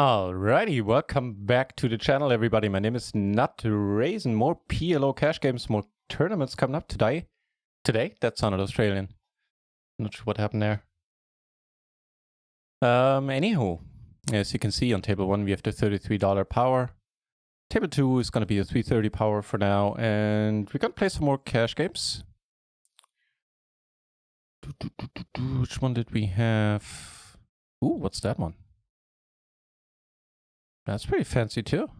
Alrighty, welcome back to the channel, everybody. My name is NutRaisin. More PLO cash games, more tournaments coming up today. That sounded Australian. Not sure what happened there. Anywho, as you can see on table 1, we have the $33 power. Table 2 is going to be a $330 power for now, and we're going to play some more cash games. Which one did we have? Ooh, what's that one? That's pretty fancy too.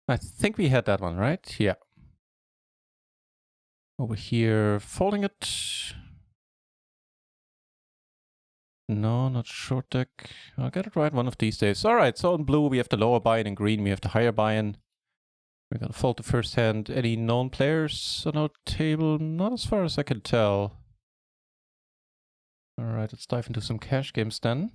I think we had that one, right? Yeah. Over here, folding it. No, not short deck. I'll get it right one of these days. Alright, so in blue we have the lower buy-in, in green we have the higher buy-in. We're gonna fold the first hand. Any known players on our table? Not as far as I can tell. Alright, let's dive into some cash games then.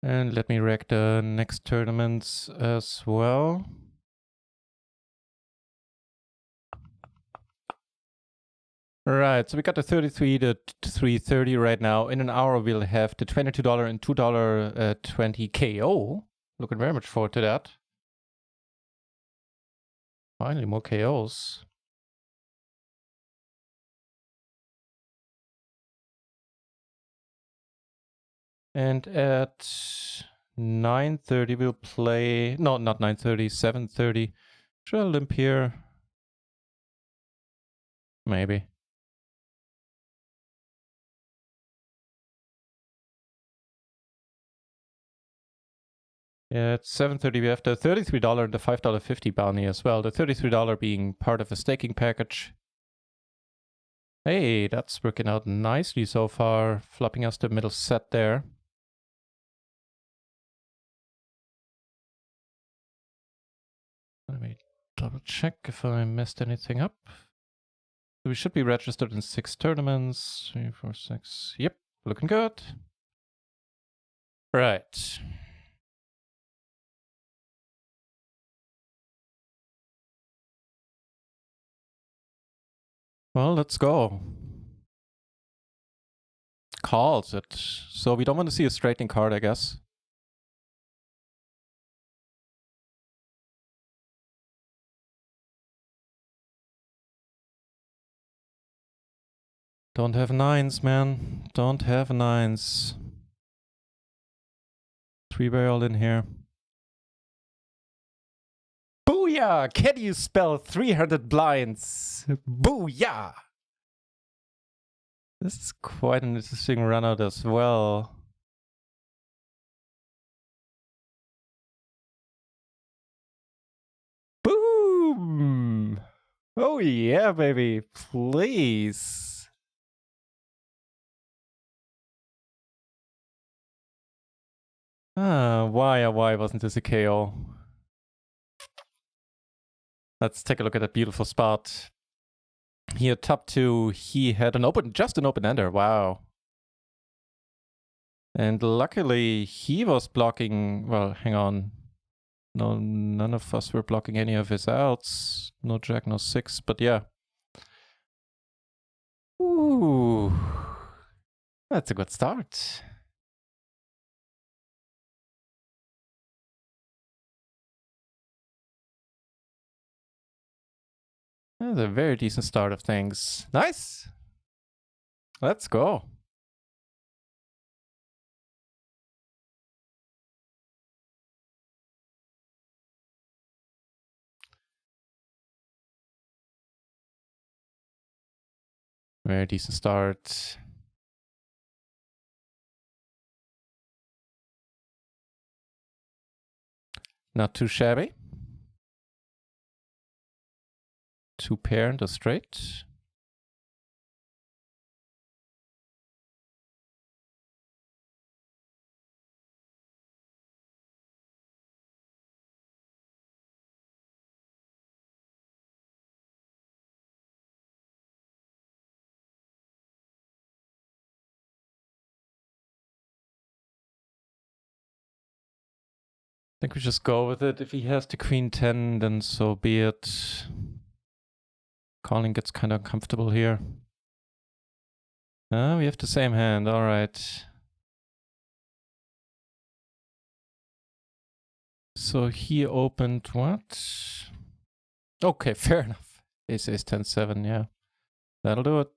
And let me rack the next tournaments as well. Right, so we got the 33 to 330 right now. In an hour, we'll have the $22 and $2 20 KO. Looking very much forward to that. Finally, more KOs. And at 9:30, we'll play... No, not 9:30, 7:30. Should I limp here? Maybe. Yeah, at 7:30 we have the $33 and the $5.50 bounty as well. The $33 being part of a staking package. Hey, that's working out nicely so far, flopping us the middle set there. Let me double check if I messed anything up. So we should be registered in 6 tournaments. 3, 4, 6. Yep, looking good. Right. Well, let's go. Calls it. So we don't want to see a straightening card, I guess. Don't have 9s, man. Don't have 9s. 3-way all in here. Booyah! Can you spell 300 blinds? Booyah! This is quite an interesting run out as well. Boom! Oh yeah, baby. Please. Why wasn't this a KO? Let's take a look at that beautiful spot. Here, top 2, he had just an open-ender. Wow. And luckily, he was blocking... Well, hang on. No, none of us were blocking any of his outs. No jack, no 6, but yeah. Ooh. That's a good start. That's a very decent start of things. Nice! Let's go. Very decent start. Not too shabby. 2 pair and a straight. think we just go with it. If he has the queen 10, then so be it. Calling gets kind of uncomfortable here. We have the same hand, alright. So he opened what? Okay, fair enough. Ace, ace, 10, 7, yeah. That'll do it.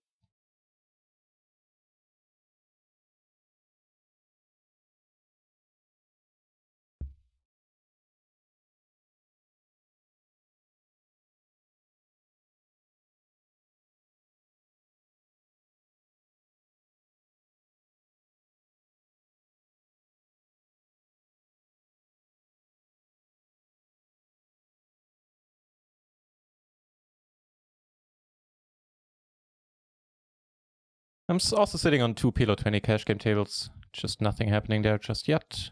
I'm also sitting on 2 PLO 20 cash game tables. Just nothing happening there just yet.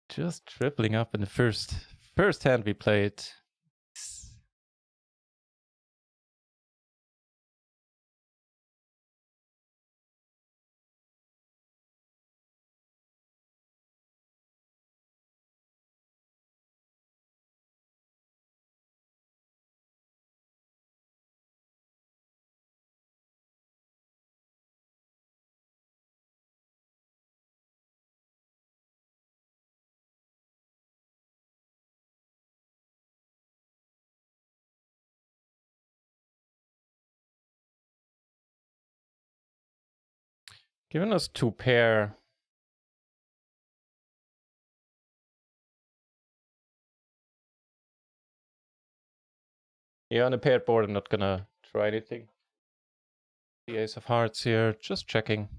Just tripling up in the first hand we played. Given us 2 pair. Yeah, on a paired board, I'm not gonna try anything. The ace of hearts here, just checking.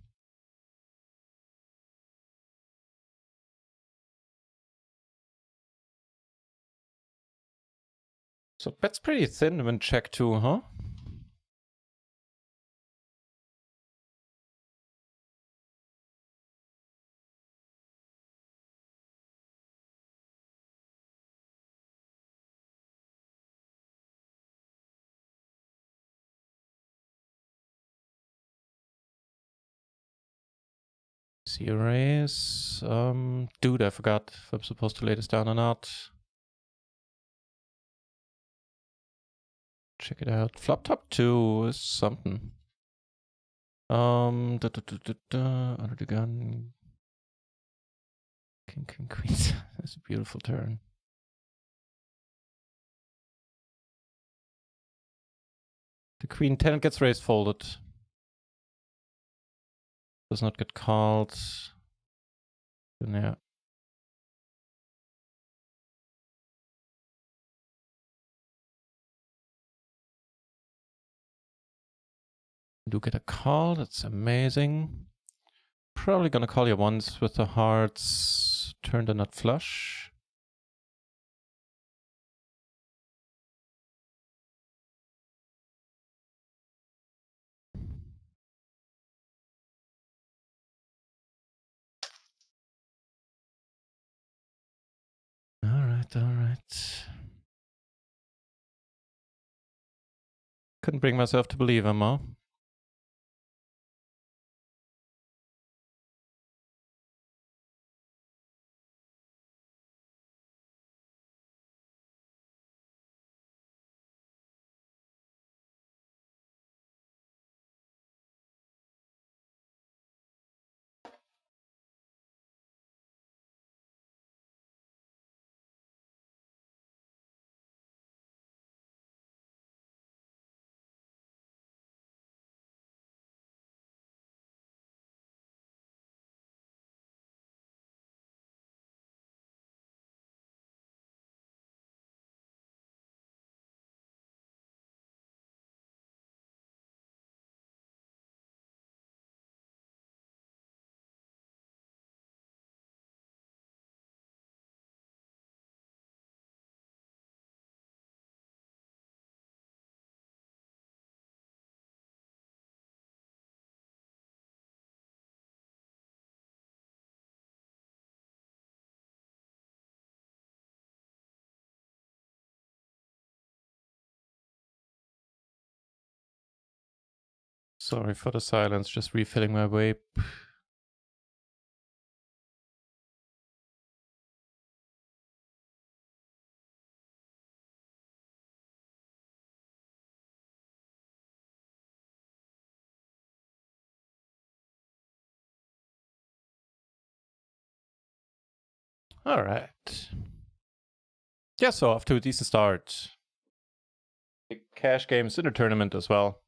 So bet's pretty thin when check 2, huh? See a raise. Dude, I forgot if I'm supposed to lay this down or not. Check it out. Flop top 2 is something. Under the gun. King, king, queen. That's a beautiful turn. The queen 10 gets raised folded. Does not get called. Yeah. Do get a call, that's amazing. Probably gonna call you once with the hearts. Turn the nut flush. Alright. Couldn't bring myself to believe him, huh? Sorry for the silence, just refilling my vape. All right. Yeah, so off to a decent start. Big cash games in the tournament as well.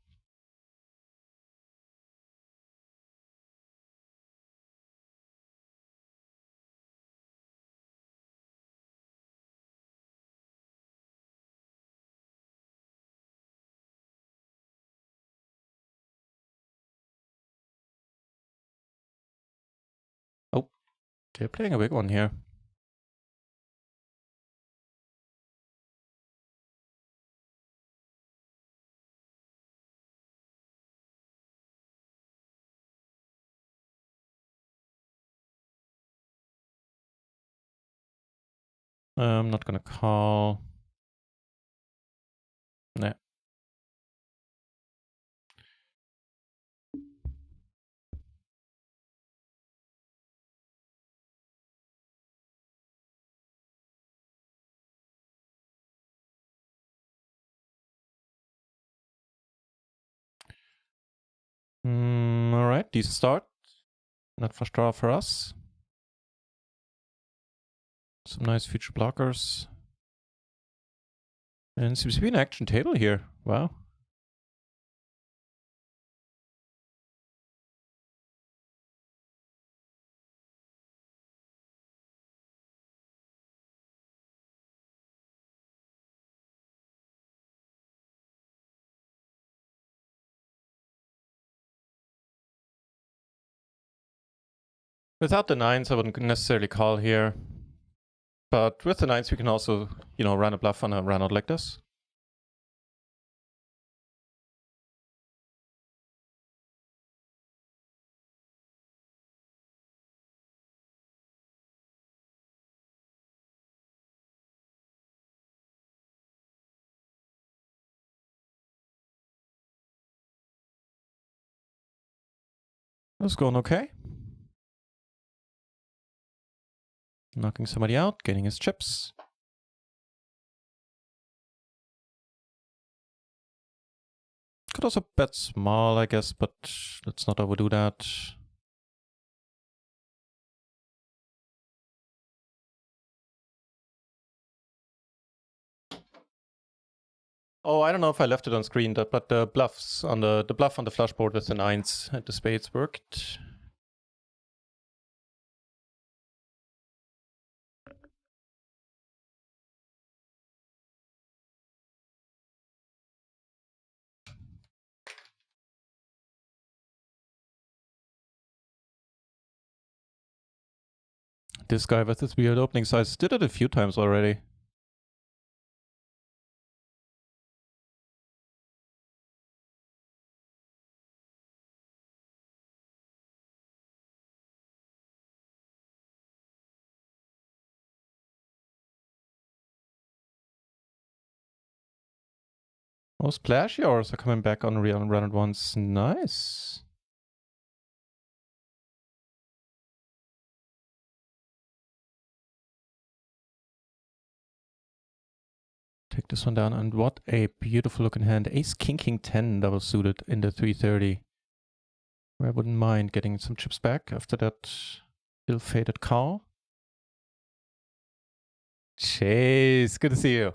Oh, they're playing a big one here. I'm not gonna call. Nah. All right, decent start. Not first draw for us. Some nice future blockers. And seems to be an action table here. Wow. Without the nines, I wouldn't necessarily call here. But with the nines, we can also, run a bluff on a run out like this. That's going okay. Knocking somebody out, getting his chips. Could also bet small, I guess, but let's not overdo that. Oh, I don't know if I left it on screen, but the bluffs on the bluff on the flush board with the nines and the spades worked. This guy with his weird opening size did it a few times already. Oh, splashy ors are coming back on real run at once. Nice. Take this one down, and what a beautiful looking hand. Ace King King 10 double suited in the 330. I wouldn't mind getting some chips back after that ill-fated call. Chase, good to see you.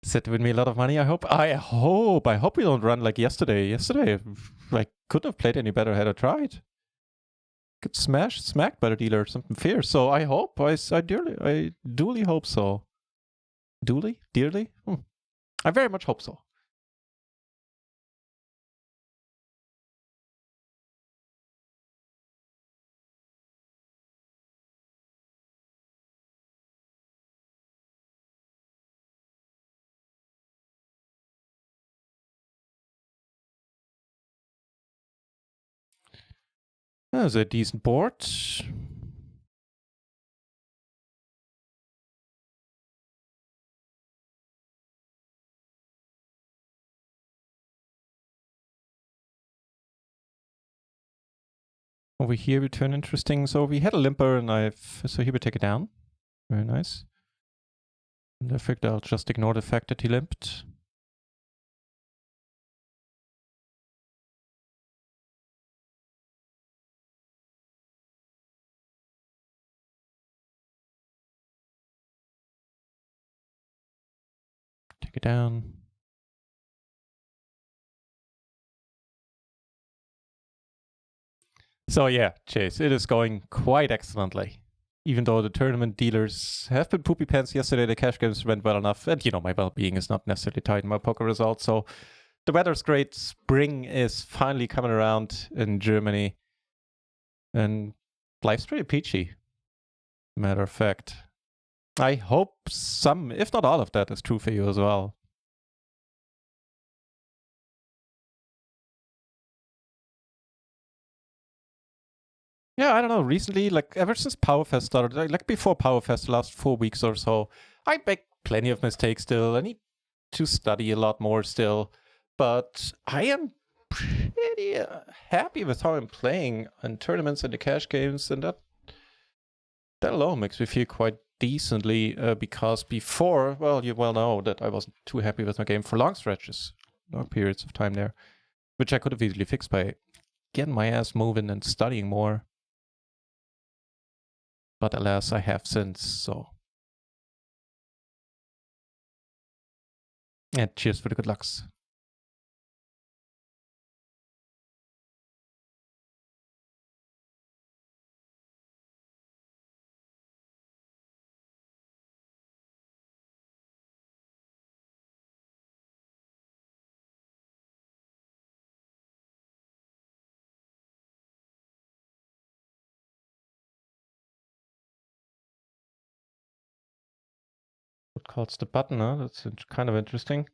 Set to win me a lot of money, I hope. I hope we don't run like yesterday. Yesterday, I couldn't have played any better had I tried. Get smacked by the dealer, something fierce. So I hope, I duly hope so. Dearly? I very much hope so. That's a decent board. Over here we turn interesting. So we had a limper and so here we take it down. Very nice. And I figured I'll just ignore the fact that he limped. Take it down. So yeah, Chase, it is going quite excellently. Even though the tournament dealers have been poopy pants yesterday, the cash games went well enough. And, my well-being is not necessarily tied in my poker results. So the weather's great. Spring is finally coming around in Germany. And life's pretty peachy, matter of fact. I hope some, if not all of that, is true for you as well. Yeah, I don't know. Recently, ever since Powerfest started, like before Powerfest, the last 4 weeks or so, I make plenty of mistakes still. I need to study a lot more still. But I am pretty happy with how I'm playing in tournaments and the cash games. And that alone makes me feel quite decently because before, well, you well know that I wasn't too happy with my game for long stretches, long periods of time there, which I could have easily fixed by getting my ass moving and studying more. But alas, I have since, so. And cheers for the good lucks. What calls the button, huh? That's kind of interesting.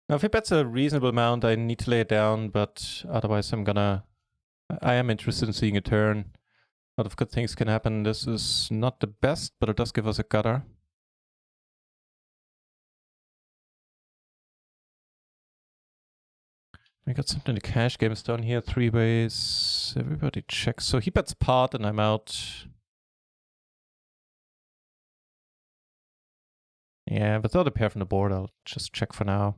Now, if he bets a reasonable amount, I need to lay it down, but otherwise I am interested in seeing a turn. A lot of good things can happen. This is not the best, but it does give us a gutter. We got something the cash game is done here, 3 ways. Everybody checks. So he bets pot and I'm out. Yeah, without a pair from the board, I'll just check for now.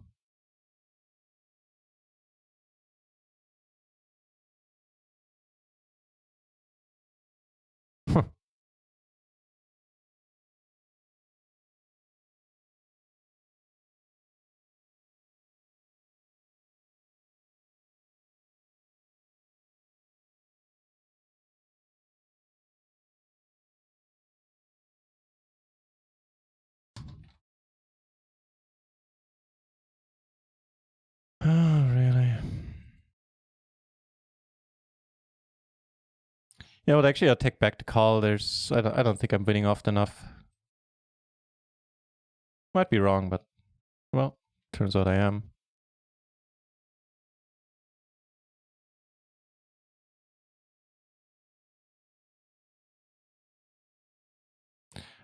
Oh, really? Yeah, but actually I'll take back the call. I don't think I'm winning often enough. Might be wrong, but, well, turns out I am.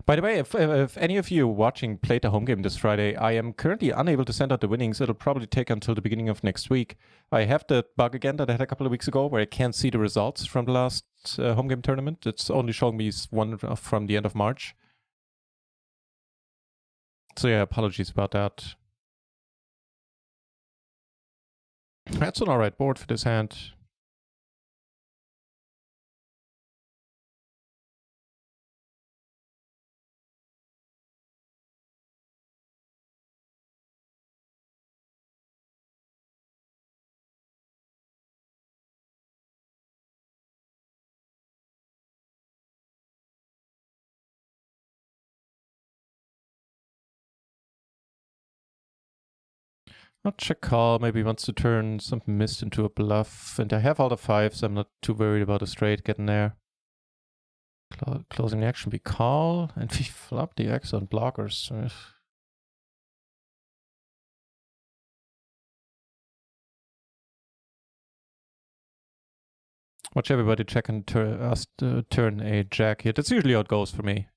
By the way, if any of you watching played the home game this Friday, I am currently unable to send out the winnings. It'll probably take until the beginning of next week. I have the bug again that I had a couple of weeks ago where I can't see the results from the last home game tournament. It's only showing me one from the end of March. So yeah, apologies about that. That's an alright board for this hand. I'll check call. Maybe he wants to turn something missed into a bluff. And I have all the 5s. I'm not too worried about a straight getting there. Closing the action, we call. And we flop the X on blockers. Watch everybody check and turn a jack here. That's usually how it goes for me.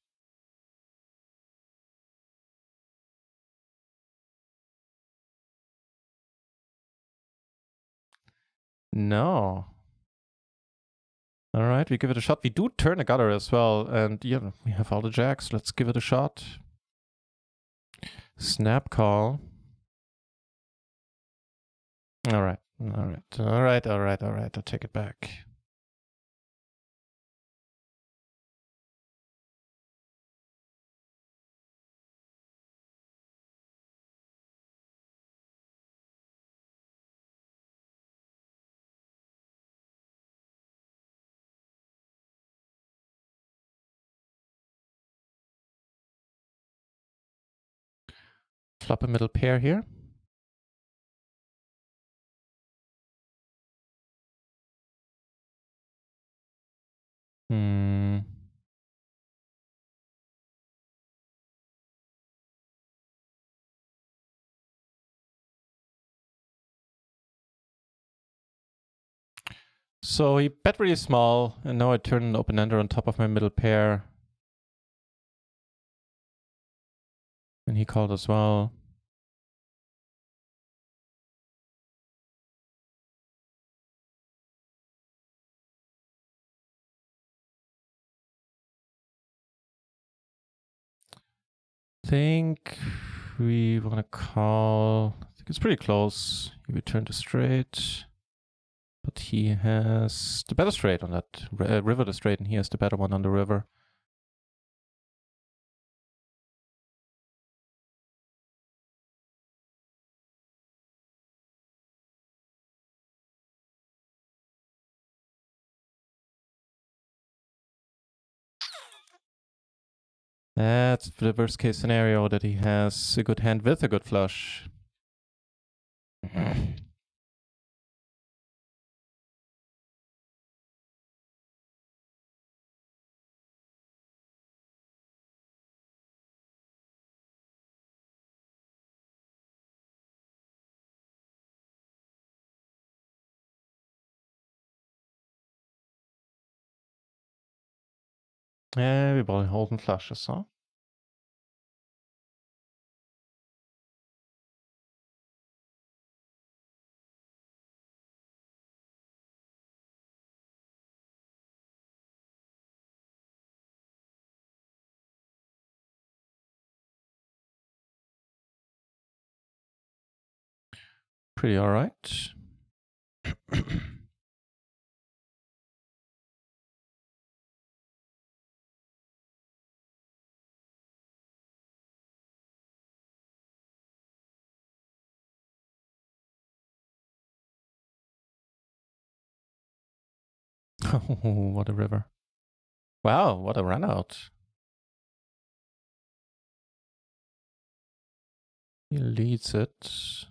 No. All right, we give it a shot. We do turn a gutter as well. And yeah, we have all the jacks. Let's give it a shot. Snap call. Alright. I'll take it back. Flop a middle pair here. So he bet really small, and now I turn an open-ender on top of my middle pair. And he called as well. Think we want to call. I think it's pretty close. He returned to straight. But he has the better straight on that river to straight, and he has the better one on the river. That's the worst case scenario, that he has a good hand with a good flush. We ball holding flushes, huh? Pretty alright. Oh, what a river. Wow, what a run out. He leads it.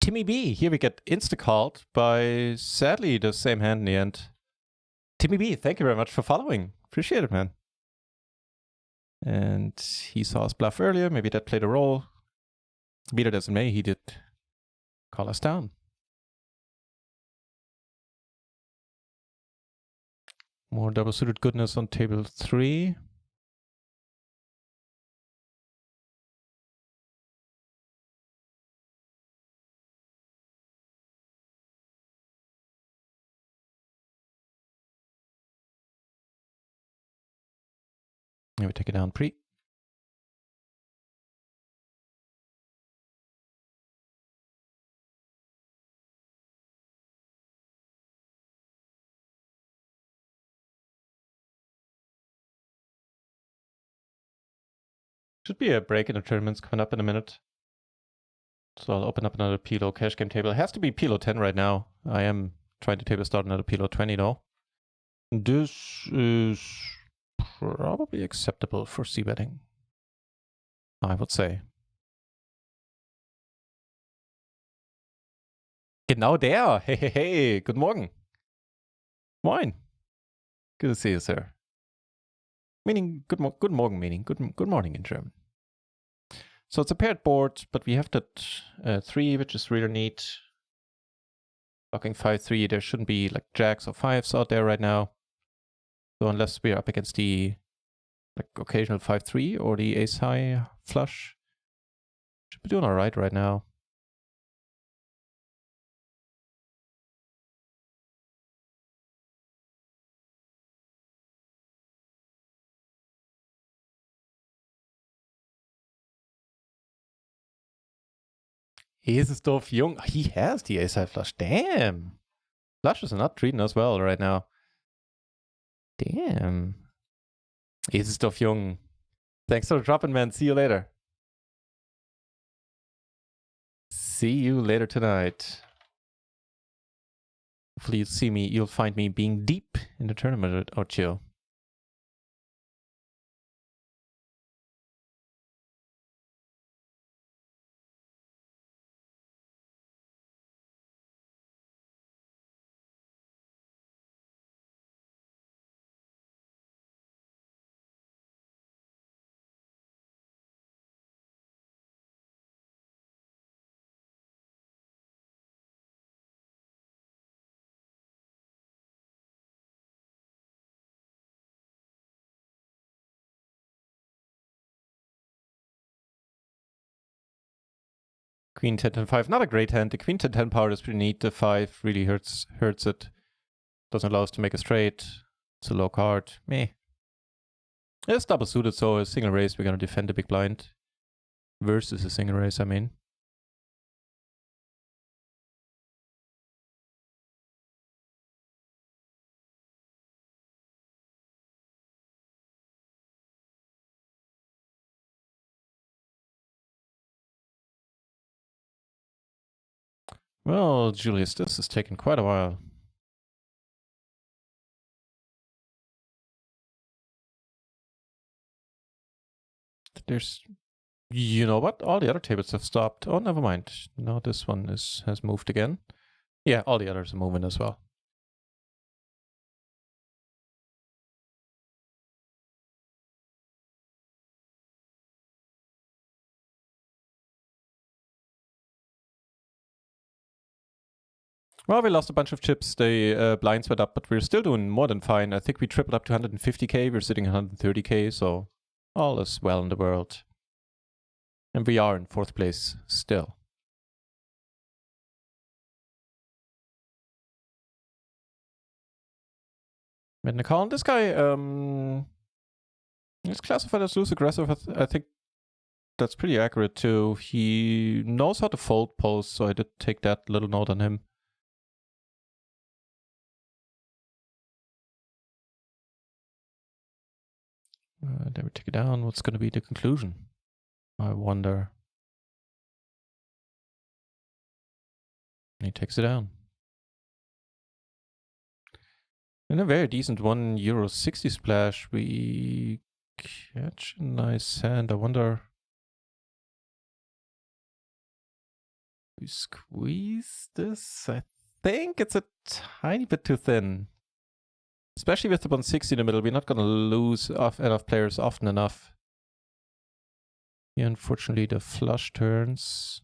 Timmy B, here we get insta-called by, sadly, the same hand in the end. Timmy B, thank you very much for following. Appreciate it, man. And he saw us bluff earlier. Maybe that played a role. Be that as it may, he did call us down. More double-suited goodness on table 3. Maybe take it down pre. Should be a break in the tournaments coming up in a minute. So I'll open up another PLO cash game table. It has to be PLO 10 right now. I am trying to table start another PLO 20 though. This is probably acceptable for c-betting, I would say. Genau der. Hey, hey, hey. Good morning. Moin. Good to see you, sir. Meaning good morning, meaning good morning in German. So it's a paired board, but we have that 3, which is really neat. Blocking 5-3, there shouldn't be like jacks or 5s out there right now. So unless we're up against the like occasional 5-3 or the ace high flush, should be doing all right now. Ace-Stuff Young. He has the ace-high flush. Damn. Flushes are not treating us well right now. Damn. Ace-Stuff Young. Thanks for dropping, man. See you later. See you later tonight. Hopefully you'll see me, you'll find me being deep in the tournament or chill. Queen 10 5, not a great hand. The Queen 10 power is pretty neat. The 5 really hurts it. Doesn't allow us to make a straight. It's a low card. Meh. It's double suited, so a single raise, we're gonna defend the big blind. Versus a single raise, I mean. Well, Julius, this is taking quite a while. There's, you know what? All the other tables have stopped. Oh, never mind. No, this one has moved again. Yeah, all the others are moving as well. Well, we lost a bunch of chips. The blinds went up, but we're still doing more than fine. I think we tripled up to 150k. We're sitting at 130k, so all is well in the world. And we are in 4th place still. Made a call. This guy, he's classified as loose aggressive. I think that's pretty accurate too. He knows how to fold post, so I did take that little note on him. Then we take it down. What's going to be the conclusion? I wonder. And he takes it down. In a very decent €1.60 splash, we catch a nice hand. I wonder. We squeeze this? I think it's a tiny bit too thin. Especially with the 160 in the middle, we're not going to lose enough players often enough. Yeah, unfortunately, the flush turns.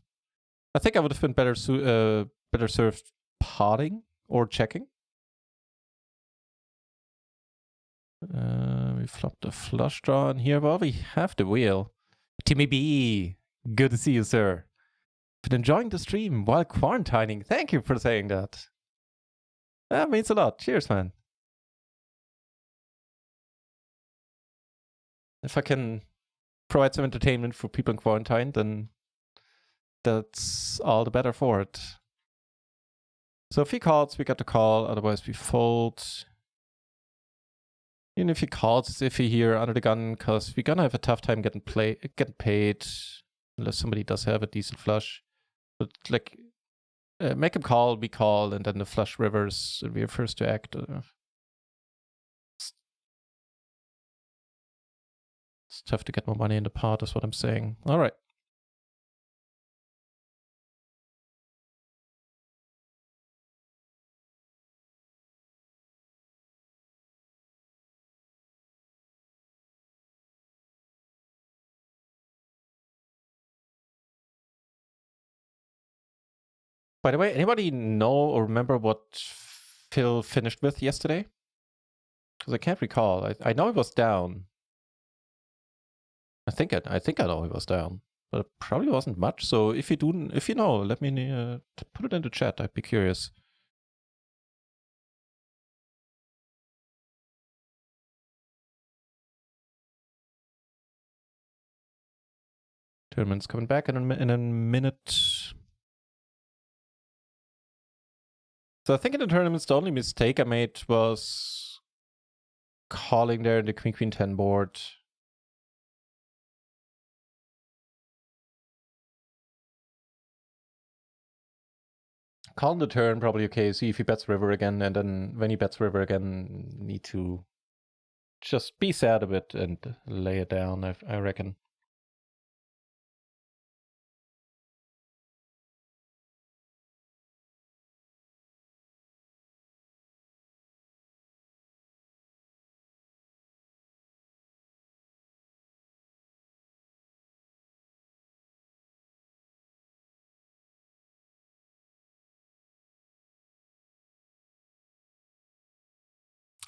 I think I would have been better served potting or checking. We flopped the flush draw in here. Well, we have the wheel. Timmy B, good to see you, sir. Been enjoying the stream while quarantining. Thank you for saying that. That means a lot. Cheers, man. If I can provide some entertainment for people in quarantine, then that's all the better for it. So if he calls, we got to call. Otherwise, we fold. Even if he calls, it's iffy here under the gun because we're gonna have a tough time getting paid unless somebody does have a decent flush. But like, make him call, we call, and then the flush rivers, and we're first to act. It's tough to get more money in the pot, is what I'm saying. All right. By the way, anybody know or remember what Phil finished with yesterday? Because I can't recall. I know he was down. I think I know he was down, but it probably wasn't much. So if you know, let me put it in the chat. I'd be curious. Tournament's coming back in a minute. So I think in the tournaments, the only mistake I made was calling there in the Queen 10 board. Calling the turn, probably okay. See if he bets river again, and then when he bets river again, need to just be sad a bit and lay it down, I reckon.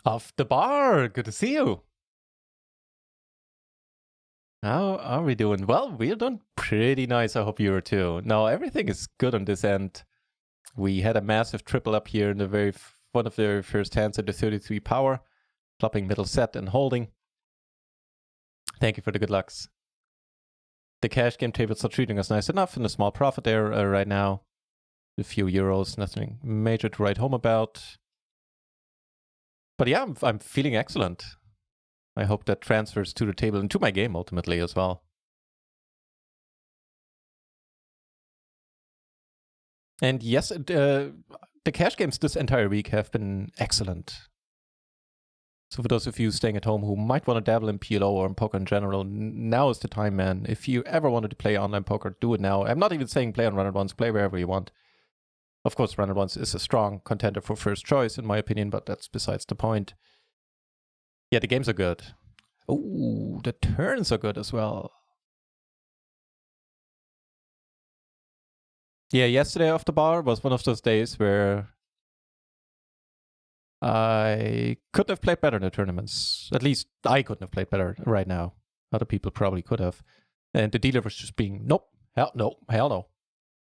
Off the bar, good to see you. How are we doing? Well, we're doing pretty nice. I hope you are too. No, everything is good on this end. We had a massive triple up here in the one of the very first hands at the 33 power, flopping middle set and holding. Thank you for the good lucks. The cash game table's not treating us nice enough, and a small profit there right now. A few euros, nothing major to write home about. But yeah, I'm feeling excellent. I hope that transfers to the table and to my game ultimately as well. And yes, the cash games this entire week have been excellent. So for those of you staying at home who might want to dabble in PLO or in poker in general, now is the time, man. If you ever wanted to play online poker, do it now. I'm not even saying play on Run It Once, play wherever you want. Of course, Run It Once is a strong contender for first choice, in my opinion, but that's besides the point. Yeah, the games are good. Oh, the turns are good as well. Yeah, yesterday off the bar was one of those days where I couldn't have played better in the tournaments. At least I couldn't have played better right now. Other people probably could have. And the dealer was just being, nope, hell no.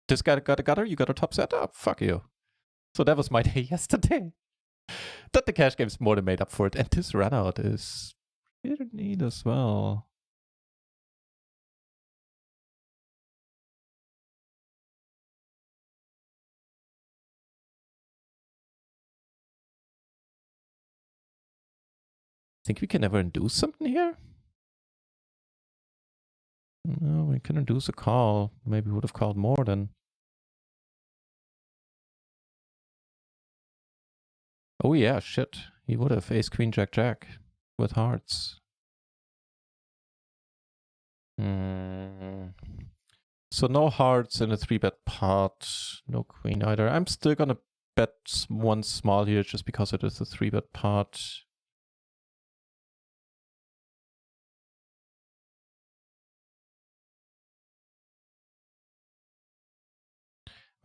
This guy got a gutter, you got a top set up, fuck you. So that was my day yesterday. That the cash game's more than made up for it. And this run out is pretty neat as well. Think we can ever induce something here? No, we can induce a call. Maybe we would have called more than. Oh yeah, shit. He would have ace, queen, jack, jack with hearts. So no hearts in a 3-bet pot. No queen either. I'm still gonna bet one small here just because it is a 3-bet pot.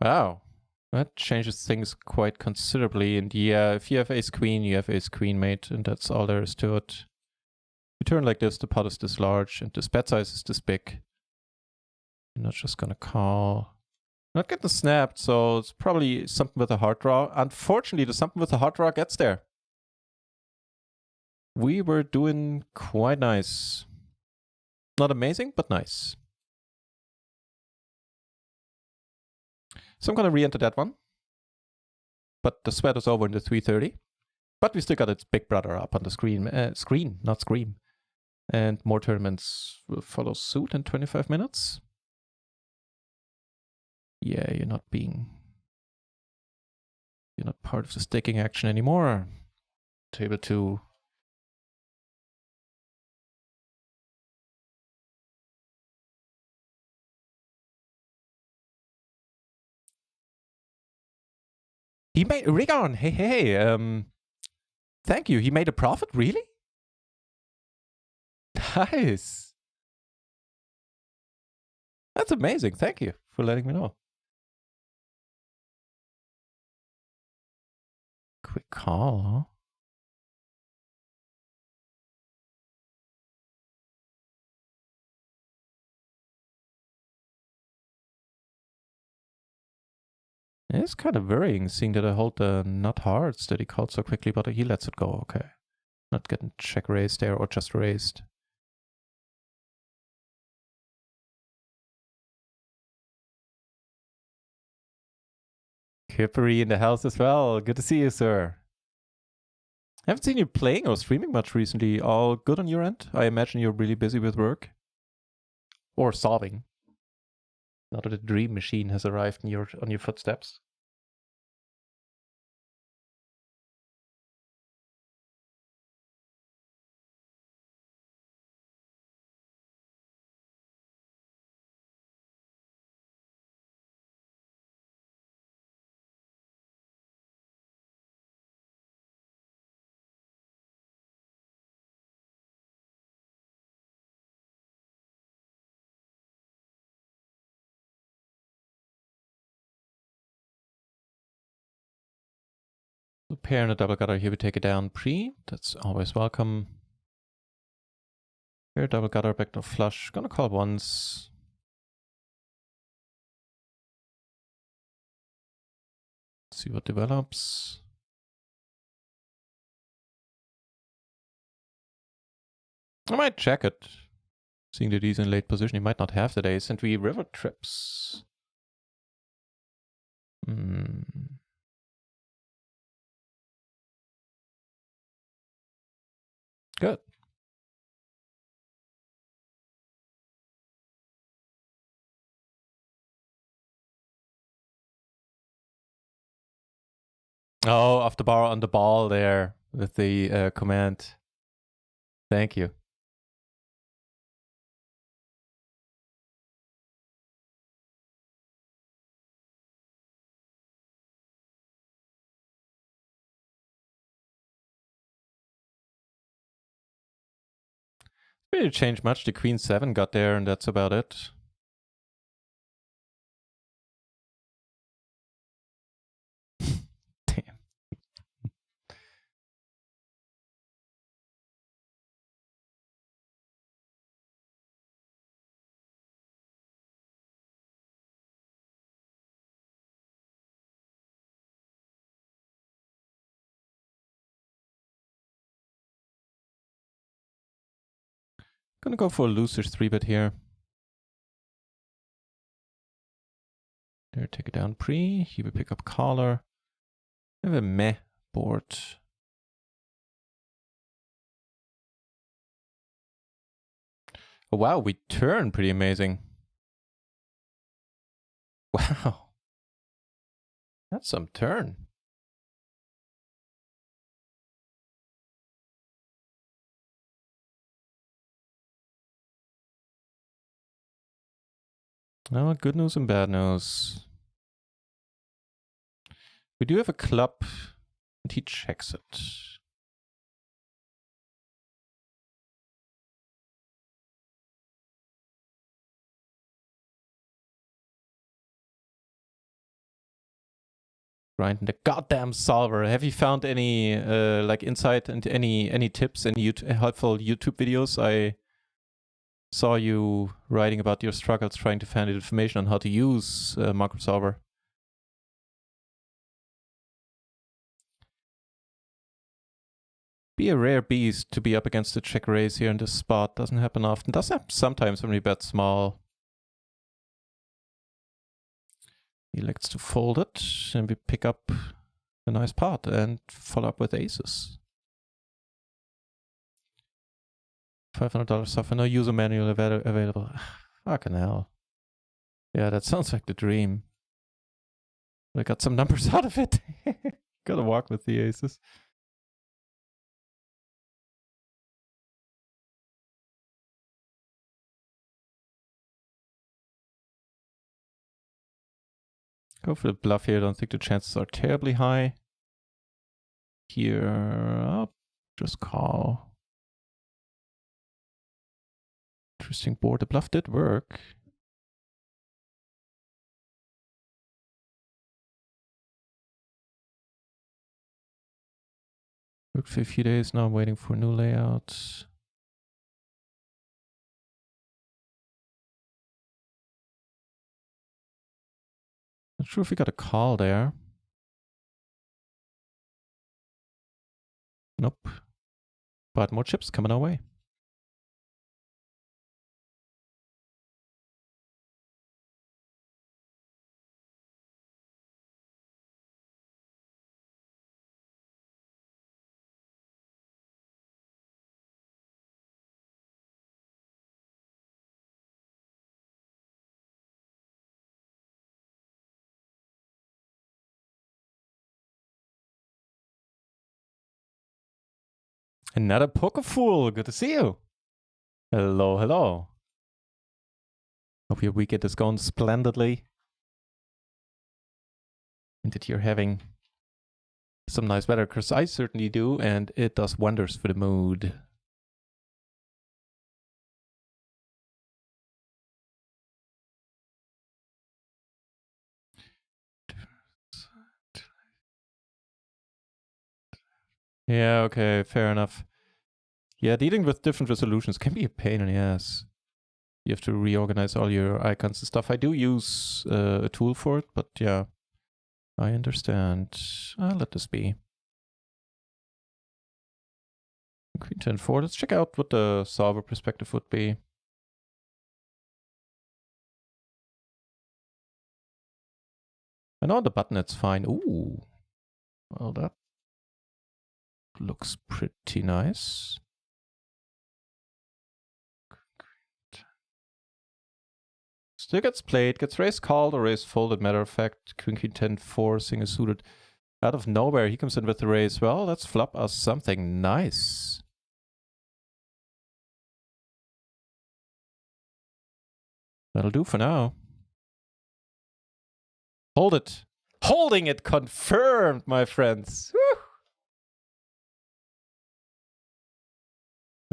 Wow. That changes things quite considerably. And yeah, if you have ace queen, you have ace queen mate, and that's all there is to it. You turn like this, the pot is this large, and this bet size is this big. You're not just gonna call. Not getting snapped, so it's probably something with a hard draw. Unfortunately, the something with a hard draw gets there. We were doing quite nice. Not amazing, but nice. So I'm gonna re-enter that one. But the sweat is over in the 330. But we still got its big brother up on the screen. Screen, not scream. And more tournaments will follow suit in 25 minutes. Yeah, you're not part of the staking action anymore. Table 2. He made Rigon. Hey. Thank you. He made a profit, really? Nice. That's amazing. Thank you for letting me know. Quick call, huh? It's kind of worrying seeing that I hold the nut hearts that he called so quickly, but he lets it go. Okay. Not getting check raised there or just raised. Kippery in the house as well. Good to see you, sir. I haven't seen you playing or streaming much recently. All good on your end? I imagine you're really busy with work. Or solving. Now that the dream machine has arrived on your footsteps. So pair and a double gutter here, we take it down pre. That's always welcome. Pair, double gutter, backdoor flush. Gonna call once. See what develops. I might check it. Seeing that he's in late position, he might not have the ace. And we river trips. Good. Oh, off the bar on the ball there with the command. Thank you. Really changed much. The queen 7 got there, and that's about it. Damn. Gonna go for a loser's 3-bet here. There, take it down pre. He will pick up caller. I have a meh board. Oh, wow, we turn pretty amazing. Wow. That's some turn. Oh, good news and bad news. We do have a club, and he checks it. Grinding the goddamn solver. Have you found any like insight and any tips, any helpful YouTube videos? I saw you writing about your struggles trying to find information on how to use macro solver. Be a rare beast to be up against the check raise here in this spot. Doesn't happen often. Does happen sometimes when we bet small. He elects to fold it, and we pick up a nice pot and follow up with aces. $500 software, no user manual available. Fucking hell. Yeah, that sounds like the dream. I got some numbers out of it. Gotta walk with the aces. Go for the bluff here. Don't think the chances are terribly high. Here, I'll just call. Interesting board. The bluff did work. Worked for a few days. Now I'm waiting for a new layout. Not sure if we got a call there. Nope. But more chips coming our way. Another Pokefool. Good to see you. Hello, hello. Hope your weekend is going splendidly. And that you're having some nice weather, because I certainly do, and it does wonders for the mood. Yeah, okay, fair enough. Yeah, dealing with different resolutions can be a pain in the ass. You have to reorganize all your icons and stuff. I do use a tool for it, but yeah, I understand. I'll let this be. Queen 10-4. Let's check out what the solver perspective would be. I know the button, it's fine. Ooh. Well, that looks pretty nice. Still gets played, gets raised called or raised folded, matter of fact. Queen 10-4, single suited. Out of nowhere, he comes in with the raise. Well, let's flop us something nice. That'll do for now. Hold it. Holding it confirmed, my friends. Woo!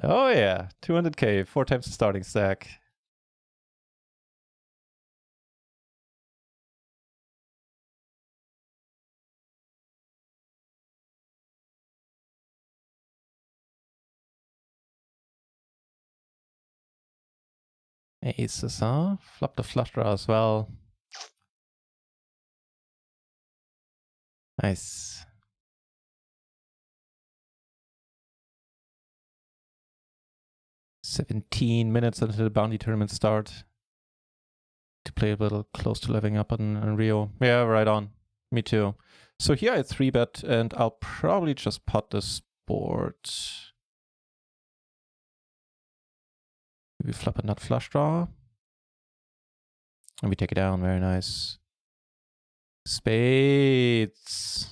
Oh yeah, 200k, 4 times the starting stack. Aces, huh? Flop the flush draw as well. Nice. $17 until the bounty tournament start. To play a little close to leveling up on RIO. Yeah, right on. Me too. So here I 3-bet, and I'll probably just pot this board. We flop a nut flush draw. And we take it down. Very nice. Spades.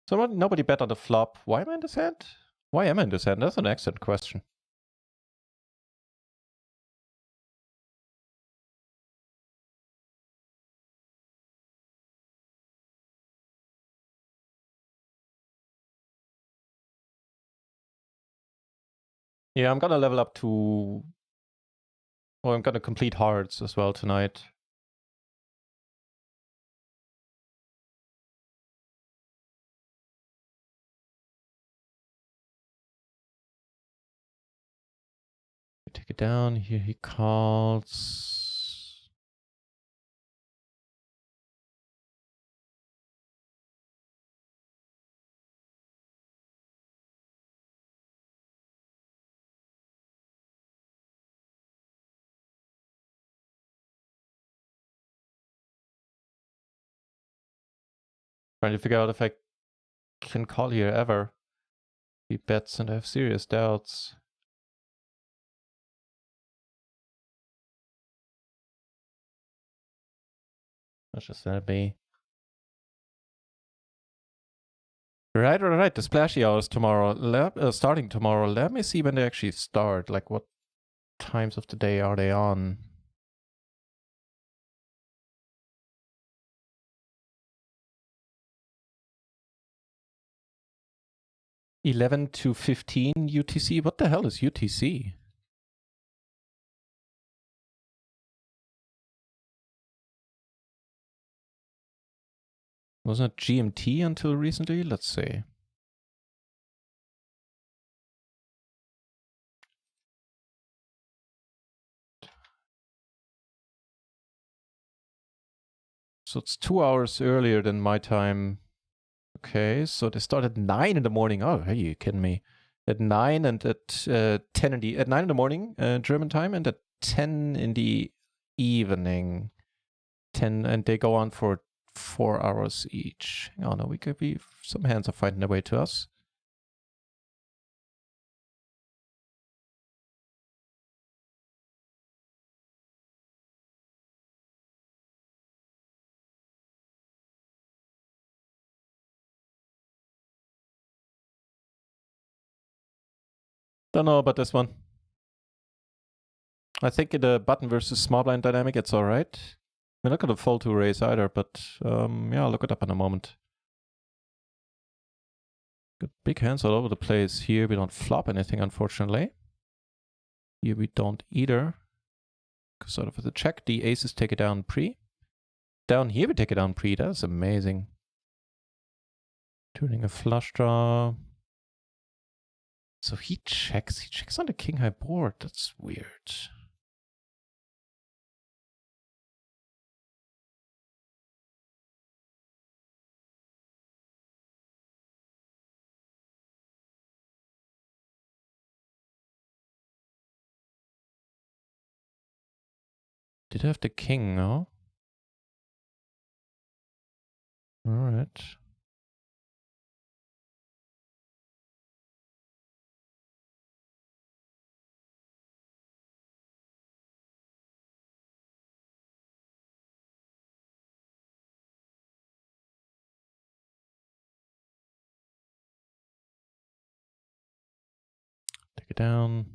So nobody bet on the flop. Why am I in this hand? Why am I in this hand? That's an excellent question. Yeah, I'm gonna level up to... Well, I'm gonna complete hearts as well tonight. Take it down. Here he calls. Trying to figure out if I can call here ever. He bets and I have serious doubts. Let's just let it be. Right. The splashy hours tomorrow. Starting tomorrow. Let me see when they actually start. Like, what times of the day are they on? (11 to 15 UTC. What the hell is UTC? Wasn't it GMT until recently? Let's see. So it's 2 hours earlier than my time. Okay, so they start at 9 in the morning. Oh, are you kidding me? At 9 and at 10 at 9 in the morning, German time, and at 10 in the evening. 10, and they go on for 4 hours each. Oh no, we could be... Some hands are finding their way to us. Don't know about this one. I think in the button versus small blind dynamic, it's all right. We're not going to fold to raise either, but yeah, I'll look it up in a moment. Got big hands all over the place. Here we don't flop anything, unfortunately. Here we don't either. Sort of with a check, the aces take it down pre. Down here we take it down pre. That's amazing. Turning a flush draw. So he checks. He checks on the king high board. That's weird. Did I have the king, no? Alright. Take it down.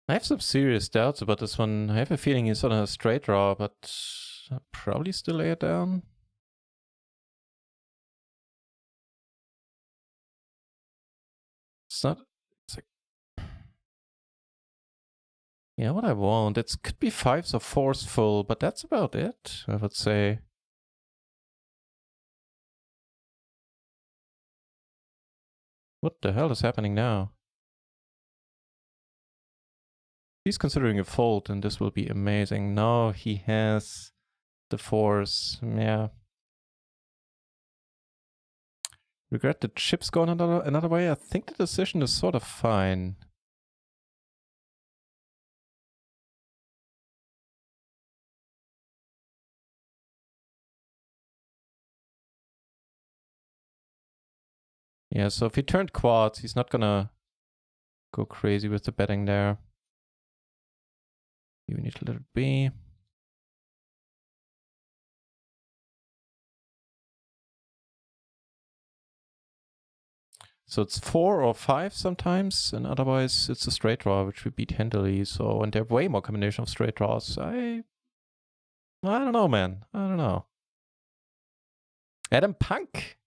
I have some serious doubts about this one. I have a feeling he's on a straight draw, but I'll probably still lay it down. It's not... It's like... Yeah, what I want. It could be fives or fours full, but that's about it, I would say. What the hell is happening now? He's considering a fold, and this will be amazing. No, he has the fours. Yeah. Regret the chips going another way. I think the decision is sort of fine. Yeah, so if he turned quads, he's not gonna go crazy with the betting there. You need to let it be. So it's 4 or 5 sometimes, and otherwise it's a straight draw, which we beat handily. So, and there are way more combination of straight draws. I don't know, man. I don't know. Adam Punk.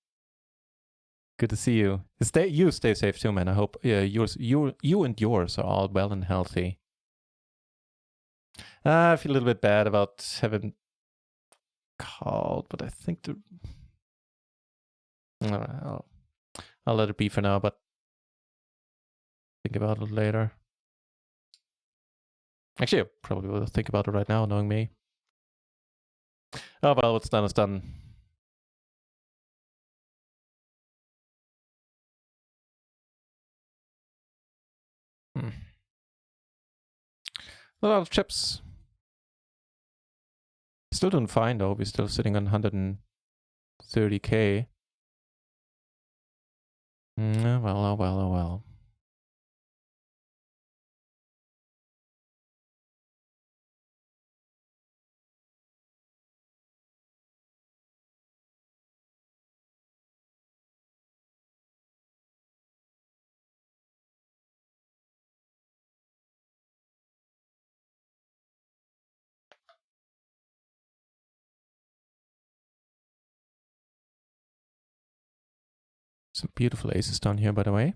Good to see you. You stay safe too, man. I hope you and yours are all well and healthy. I feel a little bit bad about having called, but I think I'll let it be for now, but think about it later. Actually, I probably will think about it right now, knowing me. Oh, well, what's done is done. A lot of chips. Still doing fine, though. We're still sitting on 130k. Oh well, oh well, oh well. Some beautiful aces down here, by the way.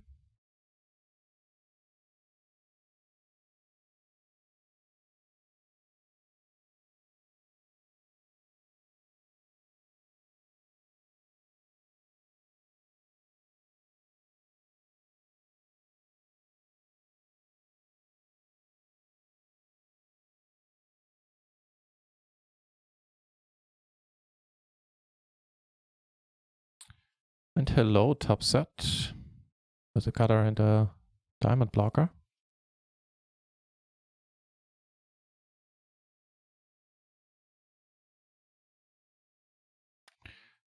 And hello, top set. With a cutter and a diamond blocker.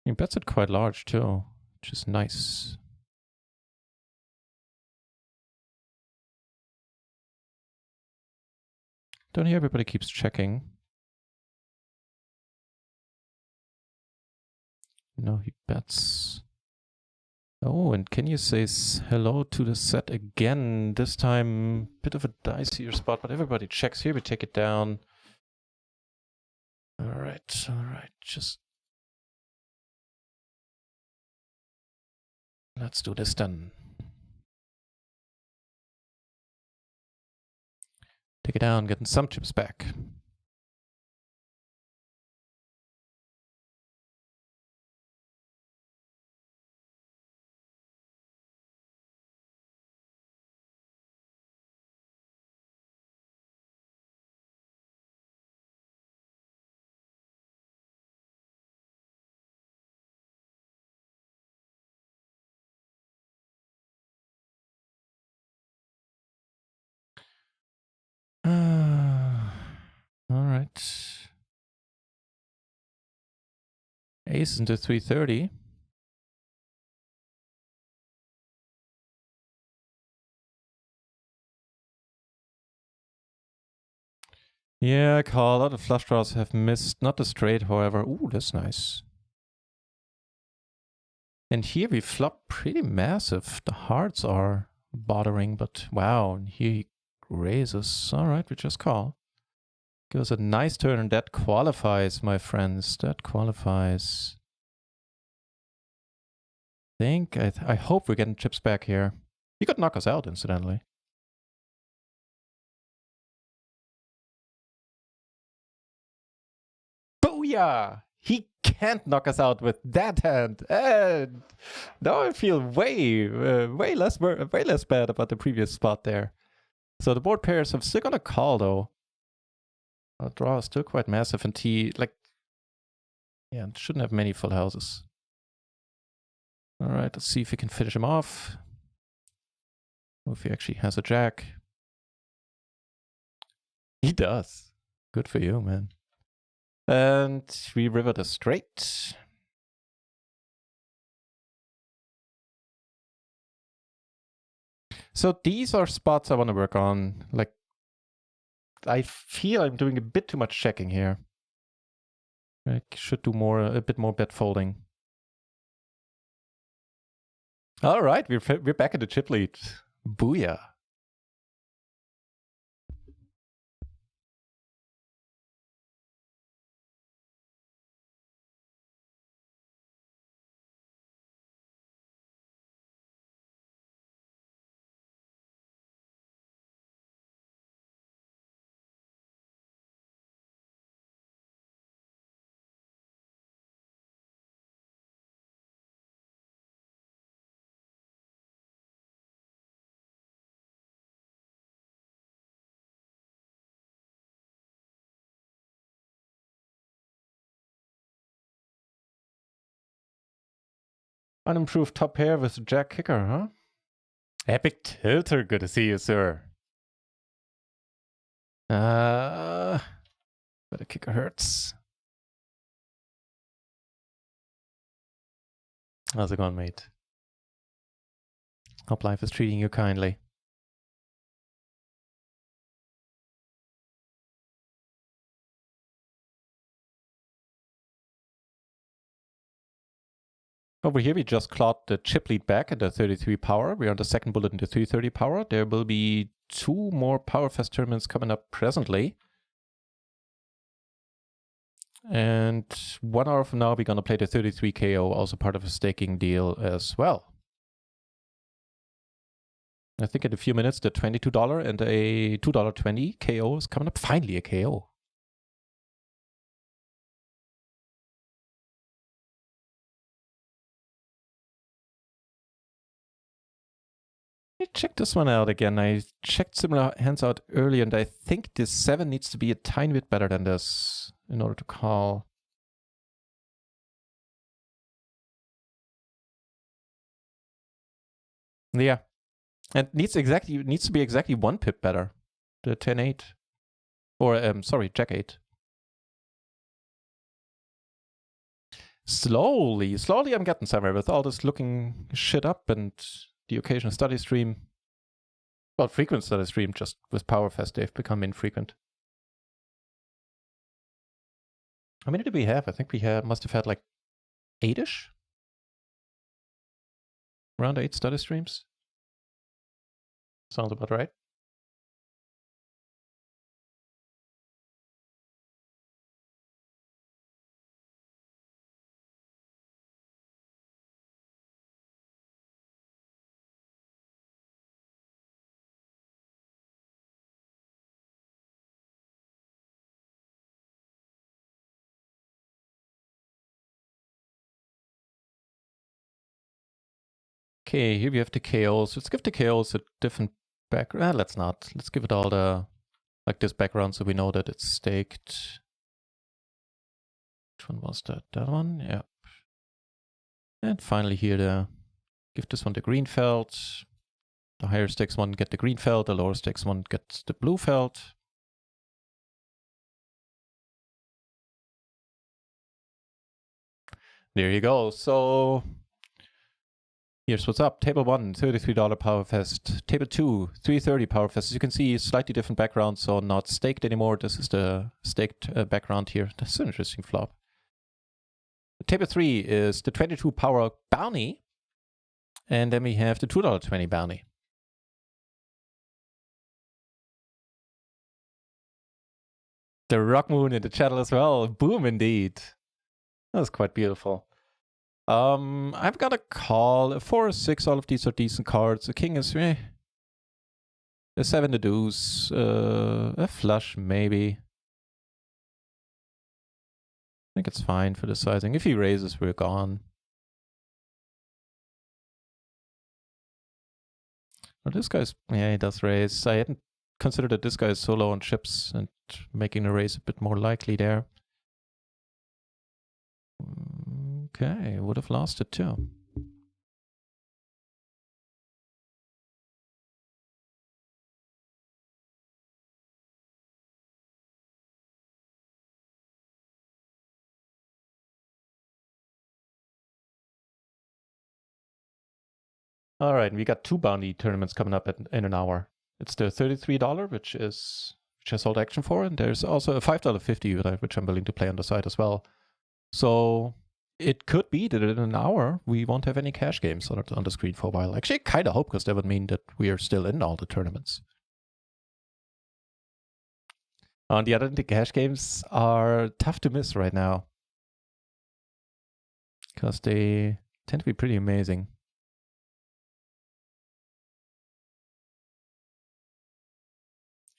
He bets it quite large too, which is nice. Down here, everybody keeps checking. No, he bets. Oh, and can you say hello to the set again? This time, bit of a dicier spot, but everybody checks here. We take it down. All right, just let's do this then. Take it down, getting some chips back. All right. Ace into 330. Yeah, call. A lot of flush draws have missed. Not the straight, however. Ooh, that's nice. And here we flop pretty massive. The hearts are bothering, but wow. And here he raises. All right, we just call. Give us a nice turn, and that qualifies, my friends. That qualifies. I hope we're getting chips back here. He could knock us out, incidentally. Booyah! He can't knock us out with that hand. And now I feel way less bad about the previous spot there. So the board pairs have still got a call, though. Our draw is still quite massive, and he, like, yeah, shouldn't have many full houses. All right, let's see if we can finish him off. Or if he actually has a jack. He does. Good for you, man. And we river the straight. So these are spots I want to work on. Like, I feel I'm doing a bit too much checking here. I should do a bit more bet folding. All right, we're back in the chip lead. Booyah. Unimproved top pair with jack kicker, huh? Epic tilter, good to see you, sir. But the kicker hurts. How's it going, mate? Hope life is treating you kindly. Over here, we just clawed the chip lead back at the 33 power. We're on the second bullet in the 330 power. There will be 2 more Powerfest tournaments coming up presently. And 1 hour from now, we're going to play the 33 KO, also part of a staking deal as well. I think in a few minutes, the $22 and a $2.20 KO is coming up. Finally, a KO. Let me check this one out again. I checked similar hands out earlier, and I think this 7 needs to be a tiny bit better than this in order to call. Yeah. And needs to be exactly 1 pip better. The 10-8. Or sorry, Jack 8. Slowly I'm getting somewhere with all this looking shit up and the occasional study stream. Well, frequent study stream, just with Powerfest, they've become infrequent. How many did we have? I think we must have had like 8-ish? Around 8 study streams? Sounds about right. Okay, here we have the KOs. Let's give the KOs a different background. Let's not. Let's give it all the, like this background so we know that it's staked. Which one was that? That one? Yeah. And finally here, give this one the green felt. The higher stakes one get the green felt. The lower stakes one gets the blue felt. There you go. So here's what's up. Table 1, $33 Powerfest. Table 2, $330 Powerfest. As you can see, slightly different background, so not staked anymore. This is the staked background here. That's an interesting flop. Table 3 is the 22 Power Bounty. And then we have the $2.20 Bounty. The Rock Moon in the channel as well. Boom, indeed. That was quite beautiful. I've got a call. A 4 or 6, all of these are decent cards. A king is a 7 to deuce. A flush, maybe. I think it's fine for the sizing. If he raises, we're gone. Well, this guy's, yeah, he does raise. I hadn't considered that this guy is so low on chips and making the raise a bit more likely there. Okay, would have lost it too. All right, we got 2 bounty tournaments coming up in an hour. It's the $33, which I sold action for, and there's also a $5.50 which I'm willing to play on the side as well. So it could be that in an hour we won't have any cash games on the screen for a while. Actually, I kind of hope, because that would mean that we are still in all the tournaments. On the other hand, the cash games are tough to miss right now, because they tend to be pretty amazing.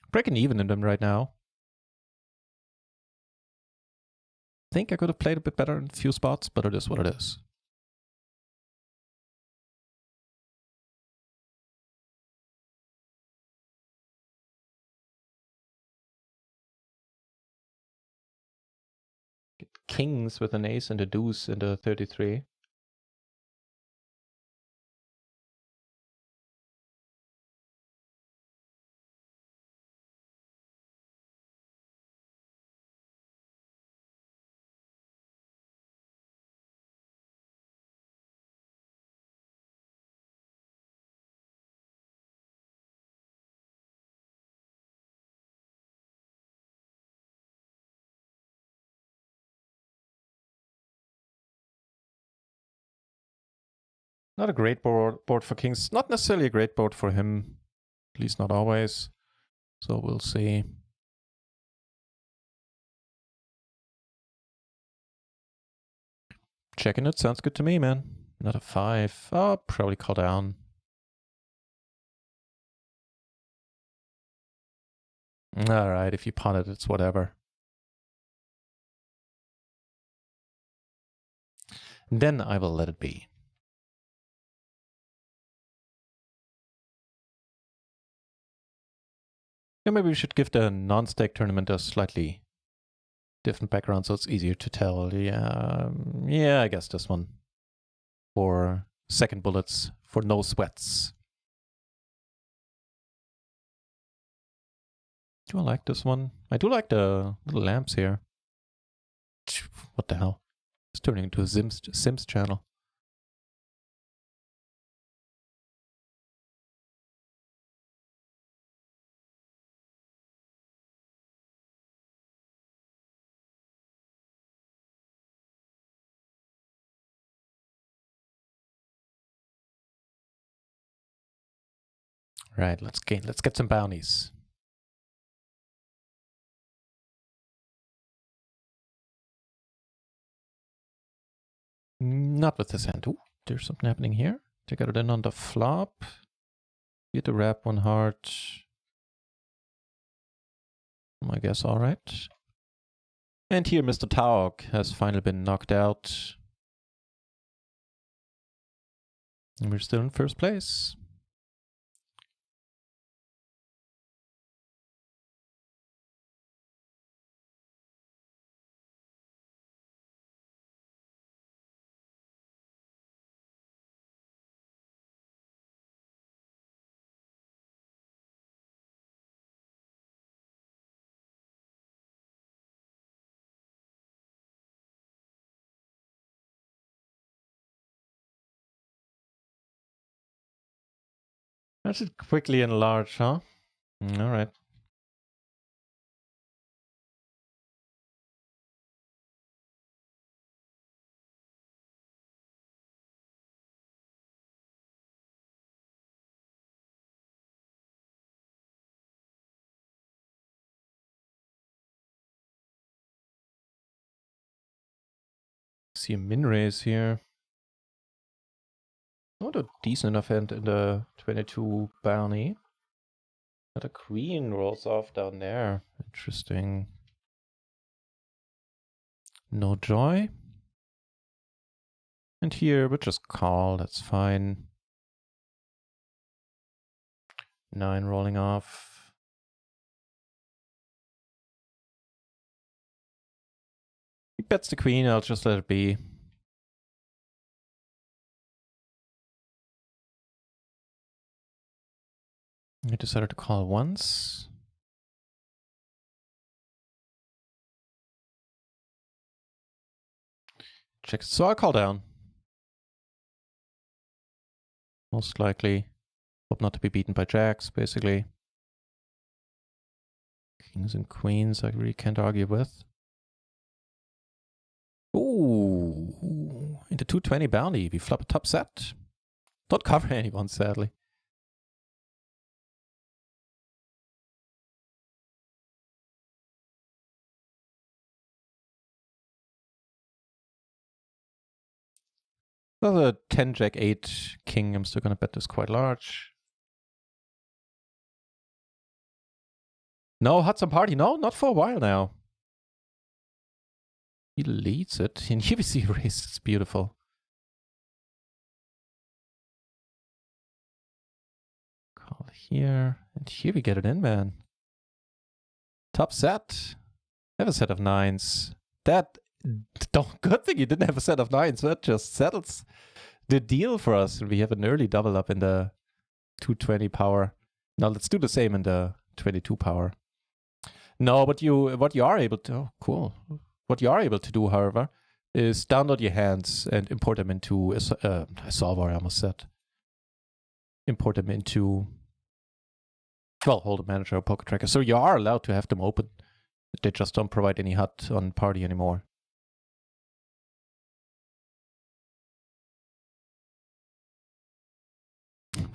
Breaking even in them right now. I think I could have played a bit better in a few spots, but it is what it is. Get kings with an ace and a deuce in the 33. Not a great board for kings. Not necessarily a great board for him. At least not always. So we'll see. Checking it. Sounds good to me, man. Not a 5. I'll probably call down. Alright, if you pawn it, it's whatever. Then I will let it be. Yeah, maybe we should give the non-stake tournament a slightly different background so it's easier to tell. Yeah, I guess this one. For second bullets, for no sweats. Do I like this one? I do like the little lamps here. What the hell? It's turning into a Sims channel. Right, let's get some bounties. Not with this hand. Ooh, there's something happening here. They got it in on the flop. Get the wrap 1 heart. I guess all right. And here Mr. Tauk has finally been knocked out. And we're still in first place. I should quickly enlarge, huh? All right. See a min raise here. Not a decent enough hand in the 22 bounty. But a queen rolls off down there. Interesting. No joy. And here, but just call, that's fine. 9 rolling off. He bets the queen, I'll just let it be. I decided to call once. Check, so I'll call down. Most likely. Hope not to be beaten by jacks, basically. Kings and queens I really can't argue with. Ooh, into 220 bounty, we flop a top set. Don't cover anyone, sadly. Well, a 10 jack 8 king, I'm still gonna bet this quite large. No, Hudson Party, no, not for a while now. He leads it. In here we see race, it's beautiful. Call here, and here we get it in, man. Top set. Have a set of 9s. That, good thing you didn't have a set of 9s. That just settles the deal for us. We have an early double up in the 220 power. Now let's do the same in the 22 power. No, but what you are able to, oh, cool. What you are able to do, however, is download your hands and import them into a solver, I almost said. Import them into, well, hold a manager or poker tracker. So you are allowed to have them open. They just don't provide any HUD on party anymore.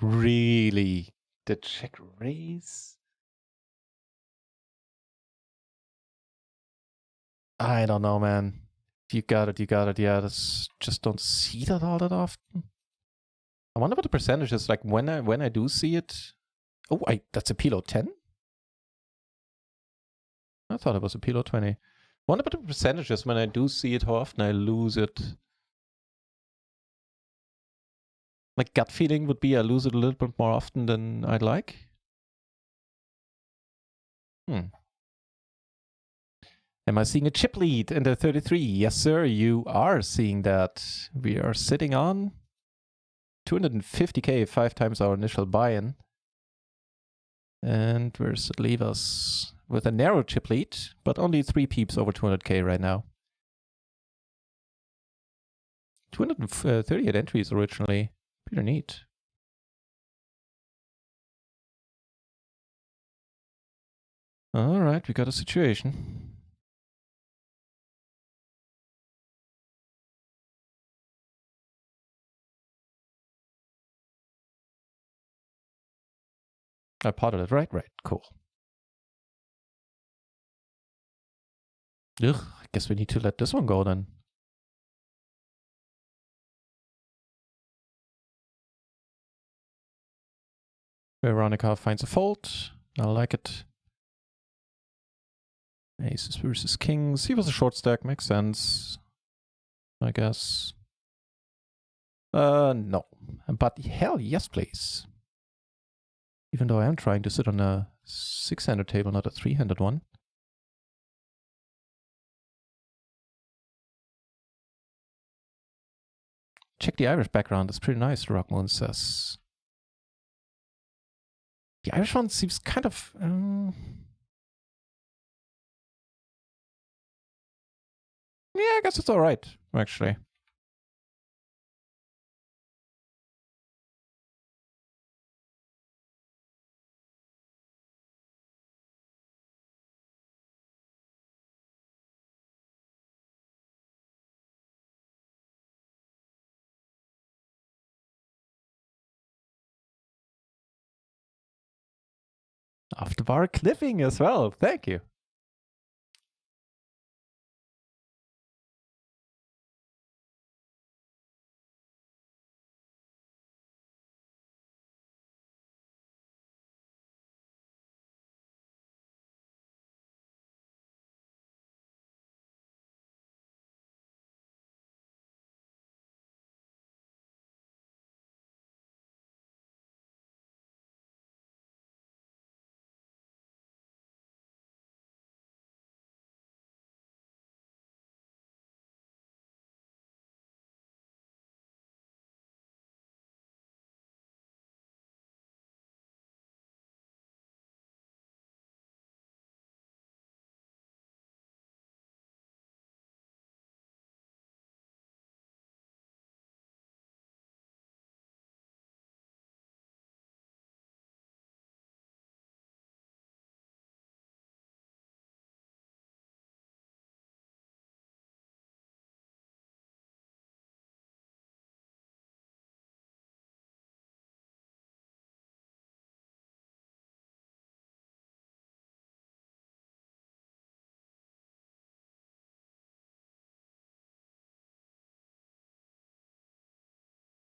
Really? The check raise? I don't know, man. You got it, you got it. Yeah, that's just don't see that all that often. I wonder what the percentage is like when I do see it. Oh, that's a PLO 10? I thought it was a PLO 20. Wonder what the percentage is when I do see it, how often I lose it. My gut feeling would be I lose it a little bit more often than I'd like. Am I seeing a chip lead in the 33? Yes, sir, you are seeing that. We are sitting on 250k, 5 times our initial buy-in. And where does it leave us? With a narrow chip lead, but only 3 peeps over 200k right now. 238 entries originally. Pretty neat. All right, we got a situation. I potted it, right? Right, cool. Ugh, I guess we need to let this one go then. Veronica finds a fault. I like it. Aces versus kings. He was a short stack, makes sense. I guess. No. But hell yes, please. Even though I am trying to sit on a 6-handed table, not a 3-handed one. Check the Irish background, it's pretty nice, Rockmoon says. The Irish one seems kind of... yeah, I guess it's alright, actually. Off the bar clipping as well, thank you.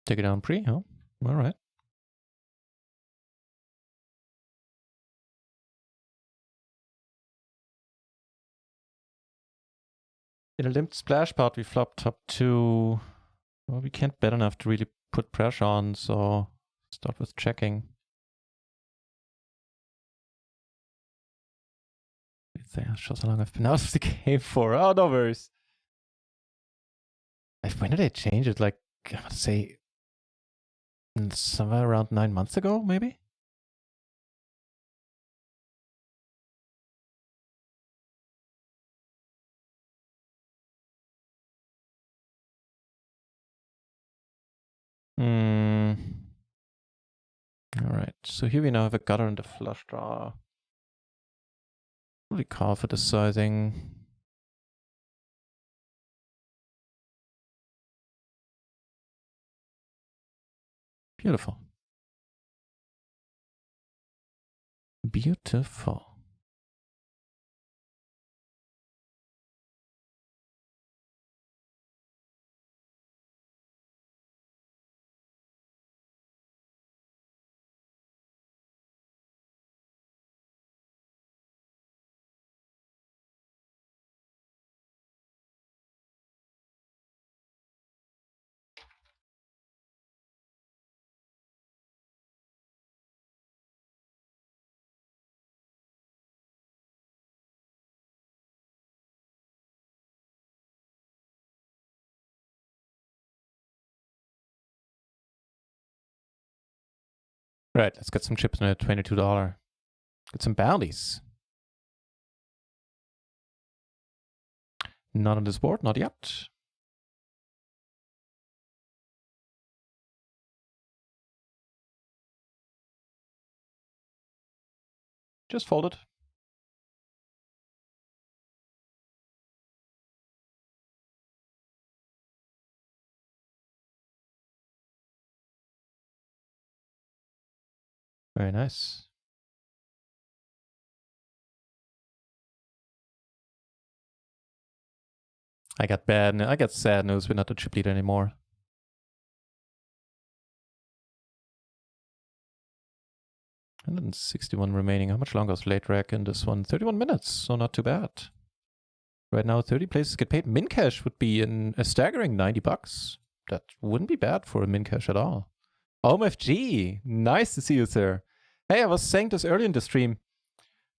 Take it down pre, huh? Alright. In a limped splash pot, we flopped top 2. Well, we can't bet enough to really put pressure on, so start with checking. That's just how long I've been out of the game for. Oh, no worries. When did they change it? Like, I would say somewhere around 9 months ago, maybe? Alright, so here we now have a gutter and a flush draw. Really call for the sizing. Beautiful. Beautiful. Right, let's get some chips in at $22. Get some bounties. Not on this board, not yet. Just fold it. Very nice. I got sad news. We're not the chip leader anymore. 161 remaining. How much longer is late rack in this one? 31 minutes, so not too bad. Right now, 30 places get paid. Min cash would be a staggering 90 bucks. That wouldn't be bad for a min cash at all. OMFG, nice to see you, sir. Hey, I was saying this earlier in the stream.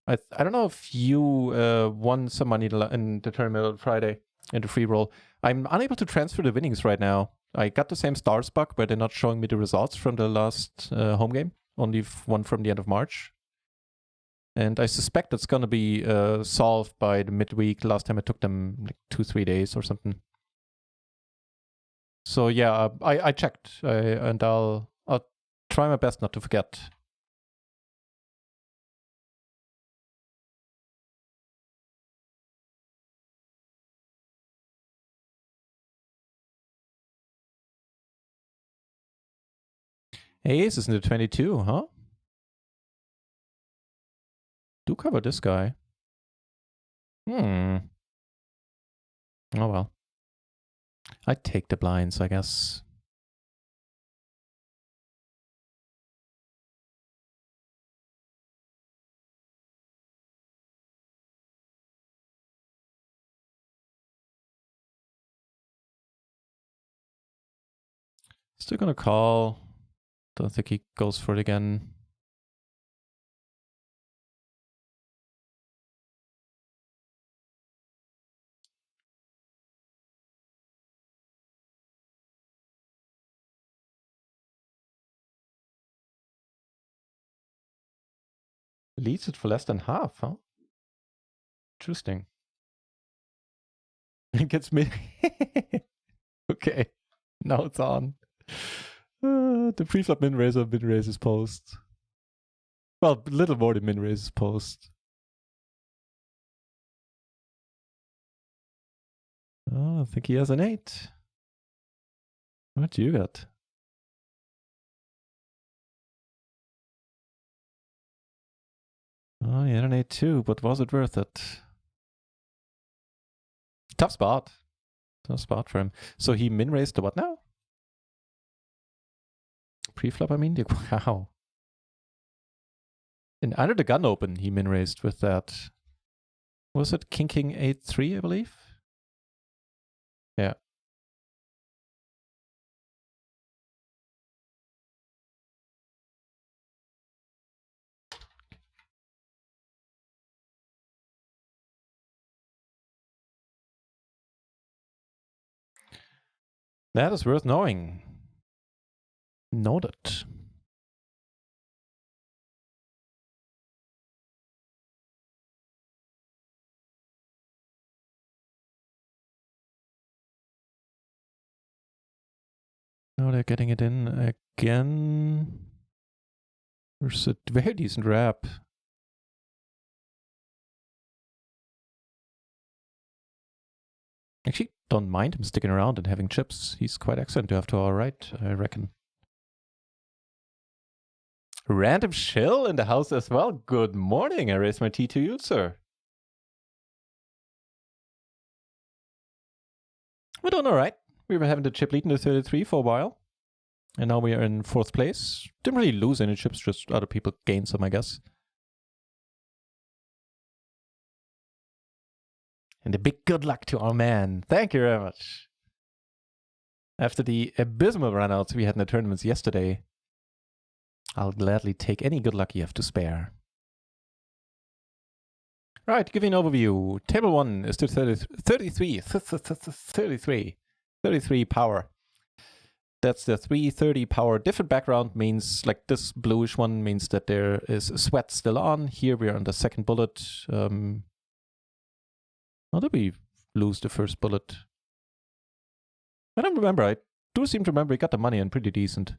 I don't know if you won some money in the tournament on Friday in the free roll. I'm unable to transfer the winnings right now. I got the same stars bug where they're not showing me the results from the last home game. Only one from the end of March. And I suspect it's going to be solved by the midweek. Last time it took them like 2-3 days or something. So yeah, I checked, and I'll try my best not to forget. Ace is in the 22, huh? Do cover this guy. Oh well. I'd take the blinds, I guess. Still gonna call. Don't think he goes for it again. Leads it for less than half, huh? Interesting. It gets me. Okay, now it's on. The preflop min raises post. Well, a little more than min raises post. Oh, I think he has an 8. What do you got? Oh, he had an 8 too, but was it worth it? Tough spot. Tough spot for him. So he min raised the what now? Preflop, I mean? Wow. And under the gun open, he min raised with that. Was it King 8-3, I believe? Yeah. That is worth knowing. Noted. Now they're getting it in again. There's a very decent wrap. Actually, don't mind him sticking around and having chips. He's quite excellent to have to our right, I reckon. Random Shill in the house as well. Good morning. I raise my tea to you, sir. We're doing all right. We were having the chip lead in the 33 for a while. And now we are in 4th place. Didn't really lose any chips, just other people gained some, I guess. And a big good luck to our man. Thank you very much. After the abysmal runouts we had in the tournaments yesterday, I'll gladly take any good luck you have to spare. Right, give you an overview. Table 1 is to 33 power. That's the 330 power. Different background means, like this bluish one means that there is sweat still on. Here we are on the second bullet. How did we lose the first bullet? I don't remember. I do seem to remember we got the money in pretty decent.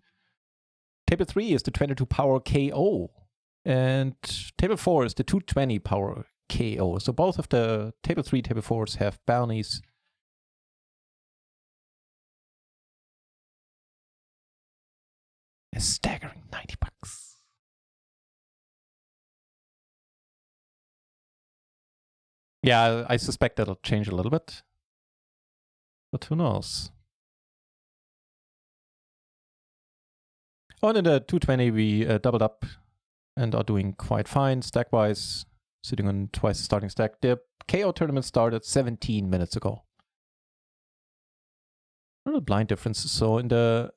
Table 3 is the 22 power KO. And table 4 is the 220 power KO. So both of the table 3, table 4s have bounties. A staggering $90. Yeah, I suspect that'll change a little bit. But who knows? Oh, and in the 220 we doubled up and are doing quite fine stack-wise, sitting on twice the starting stack. The KO tournament started 17 minutes ago. What are the blind differences? So in the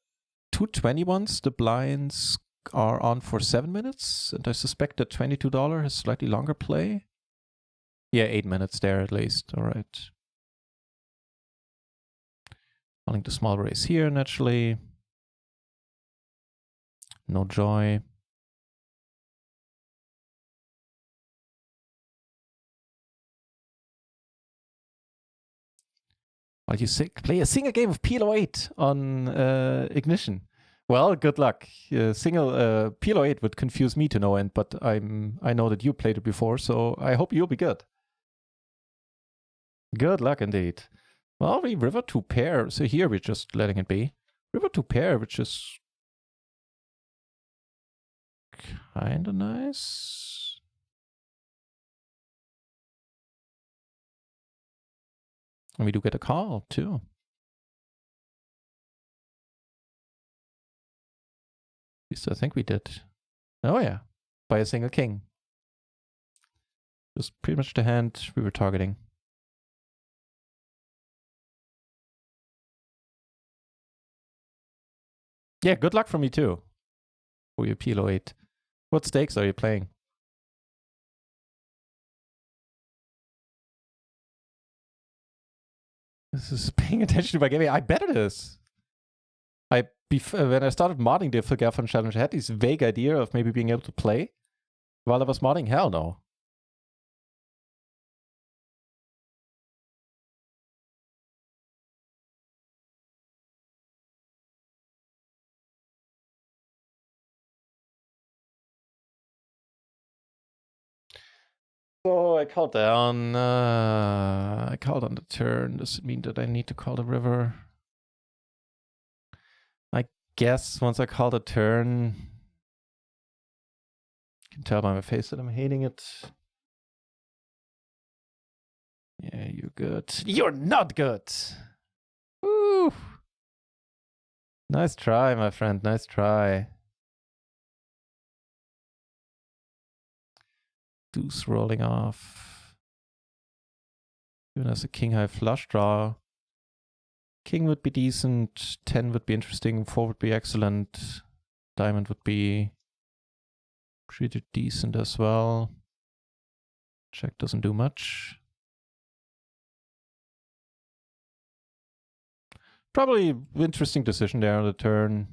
220 ones, the blinds are on for 7 minutes, and I suspect that $22 has slightly longer play. Yeah, 8 minutes there at least. All right. Calling the small raise here naturally. No joy. While you play a single game of PLO 8 on Ignition. Well, good luck. Single PLO 8 would confuse me to no end, but I know that you played it before, so I hope you'll be good. Good luck indeed. Well, we river to pair, so here we're just letting it be. River to pair, which is kinda nice. And we do get a call too. At least I think we did. Oh yeah, by a single king. Just pretty much the hand we were targeting. Yeah, good luck from me too. For your PLO 8. What stakes are you playing? This is paying attention to my gaming. I bet it is. When I started modding the Philgaffon challenge, I had this vague idea of maybe being able to play while I was modding. Hell no. So I called down. I called on the turn. Does it mean that I need to call the river? I guess once I call the turn, you can tell by my face that I'm hating it. Yeah, you're good. You're not good. Woo! Nice try, my friend. Nice try. Deuce rolling off. Even as a king high flush draw. King would be decent. 10 would be interesting. 4 would be excellent. Diamond would be pretty decent as well. Check doesn't do much. Probably interesting decision there on the turn.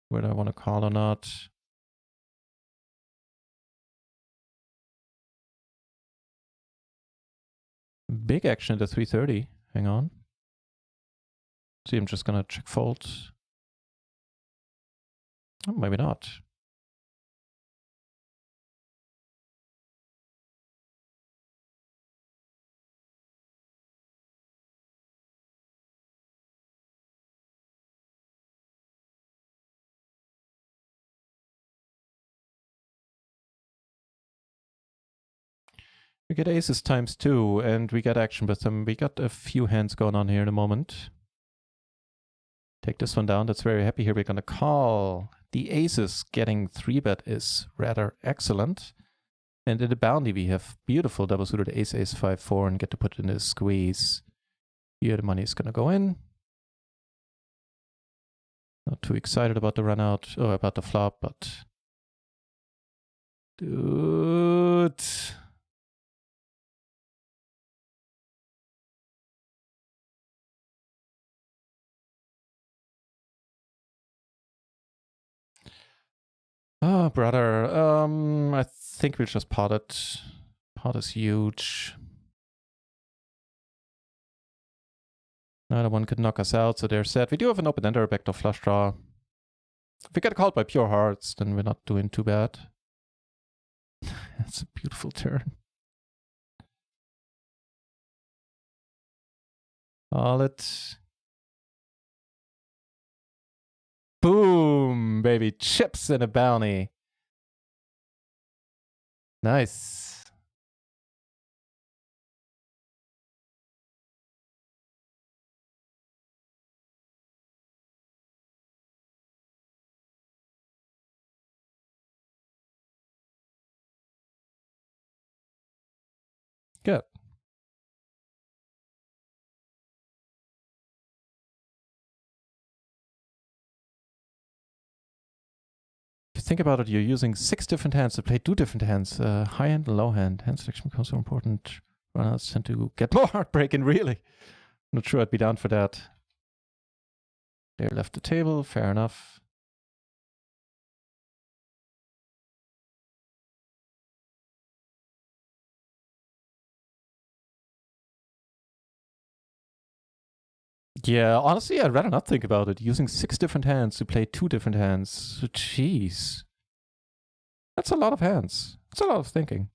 Whether I want to call or not. Big action at the 330. Hang on. See, I'm just gonna check fold. Oh, maybe not. We get aces times 2, and we get action with them. We got a few hands going on here in a moment. Take this one down. That's very happy here. We're going to call. The aces getting 3-bet is rather excellent. And in the bounty, we have beautiful double suited ace, ace, 5, 4, and get to put it in a squeeze. Here, the money is going to go in. Not too excited about the run out, or about the flop, but... Dude... Oh, brother. I think we'll just pot it. Pot is huge. Neither one could knock us out, so they're set. We do have an open-ender backdoor flush draw. If we get called by pure hearts, then we're not doing too bad. That's a beautiful turn. All it. Boom, baby. Chips and a bounty. Nice. Good. If you think about it, you're using 6 different hands to play 2 different hands. High hand and low hand. Hand selection becomes so important. Runners tend to get more heartbreaking, really. Not sure I'd be down for that. They left the table, fair enough. Yeah, honestly, I'd rather not think about it. Using 6 different hands to play 2 different hands. Jeez. That's a lot of hands. That's a lot of thinking.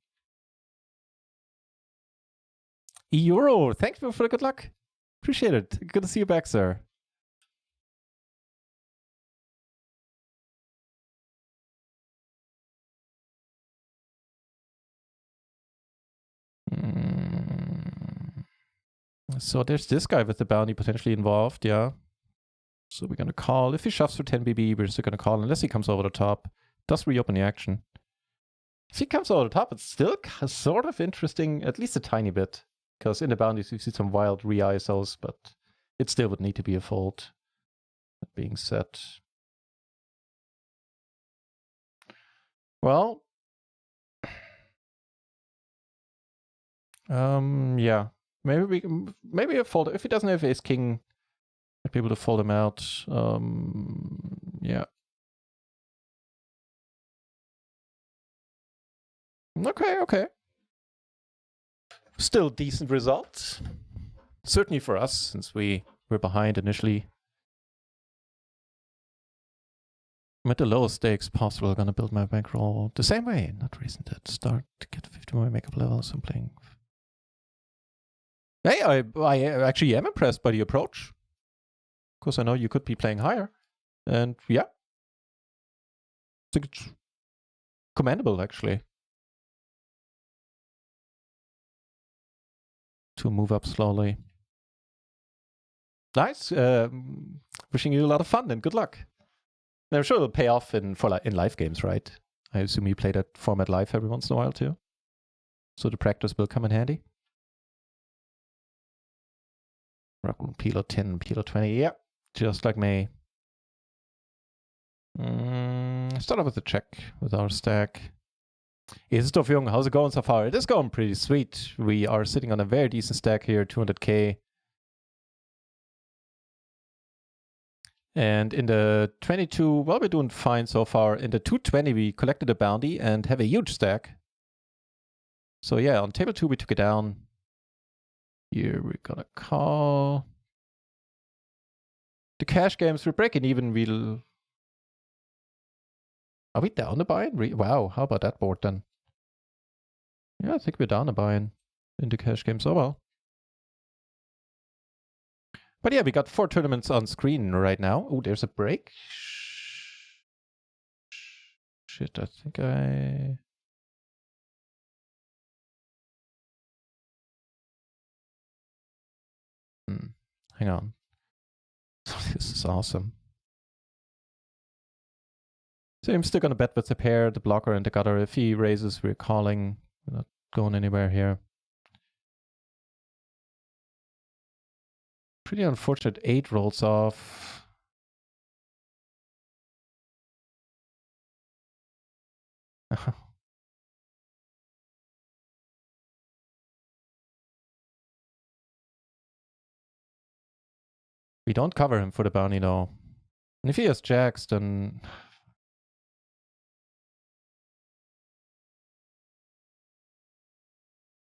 Euro, thanks for the good luck. Appreciate it. Good to see you back, sir. So there's this guy with the bounty potentially involved, yeah. So we're going to call. If he shoves for 10 BB, we're still going to call unless he comes over the top. Does reopen the action. If he comes over the top, it's still sort of interesting, at least a tiny bit. Because in the bounties, you see some wild re-ISOs, but it still would need to be a fold. That being said. Well. Yeah. Maybe a fold. If he doesn't have ace king, I'd be able to fold him out. Yeah. Okay. Still decent result. Certainly for us, since we were behind initially. I'm at the lowest stakes possible. Gonna build my bankroll the same way. NutRaisin did. Start to get 50 more makeup levels. I'm playing. Hey, I actually am impressed by the approach. Of course, I know you could be playing higher. And yeah. I think it's commendable, actually. To move up slowly. Nice. Wishing you a lot of fun and good luck. I'm sure it'll pay off in live games, right? I assume you play that format live every once in a while too. So the practice will come in handy. PLO 10, PLO 20, yeah. Just like me. Start off with a check with our stack. Isidorf Jung, how's it going so far? It is going pretty sweet. We are sitting on a very decent stack here, 200k. And in the 22, well, we're doing fine so far. In the 220, we collected a bounty and have a huge stack. So yeah, on table 2, we took it down. Here we're gonna call. The cash games, we're breaking even. Are we down a buy-in? Wow, how about that board then? Yeah, I think we're down a buy-in in the cash games. Oh well. But yeah, we got 4 tournaments on screen right now. Oh, there's a break. Shit, I think I... Hang on. This is awesome. So I'm still going to bet with the pair, the blocker and the gutter. If he raises, we're calling. We're not going anywhere here. Pretty unfortunate 8 rolls off. We don't cover him for the bounty though. And if he has jacks, then...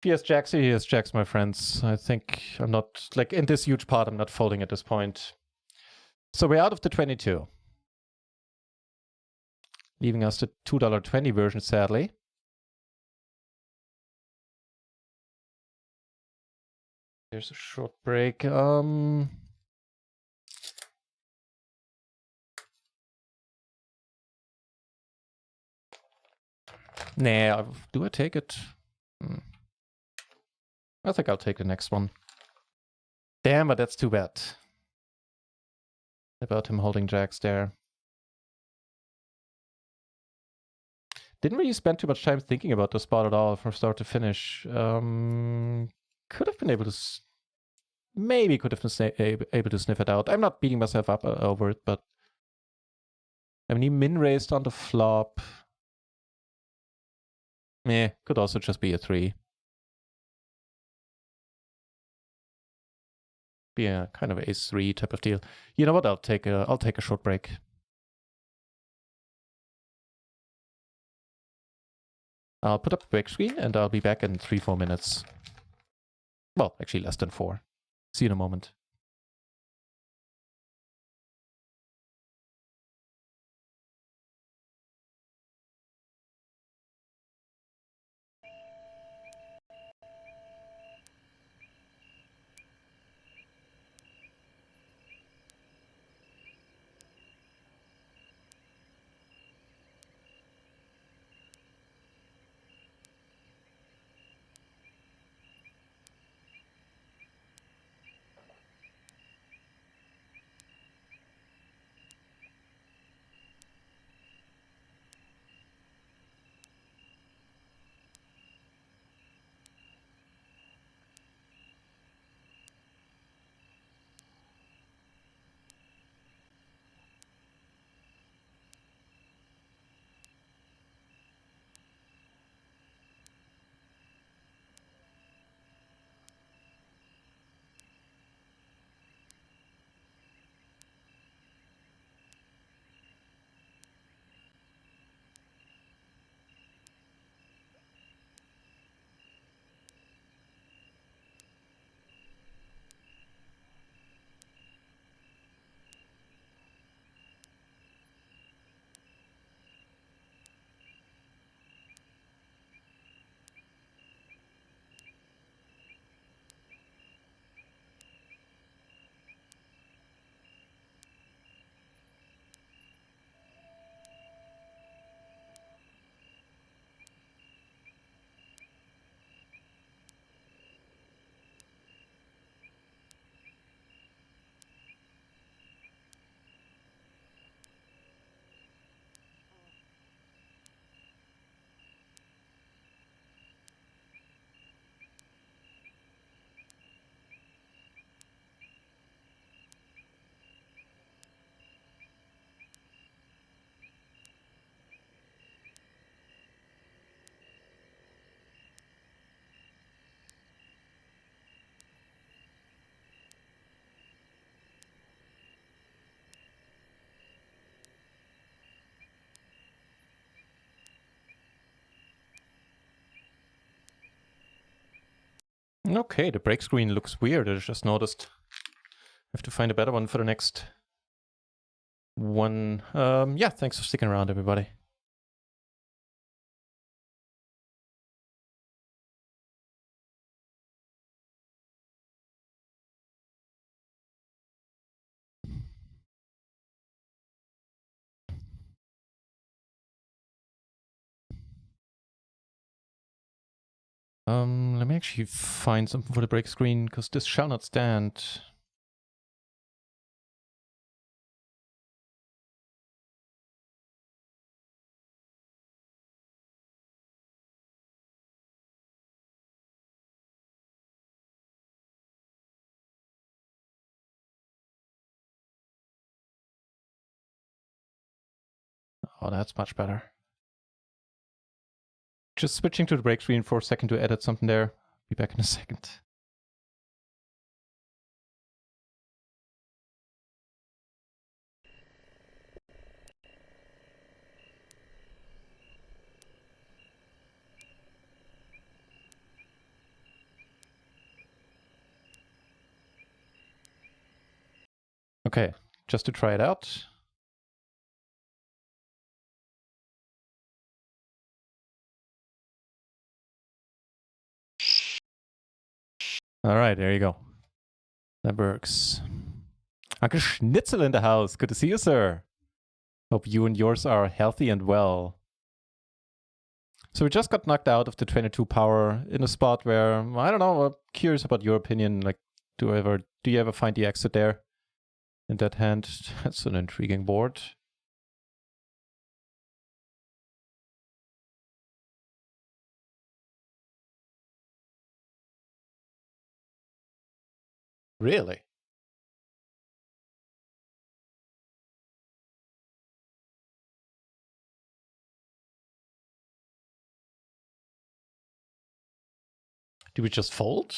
If he has jacks, my friends. I think I'm not, like in this huge pot, I'm not folding at this point. So we're out of the 22. Leaving us the $2.20 version, sadly. there's a short break. Nah, do I take it? I think I'll take the next one. Damn, but that's too bad. About him holding jacks there. Didn't really spend too much time thinking about the spot at all from start to finish. Could have been able to... Maybe could have been able to sniff it out. I'm not beating myself up over it, but... I mean, he min-raised on the flop. Could also just be a 3. Be a kind of ace-3 type of deal. You know what? I'll take a short break. I'll put up a break screen and I'll be back in 3-4 minutes. Well, actually less than 4. See you in a moment. Okay, the break screen looks weird. I just noticed. I have to find a better one for the next one. Yeah, thanks for sticking around, everybody. Let me actually find something for the break screen, because this shall not stand. Oh, that's much better. Just switching to the break screen for a second to edit something there. Be back in a second. Okay, just to try it out. All right, there you go. That works. Uncle Schnitzel in the house. Good to see you, sir. Hope you and yours are healthy and well. So we just got knocked out of the 22 power in a spot where, I don't know, I'm curious about your opinion. Like, do you ever find the exit there in that hand? That's an intriguing board. Really? Do we just fold?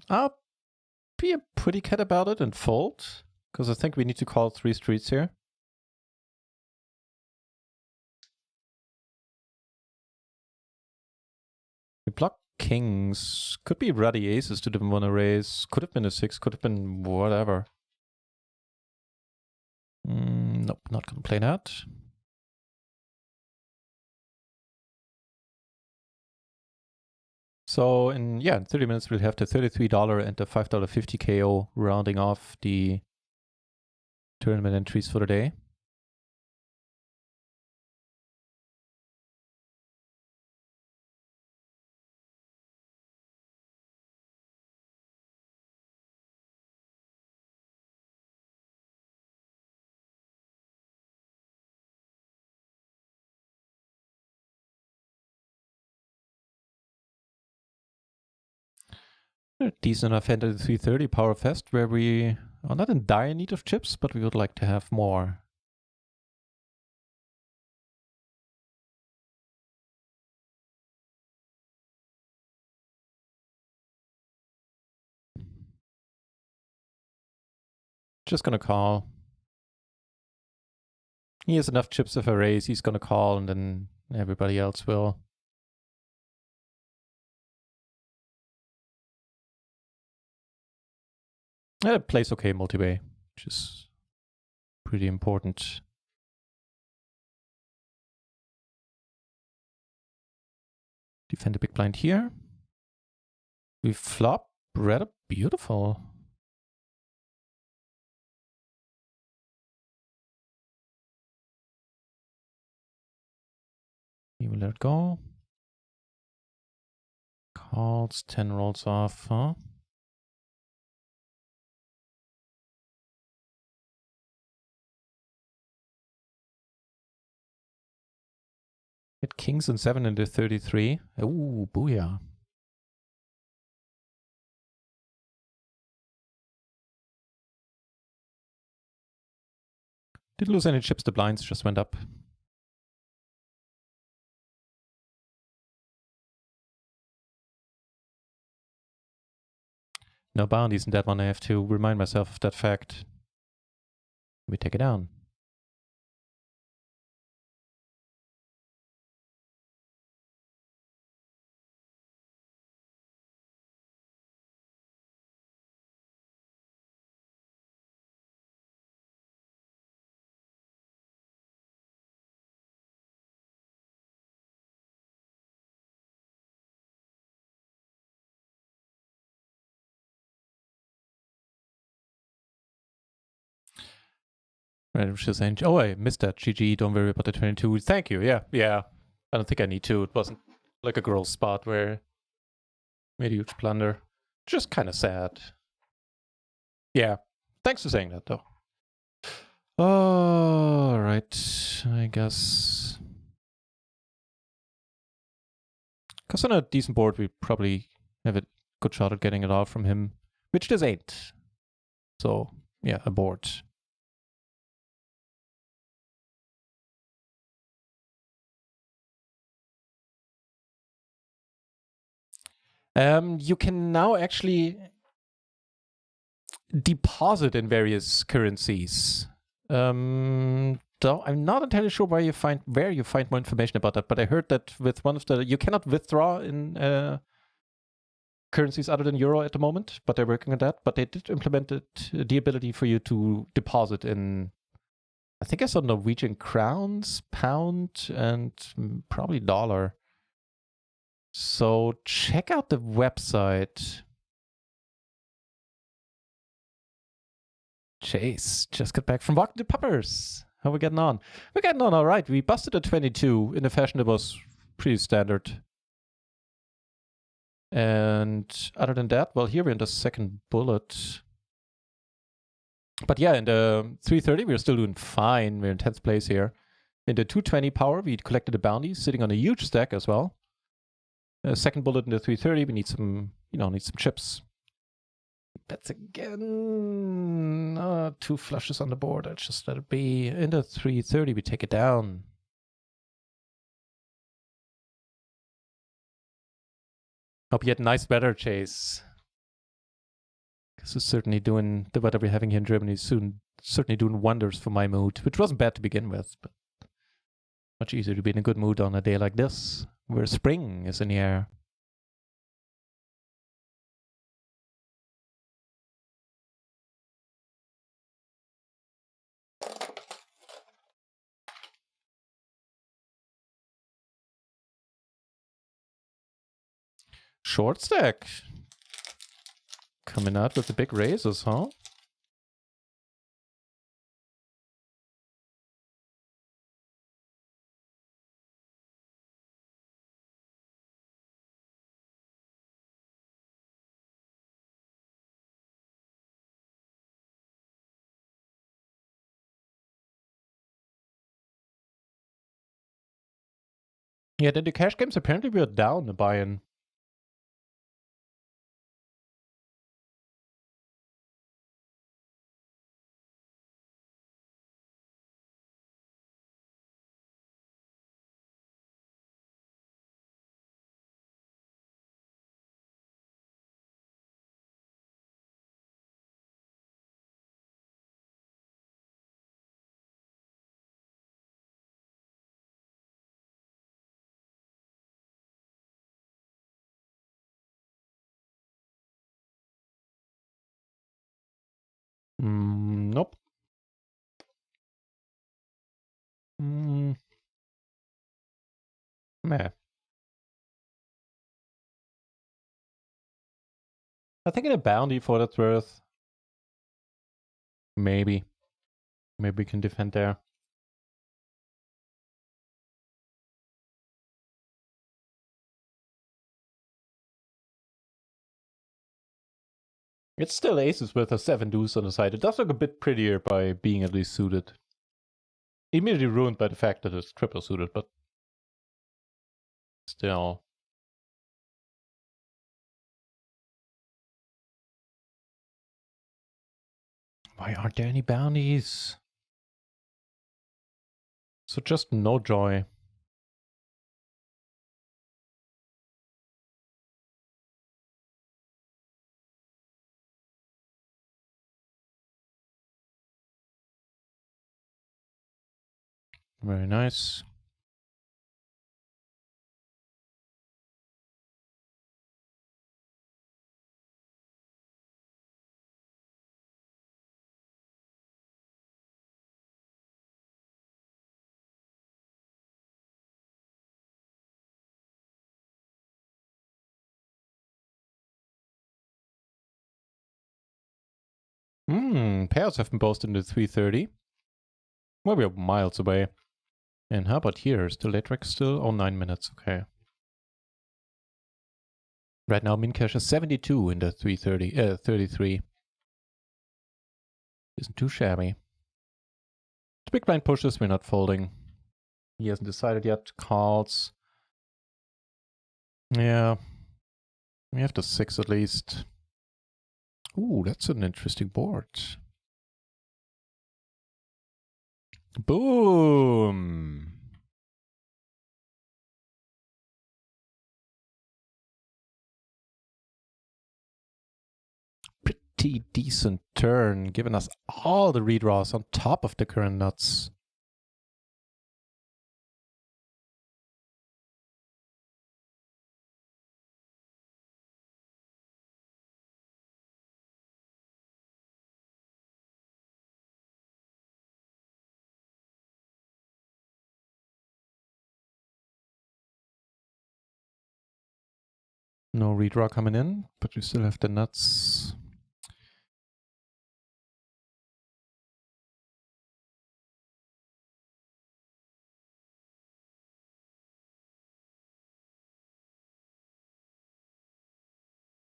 I'll be a pretty cat about it and fold, because I think we need to call 3 streets here. We block kings. Could be ruddy aces to didn't want to raise. Could have been a 6, could have been whatever. Nope, not gonna play that. So in 30 minutes we'll have the $33 and the $5.50 KO rounding off the tournament entries for the day. Decent enough hand at the 330 Powerfest, where we are not in dire need of chips, but we would like to have more. Just gonna call. He has enough chips if I raise, he's gonna call, and then everybody else will. It plays okay multi-way, which is pretty important. Defend a big blind here. We flop red, beautiful. You will let it go. Calls, 10 rolls off, huh? Hit kings and 7 into 33. Ooh, booyah. Didn't lose any chips, the blinds just went up. No bounties in that one, I have to remind myself of that fact. We take it down. Right, oh, I missed that. GG, don't worry about the 22. Thank you, yeah. I don't think I need to. It wasn't like a gross spot where made a huge blunder. Just kind of sad. Yeah, thanks for saying that, though. All right, I guess. Because on a decent board, we probably have a good shot at getting it out from him, which this ain't. So, yeah, a board. You can now actually deposit in various currencies. So I'm not entirely sure where you find more information about that, but I heard that with one of the you cannot withdraw in currencies other than euro at the moment, but they're working on that. But they did implement the ability for you to deposit in I think I saw Norwegian crowns, pound, and probably dollar. So check out the website. Chase just got back from walking the puppers. How are we getting on? We're getting on all right. We busted a 22 in a fashion that was pretty standard. And other than that, well, here we're in the second bullet. But yeah, in the 330, we're still doing fine. We're in 10th place here. In the 220 power, we collected a bounty, sitting on a huge stack as well. Second bullet in the 330, we need some, need some chips. Bets again. 2 flushes on the board. I'll just let it be. In the 330, we take it down. Hope you had nice weather, Chase. This is certainly doing the weather we're having here in Germany. Certainly doing wonders for my mood, which wasn't bad to begin with, but much easier to be in a good mood on a day like this, where spring is in the air. Short stack. Coming out with the big raises, huh? Yeah, then the cash games apparently were down a buy-in. Nope. Meh. I think in a bounty for that's worth. Maybe. Maybe we can defend there. It's still aces with a 7 deuce on the side. It does look a bit prettier by being at least suited. Immediately ruined by the fact that it's triple suited, but still. Why aren't there any bounties? So just no joy. Very nice. Pairs have been posted in the 330. Well, we're miles away. And how about here? Is the late rec still? Oh, 9 minutes. Okay. Right now, min cash is 72 in the 33. Isn't too shabby. The big blind pushes, we're not folding. He hasn't decided yet. Calls. Yeah. We have the 6 at least. Ooh, that's an interesting board. Boom! Pretty decent turn, giving us all the redraws on top of the current nuts. No redraw coming in, but we still have the nuts.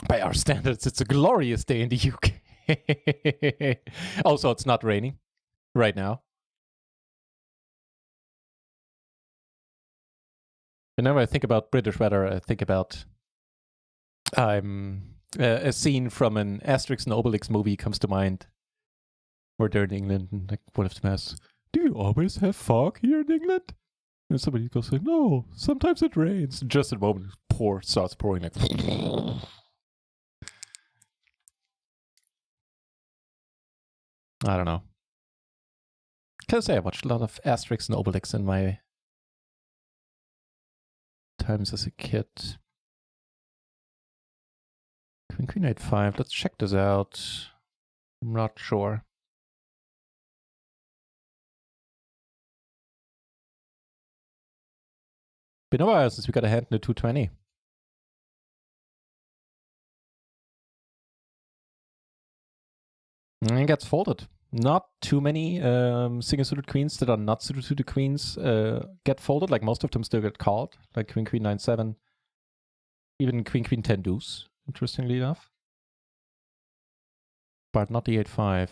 By our standards, it's a glorious day in the UK. Also, it's not raining right now. Whenever I think about British weather, I think about a scene from an Asterix and Obelix movie comes to mind, where they're in England and like one of them asks, "Do you always have fog here in England?" And somebody goes like, "No, sometimes it rains." Just at the moment, starts pouring like. I don't know. Can say I watched a lot of Asterix and Obelix in my times as a kid. Queen 8-5. Let's check this out. I'm not sure. Been a while since we got a hand in the 220. And it gets folded. Not too many single suited queens that are not suited queens get folded. Like most of them still get called. Like Queen 9-7. Even Queen 10 deuce, interestingly enough. But not the 8-5.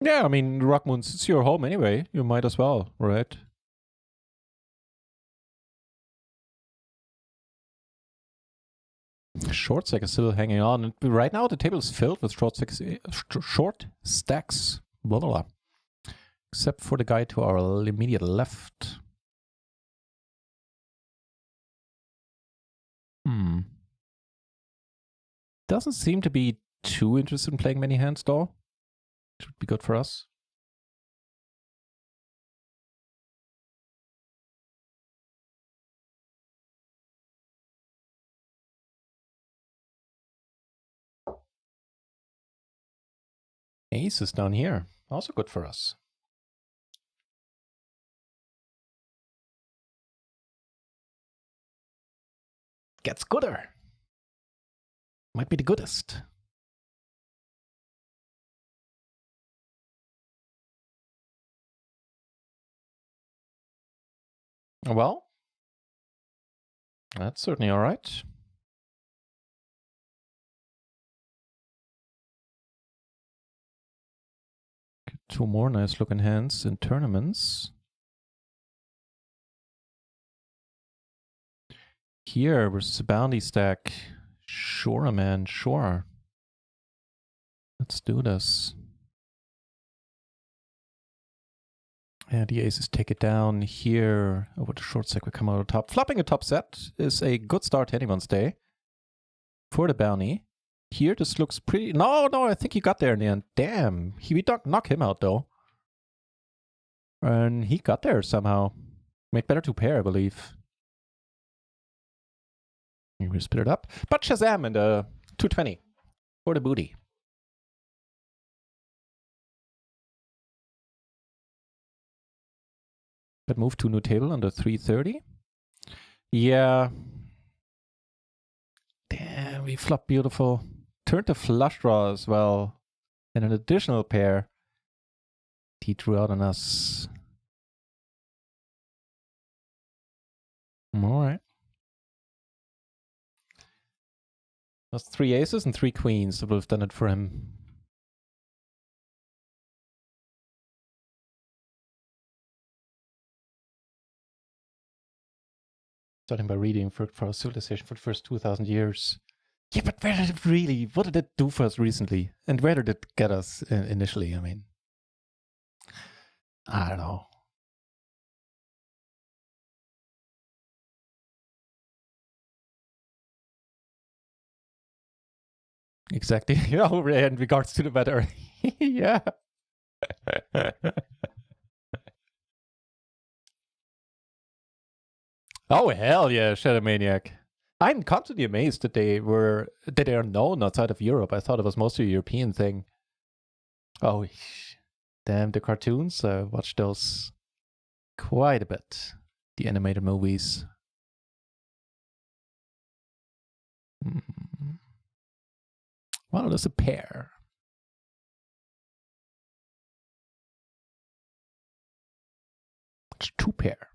Yeah, I mean, Rockmoons, it's your home anyway. You might as well, right? Short stack is still hanging on. And right now, the table is filled with short stacks. Blah, blah, blah. Except for the guy to our immediate left. Doesn't seem to be too interested in playing many hands, though. Should be good for us. Ace is down here. Also good for us. Gets gooder. Might be the goodest. Well, that's certainly all right. Get 2 more nice looking hands in tournaments. Here versus a bounty stack. Sure, man, sure. Let's do this. Yeah, the aces take it down here. Over the short stack, we come out on top. Flopping a top set is a good start to anyone's day. For the bounty. Here, this looks pretty... No, I think he got there in the end. Damn. We knock him out, though. And he got there somehow. Made better 2 pair, I believe. We split it up. But Shazam and the 220 for the booty. But move to new table under 330. Yeah. Damn, we flop beautiful. Turned the flush draw as well. And an additional pair. He drew out on us. All right. That's 3 aces and 3 queens that would have done it for him. Starting by reading for our civilization for the first 2,000 years. Yeah, but where did it really, what did it do for us recently? And where did it get us initially? I mean, I don't know. Exactly. Yeah, in regards to the weather. Yeah. Oh hell yeah, Shadow Maniac. I'm constantly amazed that they are known outside of Europe. I thought it was mostly a European thing. Oh damn, the cartoons. I watched those quite a bit. The animated movies. Well, there's a pair. It's two pair.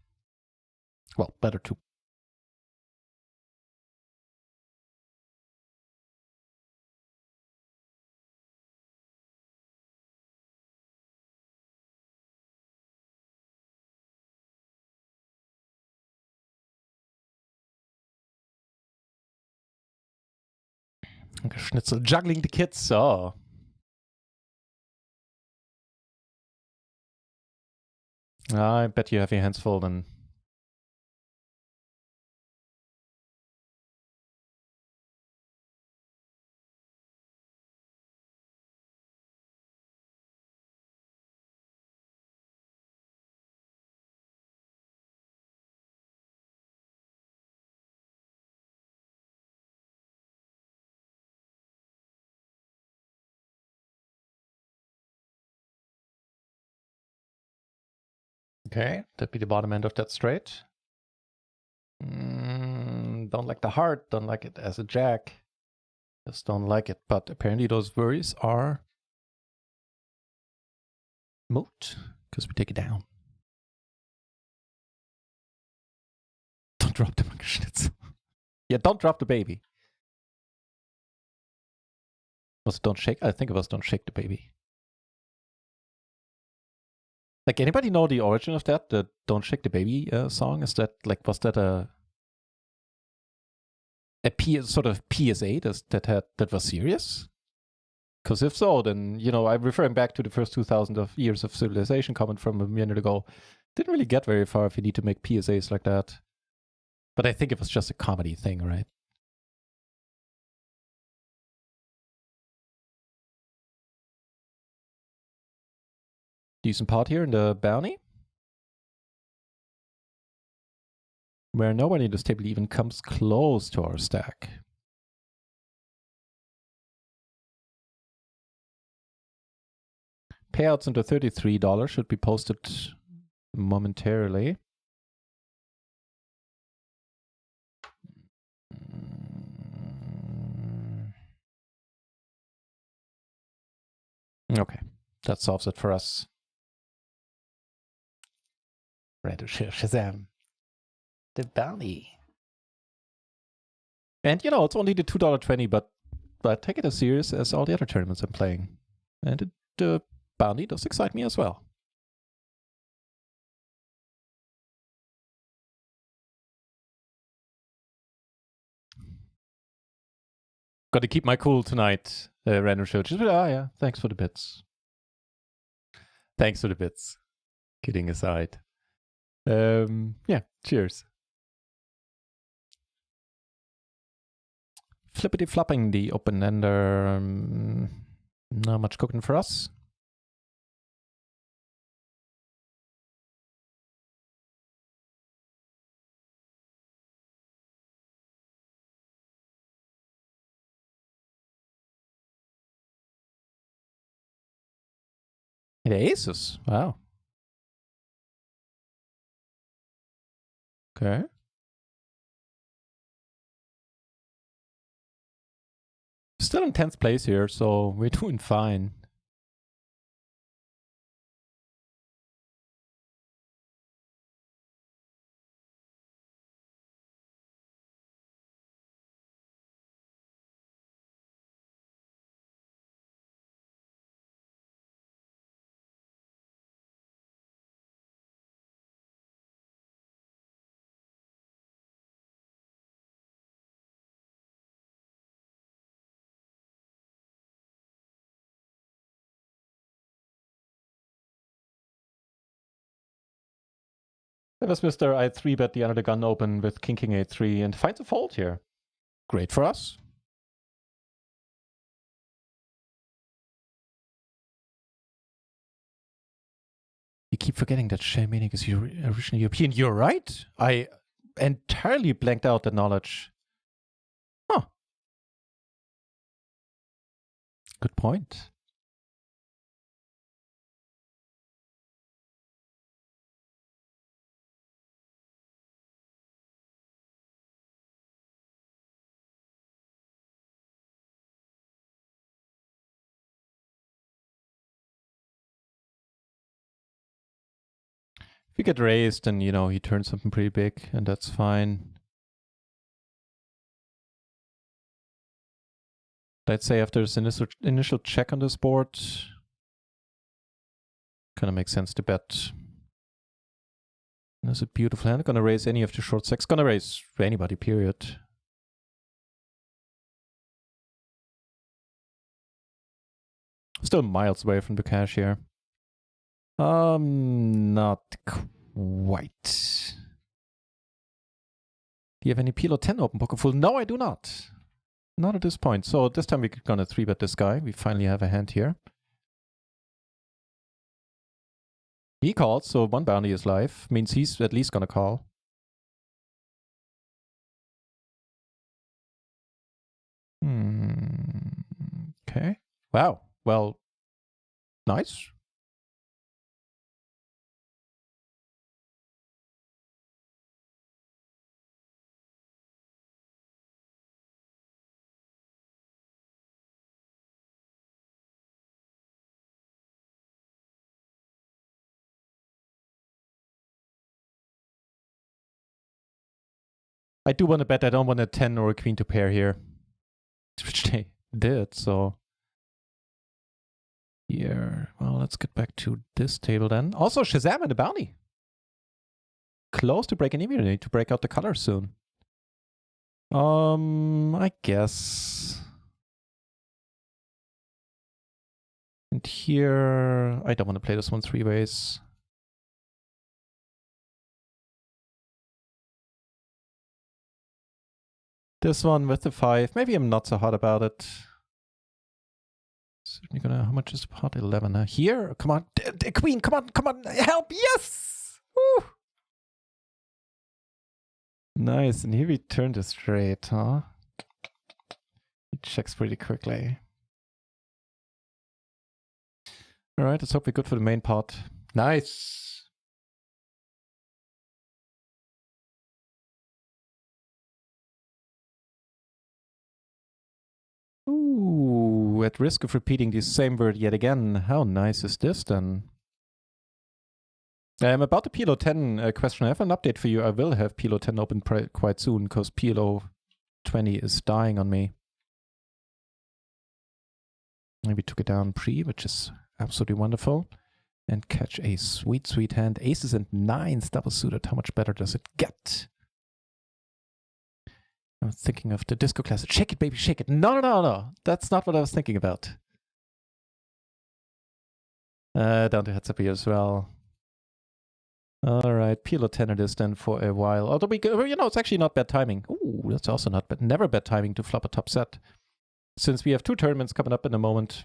Well, better two. Schnitzel juggling the kids. Oh. I bet you have your hands full then. Okay, that'd be the bottom end of that straight. Don't like the heart, don't like it as a jack. Just don't like it. But apparently those worries are moot because we take it down. Don't drop the Schnitzel. Yeah, don't drop the baby. Was it don't shake? I think it was don't shake the baby. Like, anybody know the origin of that? The Don't Shake the Baby song? Is that, like, was that a sort of PSA that was serious? Because if so, then, you know, I'm referring back to the first 2,000 of years of civilization comment from a minute ago. Didn't really get very far if you need to make PSAs like that. But I think it was just a comedy thing, right? Decent pot here in the bounty. Where nobody in this table even comes close to our stack. Payouts into $33 should be posted momentarily. Okay, that solves it for us. Right, Shazam. The bounty. And you know, it's only the $2.20, but take it as serious as all the other tournaments I'm playing. And the bounty does excite me as well. Got to keep my cool tonight, Random Show. Just, yeah, thanks for the bits. Thanks for the bits. Kidding aside. Yeah, cheers. Flippity flopping the open ender. Not much cooking for us. The aces. Wow. Okay. Still in 10th place here, so we're doing fine. That was Mr. I 3-bet the under the gun open with King 8-3 and finds a fold here. Great for us. We keep forgetting that Shamanic is originally European. You're right. I entirely blanked out the knowledge. Huh. Good point. If you get raised, then, you know, he turns something pretty big, and that's fine. Let's say after this initial check on this board, kind of makes sense to bet. That's a beautiful hand. Gonna raise any of the short stacks. Gonna raise anybody, period. Still miles away from the cash here. Not quite. Do you have any PLO 10 open poker full? No, I do not. Not at this point. So this time we're gonna 3-bet this guy. We finally have a hand here. He calls, so one bounty is live. Means he's at least gonna call. Okay. Wow. Well, nice. I do want to bet I don't want a 10 or a queen to pair here. Which they did, so. Here. Well, let's get back to this table then. Also, Shazam and the bounty. Close to breaking even. We need to break out the colors soon. I guess. And here, I don't want to play this one 3 ways. This one with the 5. Maybe I'm not so hot about it. Certainly gonna. How much is the pot? 11. Here, come on, queen, come on, help! Yes. Woo. Nice, and here we turn this straight, huh? He checks pretty quickly. All right, let's hope we're good for the main pot. Nice. Ooh, at risk of repeating the same word yet again, how nice is this then? About the PLO 10 question, I have an update for you. I will have PLO 10 open quite soon because PLO 20 is dying on me. Maybe took it down pre, which is absolutely wonderful. And catch a sweet, sweet hand. Aces and 9s double suited. How much better does it get? I'm thinking of the disco classic. Shake it, baby, shake it. No. That's not what I was thinking about. Down to heads up here as well. All right, PLO 10 it is then for a while. Although we go, you know, it's actually not bad timing. Ooh, that's also not bad. Never bad timing to flop a top set. Since we have 2 tournaments coming up in a moment.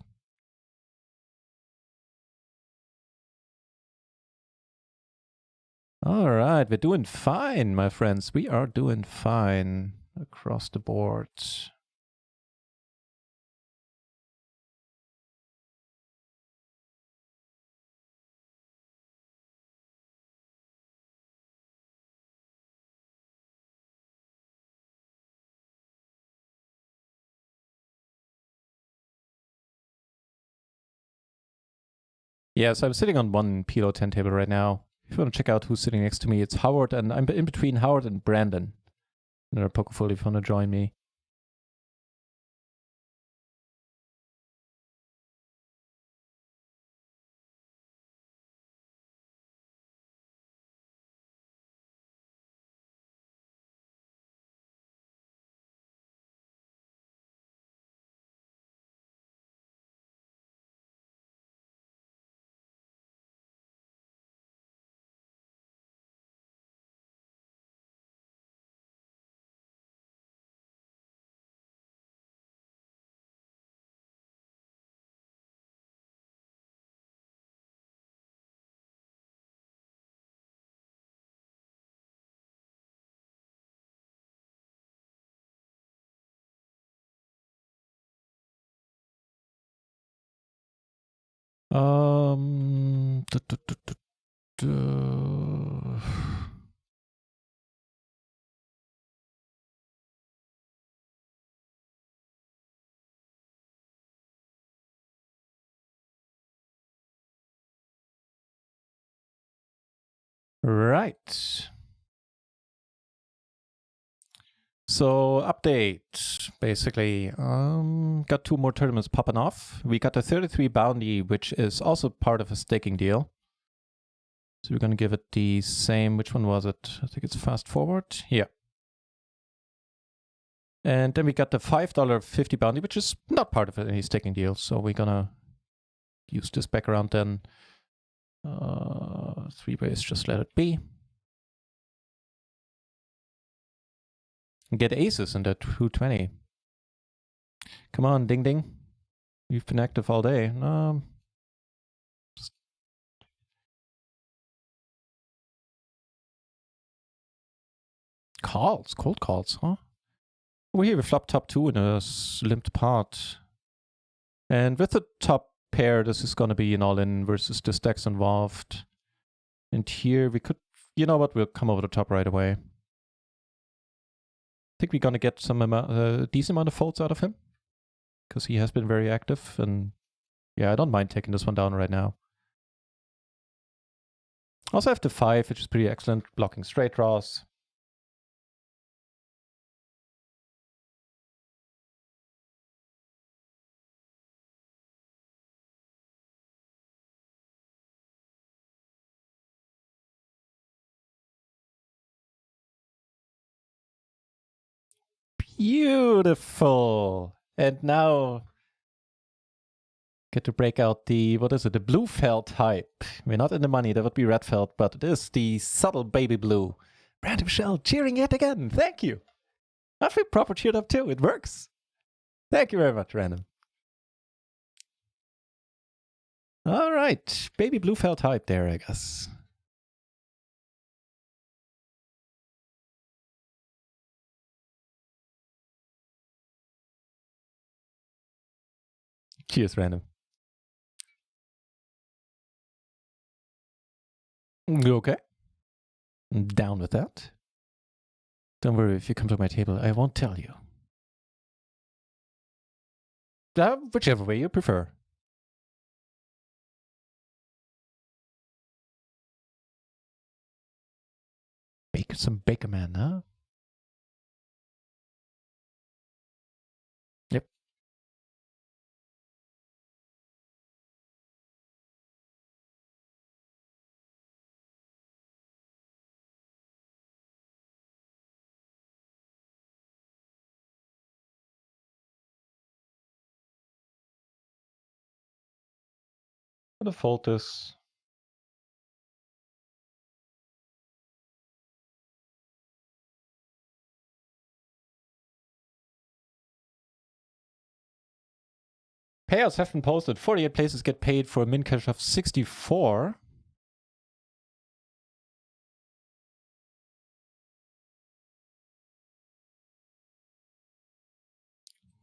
All right, we're doing fine, my friends. We are doing fine across the board. Yeah, so I'm sitting on one PLO 10 table right now. If you want to check out who's sitting next to me, it's Howard, and I'm in between Howard and Brandon. Another Pokerful if you want to join me. Um, Right. So update, basically. Got 2 more tournaments popping off. We got the 33 bounty, which is also part of a staking deal. So we're gonna give it the same, which one was it? I think it's fast forward. Yeah. And then we got the $5.50 bounty, which is not part of any staking deal. So we're gonna use this background then. 3 ways, just let it be. Get aces in that 220. Come on, ding ding. You've been active all day. Calls, cold calls, huh? Over here we flop top 2 in a limped pot. And with the top pair, this is gonna be an all-in versus the stacks involved. And here we could, you know what, we'll come over the top right away. I think we're gonna get some decent amount of folds out of him, because he has been very active, and yeah, I don't mind taking this one down right now. Also have the 5, which is pretty excellent, blocking straight draws. Beautiful. And now get to break out the, what is it, the blue felt hype. We're not in the money, that would be red felt, but it is the subtle baby blue. Random Shell cheering yet again. Thank you. I feel proper cheered up too. It works. Thank you very much, Random. All right. Baby blue felt hype there, I guess. Cheers, Random. Okay. I'm down with that. Don't worry, if you come to my table, I won't tell you. Whichever way you prefer. Bake some Baker Man, huh? Yep. I'm gonna fold this. Payouts have been posted. 48 places get paid for a min cash of 64.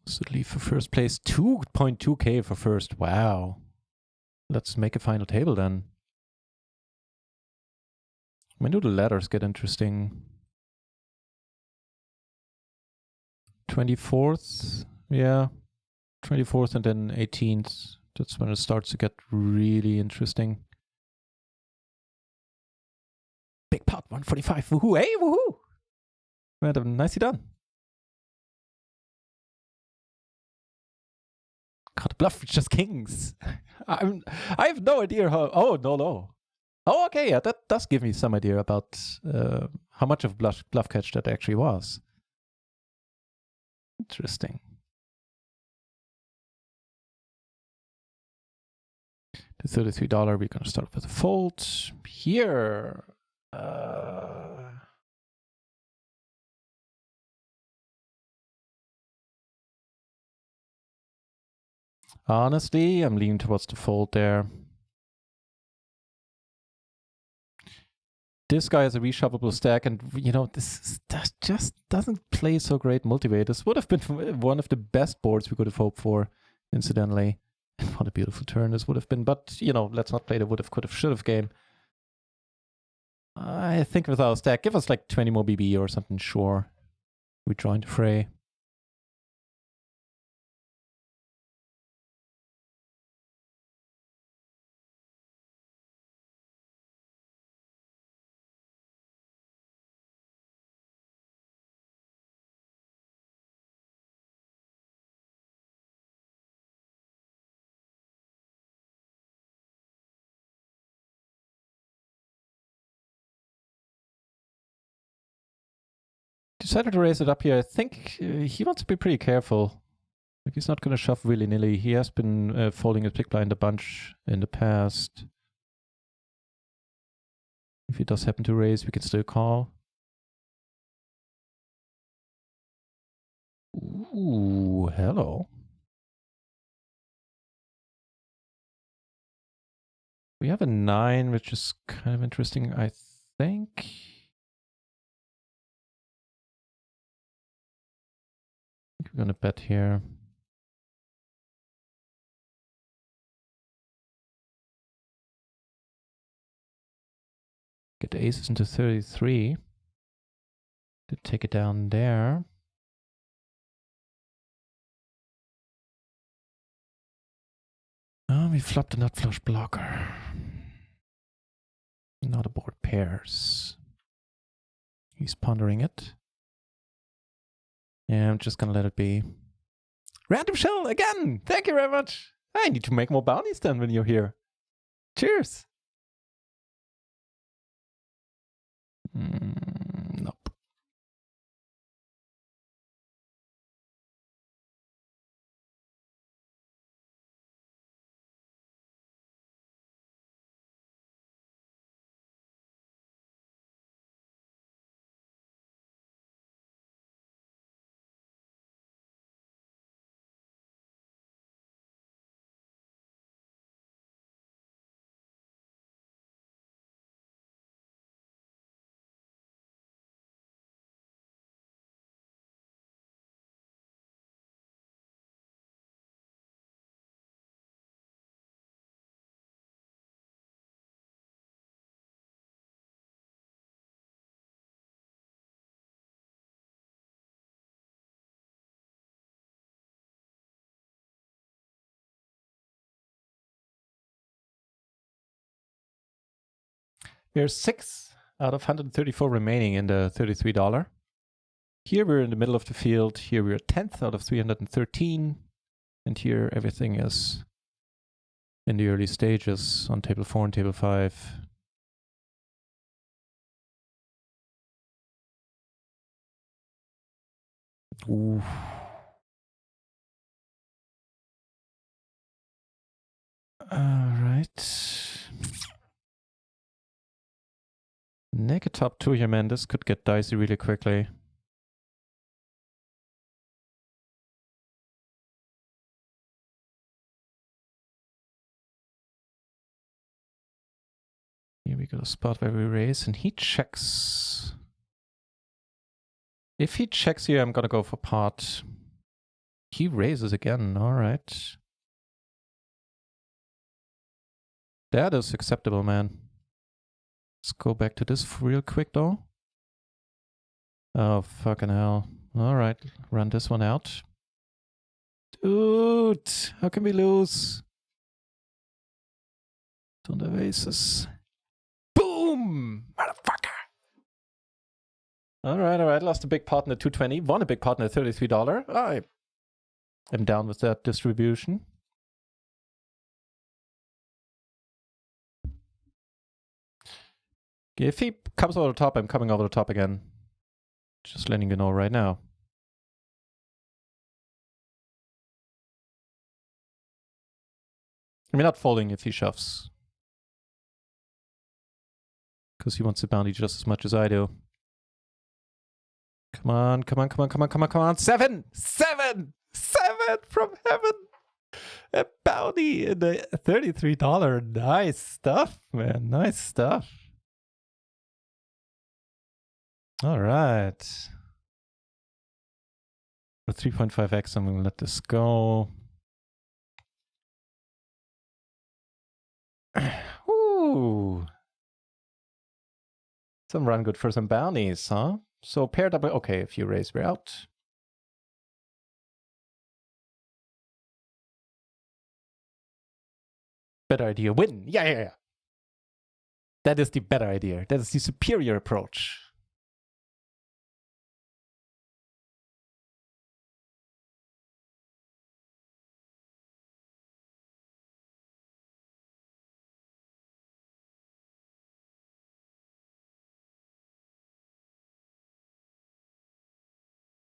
So leave for first place. 2.2k for first. Wow. Let's make a final table then. When do the ladders get interesting? 24th? Yeah. 24th and then 18th. That's when it starts to get really interesting. Big pot, 145. Woohoo! Hey, woohoo! Madam, nicely done. God, bluff just kings. I have no idea how. Oh, no. Oh, okay, yeah, that does give me some idea about how much of bluff catch that actually was. Interesting. The $33, we're going to start with a fold here. Honestly, I'm leaning towards the fold there. This guy has a reshuffleable stack, and you know, this just doesn't play so great multiway. This would have been one of the best boards we could have hoped for, incidentally. What a beautiful turn this would have been. But, you know, let's not play the would have, could have, should have game. I think with our stack, give us like 20 more BB or something, sure. We join the fray. Decided to raise it up here. I think he wants to be pretty careful. Like he's not going to shove willy-nilly. He has been folding his big blind a bunch in the past. If he does happen to raise, we can still call. Ooh, hello. We have a 9, which is kind of interesting, I think. I think we're going to bet here. Get the aces into 33. To take it down there. Oh, we flopped a nut flush blocker. Now the board pairs. He's pondering it. Yeah, I'm just gonna let it be. Random shell again! Thank you very much! I need to make more bounties then when you're here. Cheers! Nope. There's 6 out of 134 remaining in the $33. Here we're in the middle of the field. Here we're 10th out of 313. And here everything is in the early stages on table 4 and table 5. Ooh. All right. Naked top 2 here, man. This could get dicey really quickly. Here we got a spot where we raise, and he checks. If he checks here, I'm gonna go for pot. He raises again, alright. That is acceptable, man. Let's go back to this real quick, though. Oh, fucking hell. Alright, run this one out. Dude, how can we lose? Don't have aces. Boom! Motherfucker! Alright, lost a big pot in the 220, won a big pot in the $33. I am down with that distribution. If he comes over the top, I'm coming over the top again. Just letting you know right now. I mean, not folding if he shoves. Because he wants the bounty just as much as I do. Come on, come on, come on, come on, come on, come on. 7! 7! 7 from heaven! A bounty in the $33. Nice stuff, man. Nice stuff. All right. For 3.5x, I'm going to let this go. Ooh. Some run good for some bounties, huh? So pair double. Okay, if you raise, we're out. Better idea. Win. Yeah. That is the better idea. That is the superior approach.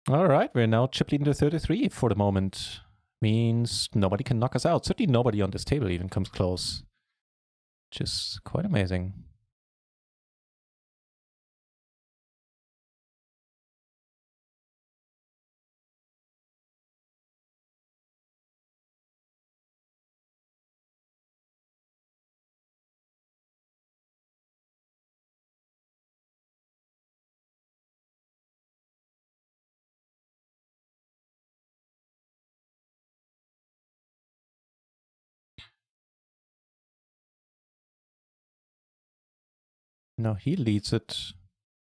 All right, we're now chip leading to 33 for the moment. Means nobody can knock us out. Certainly nobody on this table even comes close. Which is quite amazing. No, he leads it.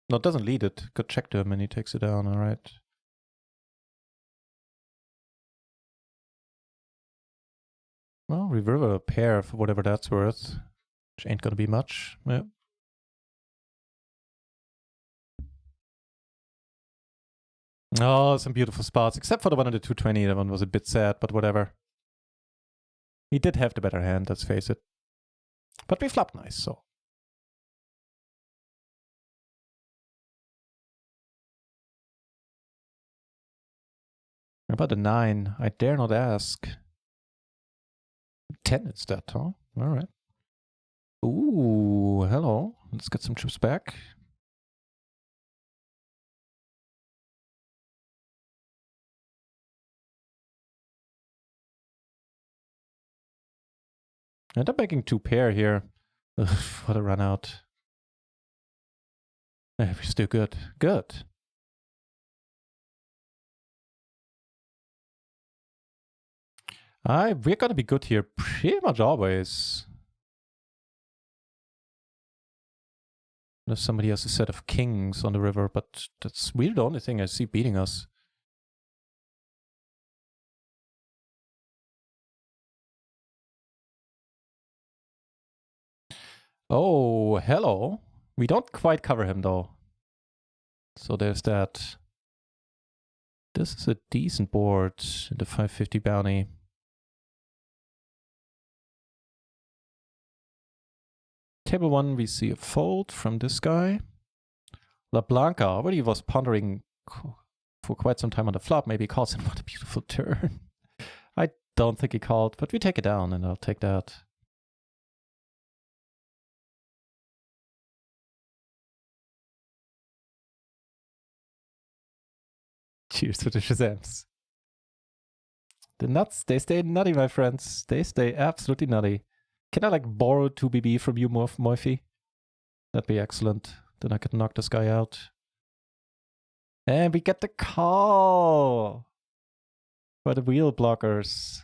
No, it doesn't lead it. Good check to him and he takes it down. All right. Well, we river a pair for whatever that's worth. Which ain't gonna be much. Yeah. Oh, some beautiful spots. Except for the one on the 220. That one was a bit sad, but whatever. He did have the better hand, let's face it. But we flopped nice, so. About a 9? I dare not ask. 10 instead, huh? All right. Ooh, hello. Let's get some chips back. End up making 2 pair here. Ugh, what a run out. We're still good. Good. We're gonna be good here pretty much always. There's somebody has a set of kings on the river, but that's really the only thing I see beating us. Oh, hello. We don't quite cover him though. So there's that. This is a decent board in the 550 bounty. Table 1, we see a fold from this guy. La Blanca already was pondering for quite some time on the flop. Maybe he calls him. What a beautiful turn. I don't think he called, but we take it down and I'll take that. Cheers to the Shazams. The nuts, they stay nutty, my friends. They stay absolutely nutty. Can I like borrow 2BB from you, Morphy? That'd be excellent. Then I could knock this guy out. And we get the call for the wheel blockers.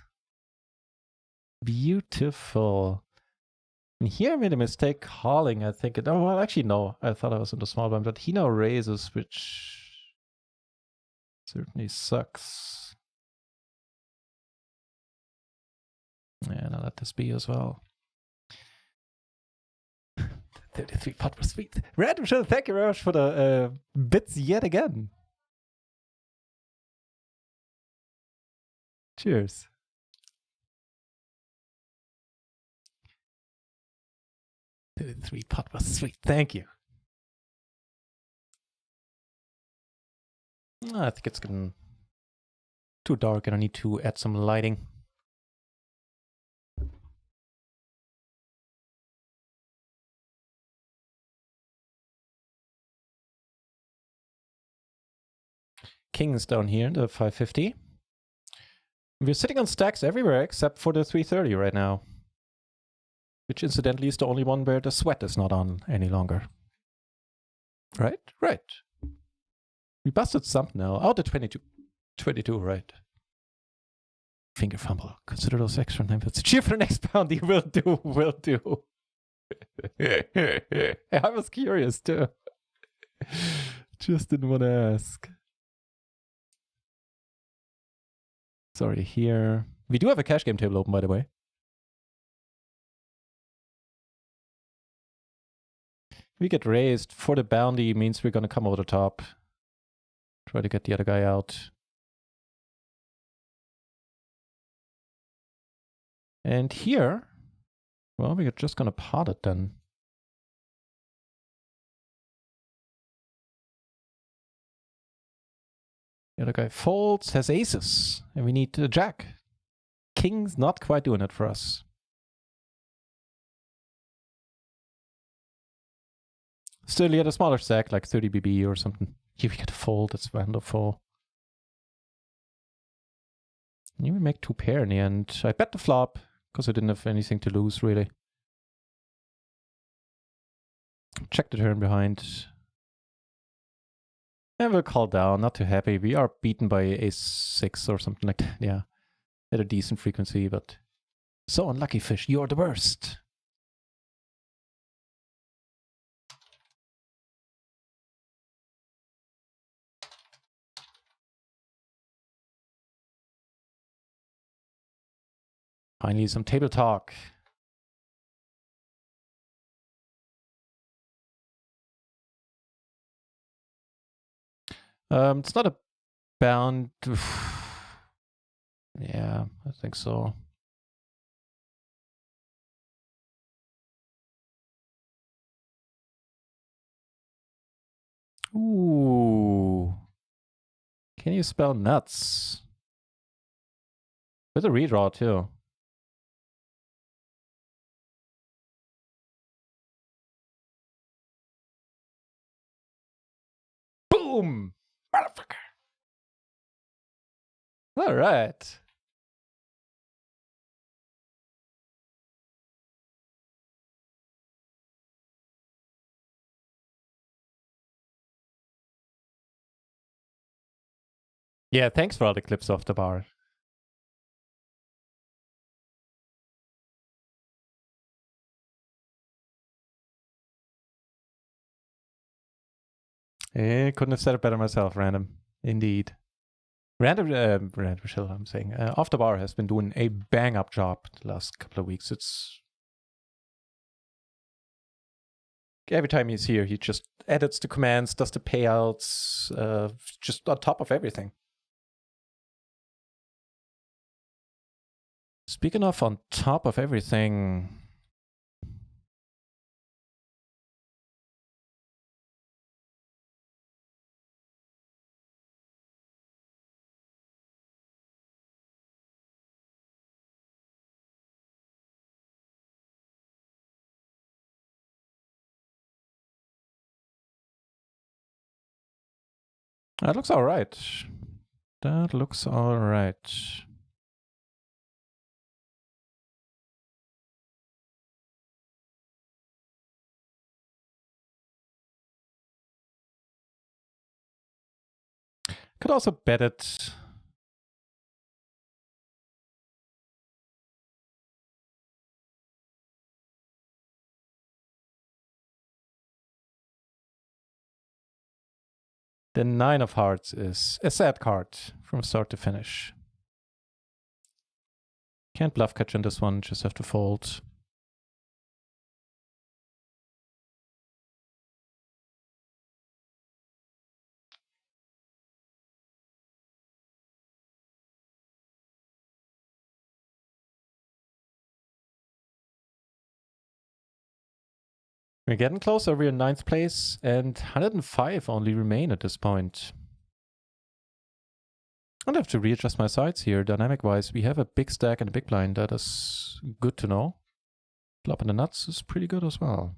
Beautiful. And here I made a mistake calling, I think. Oh, well, actually, no. I thought I was in the small blind, but he now raises, which certainly sucks. And I'll let this be as well. 33 pot was sweet. Random show, thank you very much for the bits yet again. Cheers. The 3 pot was sweet. Thank you. I think it's getting too dark and I need to add some lighting. Kings down here in the 550. We're sitting on stacks everywhere except for the 330 right now. Which incidentally is the only one where the sweat is not on any longer. Right? Right. We busted something now. Oh, the 22. 22, right. Finger fumble. Consider those extra 9 bits. Cheer for the next bounty. Will do. Will do. I was curious too. Just didn't want to ask. Sorry, here. We do have a cash game table open, by the way. We get raised for the bounty means we're going to come over the top. Try to get the other guy out. And here, well, we're just going to pot it then. The other guy folds, has aces, and we need a jack. King's not quite doing it for us. Still, he had a smaller stack, like 30 BB or something. Here we get a fold, that's wonderful. Here we make 2 pair in the end. I bet the flop, because I didn't have anything to lose, really. Check the turn behind. And we'll call down, not too happy. We are beaten by ace-6 or something like that, yeah. At a decent frequency, but... So unlucky, fish, you're the worst. Finally, some table talk. It's not a bound. Yeah, I think so. Ooh. Can you spell nuts? With a redraw too. Boom! Motherfucker! All right. Yeah, thanks for all the clips off the bar. Couldn't have said it better myself, Random. Indeed. Random Michelle, I'm saying. Off the bar has been doing a bang-up job the last couple of weeks. It's... Every time he's here, he just edits the commands, does the payouts, just on top of everything. Speaking of on top of everything... That looks all right. That looks all right. Could also bet it. The 9 of hearts is a sad card from start to finish. Can't bluff catch in this one, just have to fold. We're getting closer, we're in 9th place, and 105 only remain at this point. I'll have to readjust my sides here, dynamic-wise. We have a big stack and a big blind, that is good to know. Flopping the nuts is pretty good as well.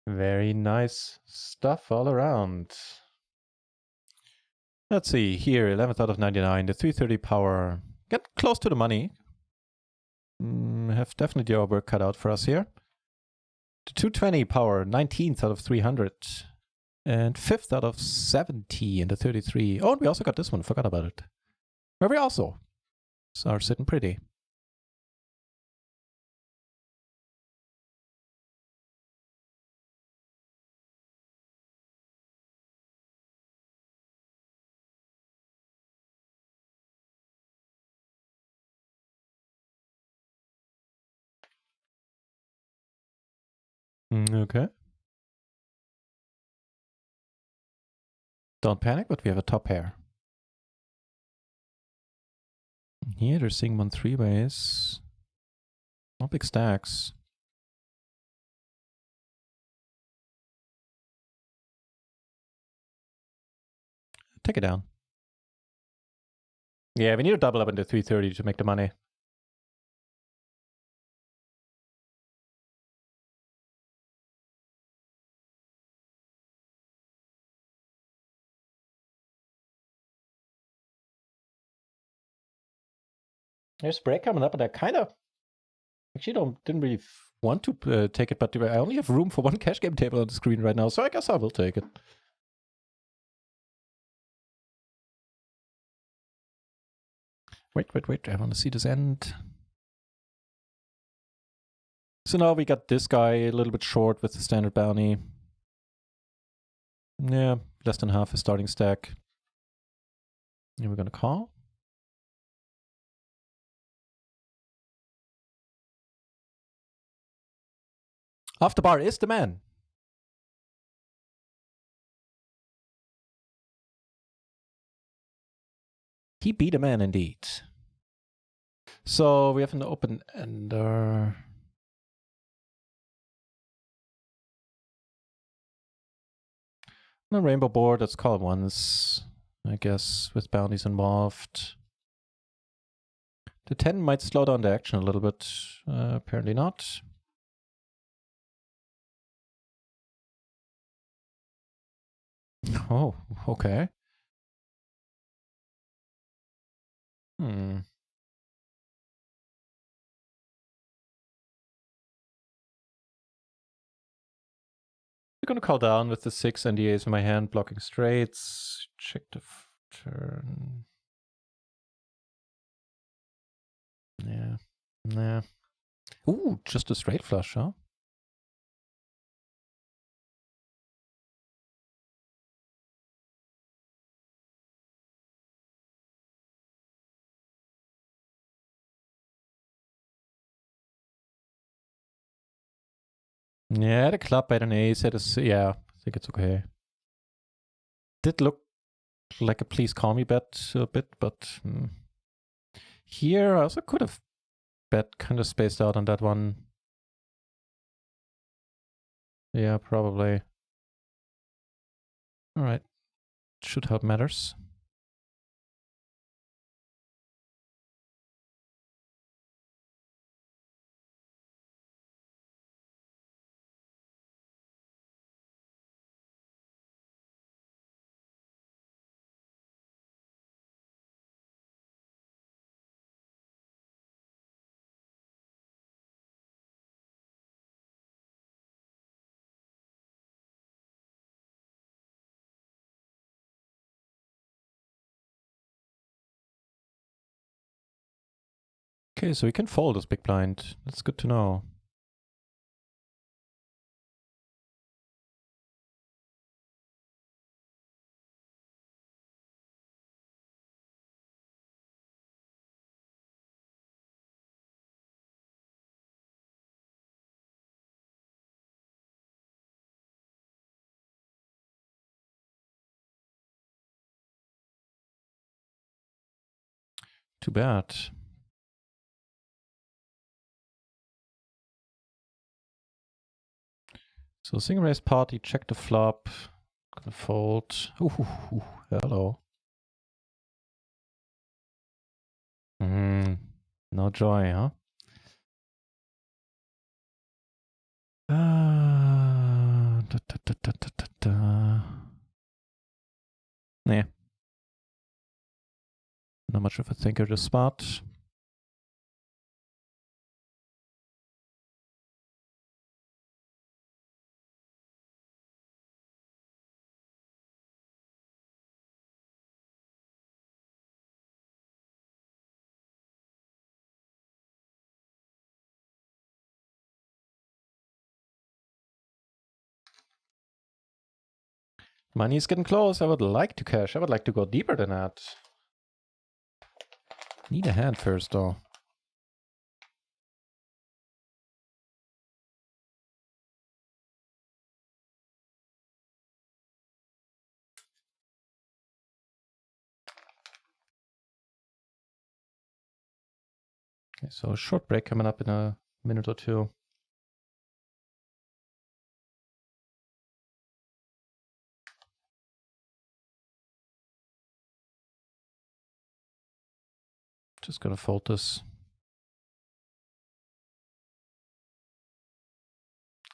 Very nice stuff all around. Let's see here, 11th out of 99, the 330 power. Get close to the money. Have definitely our work cut out for us here. The 220 power, 19th out of 300. And 5th out of 70 in the 33. Oh, and we also got this one, forgot about it. Where we also are sitting pretty. Okay. Don't panic, but we have a top pair. Here they're seeing 1 3-ways. No big stacks. Take it down. Yeah, we need to double up into 330 to make the money. There's break coming up, and I kind of actually didn't really want to take it, but I only have room for 1 cash game table on the screen right now, so I guess I will take it. Wait, I want to see this end. So now we got this guy a little bit short with the standard bounty. Yeah, less than half a starting stack. And we're gonna call. Off the bar is the man. He beat a man indeed. So we have an open ender. On a rainbow board, let's call it once, I guess, with bounties involved. The 10 might slow down the action a little bit. Apparently not. Oh, okay. We're gonna call down with the 6 and the ace in my hand, blocking straights. Check the turn. Yeah. Nah. Ooh, just a straight flush, huh? Yeah, the club by an ace had a, yeah, I think it's okay. Did look like a please call me bet a bit, but here I also could have bet kind of spaced out on that one. Yeah, probably. All right, should help matters. Okay, so we can fold this big blind. That's good to know. Too bad. So single raise party, check the flop. Gonna fold. Ooh, hello. No joy, huh? Nah. Not much of a thinker to spot. Money is getting close. I would like to cash. I would like to go deeper than that. Need a hand first, though. Okay, so a short break coming up in a minute or two. Just gonna fold this.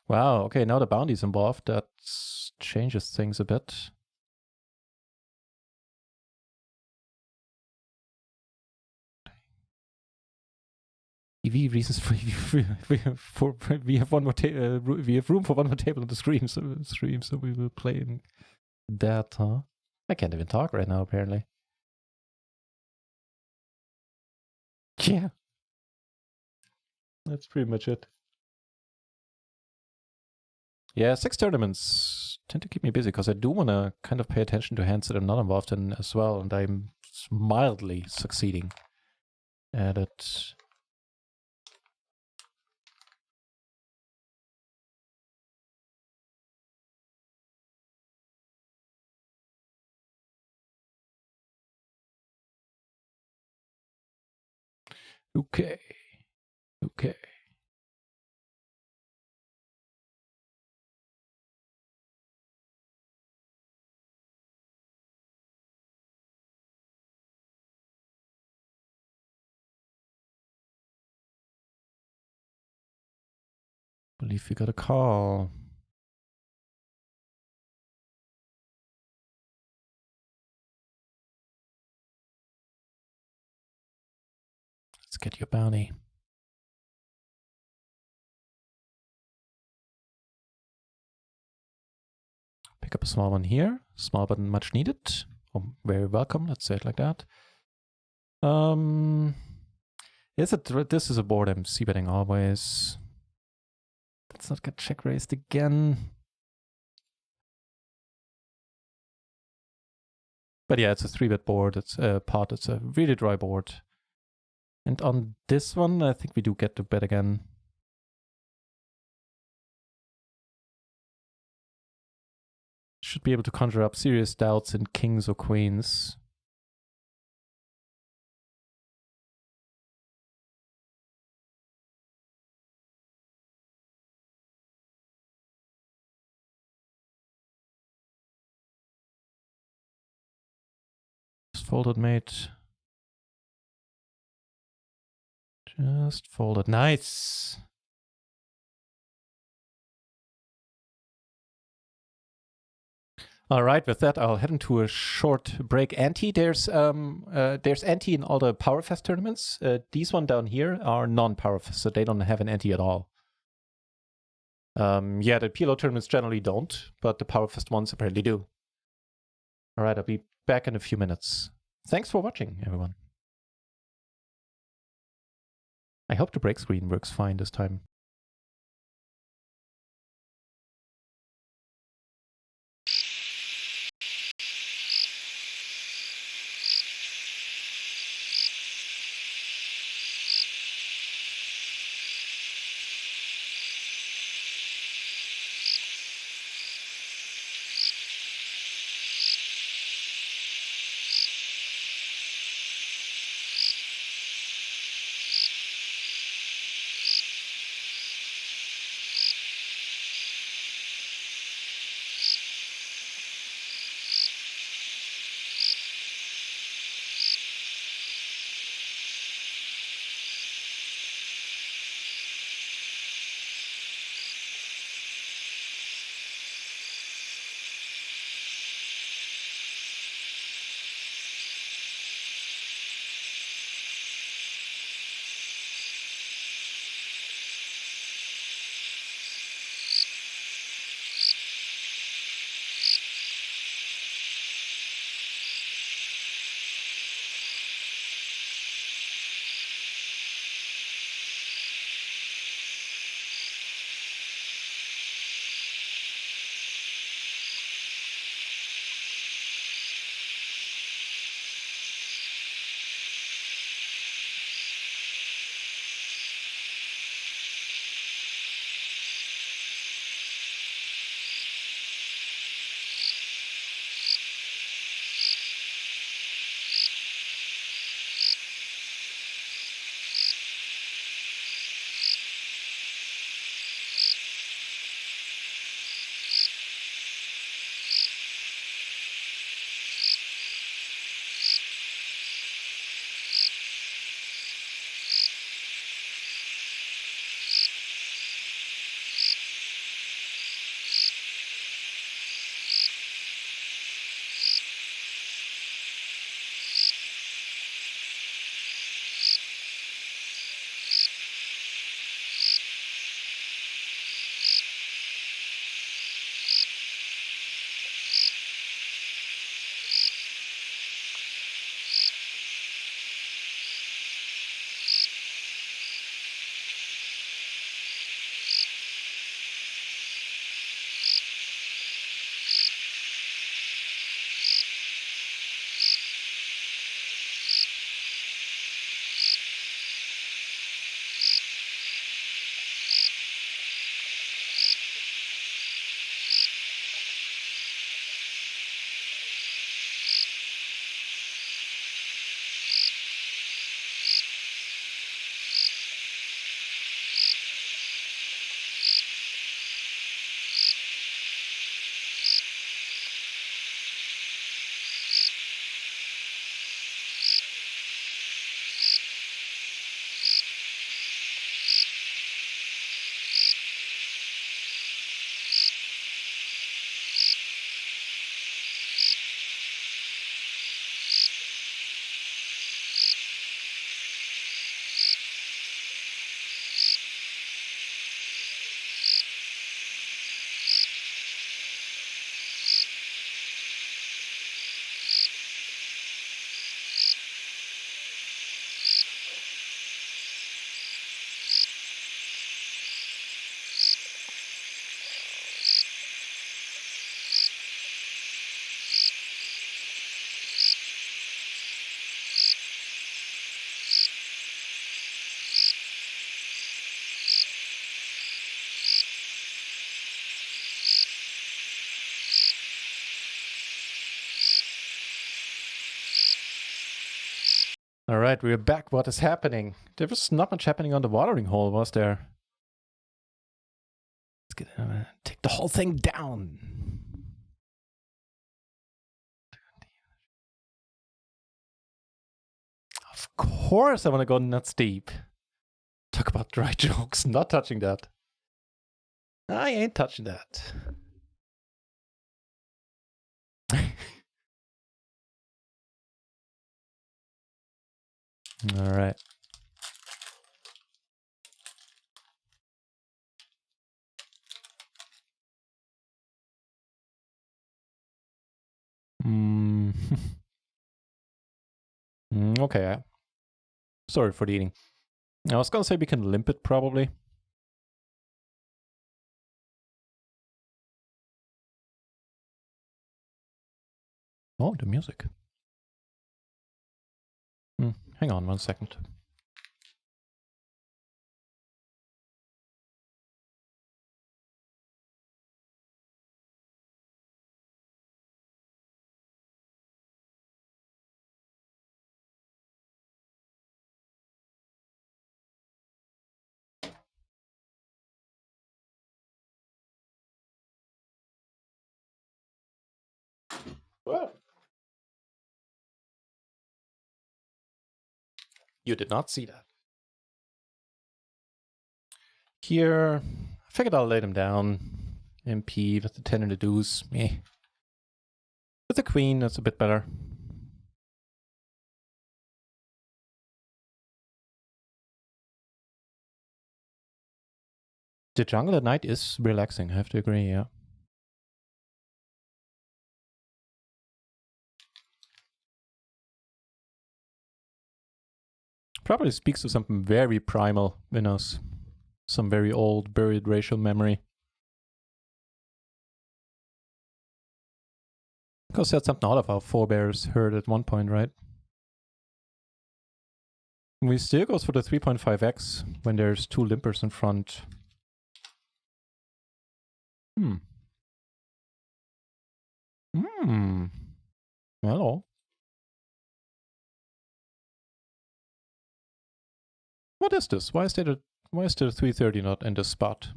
Wow, okay, now the bounty's involved. That changes things a bit. EV reasons for we have one more we have room for one more table on the stream, so we will play in that, huh? I can't even talk right now, apparently. Yeah. That's pretty much it. Yeah, 6 tournaments tend to keep me busy because I do want to kind of pay attention to hands that I'm not involved in as well, and I'm mildly succeeding at it. Okay. Okay. Believe we got a call. Let's get your bounty. Pick up a small one here. Small but much needed. Or very welcome, let's say it like that. This is a board I'm c-betting always. Let's not get check raised again. But yeah, it's a 3-bet board. It's a pot. It's a really dry board. And on this one, I think we do get to bet again. Should be able to conjure up serious doubts in kings or queens. Just folded, mate. Just folded. Nice. All right, with that, I'll head into a short break. Ante, there's ante in all the Powerfest tournaments. These one down here are non-Powerfest, so they don't have an ante at all. Yeah, the PLO tournaments generally don't, but the Powerfest ones apparently do. All right, I'll be back in a few minutes. Thanks for watching, everyone. I hope the break screen works fine this time. All right, we're back. What is happening? There was not much happening on the watering hole, was there? Let's get take the whole thing down. Of course I want to go nuts deep. Talk about dry jokes. Not touching that. I ain't touching that. All right. Okay. Sorry for the eating. I was gonna say we can limp it probably. Oh, the music. Hang on 1 second. What? You did not see that. Here, I figured I'll lay them down. MP with the 10 and the deuce. Meh. With the queen, that's a bit better. The jungle at night is relaxing, I have to agree, yeah. Probably speaks to something very primal in us. Some very old, buried racial memory. Because that's something all of our forebears heard at one point, right? We still goes for the 3.5x when there's two limpers in front. Hello. What is this? Why is there 330 not in this spot?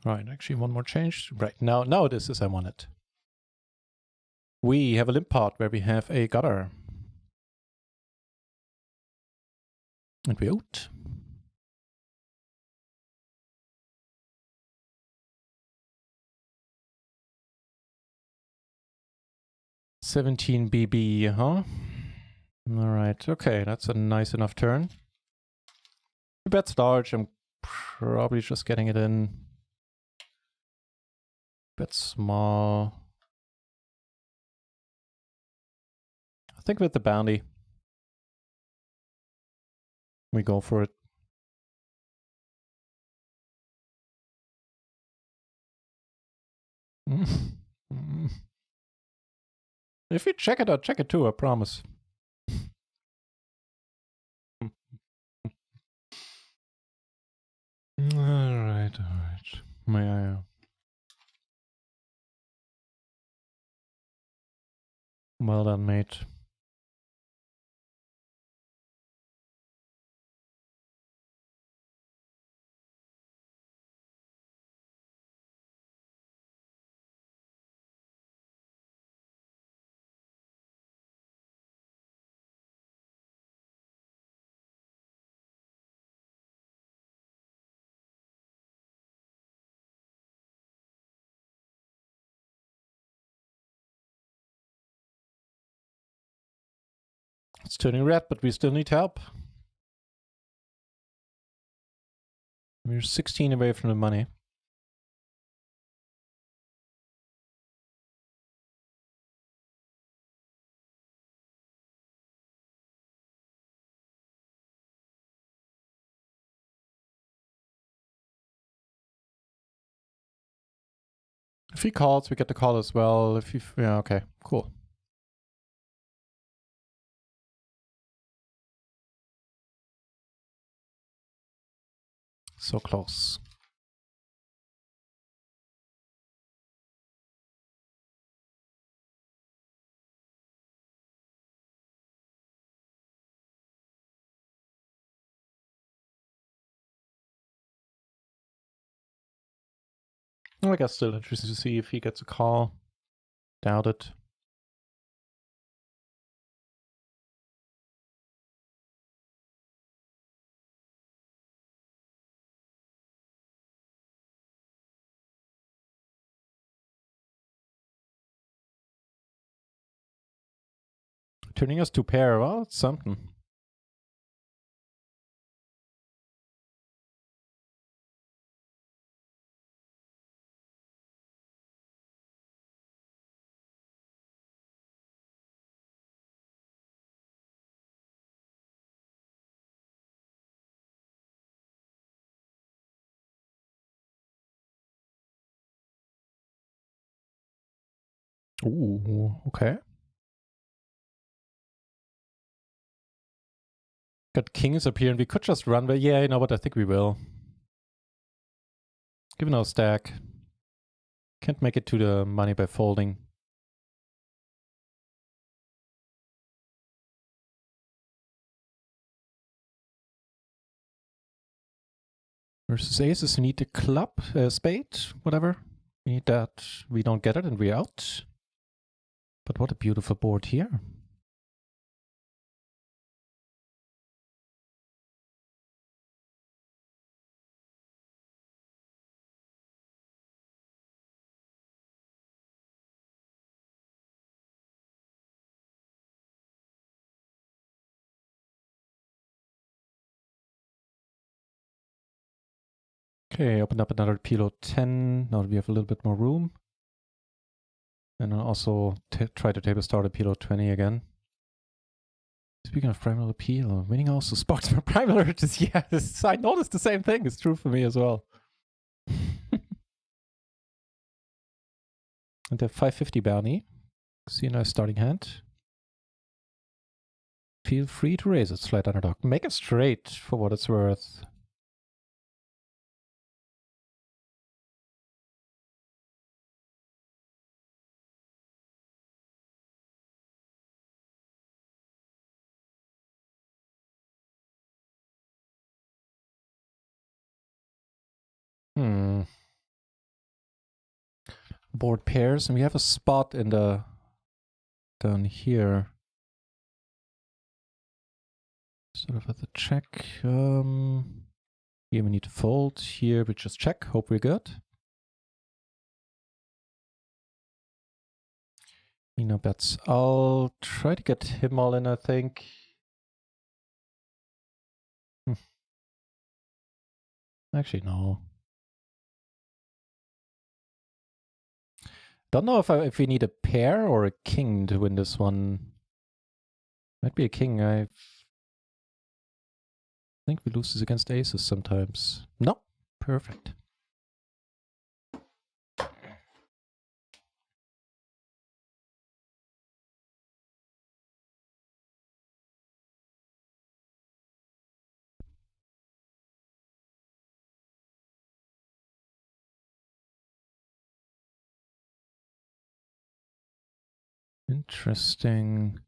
Right, actually one more change. Right, now this is I want it. We have a limp part where we have a gutter. And we out. $17 BB, huh? Alright, okay, that's a nice enough turn. The bet's large, I'm probably just getting it in. Bet small. I think with the bounty, we go for it. If you check it, I'll check it too, I promise. Alright. May I... Well done, mate. It's turning red, but we still need help. We're 16 away from the money. If he calls, we get the call as well. If he... Yeah, okay, cool. So close. I guess still interesting to see if he gets a call. Doubt it. Turning us to pair, well, it's something. Ooh, okay. Got kings up here, and we could just run, but yeah, you know what, I think we will. Given our stack. Can't make it to the money by folding. Versus aces, we need the club, spade, whatever. We need that. We don't get it, and we're out. But what a beautiful board here. Okay, open up another PLO 10. Now we have a little bit more room. And I'll also try to table start a PLO 20 again. Speaking of primal appeal, winning also sparks my primal urges. Yeah, I noticed the same thing. It's true for me as well. And the 550 bounty. See a nice starting hand. Feel free to raise it, slight underdog. Make it straight for what it's worth. Board pairs, and we have a spot in the down here. Sort of at the check. Here we need to fold. Here we just check. Hope we're good. No bets. I'll try to get him all in, I think. Actually, no. Don't know if we need a pair or a king to win this one. Might be a king. I think we lose this against aces sometimes. No. Perfect. Interesting.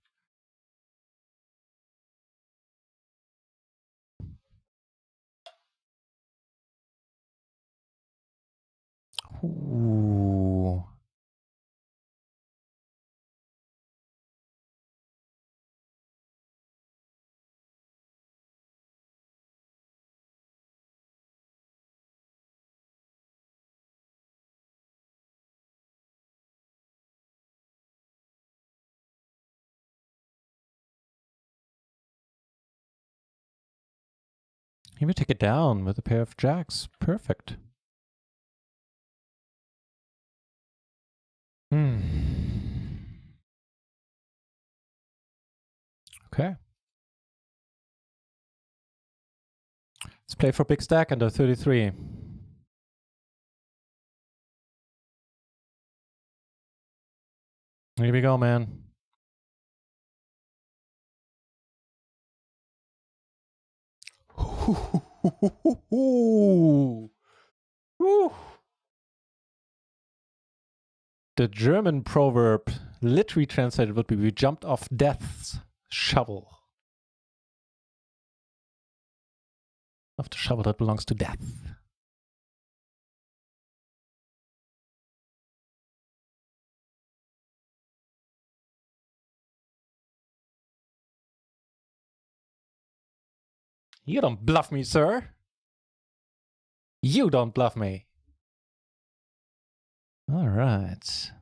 Ooh. He would take it down with a pair of jacks. Perfect. Okay. Let's play for big stack under 33. Here we go, man. The German proverb, literally translated, would be, we jumped off death's shovel. Of the shovel that belongs to death. You don't bluff me, sir. You don't bluff me. All right.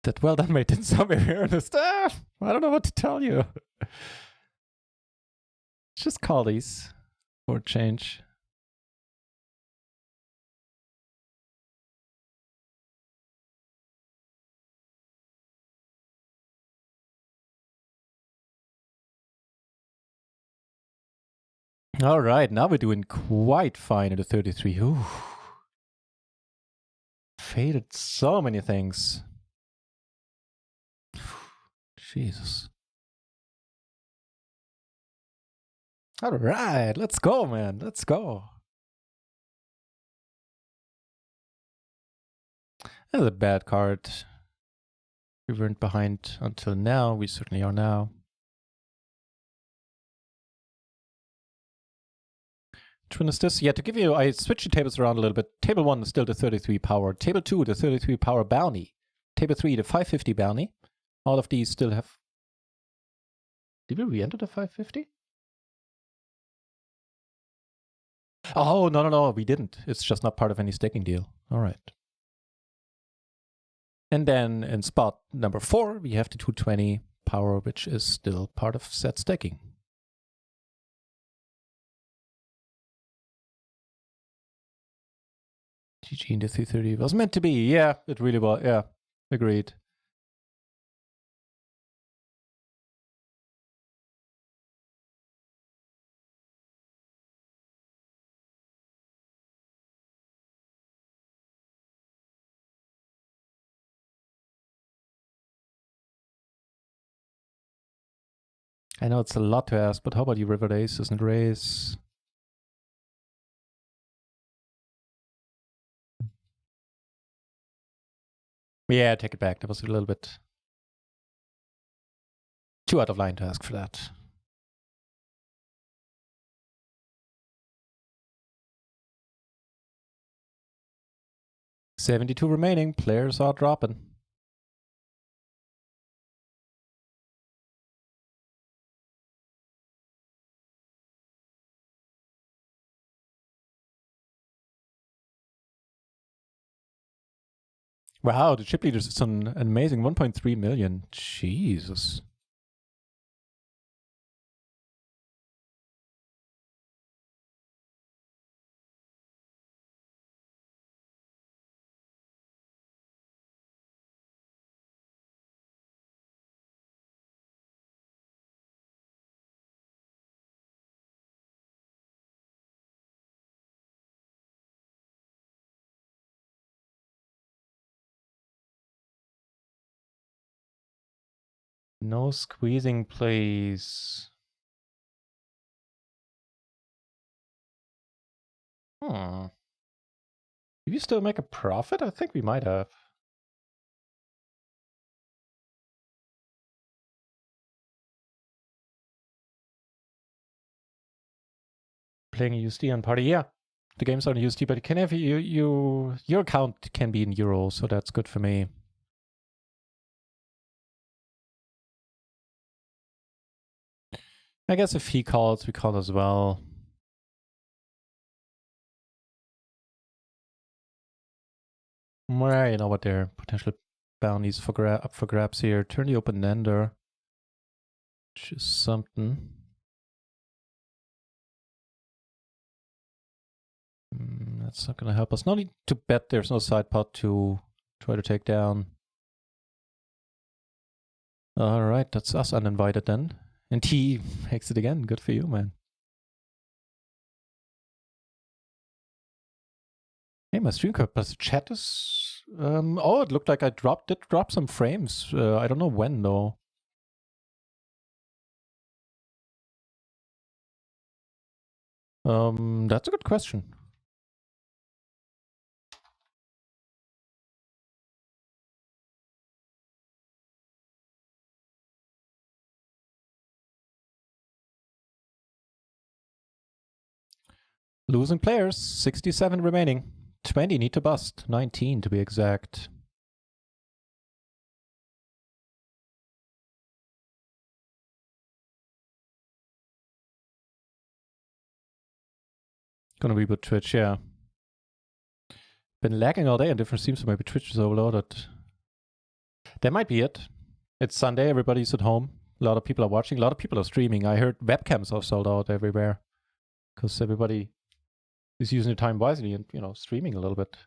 That well done, mate. Didn't sound very earnest. I don't know what to tell you. Just call these for a change. All right, now we're doing quite fine at the 33. Ooh. Faded so many things. Jesus. All right, let's go, man. Let's go. That's a bad card. We weren't behind until now. We certainly are now. Which one is this? Yeah, to give you, I switched the tables around a little bit. Table 1 is still the 33 power. Table 2, the 33 power bounty. Table 3, the 550 bounty. All of these still have... Did we re-enter the 550? Oh, no, we didn't. It's just not part of any staking deal. All right. And then in spot number 4, we have the 220 power, which is still part of set staking. GG in the 330 was meant to be. Yeah, it really was. Yeah, agreed. I know it's a lot to ask, but how about you, River Ace? Isn't raise? Yeah, take it back. That was a little bit too out of line to ask for that. $72 remaining. Players are dropping. Wow, the chip leaders is an amazing 1.3 million. Jesus. No squeezing, please. Did you still make a profit? I think we might have. Playing a USD on party, yeah. The game's on USD, but it can have your account can be in euros, so that's good for me. I guess if he calls, we call as well. Well, you know what, there are potential bounties up for grabs here. Turn the open-ender, which is something. That's not going to help us. No need to bet. There's no side pot to try to take down. All right, that's us uninvited then. And he makes it again. Good for you, man. Hey, my stream plus chat is... oh, it looked like I did drop some frames. I don't know when, though. That's a good question. Losing players, 67 remaining. 20 need to bust, 19 to be exact. Gonna reboot Twitch, yeah. Been lagging all day on different streams, so maybe Twitch is overloaded. That might be it. It's Sunday, everybody's at home. A lot of people are watching, a lot of people are streaming. I heard webcams are sold out everywhere because everybody is using the time wisely and, you know, streaming a little bit.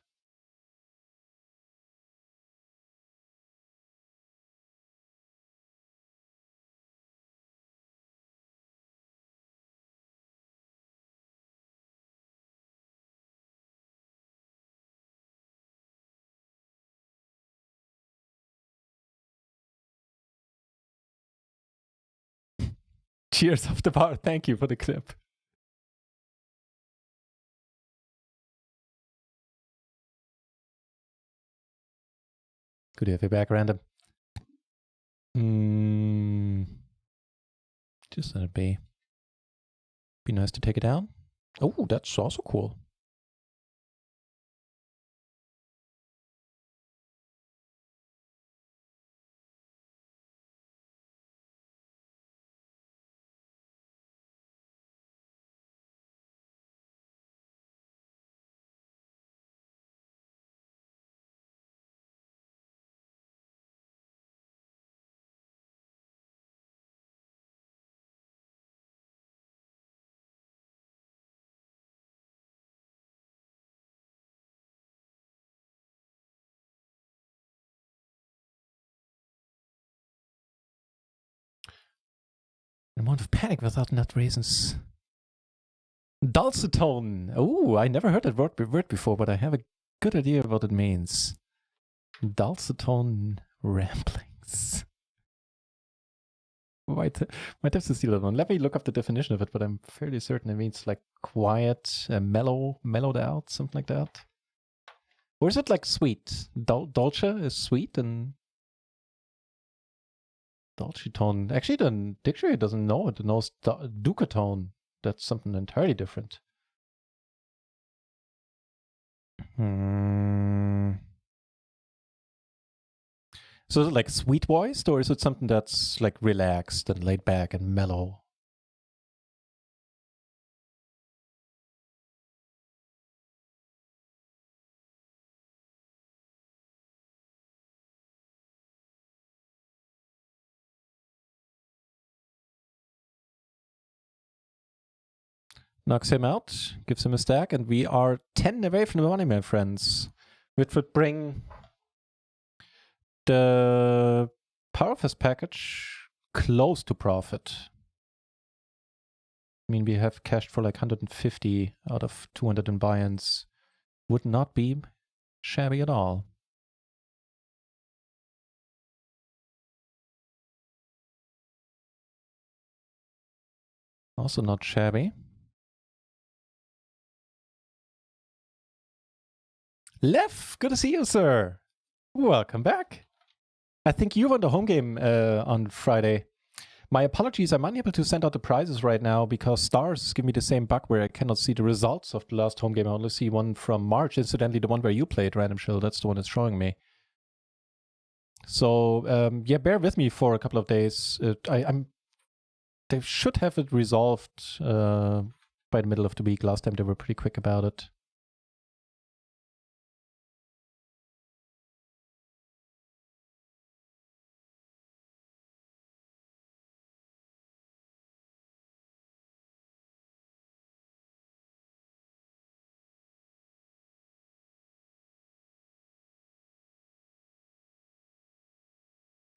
Cheers off the bar. Thank you for the clip. Good to have you back, Random. Just let it be. Be nice to take it down. Oh, that's also cool. An amount of panic without NutRaisin's dulcet tone. Oh, I never heard that word before, but I have a good idea of what it means. Dulcet tone ramblings. Might have to steal that one. Let me look up the definition of it, but I'm fairly certain it means like quiet, mellowed out, something like that. Or is it like sweet? Dolce is sweet and Dolce tone. Actually, the dictionary doesn't know it. It knows ducatone. That's something entirely different. So is it like sweet voiced, or is it something that's like relaxed and laid back and mellow? Knocks him out, gives him a stack, and we are 10 away from the money, my friends. Which would bring the Powerfest package close to profit. I mean, we have cashed for like 150 out of 200 in buy-ins. Would not be shabby at all. Also not shabby. Lev, good to see you, sir. Welcome back. I think you won the home game on Friday. My apologies, I'm unable to send out the prizes right now because Stars give me the same bug where I cannot see the results of the last home game. I only see one from March, incidentally, the one where you played, Random Shill. That's the one it's showing me. So, yeah, bear with me for a couple of days. They should have it resolved by the middle of the week. Last time they were pretty quick about it.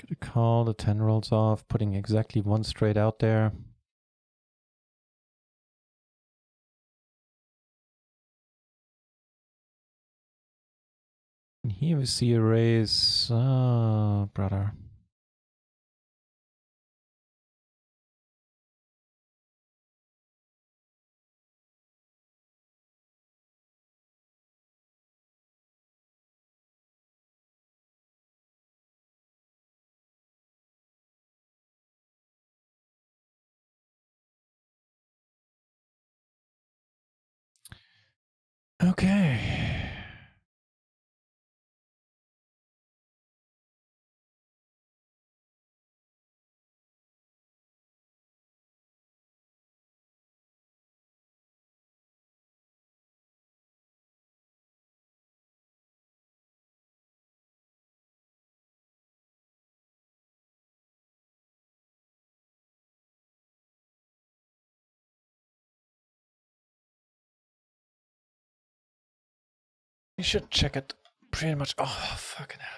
Gonna call the 10 rolls off, putting exactly one straight out there. And here we see a raise. Ah, brother. Okay. You should check it pretty much. Oh, fucking hell.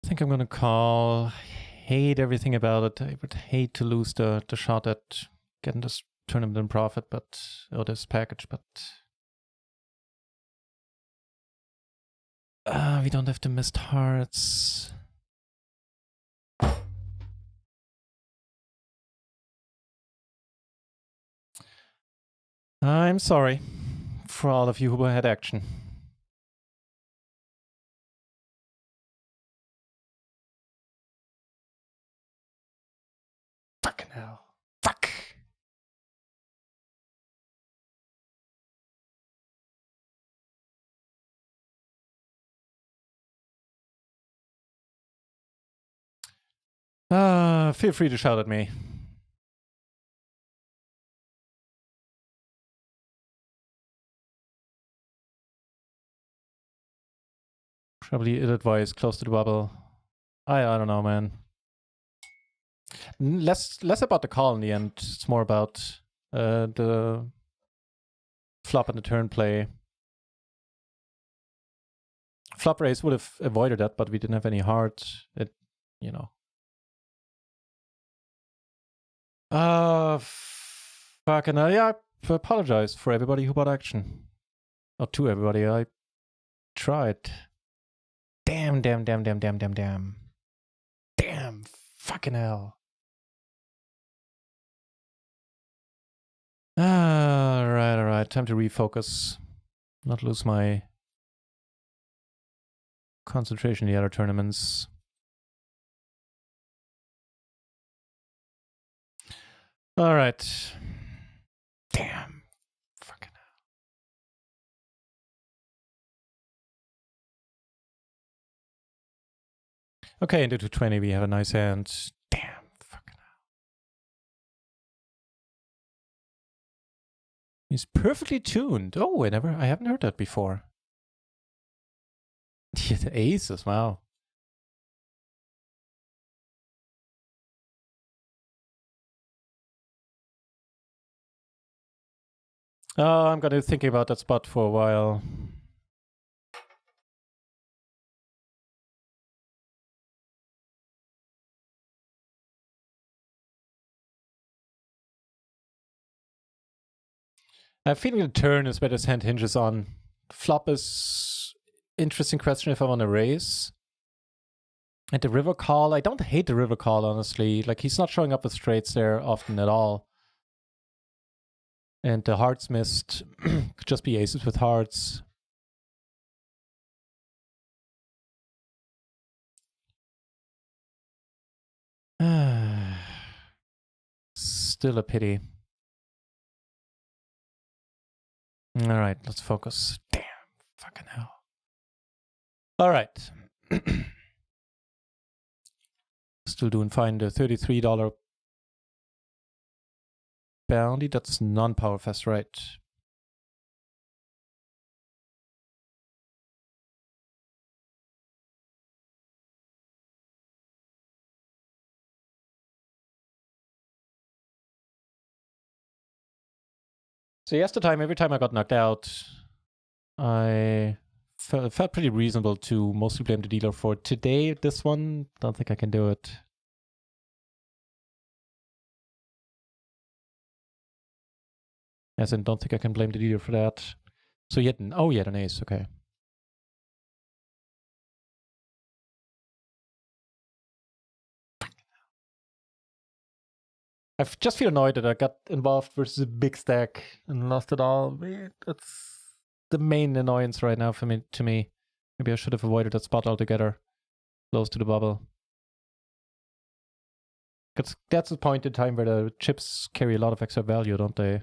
I think I'm gonna call. Hate everything about it. I would hate to lose the shot at getting this tournament in profit, but or this package, but we don't have the missed hearts. I'm sorry for all of you who had action. Fucking hell. Fuck. Feel free to shout at me. Probably ill-advised, close to the bubble. I don't know, man. Less about the call in the end. It's more about the flop and the turn play. Flop raise would have avoided that, but we didn't have any heart. It, you know. Fucking yeah, I apologize for everybody who bought action. Or to everybody, I tried. Damn. Damn, fucking hell. Alright, time to refocus. Not lose my concentration in the other tournaments. Alright. Damn. Fucking hell. Okay, into 220 we have a nice hand. Damn. Fucking hell. He's perfectly tuned. Oh, I haven't heard that before. Yeah, the aces, wow. Oh, I'm gonna be thinking about that spot for a while. I have a feeling the turn is where this hand hinges on. Flop is interesting question if I want to raise. And the river call, I don't hate the river call, honestly. Like, he's not showing up with straights there often at all. And the hearts missed could just be aces with hearts. Still a pity. Alright, let's focus. Damn, fucking hell. Alright. Still doing fine. The $33 bounty, that's non-Powerfest, right? So yesterday, every time I got knocked out, I felt pretty reasonable to mostly blame the dealer for it. Today, this one, don't think I can do it. As in, don't think I can blame the dealer for that. So you had an, oh, you had an ace, okay. I just feel annoyed that I got involved versus a big stack and lost it all. That's the main annoyance right now for me. To me, maybe I should have avoided that spot altogether, close to the bubble. Because that's the point in time where the chips carry a lot of extra value, don't they?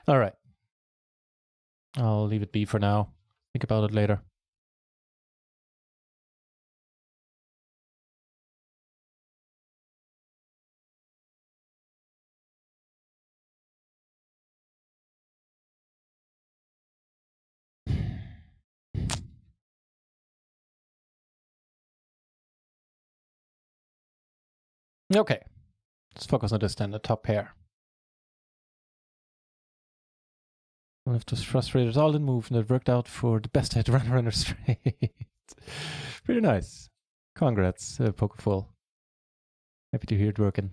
All right. I'll leave it be for now. Think about it later. Okay. Let's focus on this then, the top pair. One of those frustrators all in move, and it worked out for the best head runner straight. Pretty nice. Congrats, Pokeful. Happy to hear it working.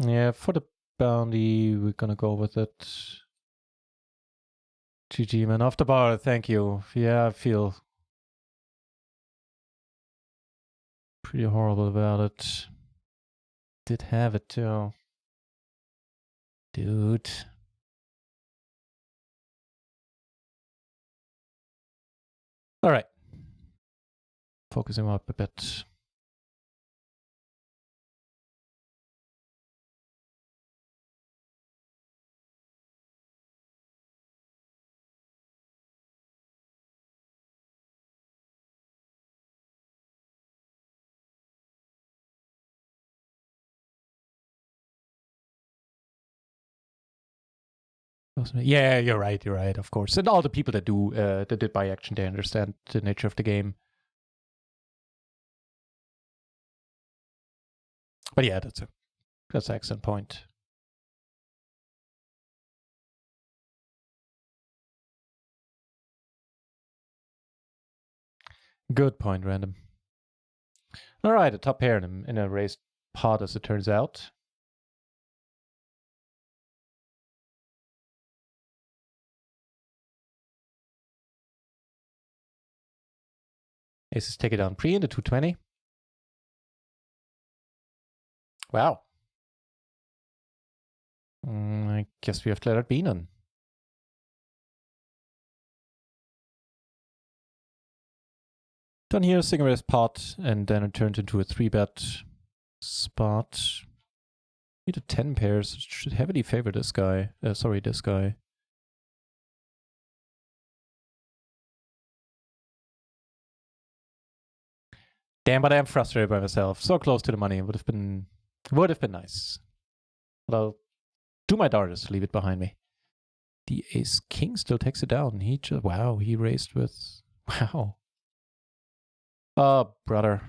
Yeah, for the bounty, we're gonna go with it. GG, man. Off the bar, thank you. Yeah, I feel pretty horrible about it. Did have it too. Dude. All right. Focusing up a bit. Yeah, you're right. You're right. Of course, and all the people that do that did buy action, they understand the nature of the game. But yeah, that's an excellent point. Good point, Random. All right, a top pair in a raised pot, as it turns out. Aces take it down pre into 220. Wow. I guess we have to let it be none. Done here, single raise pot, and then it turns into a 3-bet spot. Need a 10 pairs. Should heavily favor this guy. Sorry, this guy. Damn, but I am frustrated by myself. So close to the money. Would have been nice. But I'll do my darndest to leave it behind me. The ace king still takes it down. He just, wow, he raised with, wow. Oh, brother.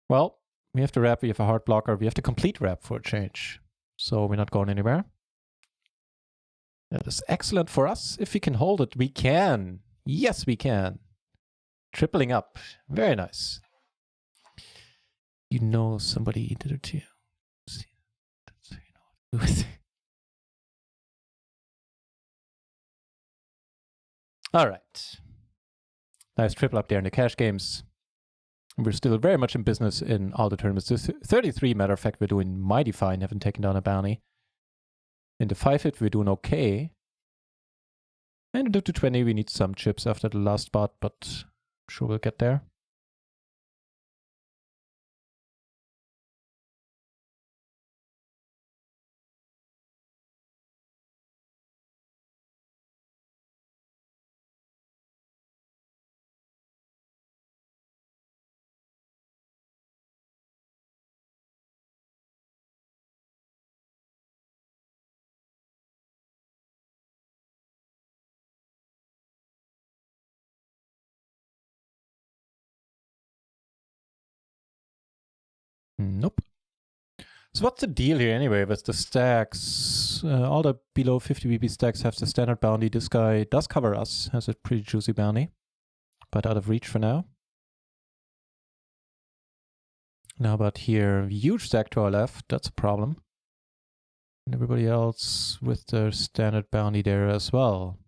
Well, we have to wrap, we have a hard blocker, we have to complete wrap for a change. So we're not going anywhere. That is excellent for us. If we can hold it, we can. Yes, we can. Tripling up. Very nice. You know somebody did it to you. That's how you know what to do with it. All right. Nice triple up there in the cash games. We're still very much in business in all the tournaments. This 33, matter of fact, we're doing mighty fine, haven't taken down a bounty. In the 5-hit, we're doing okay. And in the 220, we need some chips after the last spot, but I'm sure we'll get there. Nope. So what's the deal here anyway with the stacks? All the below 50 BP stacks have the standard bounty. This guy does cover us, has a pretty juicy bounty. but out of reach for now. Now about here, huge stack to our left, that's a problem. And everybody else with their standard bounty there as well.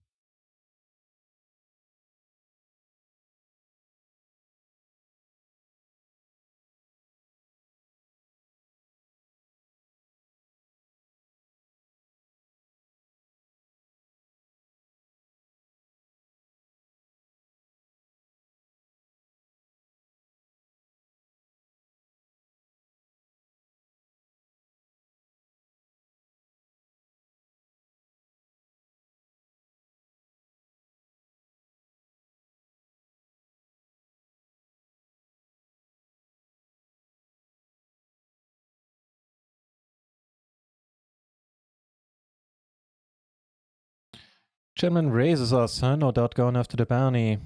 Gentleman raises us, huh? No doubt going after the bounty.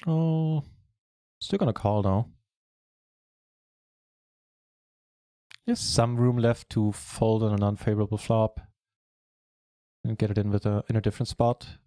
Oh, still gonna call though. There's some room left to fold on an unfavorable flop and get it in with in a different spot.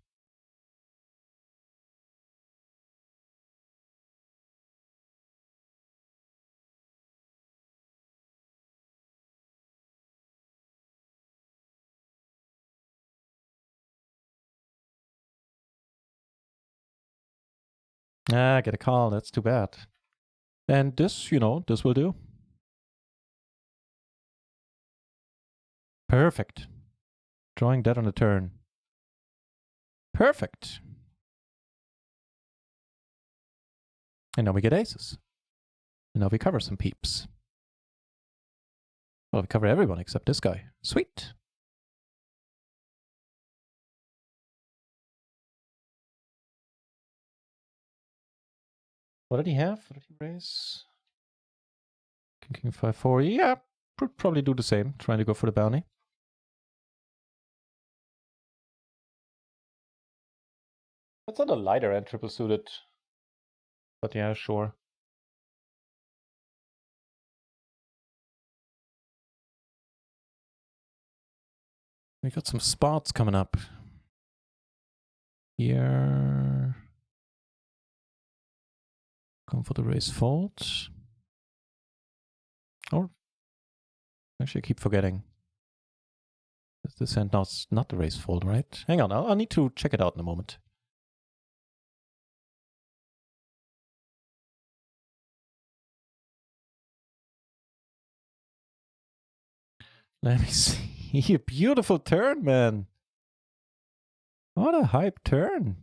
Ah, get a call. That's too bad. And this, you know, this will do. Perfect. Drawing dead on the turn. Perfect. And now we get aces. And now we cover some peeps. Well, we cover everyone except this guy. Sweet. What did he have? What did he raise? King 5-4. Yeah, probably do the same. Trying to go for the bounty. That's on the lighter end, triple suited. But yeah, sure. We got some spots coming up. Here. Come for the raise fold. Or actually I keep forgetting. This hand now is not the raise fold, right? Hang on, I'll need to check it out in a moment. Let me see. A beautiful turn, man. What a hype turn.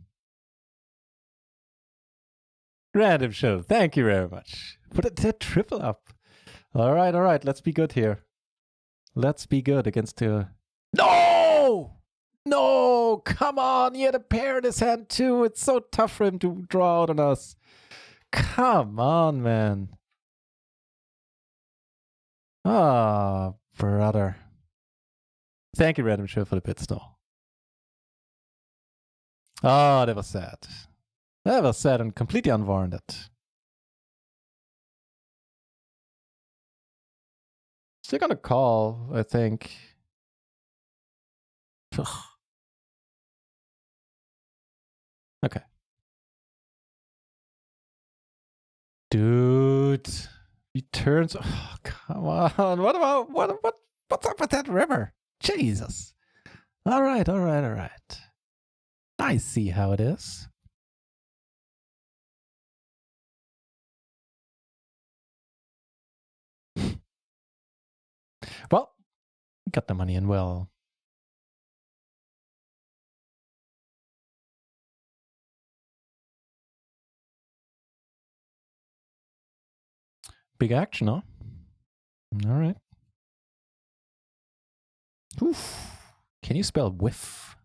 Random show. Thank you very much. Put that triple up. All right. Let's be good here. Let's be good against the... No! No! Come on! He had a pair in his hand too. It's so tough for him to draw out on us. Come on, man. Ah, brother. Thank you, Random Show, for the pit stall. Oh, that was sad. That was sad and completely unwarranted. Still gonna call, I think. Okay. Dude. He turns. Oh, come on. What's up with that river? Jesus. All right. I see how it is. Well, we got the money in well. Big action, huh? All right. Oof. Can you spell whiff?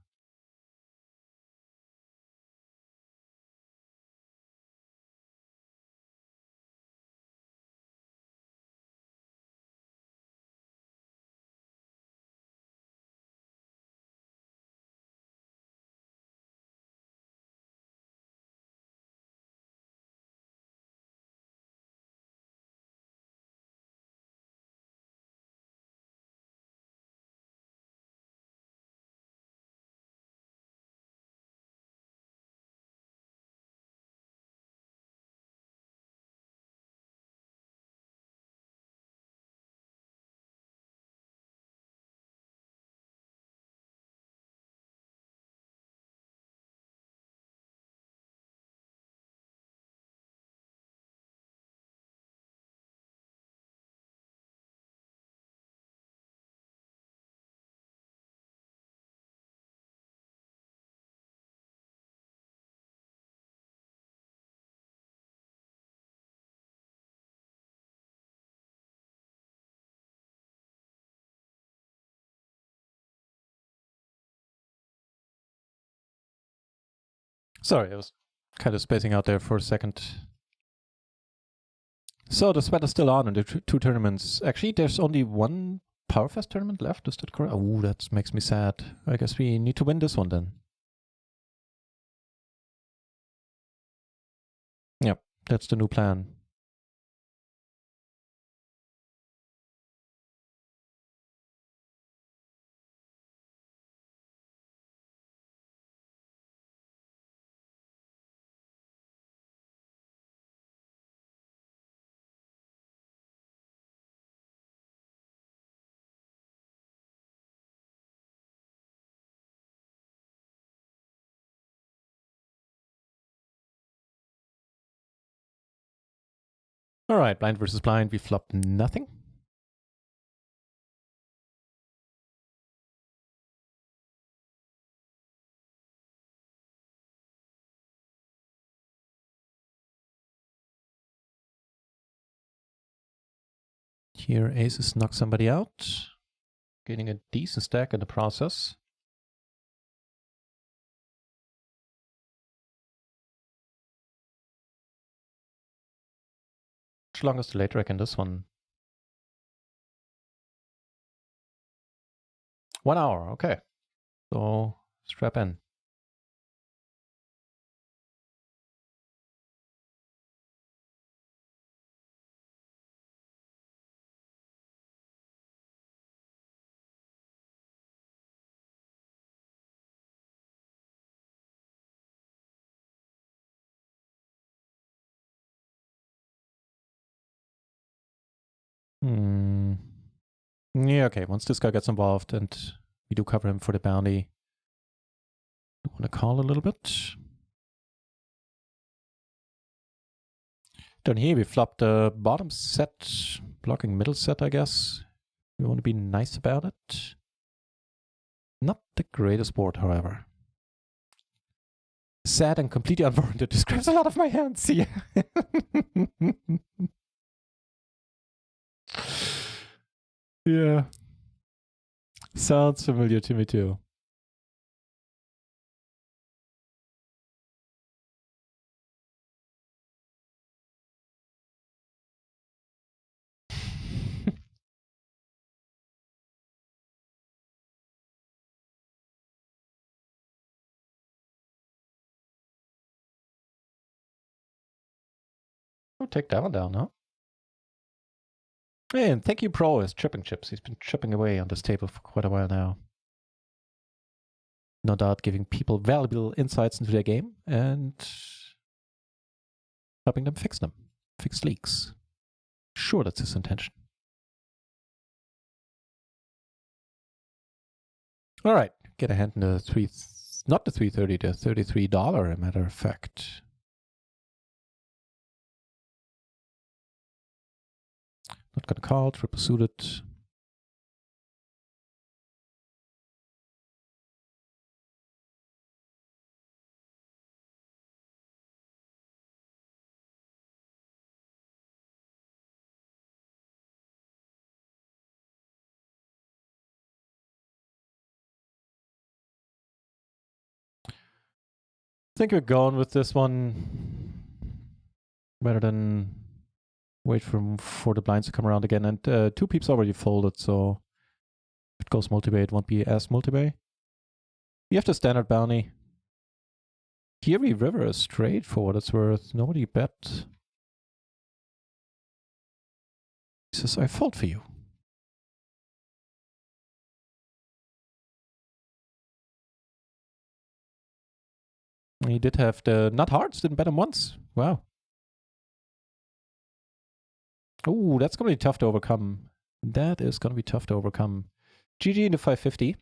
Sorry, I was kind of spacing out there for a second. So the sweat is still on in the two tournaments. Actually, there's only one Powerfest tournament left. Is that correct? Oh, that makes me sad. I guess we need to win this one then. Yep, that's the new plan. All right, blind versus blind. We flopped nothing. Here, aces knock somebody out, getting a decent stack in the process. Much longer is the late rack in this one? 1 hour, okay. So strap in. Yeah, okay. Once this guy gets involved and we do cover him for the bounty, I want to call a little bit. Down here we flopped the bottom set, blocking middle set, I guess. We want to be nice about it. Not the greatest board, however. Sad and completely unwarranted. Describes a lot of my hands. Yeah. Yeah. Sounds familiar to me too. Oh, take that one down, huh? Hey, and thank you, Pro, is chipping chips. He's been chipping away on this table for quite a while now. No doubt giving people valuable insights into their game and helping them fix leaks. Sure, that's his intention. All right, get a hand in the not the 330, the $33, a matter of fact. Not gonna call, triple suited. I think we're going with this one rather than wait for the blinds to come around again. And two peeps already folded, so if it goes multi-bay, it won't be as multi-bay. We have the standard bounty. Here we river is straight for what it's worth. Nobody bet. He says, I fold for you. He did have the nut hearts, didn't bet him once. Wow. Oh, that's going to be tough to overcome. That is going to be tough to overcome. GG into 550.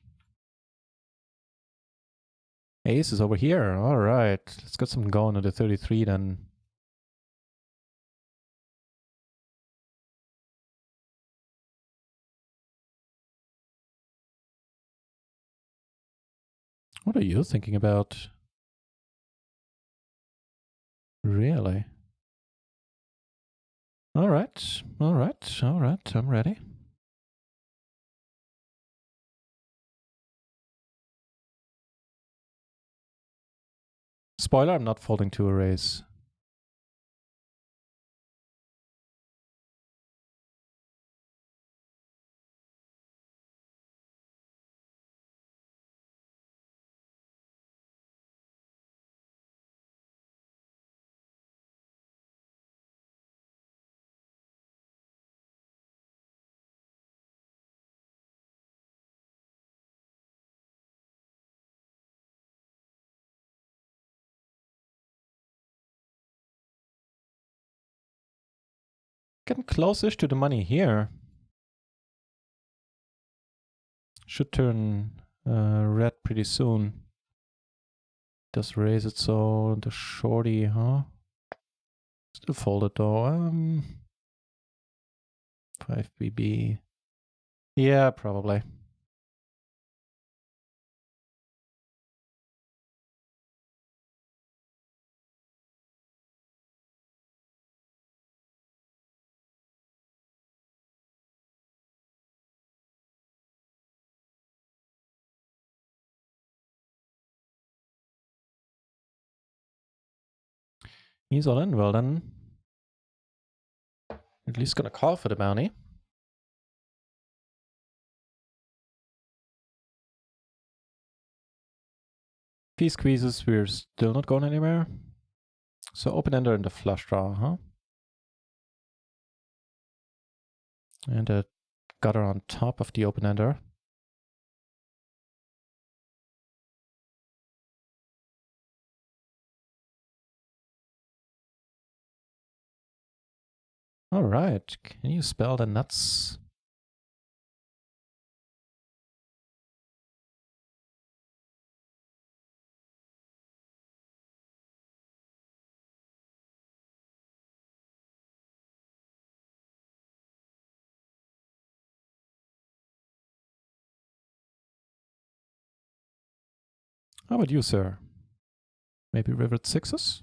Ace is over here. All right. Let's get something going into 33 then. What are you thinking about? Really? All right. All right. All right. I'm ready. Spoiler, I'm not folding to a raise. Getting close-ish to the money here. Should turn red pretty soon. Does raise it so the shorty, huh? Still folded though. 5 BB. Yeah, probably. He's all in. Well then, at least gonna call for the bounty. If he squeezes, we're still not going anywhere. So open-ender and the flush draw, huh? And a gutter on top of the open-ender. All right, can you spell the nuts? How about you, sir? Maybe rivered sixes?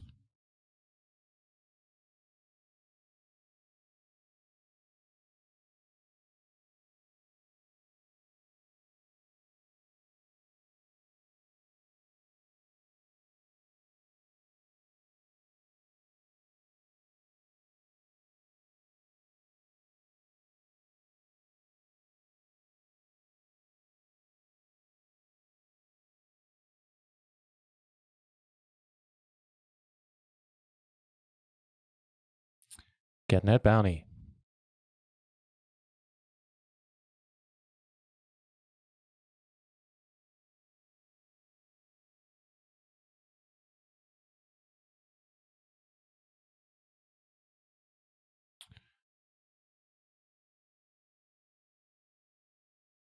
Getting that bounty.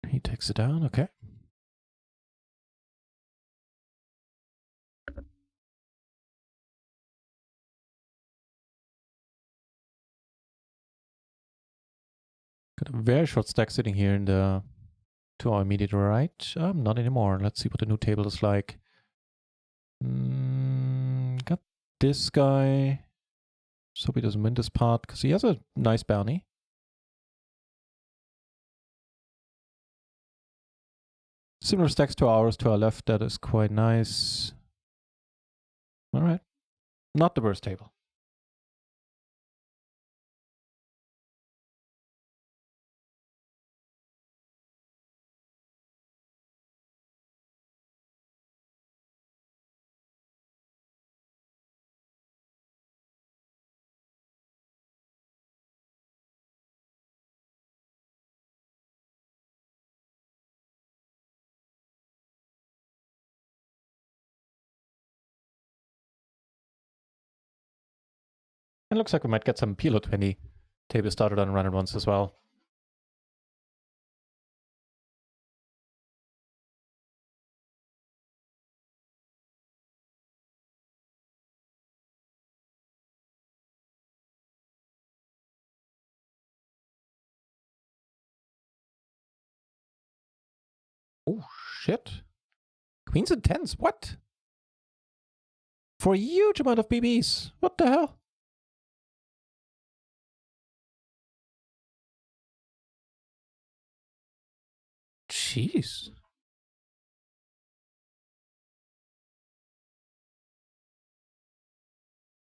He takes it down, okay. Got a very short stack sitting here in the to our immediate right. Not anymore. Let's see what the new table is like. Got this guy. Just hope he doesn't win this part because he has a nice bounty. Similar stacks to ours to our left. That is quite nice. All right. Not the worst table. It looks like we might get some PLO 20 table started on run at once as well. Oh, shit. Queens and tens, what? For a huge amount of BBs. What the hell? Jeez.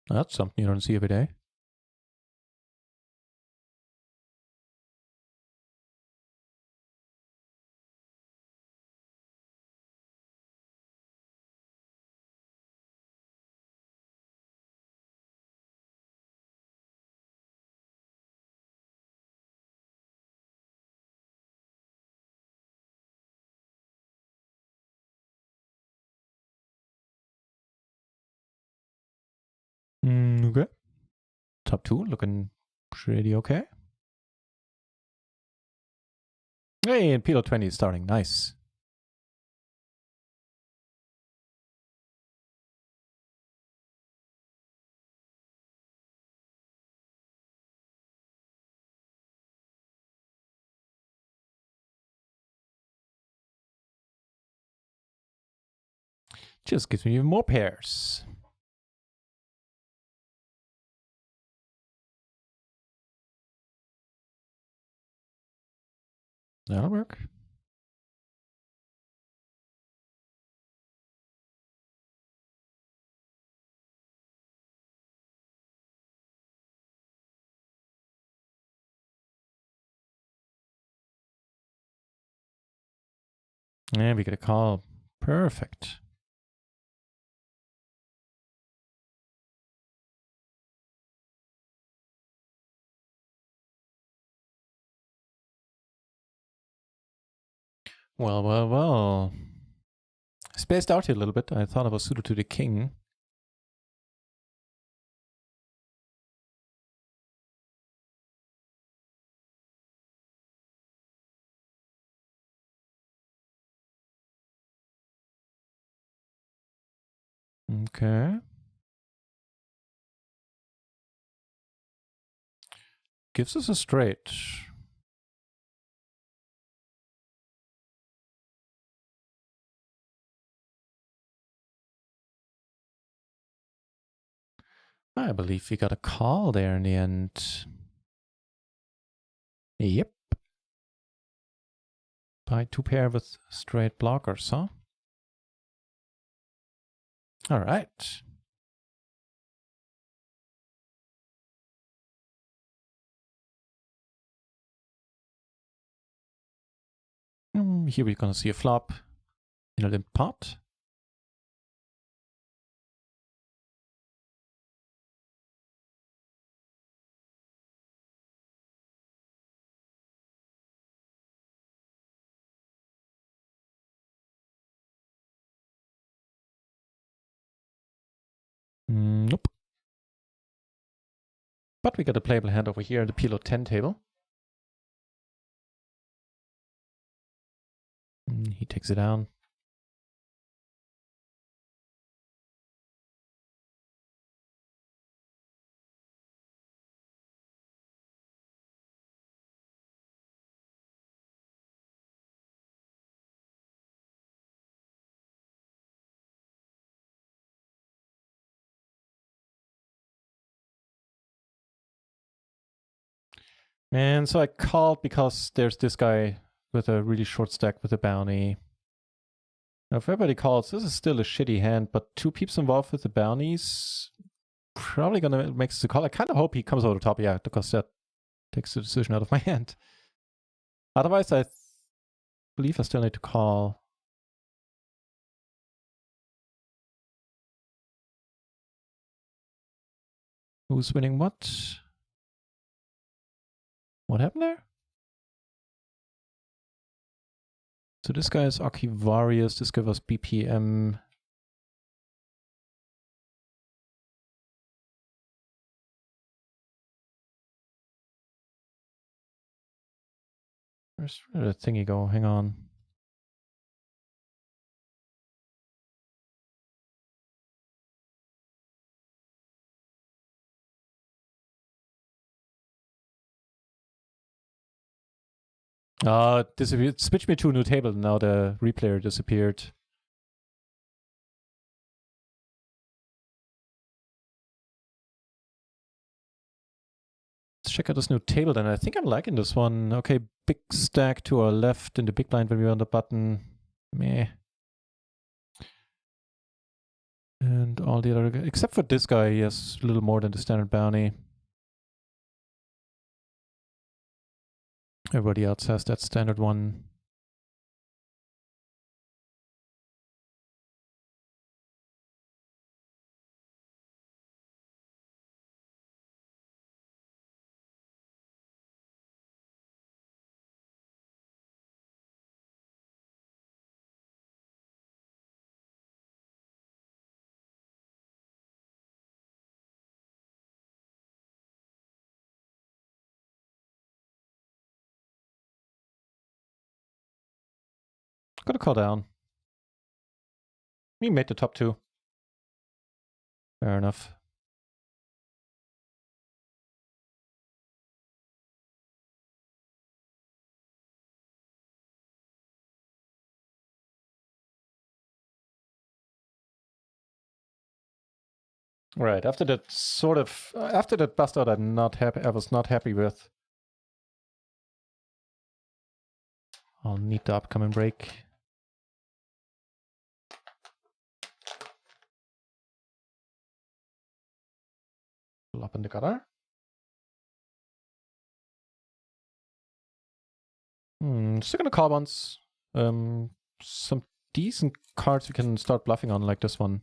That's something you don't see every day. Okay. Top 2 looking pretty okay. Hey, and PLO 20 is starting. Nice. Just gives me even more pairs. That'll work. Yeah, we get a call. Perfect. Well, well, well. Spaced out here a little bit. I thought I was suited to the king. Okay. Gives us a straight. I believe we got a call there in the end. Yep. By 2 pair with straight blockers, huh? All right. Here we're gonna see a flop in a limp pot. Nope. But we got a playable hand over here at the PLO 10 table. He takes it down. And so I called because there's this guy with a really short stack with a bounty. Now, if everybody calls, this is still a shitty hand, but 2 peeps involved with the bounties, probably gonna make the call. I kind of hope he comes over the top, yeah, because that takes the decision out of my hand. Otherwise, I believe I still need to call. Who's winning what? What happened there? So this guy is Archivarius, this guy was BPM. Where's the thingy go? Hang on. Disappeared. Switched me to a new table. Now the replayer disappeared. Let's check out this new table then. I think I'm liking this one. Okay, big stack to our left in the big blind when we're on the button. Meh. And all the other, except for this guy, he has a little more than the standard bounty. Everybody else has that standard one. Gotta call down. We made the top two. Fair enough. Right, after that after that bust out, I was not happy with. I'll need the upcoming break. Up in the gutter. Still gonna call once. Some decent cards we can start bluffing on, like this one.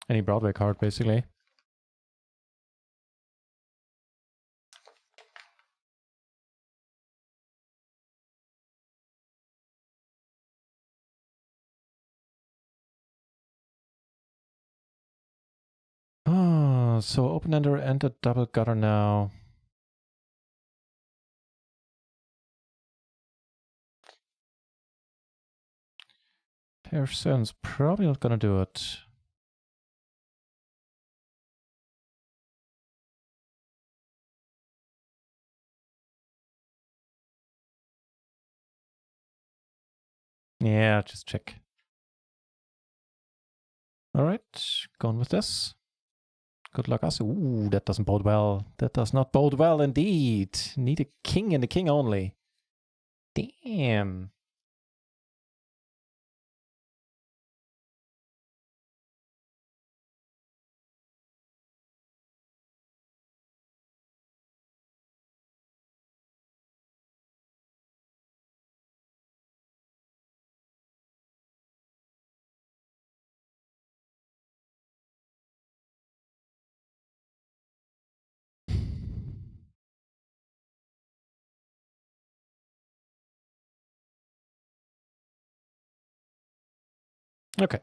Any Broadway card, basically. So open-ender and a double gutter now. Pair of sevens, probably not gonna do it. Yeah, just check. Alright, going with this. Good luck us. Ooh, that doesn't bode well. That does not bode well indeed. Need a king and a king only. Damn. Okay.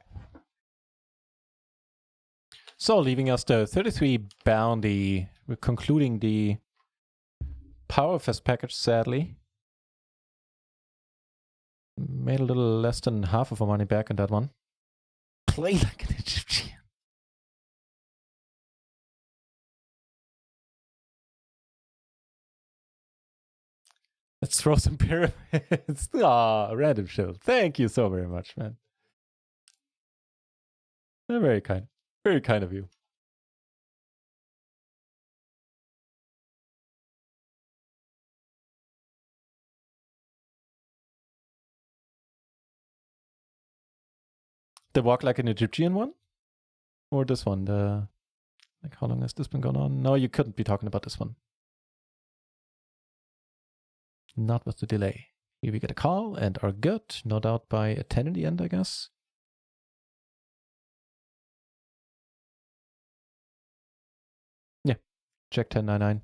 So leaving us the 33 bounty. We're concluding the Powerfest package, sadly. Made a little less than half of our money back in that one. Play like an Egyptian. Let's throw some pyramids. Random show. Thank you so very much, man. Very kind. Very kind of you. The walk like an Egyptian one? Or this one? Like, how long has this been going on? No, you couldn't be talking about this one. Not with the delay. Here we get a call and are good. No doubt by a 10 in the end, I guess. Yeah. Check 10-9-9.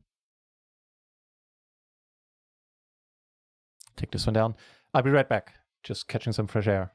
Take this one down. I'll be right back. Just catching some fresh air.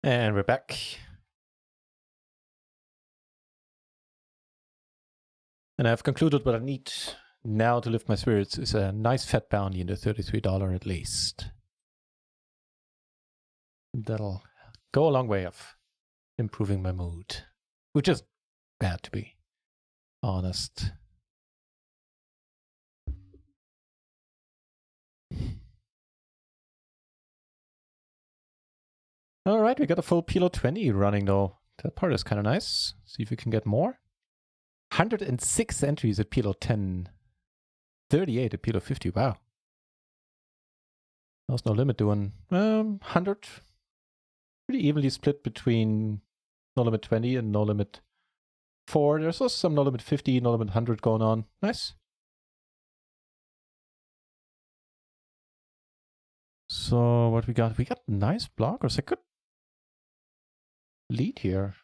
And we're back. And I've concluded what I need now to lift my spirits is a nice fat bounty in the $33 at least. That'll go a long way of improving my mood, which is bad to be honest. All right, we got a full PLO 20 running though. That part is kind of nice. See if we can get more. 106 entries at PLO 10. 38 at PLO 50. Wow. There's no limit doing 100. Pretty evenly split between no limit 20 and no limit 4. There's also some no limit 50, no limit 100 going on. Nice. So what we got? We got nice blockers. I could lead here.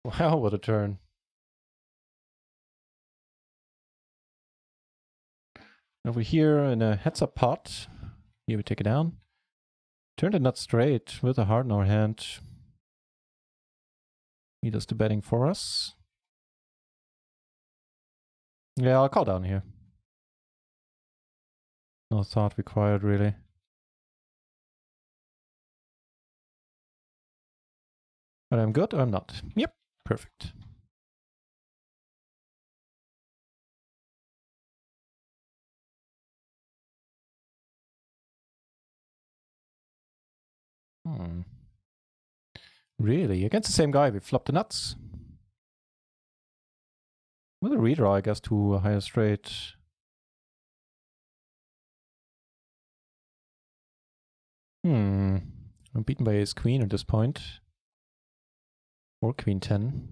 Wow, what a turn. Over here in a heads-up pot. Here we take it down. Turn the nut straight with a heart in our hand. He does the betting for us. Yeah, I'll call down here. No thought required, really. But I'm good or I'm not? Yep, perfect. Really? Against the same guy, we flopped the nuts. With a redraw, I guess, to a higher straight. I'm beaten by ace queen at this point. Or queen 10.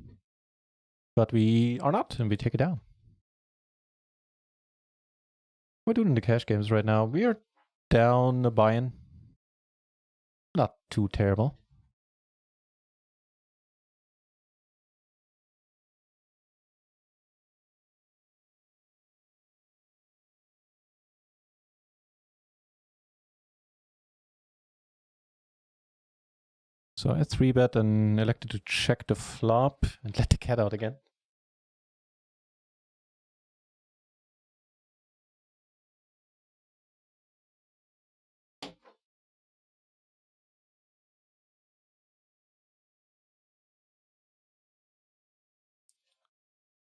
But we are not, and we take it down. We're doing the cash games right now. We are down a buy-in. Not too terrible. So I 3-bet and elected to check the flop and let the cat out again.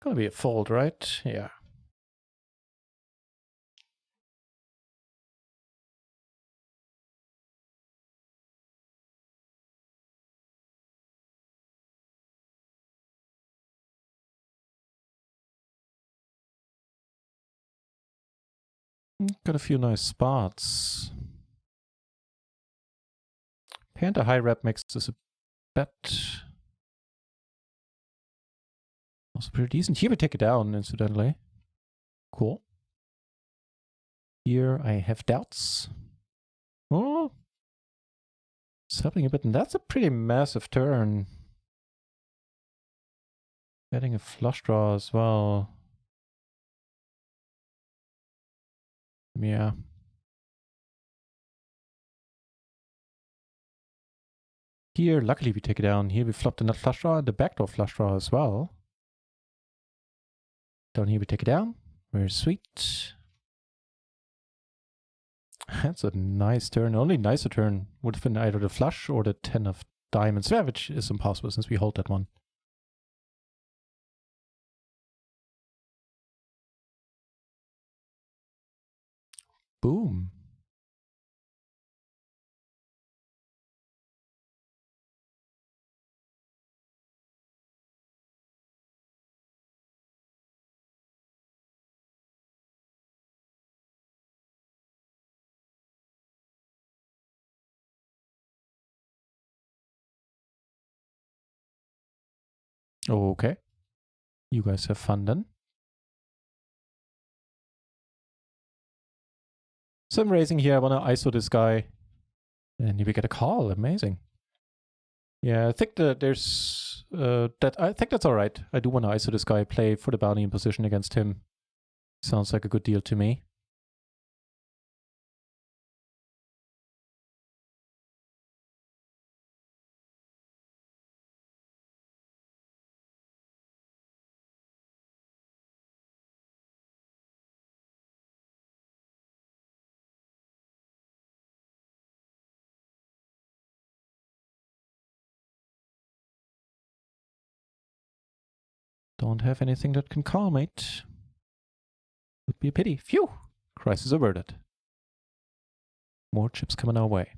Gonna be a fold, right? Yeah. Got a few nice spots. Panda high rep makes this a bet. Also pretty decent. Here we take it down, incidentally. Cool. Here I have doubts. Oh. It's happening a bit, and that's a pretty massive turn. Getting a flush draw as well. Yeah. Here, luckily we take it down. Here we flop the nut flush draw and the backdoor flush draw as well. Down here we take it down. Very sweet. That's a nice turn. Only nicer turn would have been either the flush or the 10 of diamonds. Yeah, which is impossible since we hold that one. Boom. Okay. You guys have fun then. So I'm raising here. I want to ISO this guy. And we get a call. Amazing. Yeah, I think that there's I think that's all right. I do want to ISO this guy, play for the bounty in position against him. Sounds like a good deal to me. Don't have anything that can calm it. Would be a pity. Phew! Crisis averted. More chips coming our way.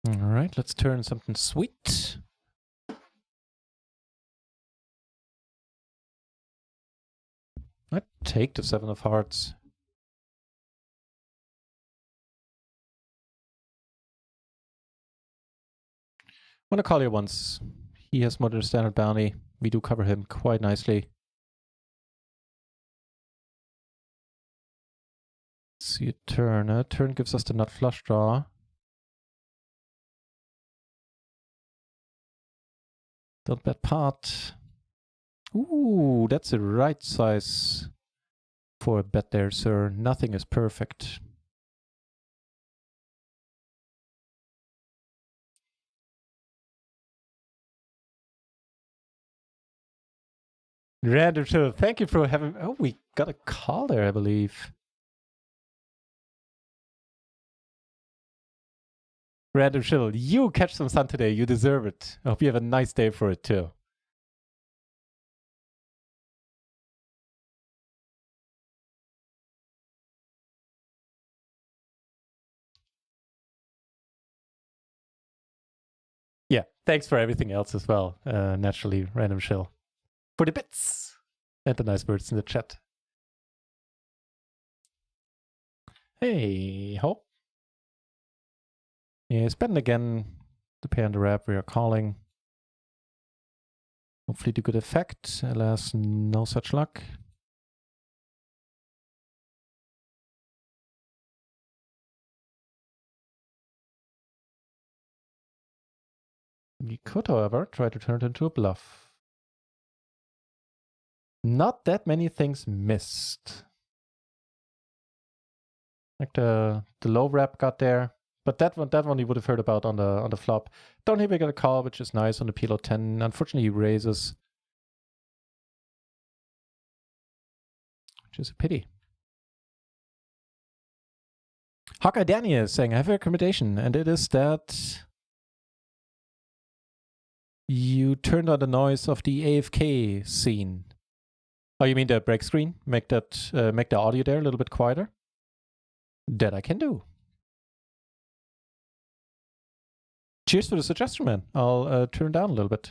All right, let's turn something sweet. I'd take the 7 of hearts. I'm gonna call you once. He has more than a standard bounty. We do cover him quite nicely. See a turn. A turn gives us the nut flush draw. Don't bet pot. Ooh, that's the right size for a bet there, sir. Nothing is perfect. Random show. Thank you for having. Oh, we got a call there, I believe. Random Shill, you catch some sun today. You deserve it. I hope you have a nice day for it too. Yeah, thanks for everything else as well. Naturally, Random Shill. For the bits and the nice words in the chat. Hey, ho. Yeah, spend again the pair and the wrap we are calling. Hopefully to good effect. Alas, no such luck. We could, however, try to turn it into a bluff. Not that many things missed. Like the low wrap got there. But that one you would have heard about on the flop. Don't think we get a call, which is nice on the PLO 10. Unfortunately, he raises, which is a pity. Hawkeye Danny is saying, I have a recommendation, and it is that you turned on the noise of the AFK scene. Oh, you mean the break screen? Make the audio there a little bit quieter? That I can do. Cheers for the suggestion, man. I'll turn down a little bit.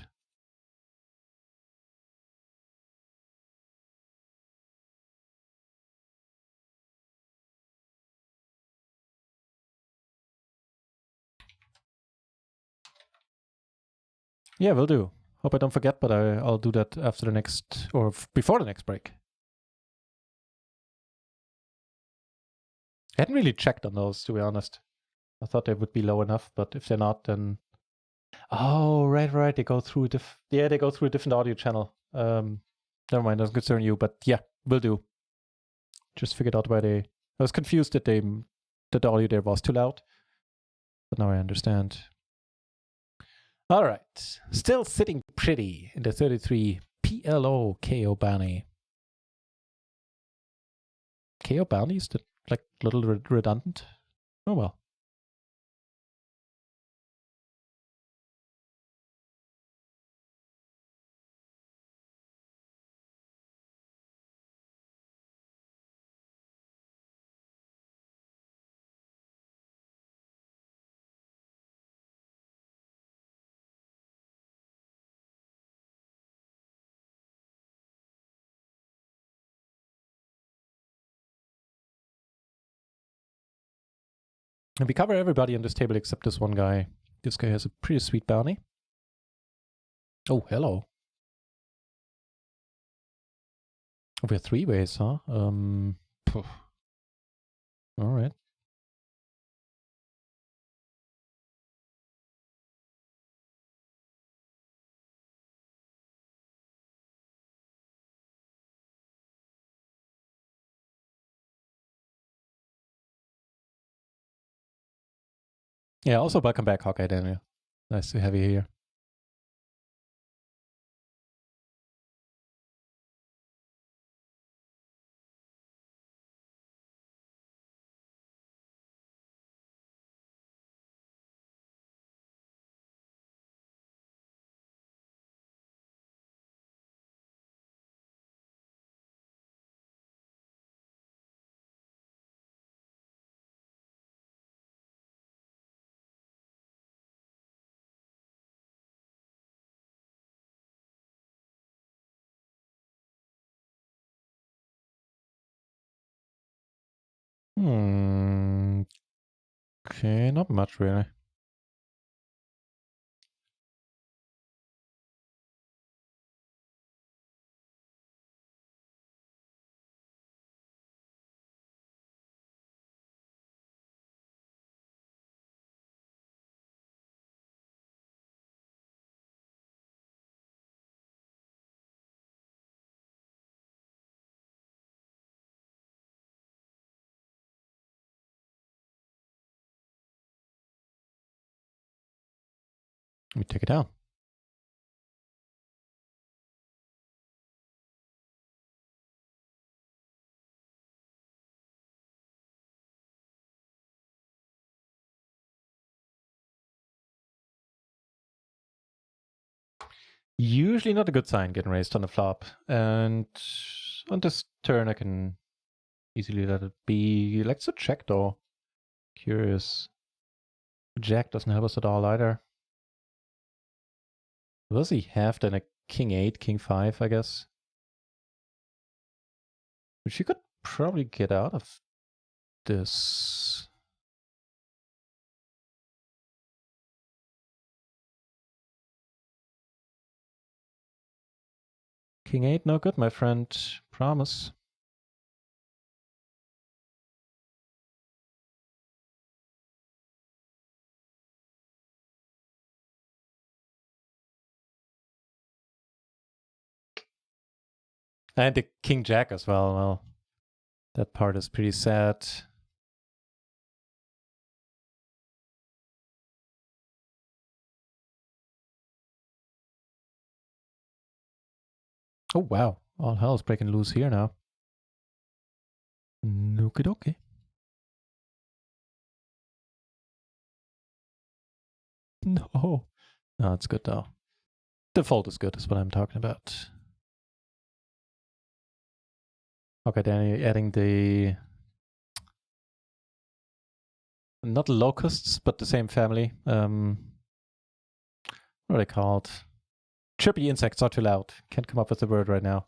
Yeah, will do. Hope I don't forget, but I'll do that after the next, or before the next break. I hadn't really checked on those, to be honest. I thought they would be low enough, but if they're not, then... Oh, right. They go through they go through a different audio channel. Never mind, doesn't concern you, but yeah, will do. Just figured out why they... I was confused that the audio there was too loud, but now I understand. All right, still sitting pretty in the 33 PLO KO bounty. KO bounty is that like a little redundant? Oh well. And we cover everybody on this table except this one guy. This guy has a pretty sweet bounty. Oh, hello. Oh, we're three ways, huh? All right. Yeah, also welcome back, Hawkeye Daniel. Nice to have you here. Okay, not much really. Let me take it down. Usually not a good sign getting raised on the flop. And on this turn I can easily let it be. Like to check though. Curious. Jack doesn't help us at all either. What does he have then? A king 8, king 5, I guess. Which you could probably get out of this. King 8, no good, my friend. Promise. And the king jack as well. Well, that part is pretty sad. Oh, wow. All hell is breaking loose here now. Okie dokie. No. No, it's good though. Default is good, is what I'm talking about. Okay, Danny, adding the... Not locusts, but the same family. What are they called? Chirpy insects are too loud. Can't come up with the word right now.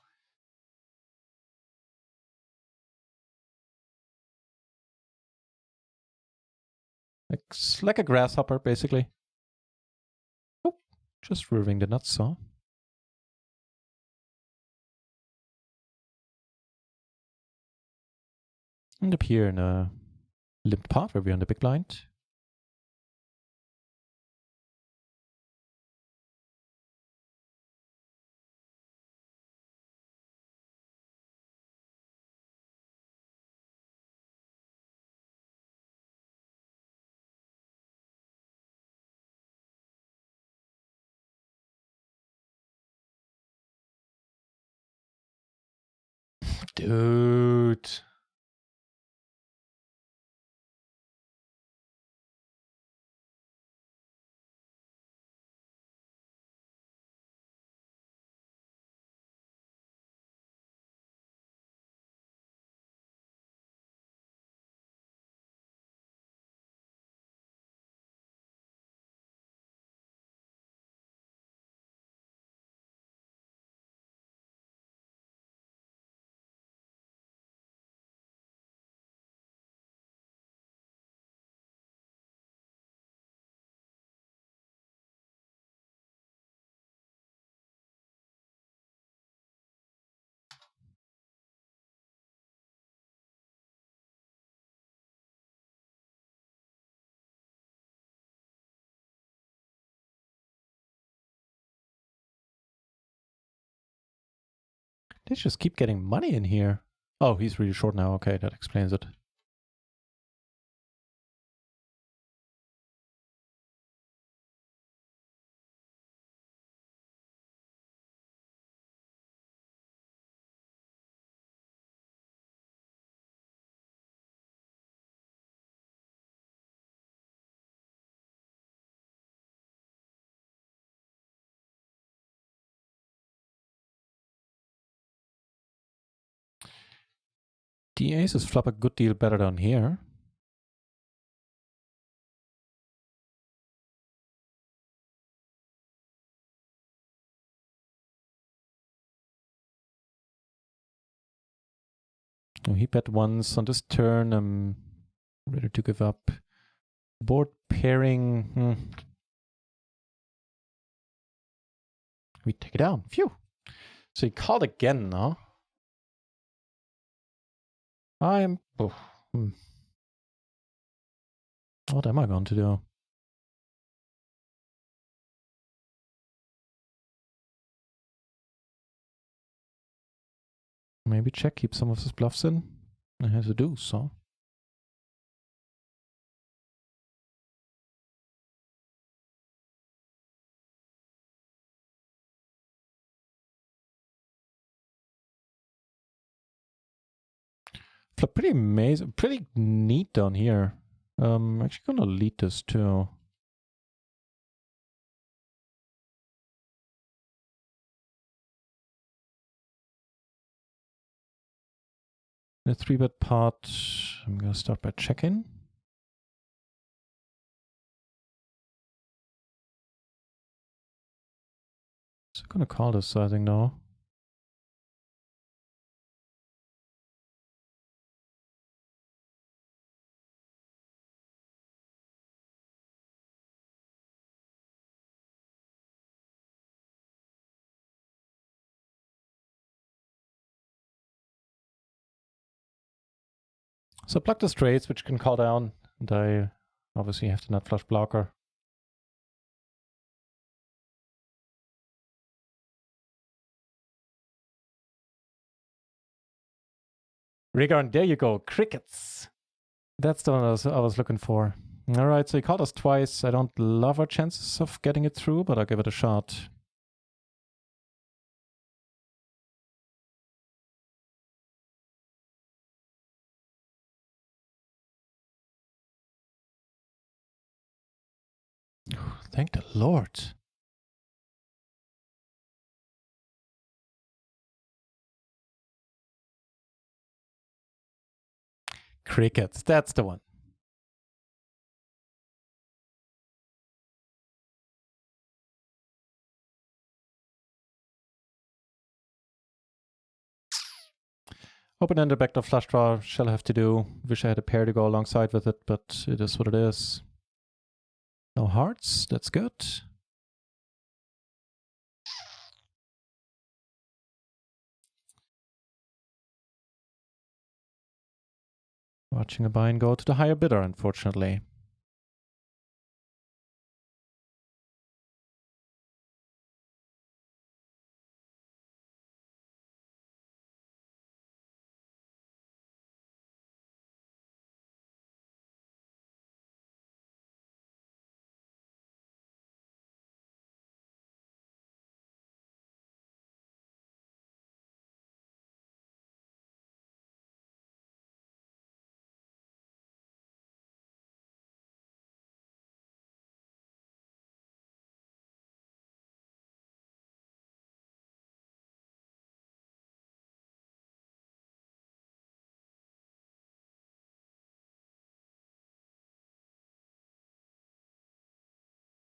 It's like a grasshopper, basically. Oh, just removing the nuts, so. And up here in a limp part where we're on the big blind. Dude. They just keep getting money in here. Oh, he's really short now. Okay, that explains it. The aces flop a good deal better down here. Oh, he bet once on this turn. I'm ready to give up. Board pairing. We take it down. Phew. So he called again, no? What am I going to do? Maybe check, keep some of his bluffs in. I have to do so. Flop pretty amazing, pretty neat down here. I'm actually gonna lead this too. The 3-bet pot, I'm gonna start by checking. So I'm gonna call this sizing now. So block the straights, which can call down, and I obviously have the nut flush blocker. Regard, there you go, crickets. That's the one I was looking for. All right, so he called us twice. I don't love our chances of getting it through, but I'll give it a shot. Thank the Lord. Crickets, that's the one. Open-ended backdoor flush draw, shall have to do. Wish I had a pair to go alongside with it, but it is what it is. No hearts, that's good. Watching a buy and go to the higher bidder, unfortunately.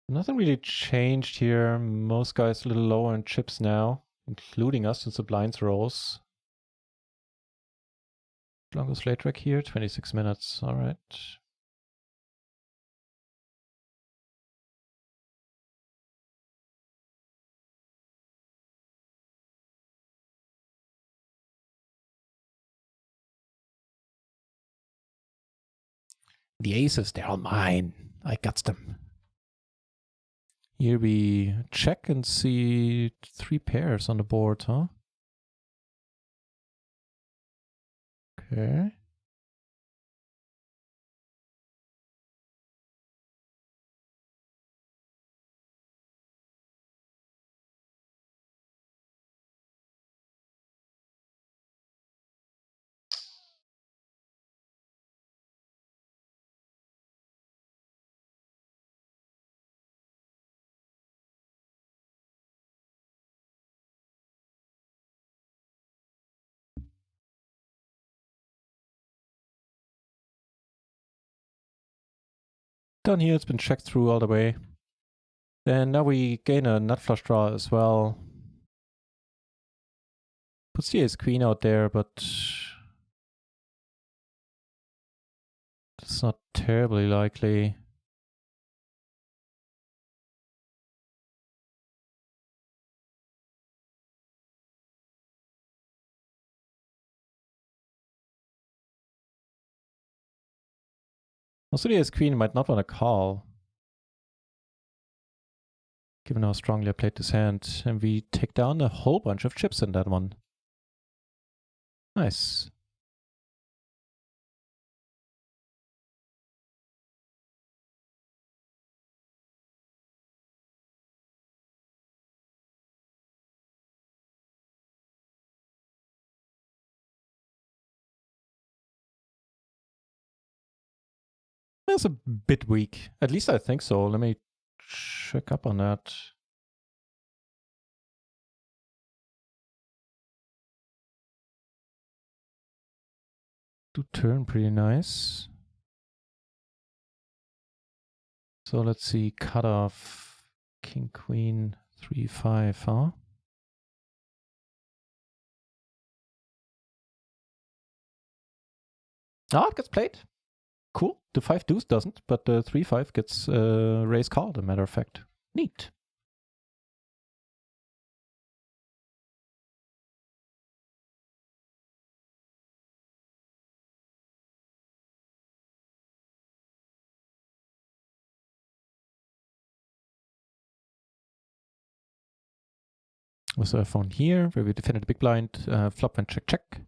Nothing really changed here. Most guys a little lower in chips now, including us since the blinds rose. Longest late track here, 26 minutes. All right. The aces, they're all mine. I got them. Here we check and see 3 pairs on the board, huh? Okay. Down here, it's been checked through all the way. And now we gain a nut flush draw as well. Puts the ace queen out there, but it's not terribly likely. Also, the ace queen might not want to call, given how strongly I played this hand. And we take down a whole bunch of chips in that one. Nice. That's a bit weak. At least I think so. Let me check up on that. Do turn pretty nice. So let's see, cut off king, queen, 3-5, huh? Ah, it gets played. Cool. The 5 deuce doesn't, but the 3-5 gets raise called, a matter of fact. Neat. Also a phone here, where we defended the big blind, flop and check, check.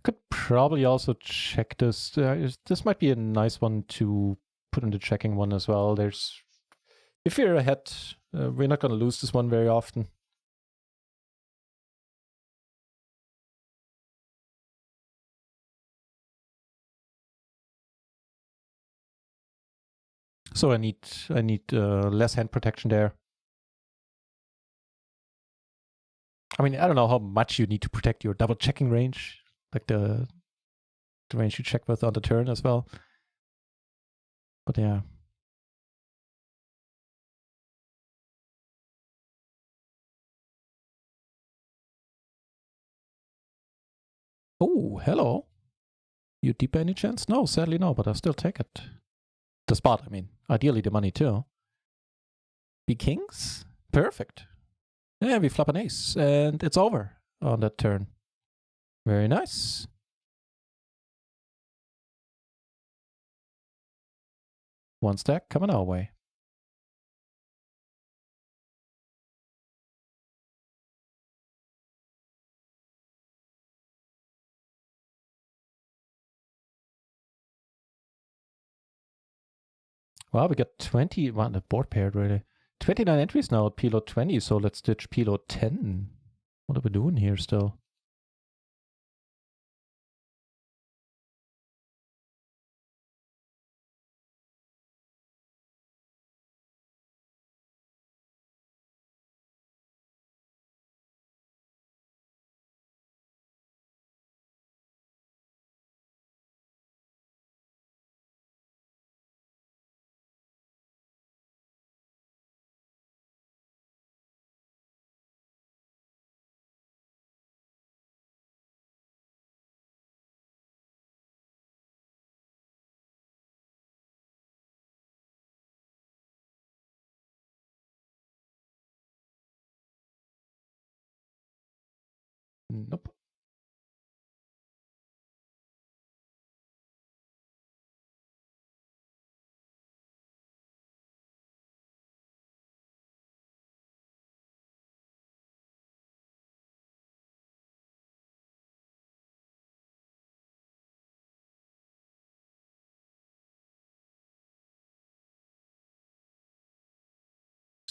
Could probably also check this. This might be a nice one to put in the checking one as well. If you're ahead, we're not going to lose this one very often. So I need less hand protection there. I mean, I don't know how much you need to protect your double checking range, like the range you check with on the turn as well. But yeah. Oh, hello. You deep by any chance? No, sadly no, but I'll still take it. The spot, I mean. Ideally the money too. Be kings? Perfect. Yeah, we flop an ace, and it's over on that turn. Very nice. One stack coming our way. Wow, we got 20, well, the board paired really. 29 entries now at PLO 20, so let's ditch PLO 10. What are we doing here still? Nope.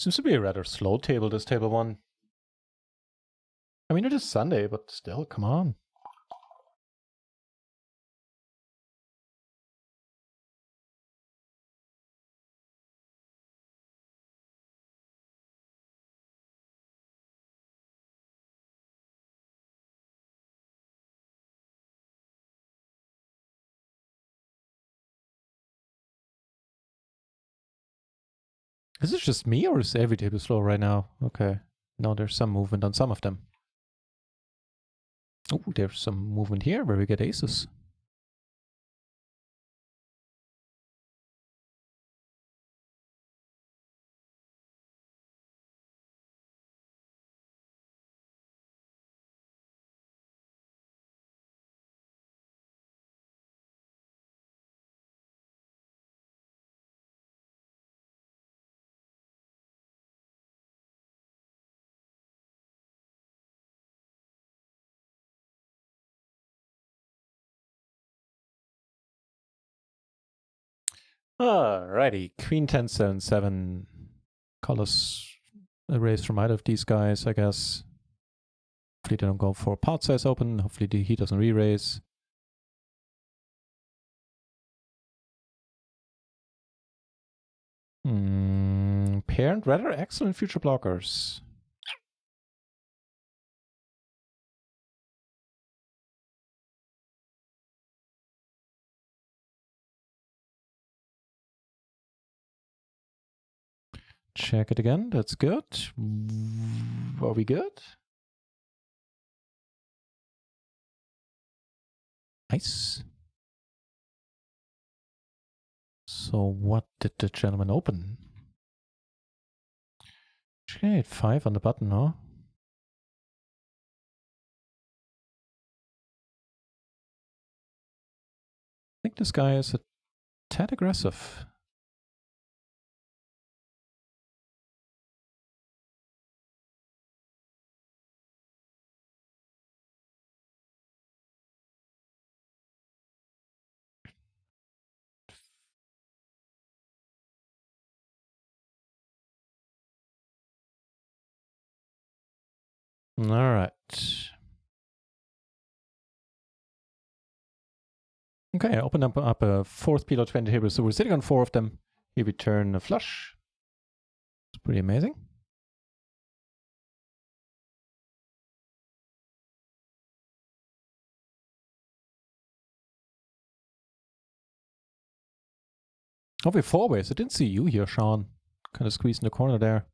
Seems to be a rather slow table, this table one. I mean, it is Sunday, but still, come on. Is it just me, or is every table slow right now? Okay. No, there's some movement on some of them. Oh, there's some movement here where we get aces. Alrighty, Queen 10, 7, 7. Colors a raise from either of these guys, I guess. Hopefully they don't go for pot size open. Hopefully he doesn't re-raise. Pair and rather excellent future blockers. Check it again. That's good. Are we good? Nice. So what did the gentleman open? Okay, 5 on the button, huh? I think this guy is a tad aggressive. All right. Okay, I opened up a fourth PLO 20 table, so we're sitting on 4 of them. Here we turn a flush. It's pretty amazing. Oh, we're 4 ways. I didn't see you here, Sean. Kind of squeezed in the corner there.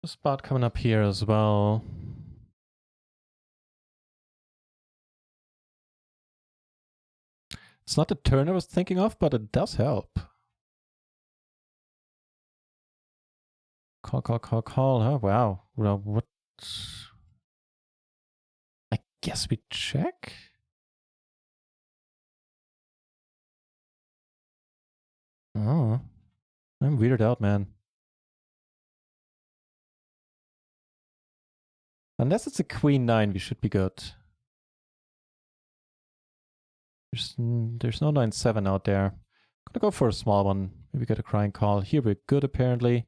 A spot coming up here as well. It's not the turn I was thinking of, but it does help. Call. Oh, wow. Well, what? I guess we check? Oh. I'm weirded out, man. Unless it's a queen 9, we should be good. There's no 9-7 out there. I'm gonna go for a small one. Maybe get a crying call. Here we're good, apparently.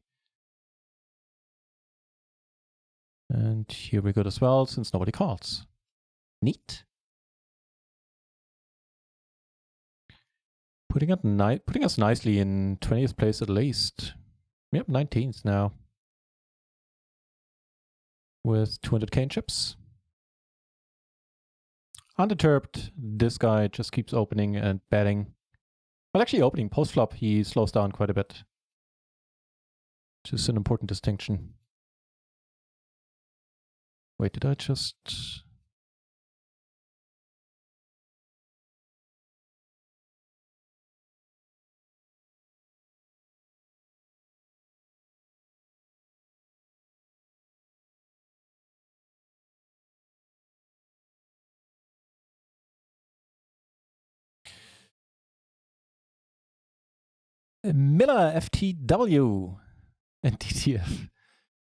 And here we're good as well, since nobody calls. Neat. Putting us nicely in 20th place at least. Yep, 19th now. With 200k in chips. Undeterred, this guy just keeps opening and betting. Well, actually opening post-flop, he slows down quite a bit. Which is an important distinction. Wait, did I just... Miller FTW and DTF.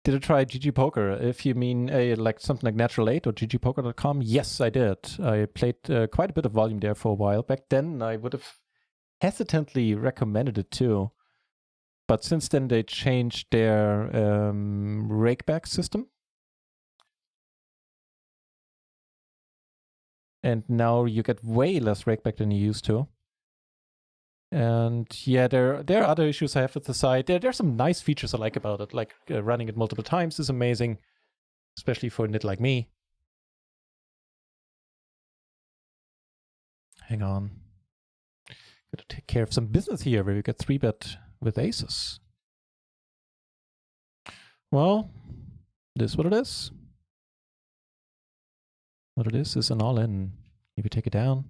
Did I try GG Poker? If you mean like something like Natural 8 or ggpoker.com, yes, I did. I played quite a bit of volume there for a while. Back then, I would have hesitantly recommended it too. But since then, they changed their rakeback system. And now you get way less rakeback than you used to. And yeah, there are other issues I have with the site. There are some nice features I like about it, like running it multiple times is amazing, especially for a nit like me. Hang on. Gotta take care of some business here where we get 3-bet with aces. Well, this is what it is. What it is an all-in. Maybe take it down.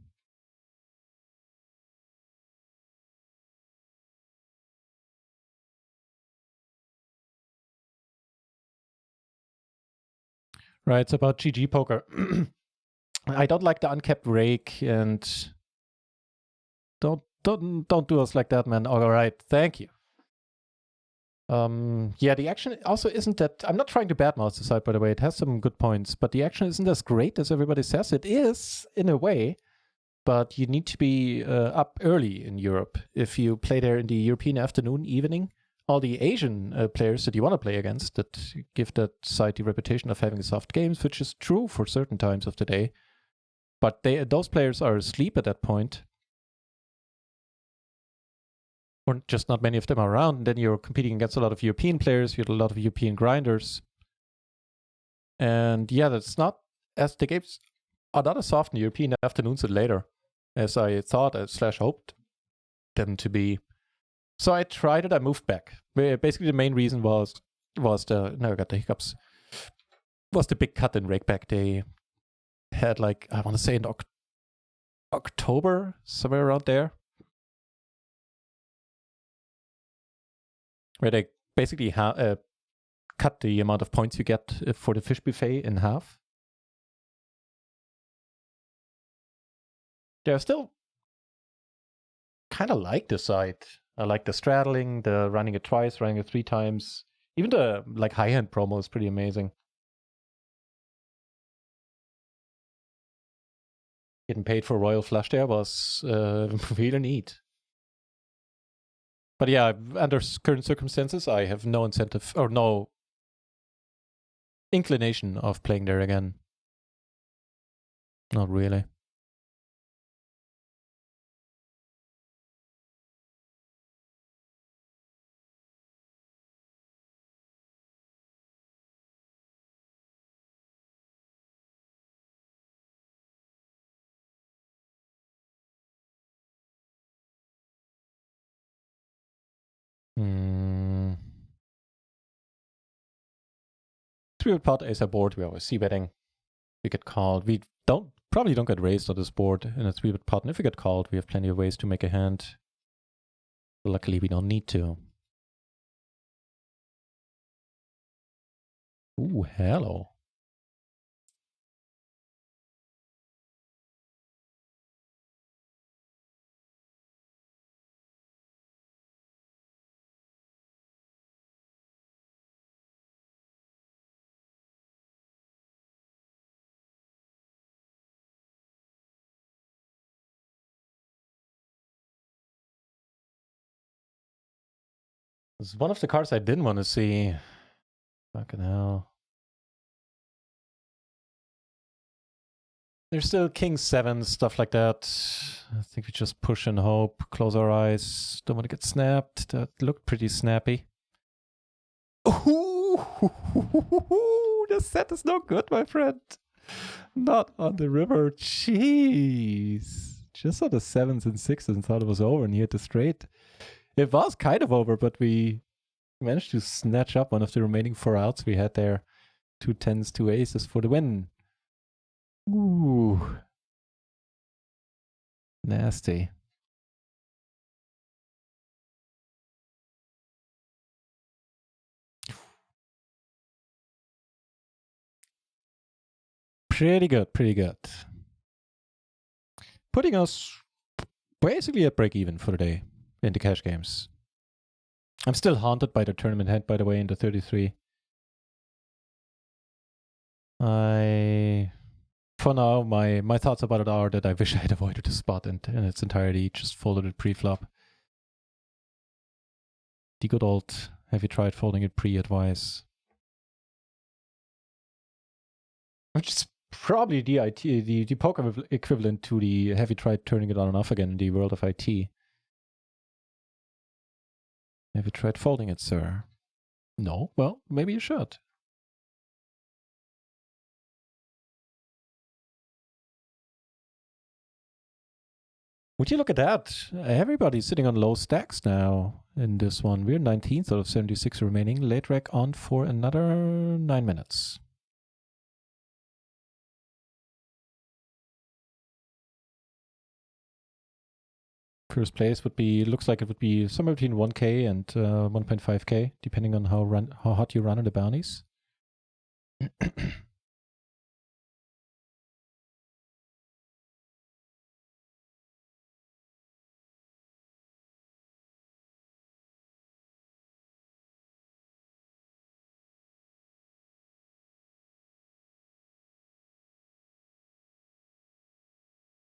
Right, it's about GG Poker. I don't like the uncapped rake, and don't do us like that, man. All right, thank you. Yeah, the action also isn't that. I'm not trying to badmouth the site, by the way. It has some good points, but the action isn't as great as everybody says. It is in a way, but you need to be up early in Europe. If you play there in the European afternoon, evening, all the Asian players that you want to play against that give that site the reputation of having soft games, which is true for certain times of the day. But those players are asleep at that point. Or just not many of them are around. And then you're competing against a lot of European players. You have a lot of European grinders. And yeah, that's not, as the games are not as soft in European afternoons and later as I thought / hoped them to be. So I tried it, I moved back. Basically, the main reason was the, now I got the hiccups, was the big cut in rakeback. They had like, I want to say in October, somewhere around there, where they basically cut the amount of points you get for the fish buffet in half. They're still kind of like the site. I like the straddling, the running it twice, running it 3 times. Even the like high-end promo is pretty amazing. Getting paid for Royal Flush there was really neat. But yeah, under current circumstances, I have no incentive or no inclination of playing there again. Not really. Three-bet pot is a board we always see betting. We get called. We probably don't get raised on this board in a 3-bet pot. And if we get called, we have plenty of ways to make a hand. Luckily, we don't need to. Ooh, hello. This is one of the cards I didn't want to see. Fucking hell. There's still King 7, stuff like that. I think we just push and hope. Close our eyes. Don't want to get snapped. That looked pretty snappy. Ooh, the set is no good, my friend. Not on the river. Jeez. Just saw the 7s and 6s and thought it was over, and he hit the straight. It was kind of over, but we managed to snatch up one of the remaining 4 outs we had there. 2 10s, 2 aces for the win. Ooh. Nasty. Pretty good, pretty good. Putting us basically at break even for the day in the cash games. I'm still haunted by the tournament head, by the way, in the 33. For now, my thoughts about it are that I wish I had avoided the spot in its entirety, just folded it pre-flop. The good old, have you tried folding it pre-advice? Which is probably the poker equivalent to the have you tried turning it on and off again in the world of IT. Have you tried folding it, sir? No? Well, maybe you should. Would you look at that? Everybody's sitting on low stacks now in this one. We're 19th out of 76 remaining. Late rec on for another 9 minutes. First place would be, looks like it would be somewhere between 1k and 1.5k, depending on how hot you run on the bounties.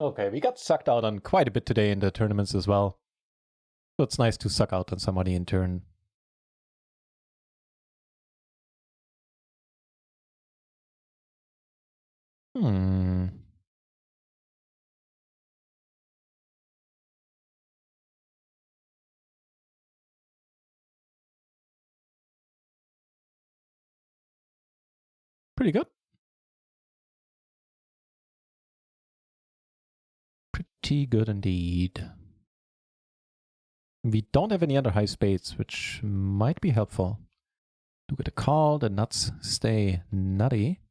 Okay, we got sucked out on quite a bit today in the tournaments as well. So it's nice to suck out on somebody in turn. Pretty good. Pretty good indeed. We don't have any other high spades, which might be helpful. Do get a call, the nuts stay nutty.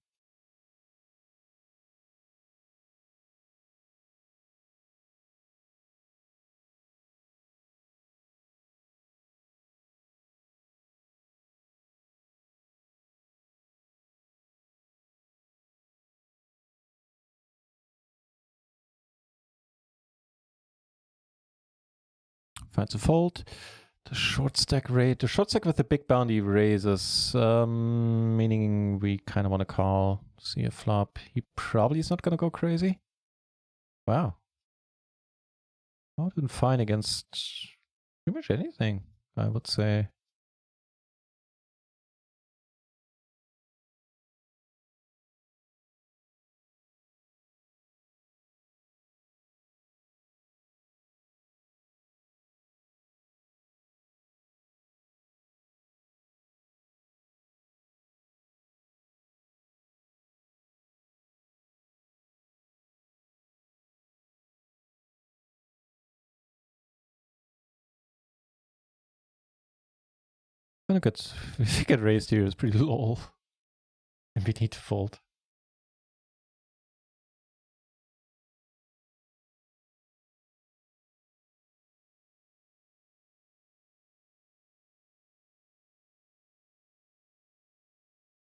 Finds a fold. The short stack rate, the short stack with the big bounty raises, meaning we kind of want to call, see a flop. He probably is not going to go crazy. Wow. I didn't find against pretty much anything, I would say. Gonna get, if we get raised here, it's pretty low. And we need to fold.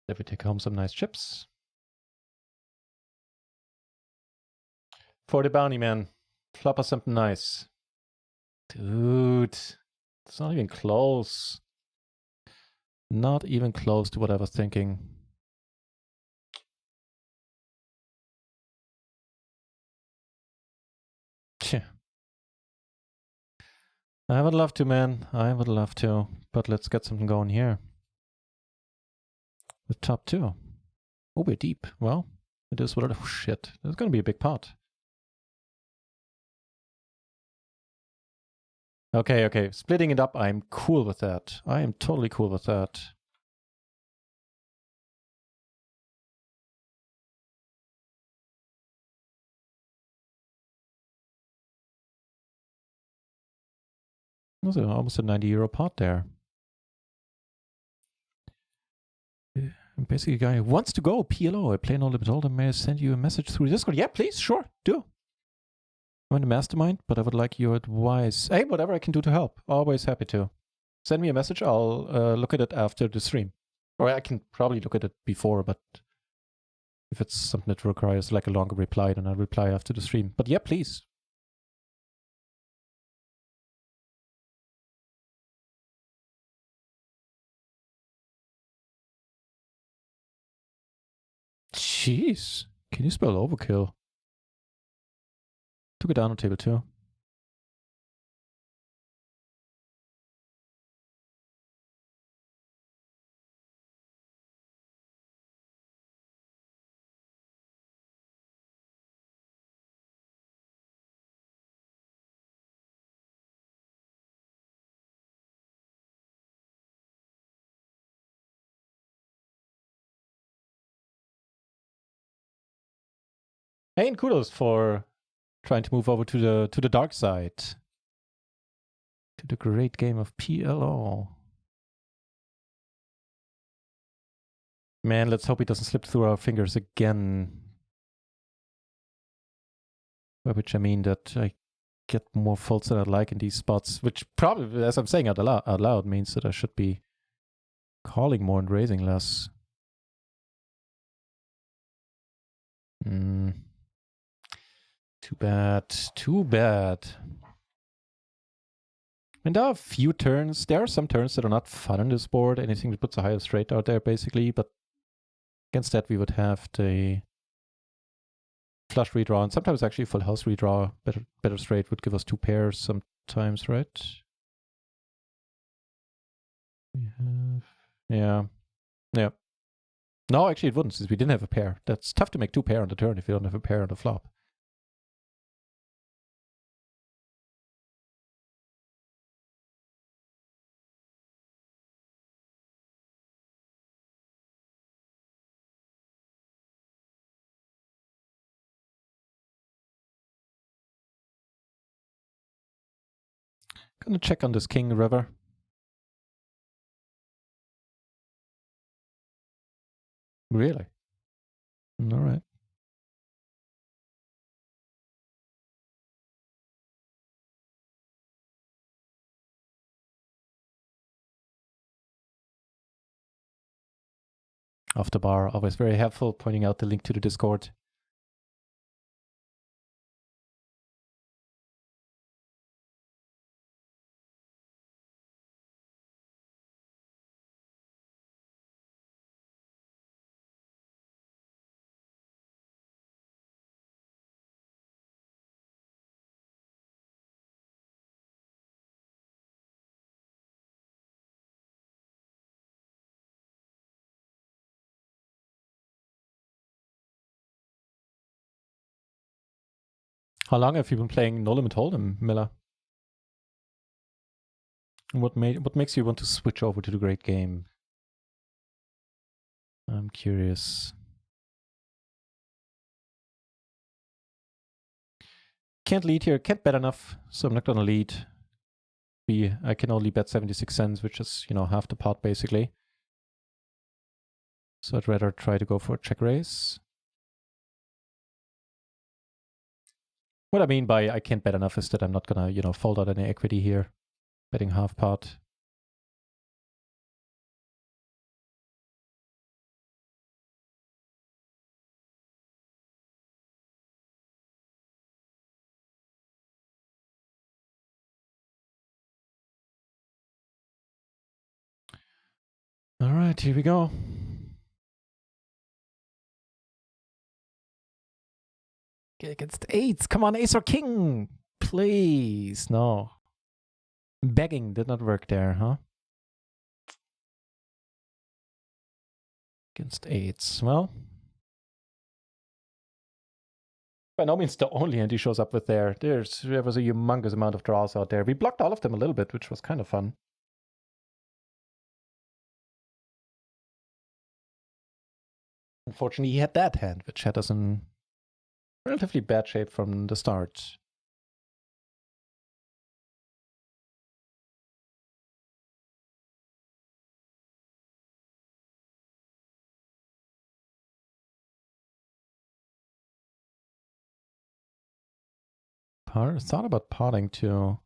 If we take home some nice chips. For the bounty man. Flop us something nice. Dude. It's not even close. Not even close to what I was thinking. I would love to, man. I would love to. But let's get something going here. With top two. Oh, we're deep. Well, it is what it is. Oh, shit. There's going to be a big pot. Okay, okay. Splitting it up, I'm cool with that. I am totally cool with that. There's almost a 90 euro pot there. Basically, a guy who wants to go PLO. I play no limit holder. May I send you a message through Discord? Yeah, please, sure, do. I'm in the mastermind, but I would like your advice. Hey, whatever I can do to help. Always happy to. Send me a message. I'll look at it after the stream. Or I can probably look at it before, but if it's something that requires like a longer reply, then I'll reply after the stream. But yeah, please. Jeez. Can you spell overkill? Took it down on table 2. Hey, and kudos for trying to move over to the dark side. To the great game of PLO. Man, let's hope he doesn't slip through our fingers again. By which I mean that I get more faults than I'd like in these spots, which probably, as I'm saying out loud, means that I should be calling more and raising less. Too bad. Too bad. And there are a few turns. There are some turns that are not fun on this board. Anything that puts a higher straight out there, basically. But against that, we would have the flush redraw. And sometimes actually full house redraw. Better straight would give us 2 pairs sometimes, right? We have... Yeah. No, actually it wouldn't, since we didn't have a pair. That's tough to make 2 pair on the turn if you don't have a pair on the flop. Gonna check on this king river. Really? All right. Off the bar, always very helpful, pointing out the link to the Discord. How long have you been playing No Limit Hold'em, Miller? And what makes you want to switch over to the great game? I'm curious. Can't lead here, can't bet enough, so I'm not gonna lead. I can only bet 76 cents, which is, half the pot basically. So I'd rather try to go for a check raise. What I mean by I can't bet enough is that I'm not gonna, fold out any equity here. Betting half pot. All right, here we go. Get against 8s. Come on, ace or king. Please. No. Begging did not work there, huh? Against 8s. Well, by no means the only hand he shows up with there. There was a humongous amount of draws out there. We blocked all of them a little bit, which was kind of fun. Unfortunately, he had that hand, which had us in relatively bad shape from the start. Thought about potting too.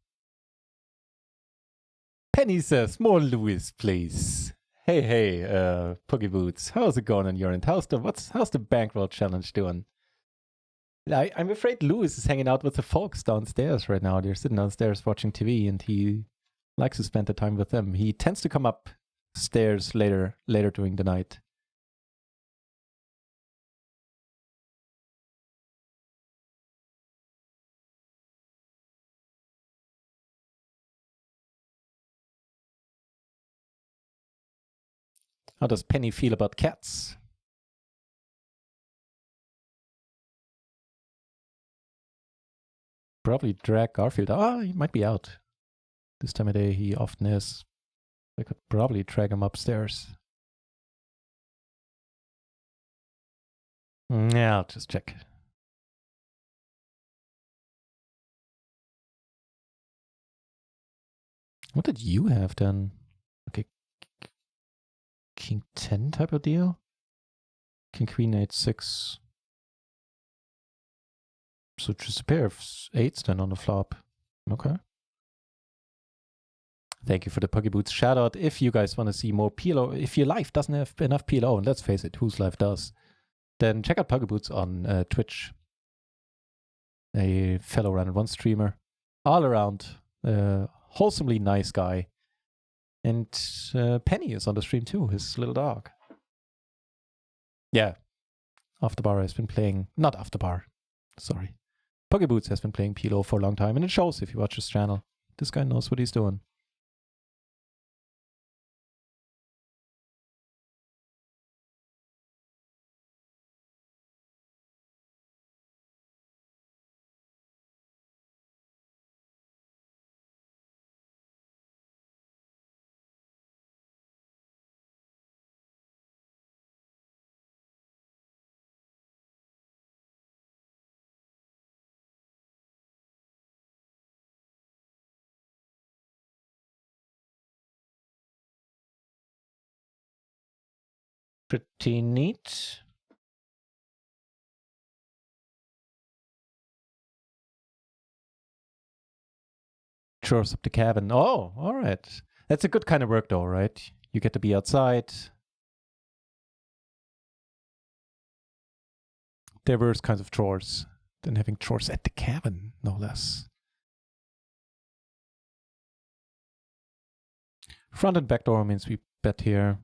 Penny says, more Lewis, please. Hey, Puggy Boots. How's it going on your end? How's the bankroll challenge doing? I'm afraid Lewis is hanging out with the folks downstairs right now. They're sitting downstairs watching TV, and he likes to spend the time with them. He tends to come upstairs later during the night. How does Penny feel about cats? Probably drag Garfield. Ah, he might be out. This time of day, he often is. I could probably drag him upstairs. Yeah, I'll just check. What did you have then? Okay. King 10 type of deal? King Queen 8-6. So just a pair of 8s then on the flop. Okay. Thank you for the Poke Boots shout out. If you guys want to see more PLO, if your life doesn't have enough PLO, and let's face it, whose life does, then check out Poke Boots on Twitch. A fellow Run and One streamer. All around, wholesomely nice guy. And Penny is on the stream too, his little dog. Yeah. After Bar has been playing, not After Bar, sorry. Poke Boots has been playing PLO for a long time, and it shows if you watch his channel. This guy knows what he's doing. Pretty neat. Chores up the cabin. Oh, all right. That's a good kind of work though, right? You get to be outside. There are worse kinds of chores than having chores at the cabin, no less. Front and back door means we bet here.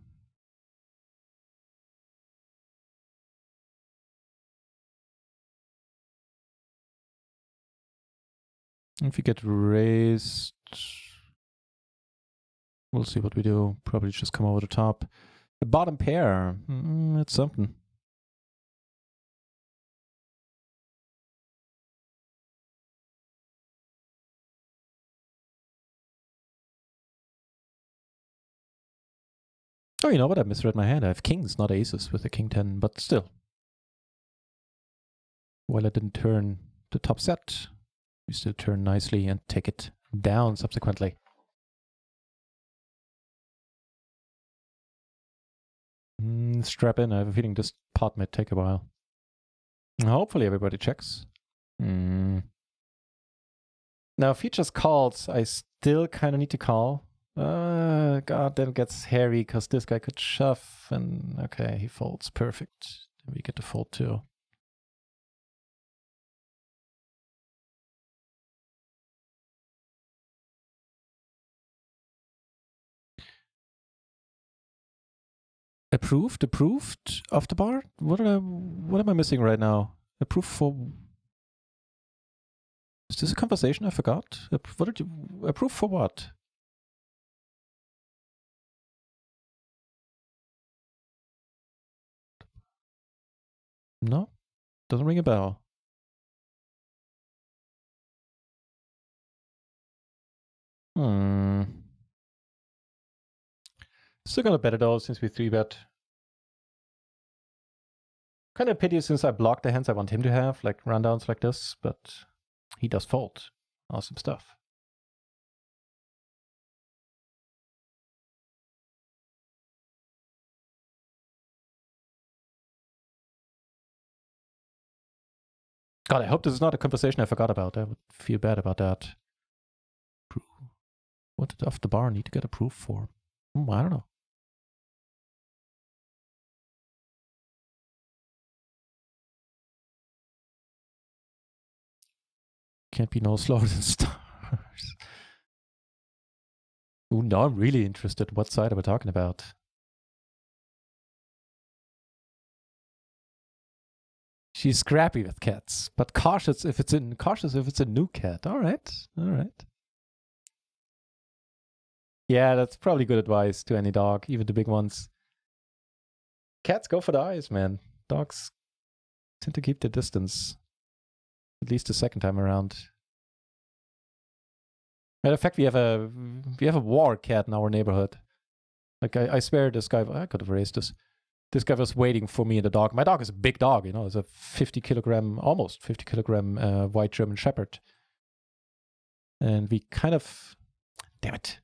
If you get raised, we'll see what we do. Probably just come over the top. The bottom pair, it's something. Oh, you know what? I misread my hand. I have kings, not aces, with the king 10, but still. While I didn't turn the top set, we still turn nicely and take it down subsequently. Strap in. I have a feeling this pot might take a while. Hopefully everybody checks. Now, if he just calls, I still kind of need to call. God, then it gets hairy because this guy could shove. And okay, he folds. Perfect. Then we get to fold too. Approved off the bar? What am I missing right now? Approved for... Is this a conversation I forgot? What did you... Approved for what? No? Doesn't ring a bell. Still gonna bet it all since we 3-bet. Kind of pity since I blocked the hands I want him to have, like rundowns like this, but he does fold. Awesome stuff. God, I hope this is not a conversation I forgot about. I would feel bad about that. What did off the bar need to get approved for? I don't know. Can't be no slower than stars. Ooh, now I'm really interested. What side are we talking about? She's scrappy with cats, but cautious if it's a new cat. All right. Yeah, that's probably good advice to any dog, even the big ones. Cats go for the eyes, man. Dogs tend to keep their distance. At least the second time around. Matter of fact, we have a war cat in our neighborhood. Like I swear this guy, I could have raised this. This guy was waiting for me and the dog. My dog is a big dog, you know, it's a 50 kilogram, almost 50 kilogram white German Shepherd. And we kind of, damn it.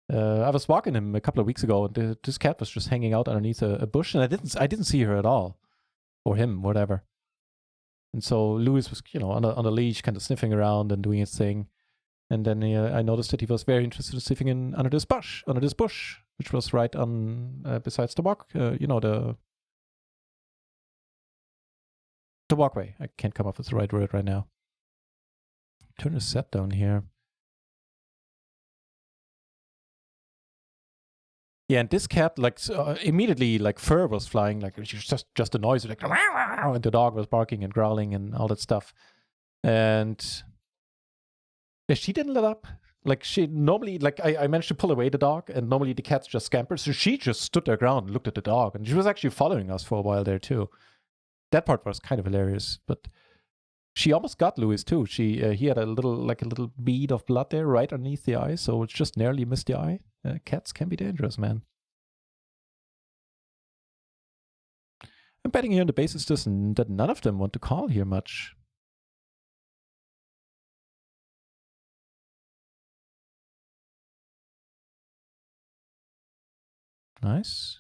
I was walking him a couple of weeks ago, and this cat was just hanging out underneath a bush, and I didn't see her at all, or him, whatever. And so Louis was, you know, on a leash, kind of sniffing around and doing his thing. And then I noticed that he was very interested in sniffing under this bush, which was right on besides the walk, you know, the walkway. I can't come up with the right word right now. Turn the set down here. Yeah, and this cat, like, immediately, like, fur was flying, like, just a noise, like, and the dog was barking and growling and all that stuff. And she didn't let up. Like, she normally, like, I managed to pull away the dog, and normally the cats just scamper. So she just stood their ground and looked at the dog, and she was actually following us for a while there, too. That part was kind of hilarious, but she almost got Louis, too. He had a little bead of blood there right underneath the eye, so it just narrowly missed the eye. Cats can be dangerous, man. I'm betting here on the basis that none of them want to call here much. Nice.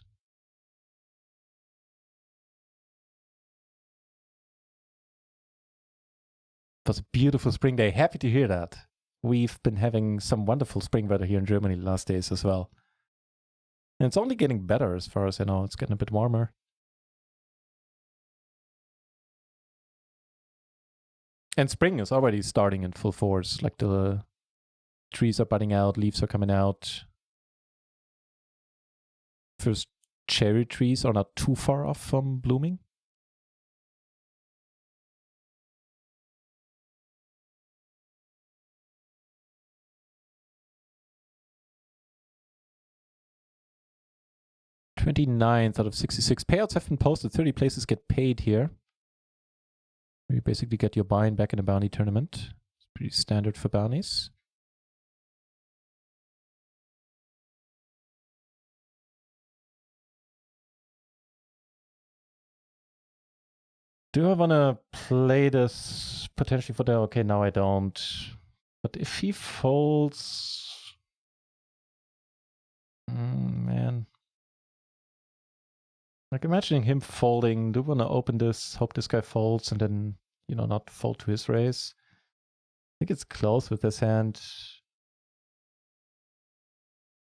It was a beautiful spring day. Happy to hear that. We've been having some wonderful spring weather here in Germany the last days as well. And it's only getting better as far as I know. It's getting a bit warmer. And spring is already starting in full force. Like the trees are budding out, leaves are coming out. First cherry trees are not too far off from blooming. $29 out of 66. Payouts have been posted. 30 places get paid here. You basically get your buy-in back in a bounty tournament. It's pretty standard for bounties. Do I want to play this potentially for the... Okay, now I don't. But if he folds... man. Like, imagining him folding. Do I want to open this, hope this guy folds, and then, you know, not fold to his raise? I think it's close with this hand.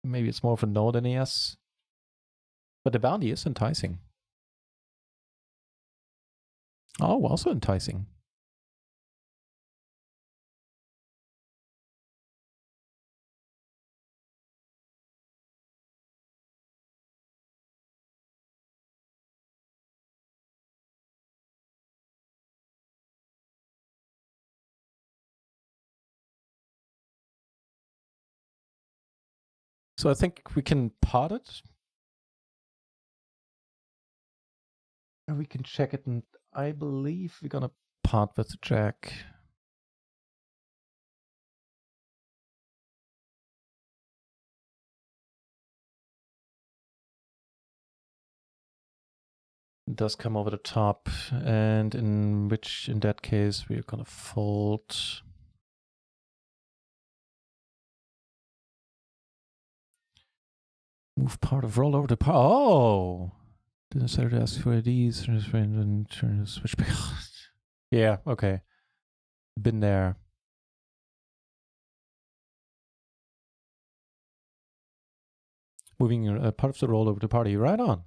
Maybe it's more of a no than a yes. But the bounty is enticing. Oh, also enticing. So I think we can pot it. And we can check it, and I believe we're gonna pot with the jack. It does come over the top, and in that case we're gonna fold. Move part of roll over the part. Oh! Didn't start to ask for these, and turn the switch back. Yeah, okay. Been there. Moving part of the roll over the party. Right on.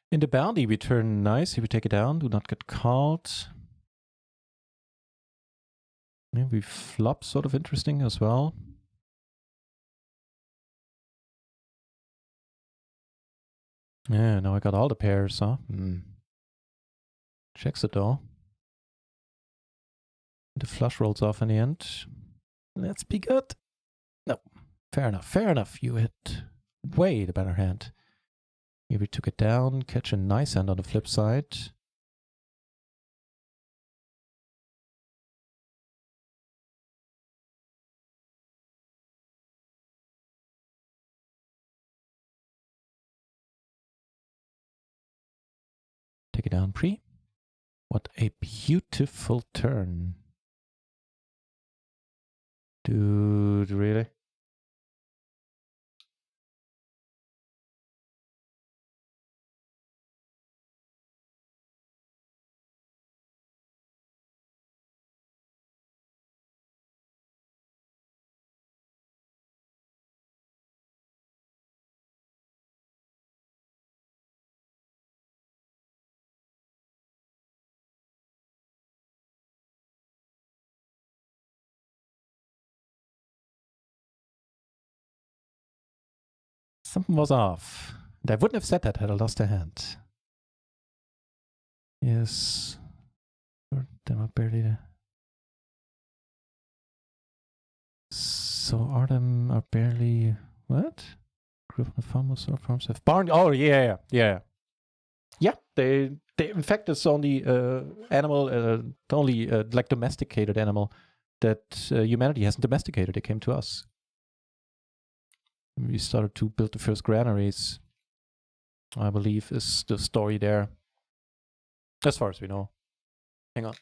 In the bounty, we turn nice. If we take it down, do not get called. Yeah, we flop, sort of interesting as well. Yeah, now I got all the pairs, huh? Checks it though. The flush rolls off in the end. Let's be good. No, fair enough, fair enough. You hit way the better hand. Here we took it down, catch a nice hand on the flip side. Take it down pre. What a beautiful turn. Dude, really? Something was off. And I wouldn't have said that had I lost a hand. Yes. Them are barely there. So Artem are barely what? Group of farmers or farms have barn. Oh yeah. Yeah, they in fact it's only animal, the only like domesticated animal that humanity hasn't domesticated. They came to us. We started to build the first granaries, I believe, is the story there. As far as we know. Hang on.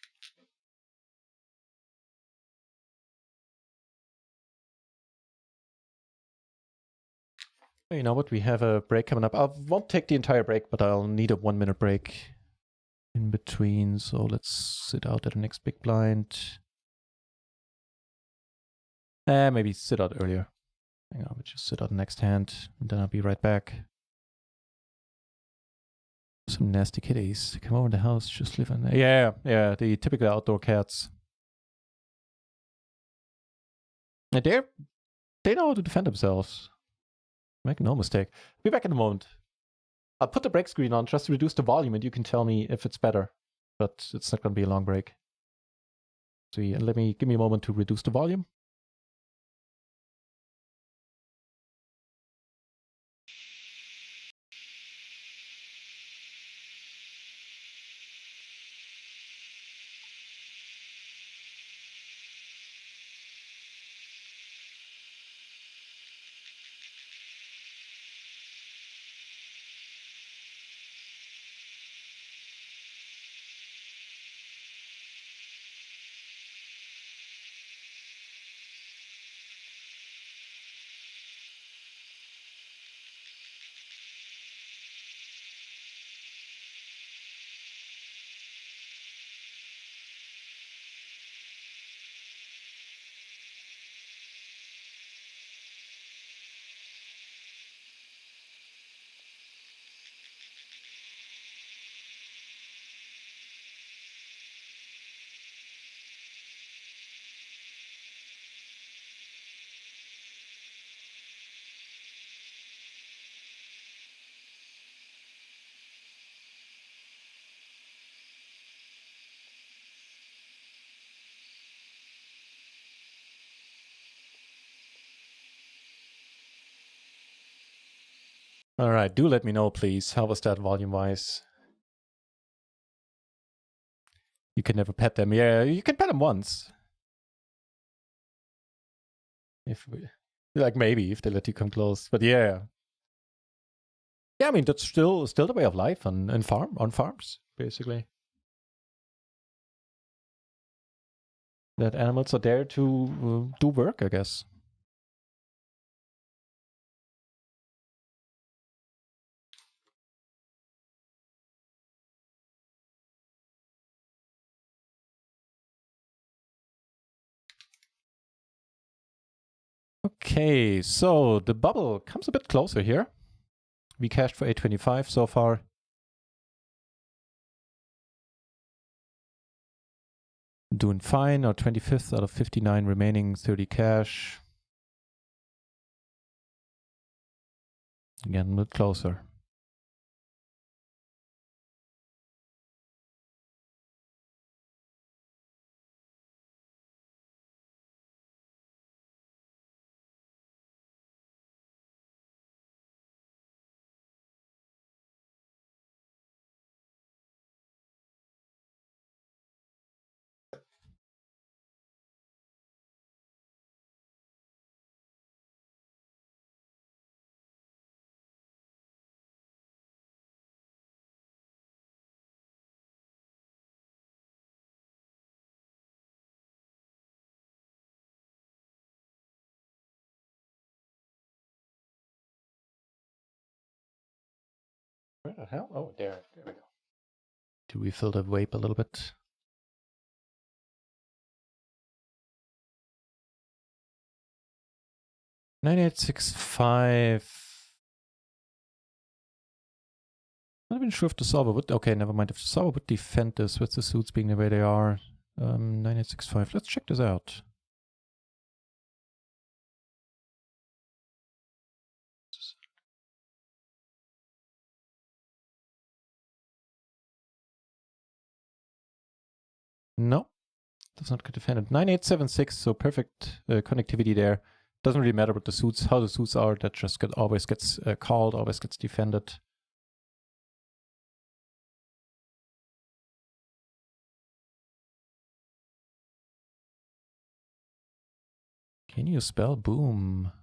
You know what? We have a break coming up. I won't take the entire break, but I'll need a 1 minute break in between. So let's sit out at the next big blind. Maybe sit out earlier. Hang on, we'll just sit out the next hand, and then I'll be right back. Some nasty kitties. They come over in the house, just live in there. Yeah, the typical outdoor cats. And they know how to defend themselves. Make no mistake. Be back in a moment. I'll put the break screen on just to reduce the volume, and you can tell me if it's better. But it's not going to be a long break. So yeah, give me a moment to reduce the volume. All right, do let me know, please. How was that volume-wise? You can never pet them. Yeah, you can pet them once. Maybe if they let you come close. But yeah. Yeah, I mean, that's still the way of life on farms, basically. That animals are there to do work, I guess. Okay, so the bubble comes a bit closer here. We cashed for 825 so far. Doing fine. Now 25th out of 59 remaining, 30 cash. Again, a bit closer. Where the hell? Oh, there we go. To refill the vape a little bit. 9865. Not even sure if the solver would. Okay, never mind. If the solver would defend this with the suits being the way they are. 9865. Let's check this out. No, does not get defended. 9876, so perfect connectivity there. Doesn't really matter what the suits, how the suits are. That just always gets called, always gets defended. Can you spell boom?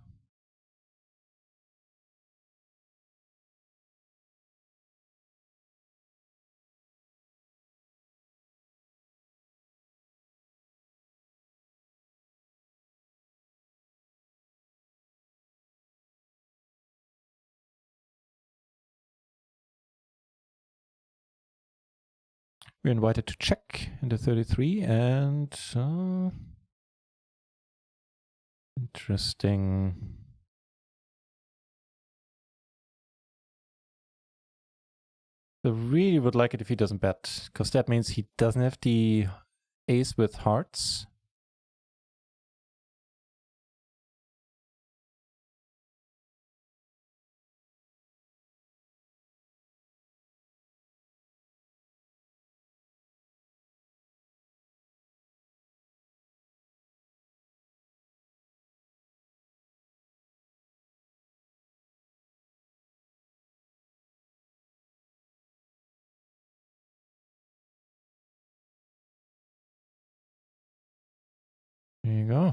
We're invited to check in the 33 and interesting. I really would like it if he doesn't bet, because that means he doesn't have the ace with hearts. There you go.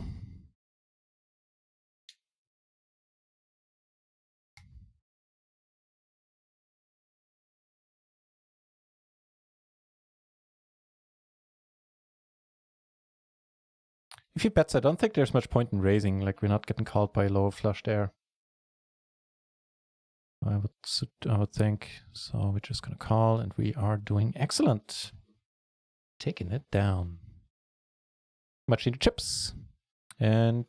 If he bets, I don't think there's much point in raising. Like, we're not getting called by a low flush there. I would think. So we're just gonna call, and we are doing excellent. Taking it down. Much needed chips. And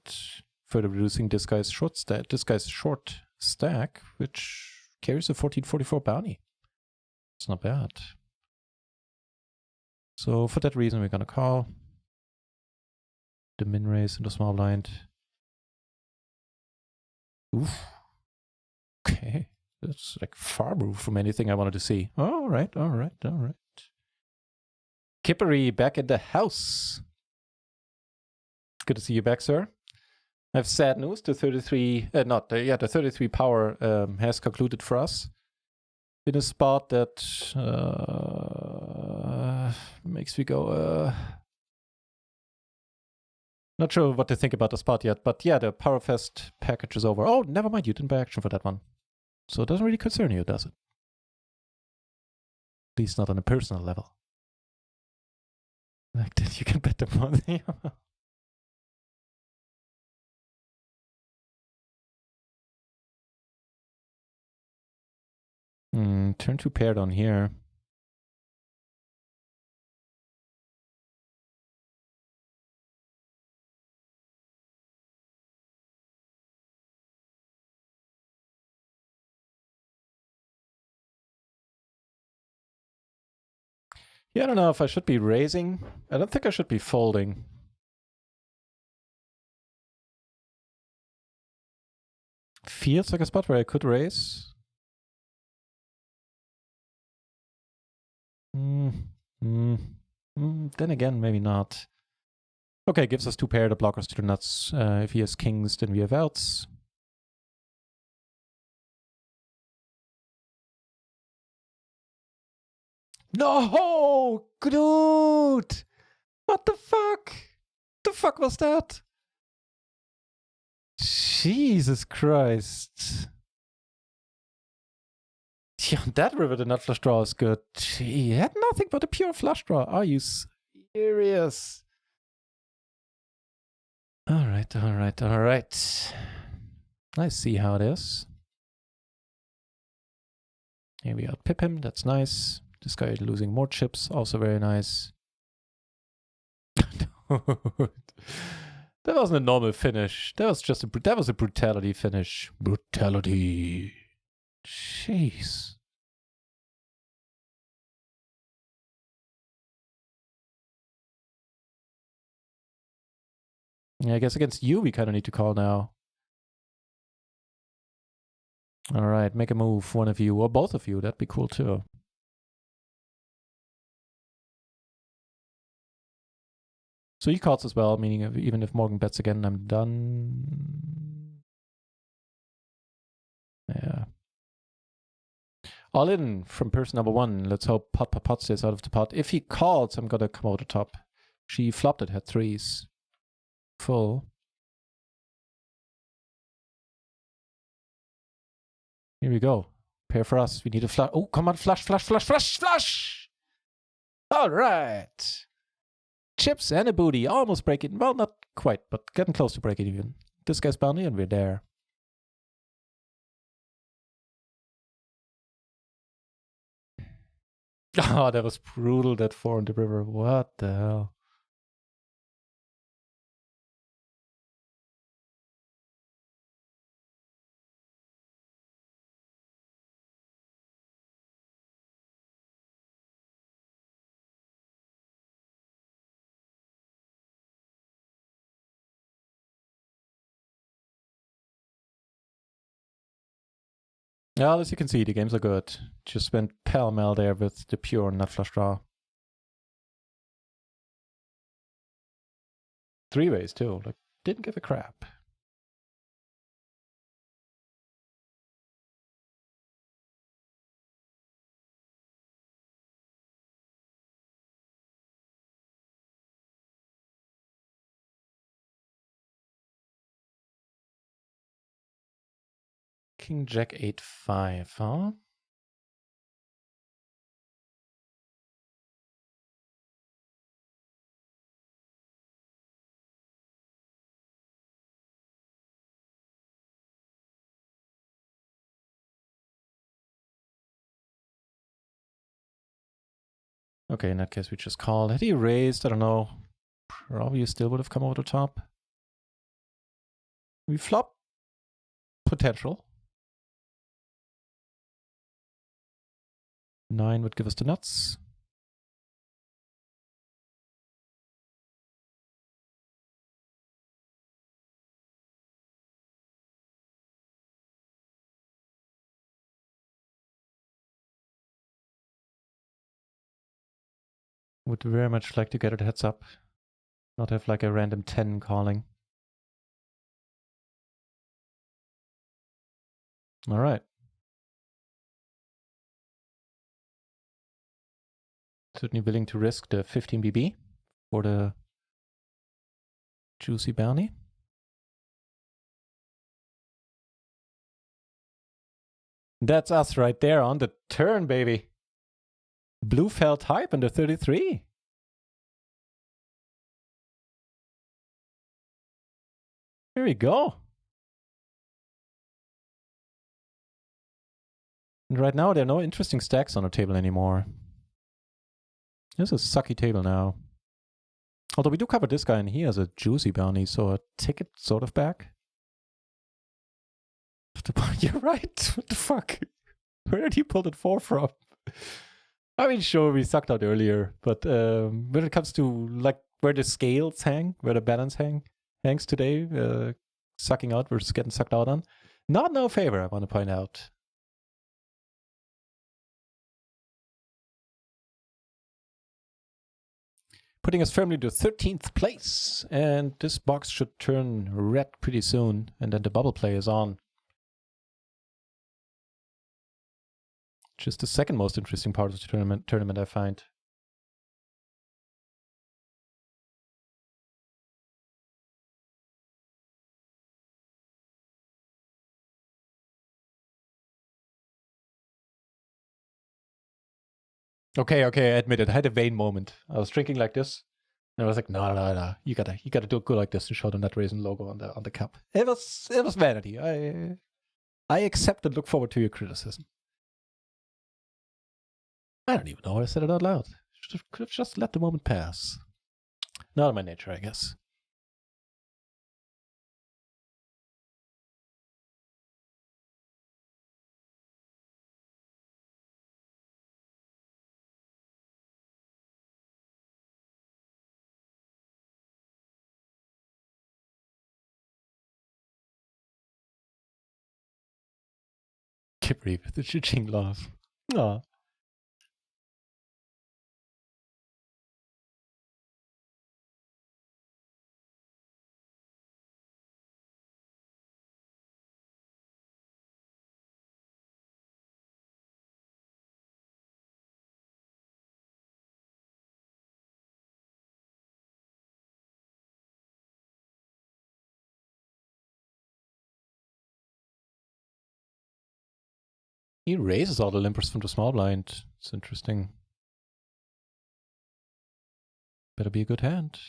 further reducing this guy's short stack, which carries a 1444 bounty. It's not bad. So for that reason, we're gonna call the min raise in the small blind. Oof. Okay. That's like far removed from anything I wanted to see. All right. Kippery back at the house. Good to see you back, sir. I have sad news. The 33, the 33 power has concluded for us in a spot that makes me go. Not sure what to think about the spot yet, but yeah, the Powerfest package is over. Oh, never mind. You didn't buy action for that one, so it doesn't really concern you, does it? At least not on a personal level. Like that, you can bet the money. Turn 2 paired on here. Yeah, I don't know if I should be raising. I don't think I should be folding. Feels like a spot where I could raise. Then again, maybe not. Okay, gives us 2 pair the blockers to the nuts. If he has kings, then we have outs. No! Dude! What the fuck? The fuck was that? Jesus Christ. Yeah, that river, the nut flush draw is good. He had nothing but a pure flush draw. Are you serious? Alright. I see how it is. Here we outpip him, that's nice. This guy is losing more chips, also very nice. That wasn't a normal finish. That was just that was a brutality finish. Brutality. Jeez. Yeah, I guess against you we kind of need to call now. All right, make a move, one of you, or both of you. That'd be cool too. So he calls as well, meaning even if Morgan bets again, I'm done. Yeah. All in from person number 1. Let's hope pot stays out of the pot. If he calls, I'm gonna come over the top. She flopped it, had 3s. Full. Here we go. Pair for us. We need a flush. Oh, come on, flush. All right. Chips and a booty. Almost break it. Well, not quite, but getting close to break it even. This guy's bounty and we're there. Oh, that was brutal, that 4 on the river. What the hell? Yeah, as you can see, the games are good. Just went pell-mell there with the pure nut flush draw. 3 ways too. Like, didn't give a crap. King Jack 8-5, huh? Okay, in that case, we just call. Had he raised? I don't know. Probably still would have come over the top. We flop. Potential. 9 would give us the nuts. Would very much like to get it heads up. Not have like a random 10 calling. All right. Certainly willing to risk the 15 BB for the juicy bounty. That's us right there on the turn, baby. Blue felt hype under 33. Here we go. And right now, there are no interesting stacks on the table anymore. This is a sucky table now. Although we do cover this guy, and he has a juicy bounty, so a ticket sort of back. You're right. What the fuck? Where did he pull that 4 from? I mean, sure, we sucked out earlier, but when it comes to like where the scales hang, where the balance hangs today, sucking out versus getting sucked out on, not in our favor, I want to point out. Putting us firmly to 13th place, and this box should turn red pretty soon, and then the bubble play is on. Just the second most interesting part of the tournament I find. Okay, I admit it. I had a vain moment. I was drinking like this, and I was like, no. You gotta do it good like this to show the NutRaisin logo on the cup. It was vanity. I accept and look forward to your criticism. I don't even know why I said it out loud. Could have just let the moment pass. Not in my nature, I guess. Kipri with the ching laugh. Aw. He raises all the limpers from the small blind. It's interesting. Better be a good hand.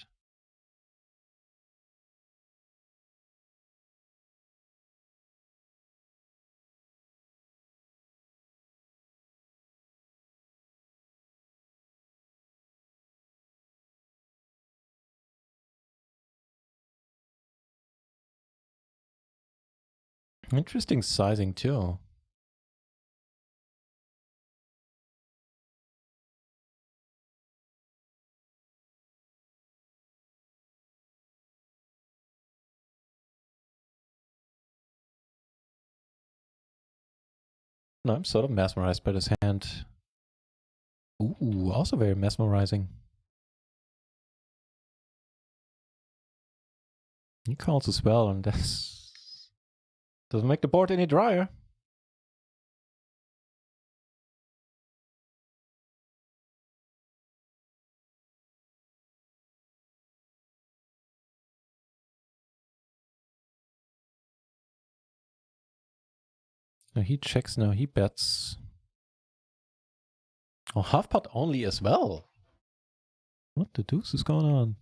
Interesting sizing too. No, I'm sort of mesmerized by this hand. Ooh, also very mesmerizing. He calls as well, and this doesn't make the board any drier. No, he checks now, he bets. Oh, half pot only as well. What the deuce is going on?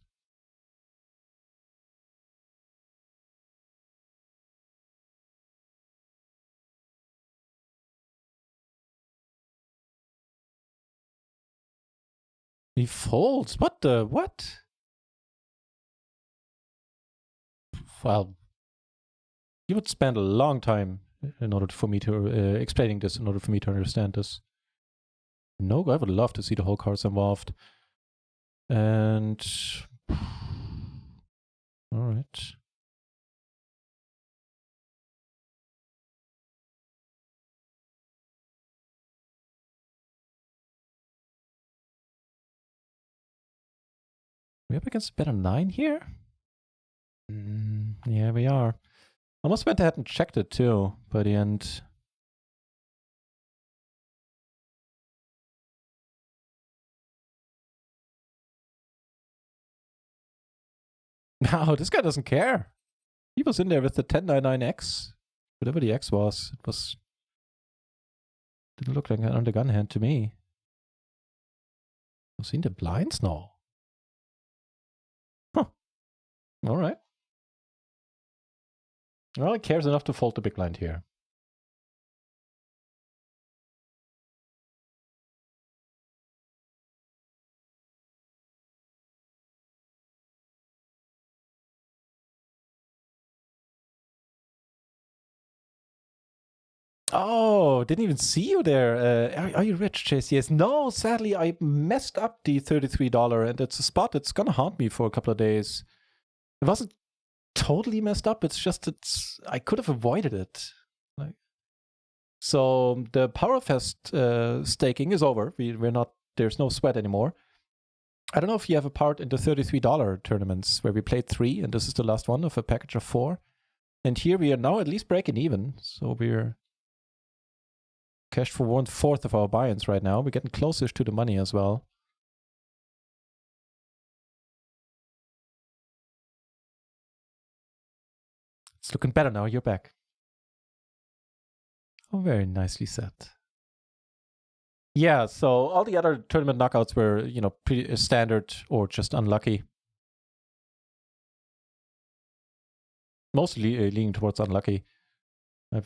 He folds. What the what? Well, you would spend a long time in order for me to explaining this, in order for me to understand this. No, I would love to see the whole cards involved. And all right. We up against better 9 here? Yeah, we are. Almost went ahead and checked it too by the end. No, this guy doesn't care. He was in there with the 1099X. Whatever the X was. It was... Didn't look like an under gun hand to me. Was he in the blinds? No. Huh. Alright. Well, he cares enough to fold the big blind here. Oh, didn't even see you there. Are you rich, Chase? Yes. No, sadly, I messed up the $33, and it's a spot that's gonna haunt me for a couple of days. It wasn't totally messed up. It's just I could have avoided it. Like, so the Powerfest staking is over. We're not. There's no sweat anymore. I don't know if you have a part in the $33 tournaments where we played 3, and this is the last one of a package of 4. And here we are now at least breaking even. So we're cashed for 1/4 of our buy-ins right now. We're getting closest to the money as well. It's looking better now. You're back. Oh, very nicely said. Yeah, so all the other tournament knockouts were, you know, pretty standard or just unlucky. Mostly leaning towards unlucky, I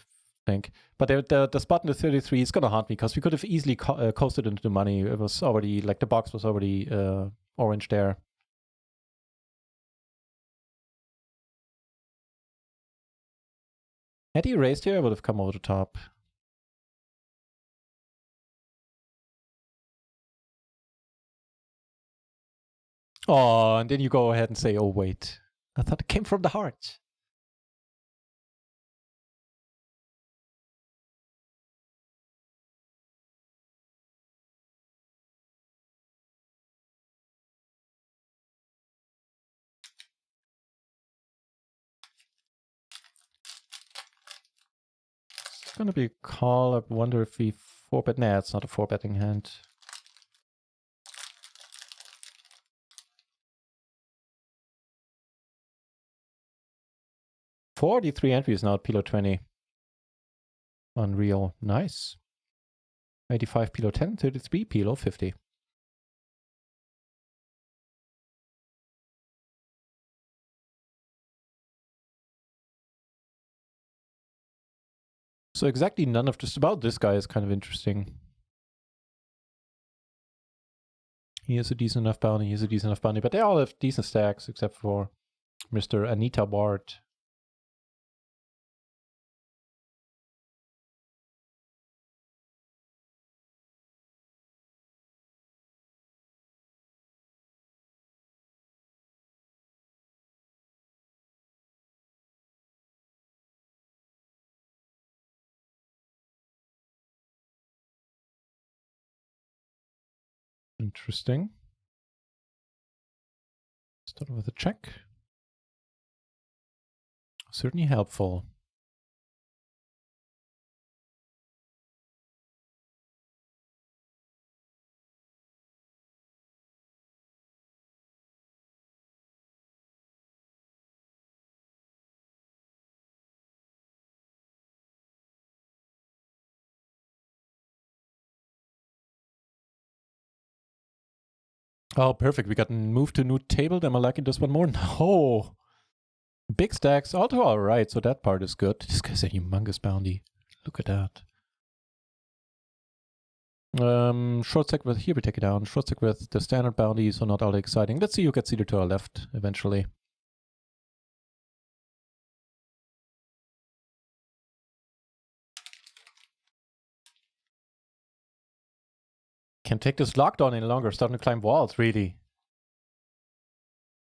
think. But the spot in the 33 is going to haunt me because we could have easily coasted into the money. It was already, like, the box was already orange there. Had he raised here, I would have come over the top. Oh, and then you go ahead and say, oh, wait. I thought it came from the heart. It's going to be a call. I wonder if we 4-bet. Nah, it's not a 4-betting hand. $43 entries now at PLO 20. On RIO. Nice. 85 PLO 10, 33 PLO 50. So exactly none of just about this guy is kind of interesting. He has a decent enough bounty, he has a decent enough bounty, but they all have decent stacks except for Mr. Anita Bart. Interesting. Start with a check. Certainly helpful. Oh, perfect. We got moved to a new table. Am I liking this one more? No. Big stacks. All to our right, so that part is good. This guy's a humongous bounty. Look at that. Short stack with, here we take it down. Short stack with the standard bounty, so not all that exciting. Let's see who gets seated to our left eventually. Can't take this lockdown any longer. Starting to climb walls, really.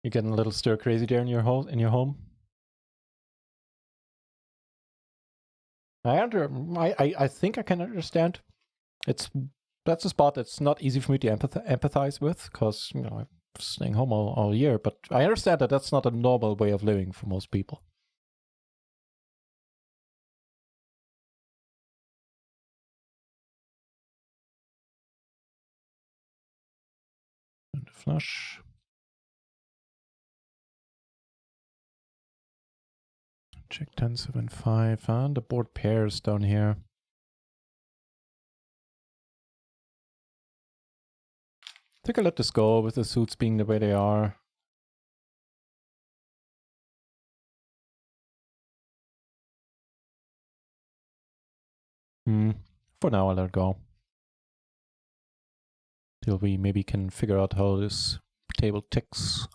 You're getting a little stir crazy there in your home. I think I can understand. That's a spot that's not easy for me to empathize with because, you know, I'm staying home all year. But I understand that that's not a normal way of living for most people. And a flush. Check 10-7-5 and the board pairs down here. I think I'll let this go with the suits being the way they are. For now, I'll let it go. Till we maybe can figure out how this table ticks.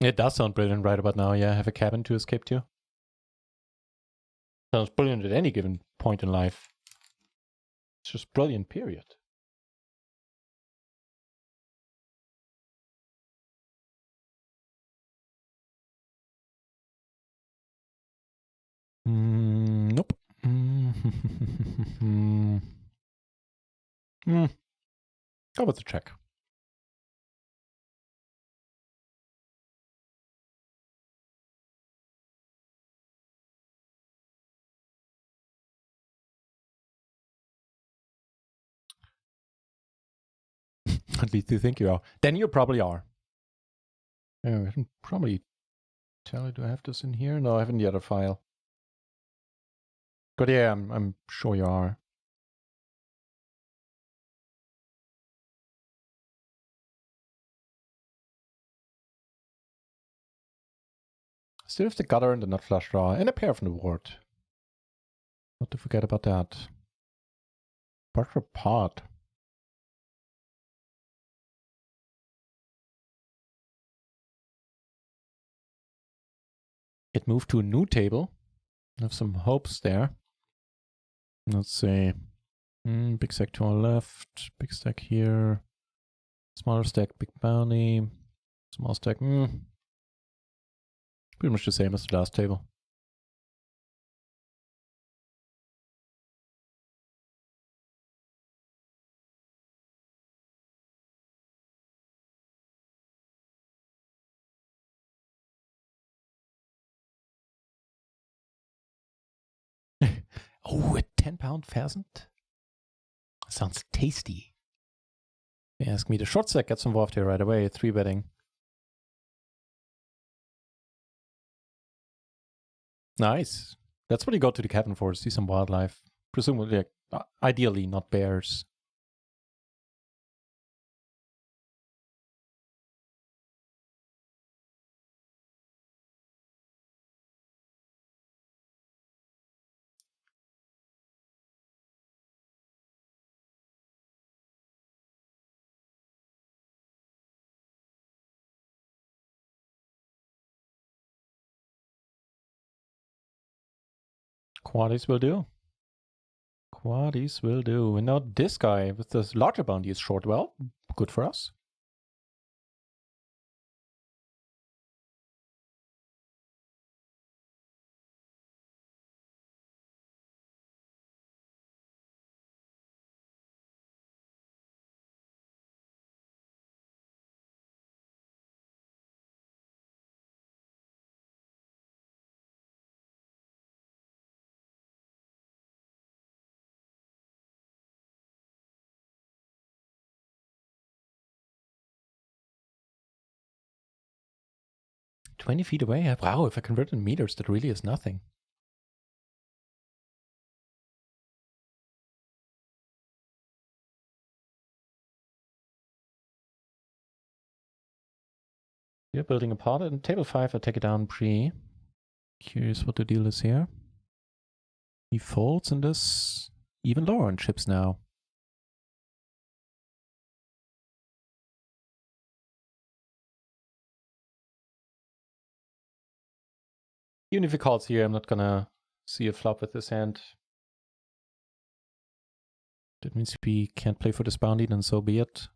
It does sound brilliant right about now, yeah. Have a cabin to escape to. Sounds brilliant at any given point in life. It's just brilliant, period. Nope. Go with the check. At least you think you are. Then you probably are. I can probably tell you, do I have this in here? No, I haven't yet a file. But yeah, I'm sure you are. Still have the gutter and the nut flush draw and a pair from the ward. Not to forget about that. Part for pot. It moved to a new table. I have some hopes there. Let's see. Big stack to our left. Big stack here. Smaller stack, big bounty. Small stack. Pretty much the same as the last table. Oh, a 10-pound pheasant? Sounds tasty. They ask me. The short stack gets involved here right away. 3-betting. Nice. That's what you go to the cabin for, see some wildlife. Presumably, ideally, not bears. Quaddies will do. Quaddies will do. And now this guy with the larger bounty is short. Well, good for us. "20 feet away? Wow, if I convert in meters, that really is nothing." We're building a pod and table 5, I take it down pre. Curious what the deal is here. He folds in this even lower on chips now. Even if he calls here, I'm not gonna see a flop with this hand. That means if he can't play for this bounty, then so be it.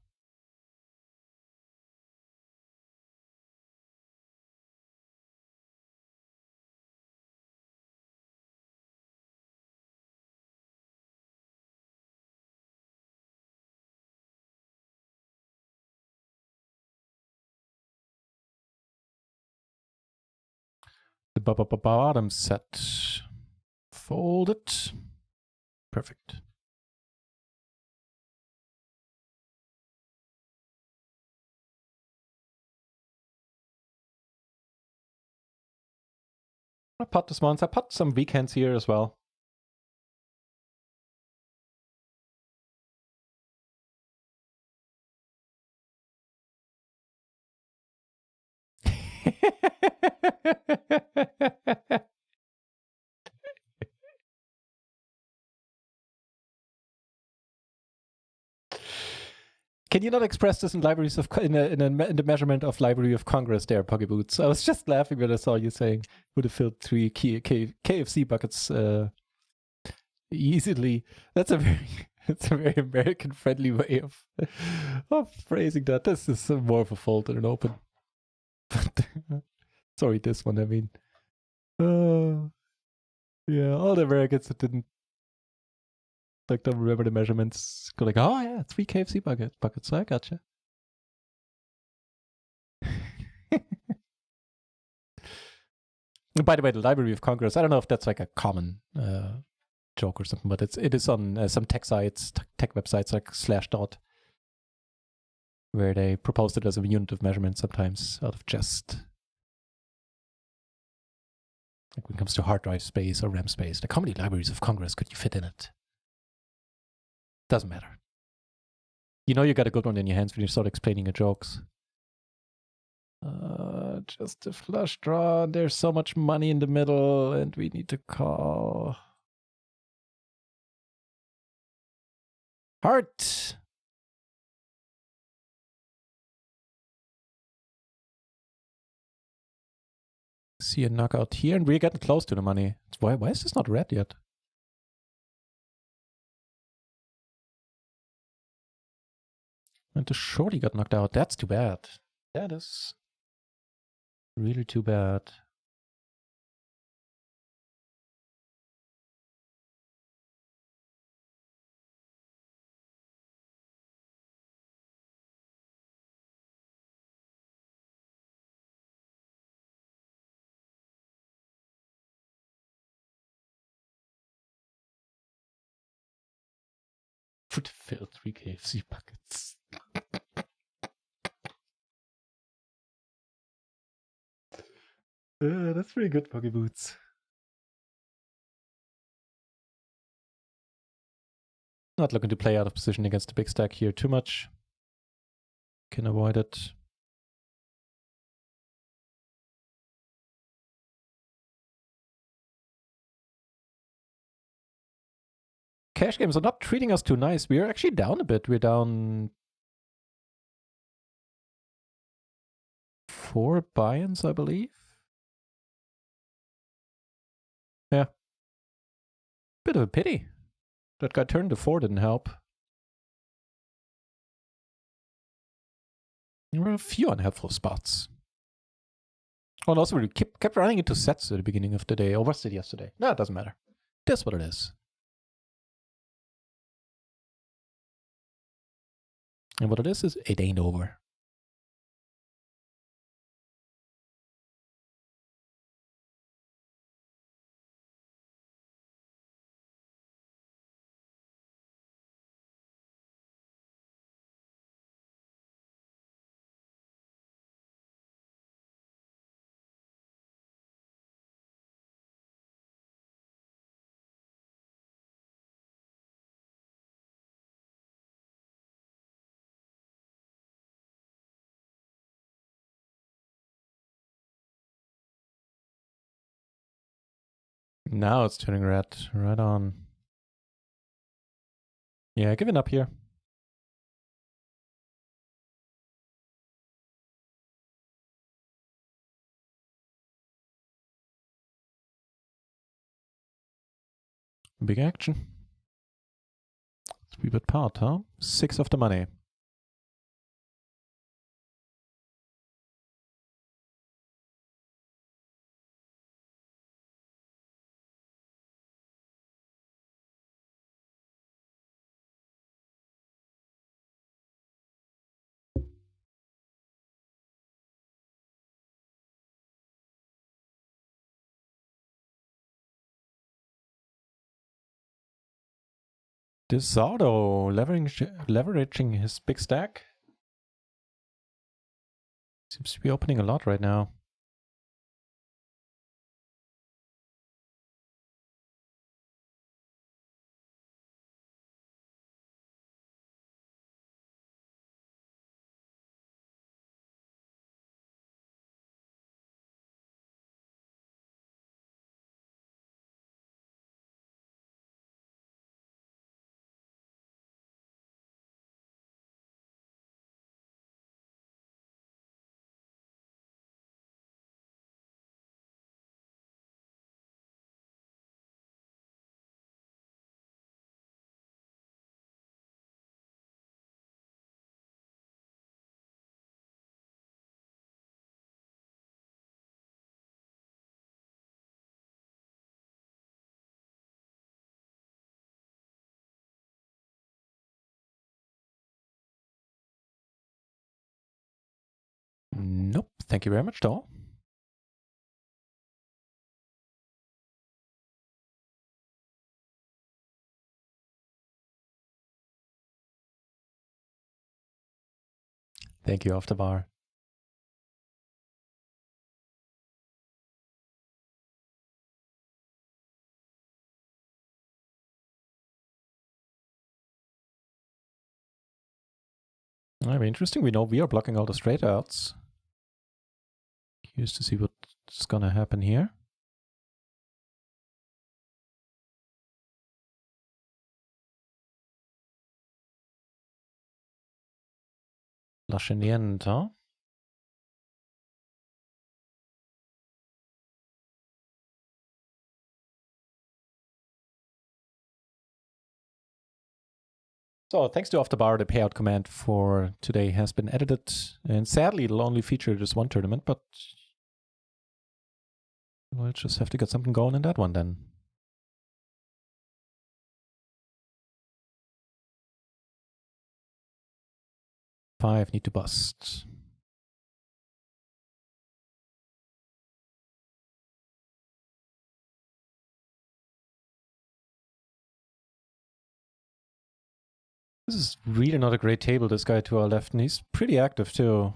The bottom set. Fold it. Perfect. I pot this once. I pot some weekends here as well. Can you not express this in libraries of in the measurement of Library of Congress there, Poggy I was just laughing when I saw you saying would have filled 3 KFC buckets easily. That's a very American friendly way of phrasing that. This is more of a fold than an open. Sorry, this one, I mean. Yeah, all the Americans that don't remember the measurements go like, oh yeah, 3 KFC buckets. I gotcha. By the way, the Library of Congress, I don't know if that's like a common joke or something, but it is on some tech sites, tech websites like Slashdot, where they proposed it as a unit of measurement sometimes out of jest. Like when it comes to hard drive space or RAM space, like how many libraries of Congress could you fit in it? Doesn't matter. You know you got a good one in your hands when you start explaining your jokes. Just a flush draw. There's so much money in the middle, and we need to call. Heart. See a knockout here, and we're getting close to the money. Why is this not red yet? And the shorty got knocked out. That's too bad. That is really too bad. Would fill 3 KFC buckets. That's pretty good, Poggy Boots. Not looking to play out of position against the big stack here too much. Can avoid it. Cash games are not treating us too nice. We are actually down a bit. We're down 4 buy-ins, I believe. Yeah. Bit of a pity. That guy turned to 4 didn't help. There were a few unhelpful spots. Oh, and also we kept running into sets at the beginning of the day. Or was it yesterday? No, it doesn't matter. That's what it is. And what it is it ain't over. Now it's turning red. Right on. Yeah, giving up here. Big action. 3-bit part, huh? 6 of the money. This auto leveraging his big stack seems to be opening a lot right now. Thank you very much, though. Thank you, off the bar. Very interesting. We know we are blocking all the straight outs. Curious to see what's gonna happen here. Flush in the end, huh? So thanks to Off the Bar, the payout command for today has been edited. And sadly, it'll only feature this one tournament, but we'll just have to get something going in that one then. 5 need to bust. This is really not a great table, this guy to our left, and he's pretty active too.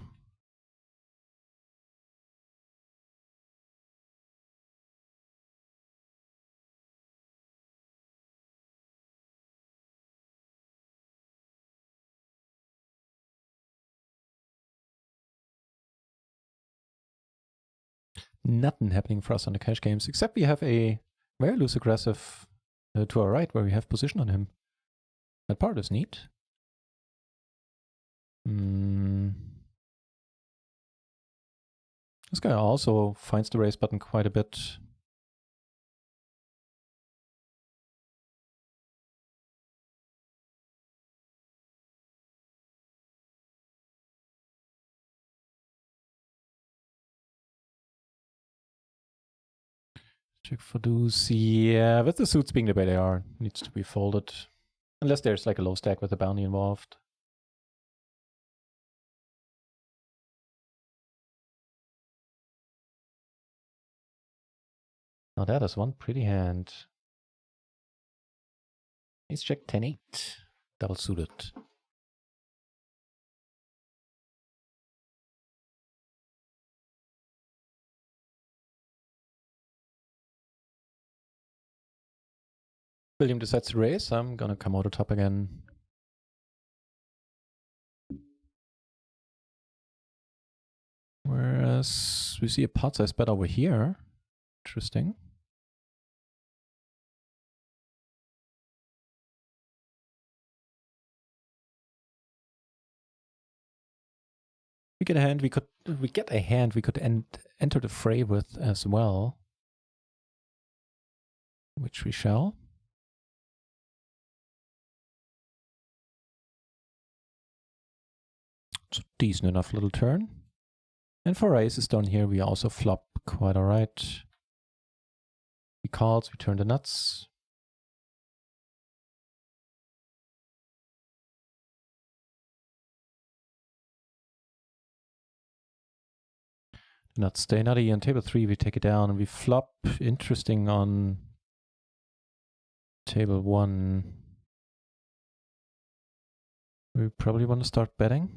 Nothing happening for us on the cash games, except we have a very loose aggressive to our right where we have position on him. That part is neat. This guy also finds the raise button quite a bit. Check for deuce. Yeah, with the suits being the way they are, needs to be folded. Unless there's like a low stack with a bounty involved. Now that is one pretty hand. Ace check 10-8. Double suited. William decides to raise. I'm gonna come out the top again. Whereas we see a pot size bet over here. Interesting. We get a hand we could enter the fray with as well. Which we shall. It's a decent enough little turn. And for aces down here, we also flop quite alright. He calls, we turn the nuts. Nuts stay nutty. On table 3, we take it down and we flop. Interesting on table 1. We probably want to start betting.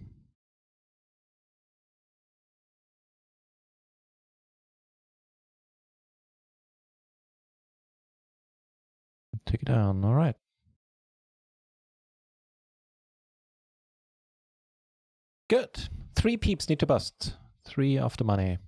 Take it down, all right. Good. 3 peeps need to bust. 3 off the money.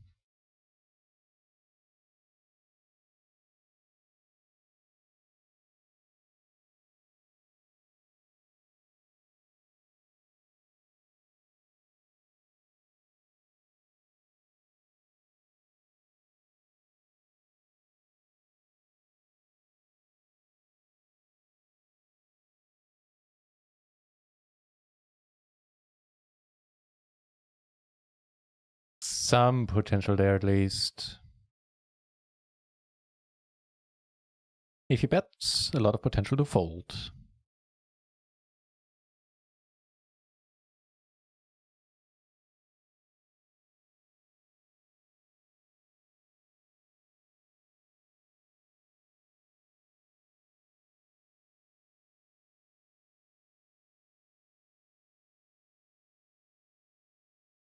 Some potential there at least. If he bets, a lot of potential to fold.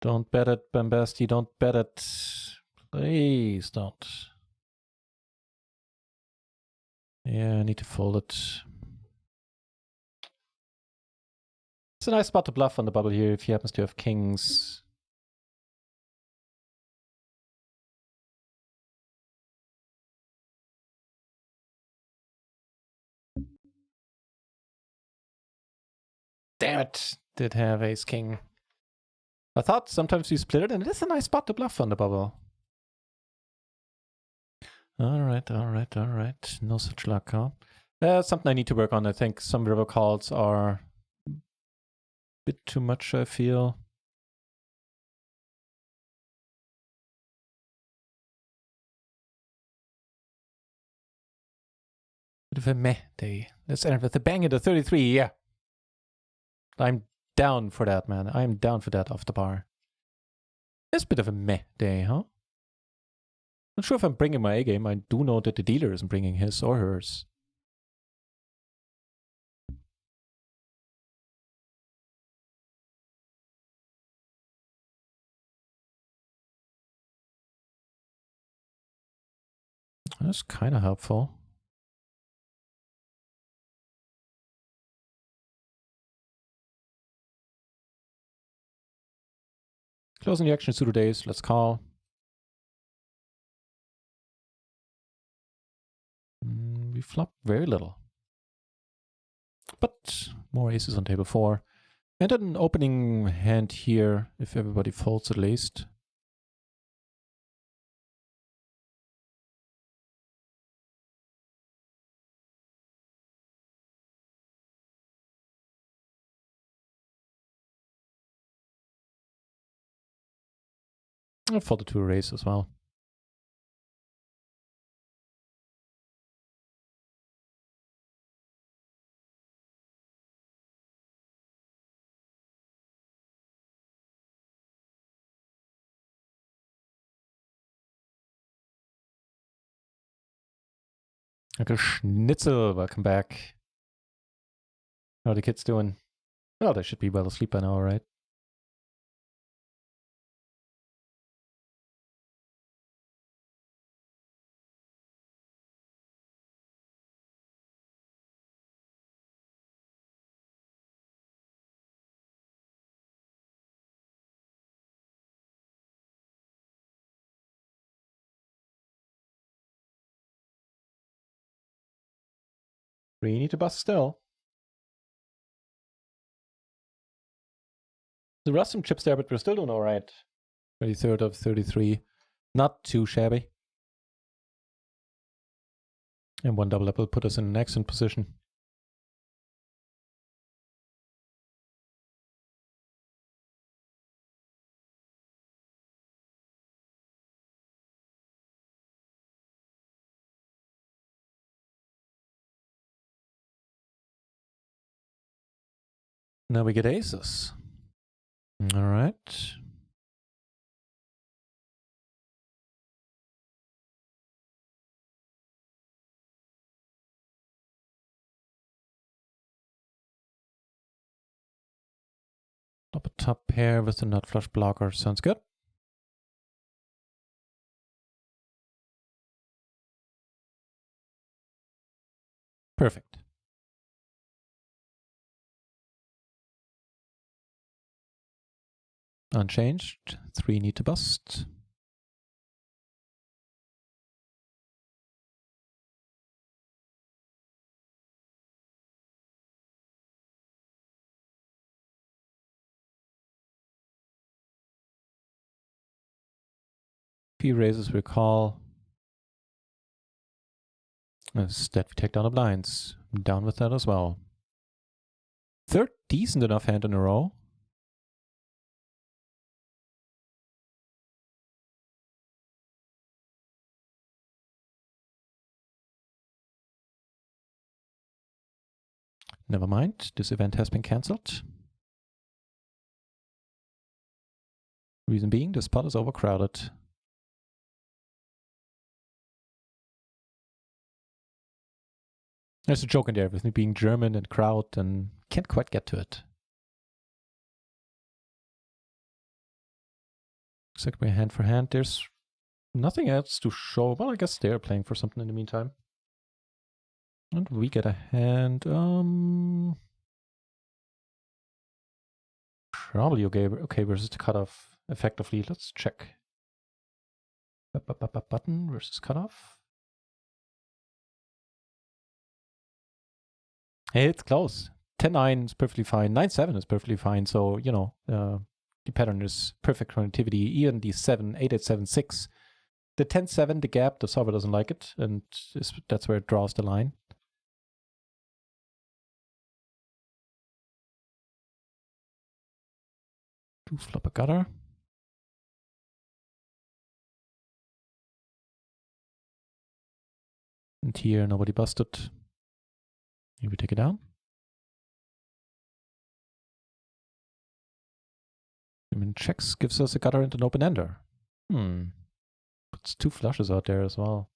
Don't bet it, Bambasti, don't bet it. Please don't. Yeah, I need to fold it. It's a nice spot to bluff on the bubble here if he happens to have kings. Damn it, did have ace king. I thought sometimes you split it, and it is a nice spot to bluff on the bubble. Alright. No such luck, huh? Something I need to work on. I think some river calls are a bit too much, I feel. Bit of a meh day. Let's end with a bang at the 33, yeah. I'm down for that, man. I'm down for that off the bar. It's a bit of a meh day, huh? Not sure if I'm bringing my A game. I do know that the dealer isn't bringing his or hers. That's kind of helpful. Closing the action suited days. Let's call. We flop very little. But more aces on table 4. And an opening hand here, if everybody folds at least. I'll fold the 2 raise as well. Uncle Schnitzel, welcome back. How are the kids doing? Well, they should be well asleep by now, right? We need to bust still. There are some chips there, but we're still doing all right. 23rd of 33. Not too shabby. And one double up will put us in an excellent position. Now we get aces. All right. Top a top pair with the nut flush blocker. Sounds good. Perfect. Unchanged. 3 need to bust. P raises we call. Instead we take down the blinds. I'm down with that as well. Third decent enough hand in a row. Never mind, this event has been cancelled. Reason being, the spot is overcrowded. There's a joke in there with me being German and crowd and can't quite get to it. Looks like we're hand for hand. There's nothing else to show. Well, I guess they're playing for something in the meantime. And we get a hand. Probably okay versus the cutoff effectively. Let's check. Button versus cutoff. Hey, it's close. 10-9 is perfectly fine. 9-7 is perfectly fine. So, you know, the pattern is perfect connectivity. Even the 8-8-7-6. The 10-7, the gap, the solver doesn't like it. And that's where it draws the line. Two flop a gutter. And here, nobody busted. Maybe take it down. I mean, checks gives us a gutter and an open ender. Puts two flushes out there as well.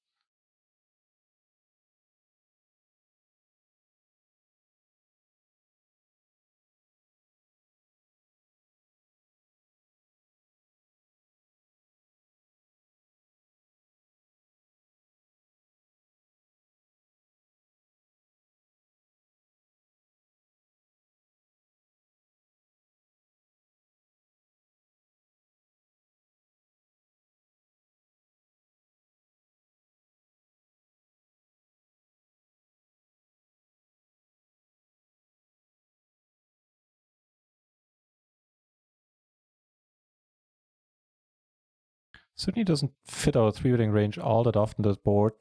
Certainly doesn't fit our 3-betting range all that often, this board.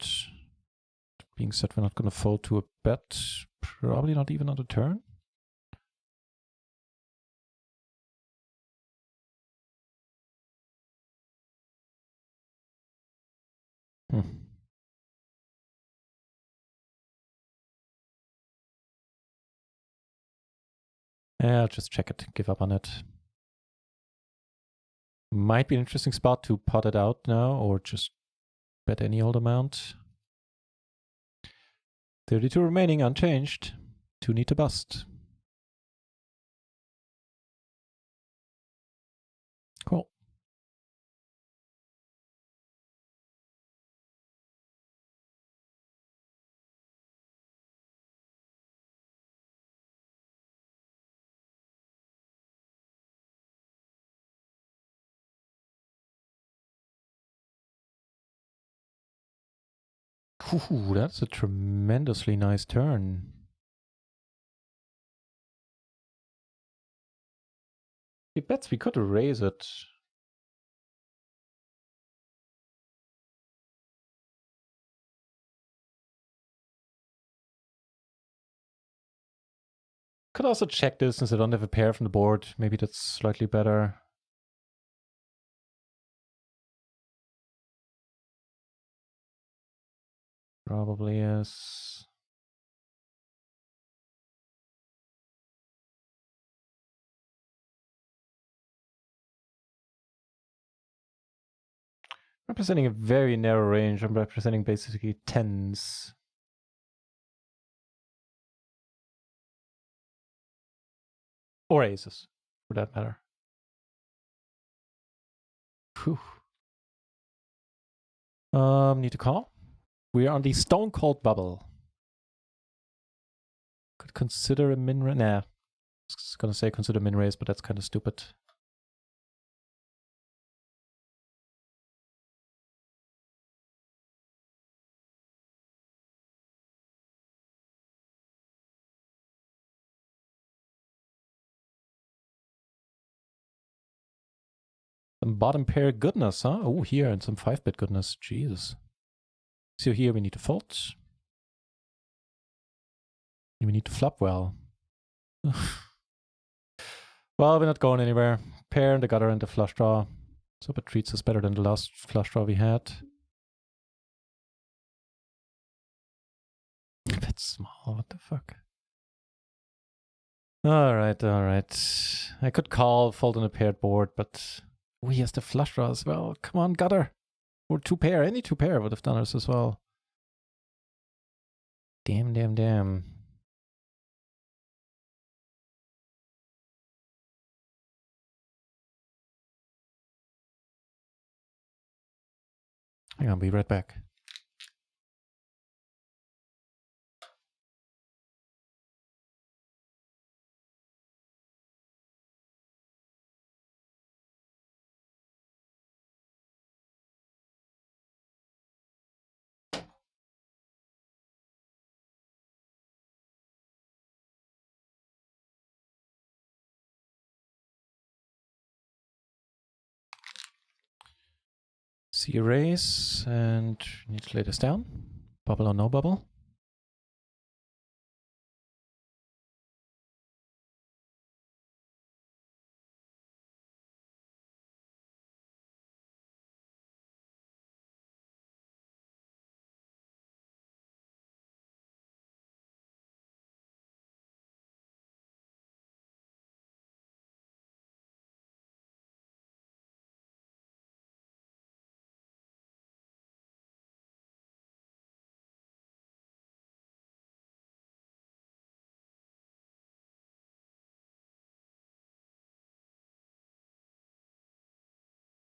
Being said, we're not going to fold to a bet. Probably not even on the turn. Yeah, I'll just check it. Give up on it. Might be an interesting spot to pot it out now or just bet any old amount. 32 remaining unchanged. 2 need to bust. Cool. Ooh, that's a tremendously nice turn. He bets we could raise it. Could also check this since I don't have a pair from the board. Maybe that's slightly better. Probably is. Representing a very narrow range. I'm representing basically tens. Or aces, for that matter. Whew. Need to call. We are on the stone cold bubble. Could consider a min raise. Nah. I was gonna say consider min raise, but that's kind of stupid. Some bottom pair goodness, huh? Oh, here, and some 5-bit goodness. Jesus. So here we need to fold. We need to flop well. Well, we're not going anywhere. Pair and the gutter and the flush draw. So it treats us better than the last flush draw we had. That's small, what the fuck? Alright, alright. I could call, fold on a paired board, but... Oh, he has the flush draw as well. Come on, gutter. Or 2 pair. Any 2 pair would have done us as well. Damn, damn, damn. Hang on, be right back. See erase, and need to lay this down. Bubble or no bubble.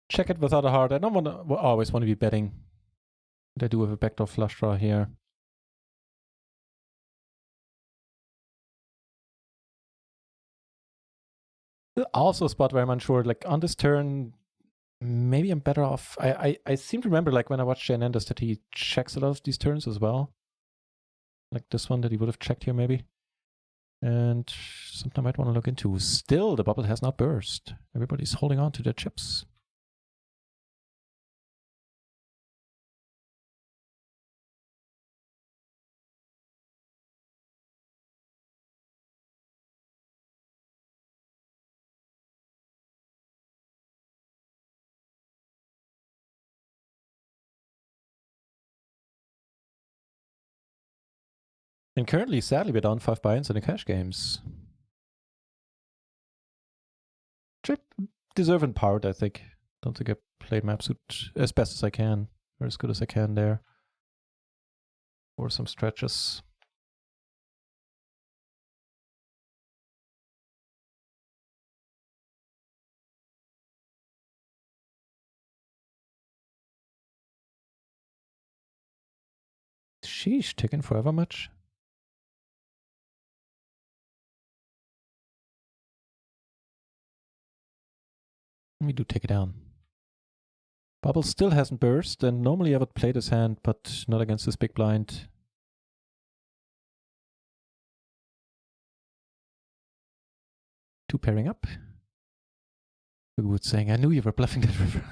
Check it without a heart. I don't want to always want to be betting. But I do have a backdoor flush draw here. Also a spot where I'm unsure. Like on this turn, maybe I'm better off. I seem to remember like when I watched Jay Hernandez that he checks a lot of these turns as well. Like this one that he would have checked here maybe. And something I might want to look into. Still, the bubble has not burst. Everybody's holding on to their chips. And currently, sadly, we're down 5 buy-ins in the cash games. Which I deserve in part, I think. Don't think I played my absolute as best as I can, or as good as I can there. Or some stretches. Sheesh, taking forever much? Let me do take it down. Bubble still hasn't burst, and normally I would play this hand, but not against this big blind. Two pairing up. Good saying, I knew you were bluffing that river.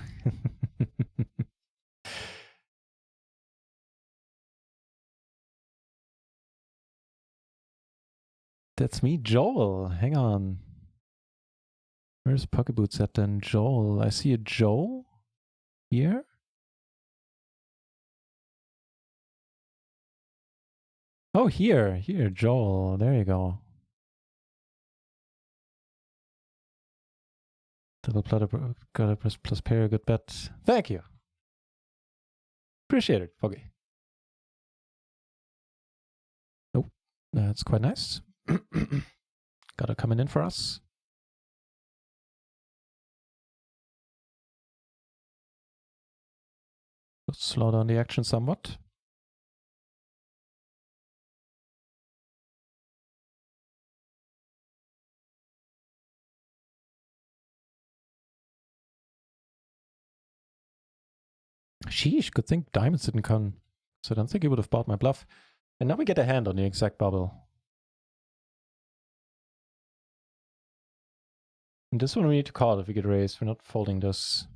That's me, Joel. Hang on. Where's Pocket Boots at then? Joel. I see a Joel here. Oh, here, Joel. There you go. Double platter, got a plus pair, good bet. Thank you. Appreciate it, Foggy. Oh, that's quite nice. Got it coming in for us. Let's slow down the action somewhat. Sheesh, good thing diamonds didn't come. So I don't think he would have bought my bluff. And now we get a hand on the exact bubble. And this one we need to call if we get raised. We're not folding this.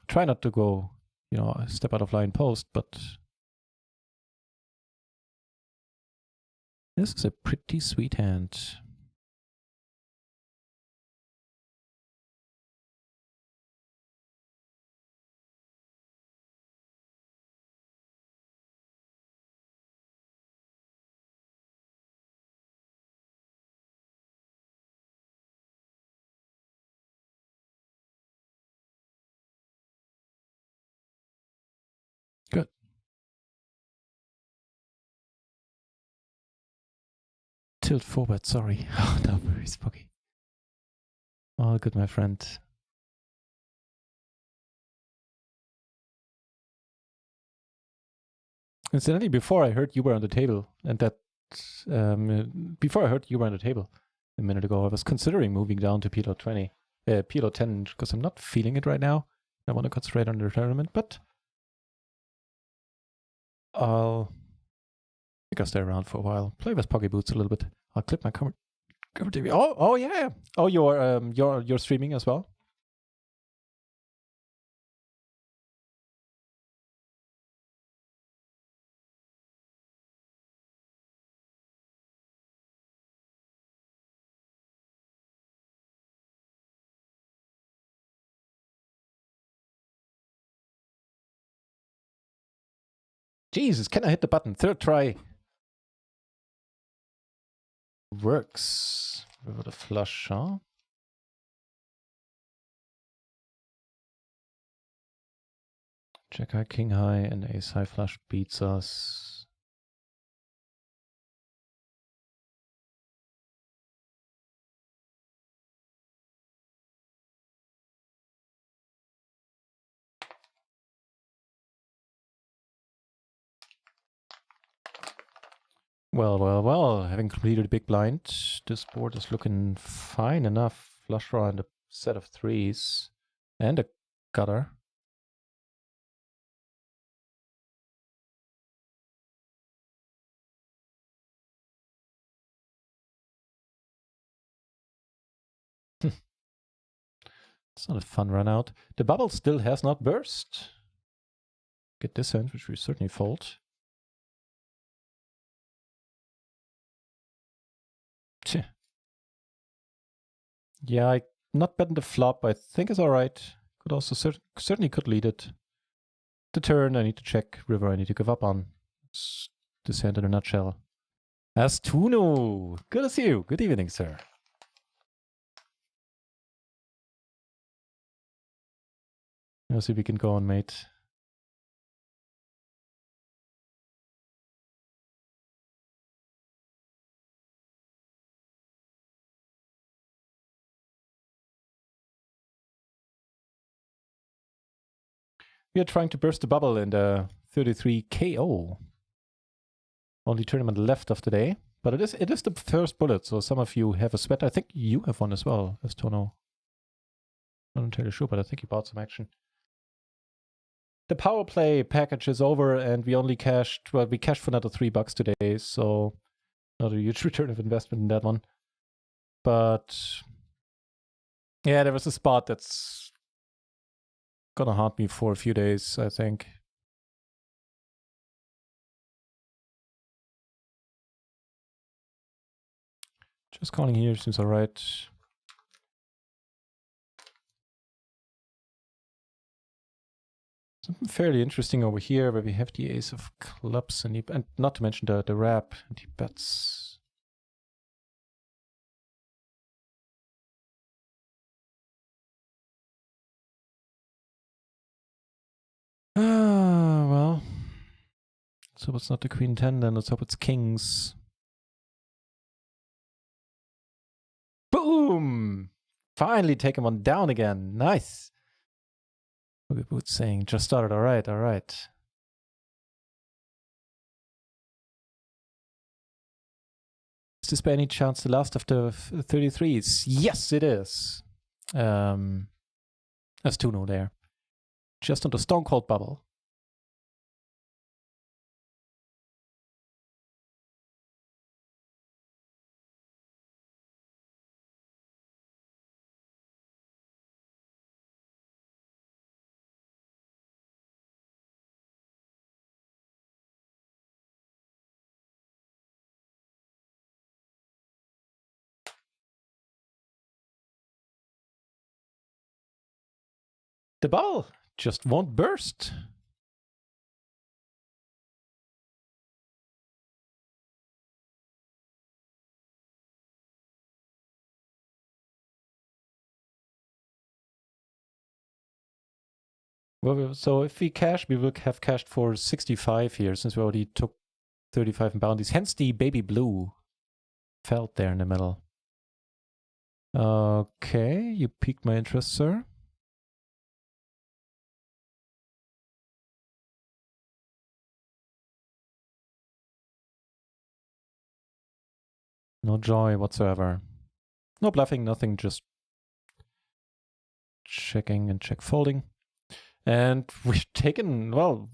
Try not to go, you know, step out of line post, but this is a pretty sweet hand. Good. Tilt forward, sorry. Oh, no, very spooky. All good, my friend. Incidentally, before I heard you were on the table, and that before I heard you were on the table a minute ago, I was considering moving down to PLO 20, PLO 10, because I'm not feeling it right now. I want to concentrate on the tournament, but think I'll stay around for a while. Play with Pocket Boots a little bit. I'll clip my cover TV. Oh yeah. Oh, you're streaming as well. Jesus, can I hit the button? Third try. Works. With a flush, huh? Jack high, king high, and ace high flush beats us. Well, having completed a big blind, this board is looking fine enough. Flush draw and a set of threes. And a gutter. It's not a fun run out. The bubble still has not burst. Get this hand, which we certainly fold. Yeah, I not betting the flop. I think is all right. Could also certainly could lead it. The turn I need to check. River I need to give up on. It's this hand in a nutshell. Astuno, good to see you. Good evening, sir. Let's see if we can go on, mate. We are trying to burst the bubble in the 33 KO. Only tournament left of the day. But it is the first bullet, so some of you have a sweat. I think you have one as well, Astuno. Not entirely sure, but I think you bought some action. The power play package is over, and we only cashed, well, we cashed for another $3 today, so not a huge return of investment in that one. But yeah, there was a spot that's gonna haunt me for a few days, I think. Just calling here seems alright. Something fairly interesting over here where we have the ace of clubs and not to mention the wrap, and he bets. Well. Let's hope it's not the queen 10 then, let's hope it's kings. Boom! Finally taking one down again, nice! Look at Boots saying, just started, alright. Is this by any chance the last of the 33s? Yes, it is. That's 2-0 there. Just on the Stone Cold bubble. The bubble just won't burst. Well, so if we cash, we will have cashed for 65 here, since we already took 35 in bounties. Hence the baby blue felt there in the middle. Okay, you piqued my interest, sir. No joy whatsoever. No bluffing, nothing, just checking and check folding. And we've taken, well,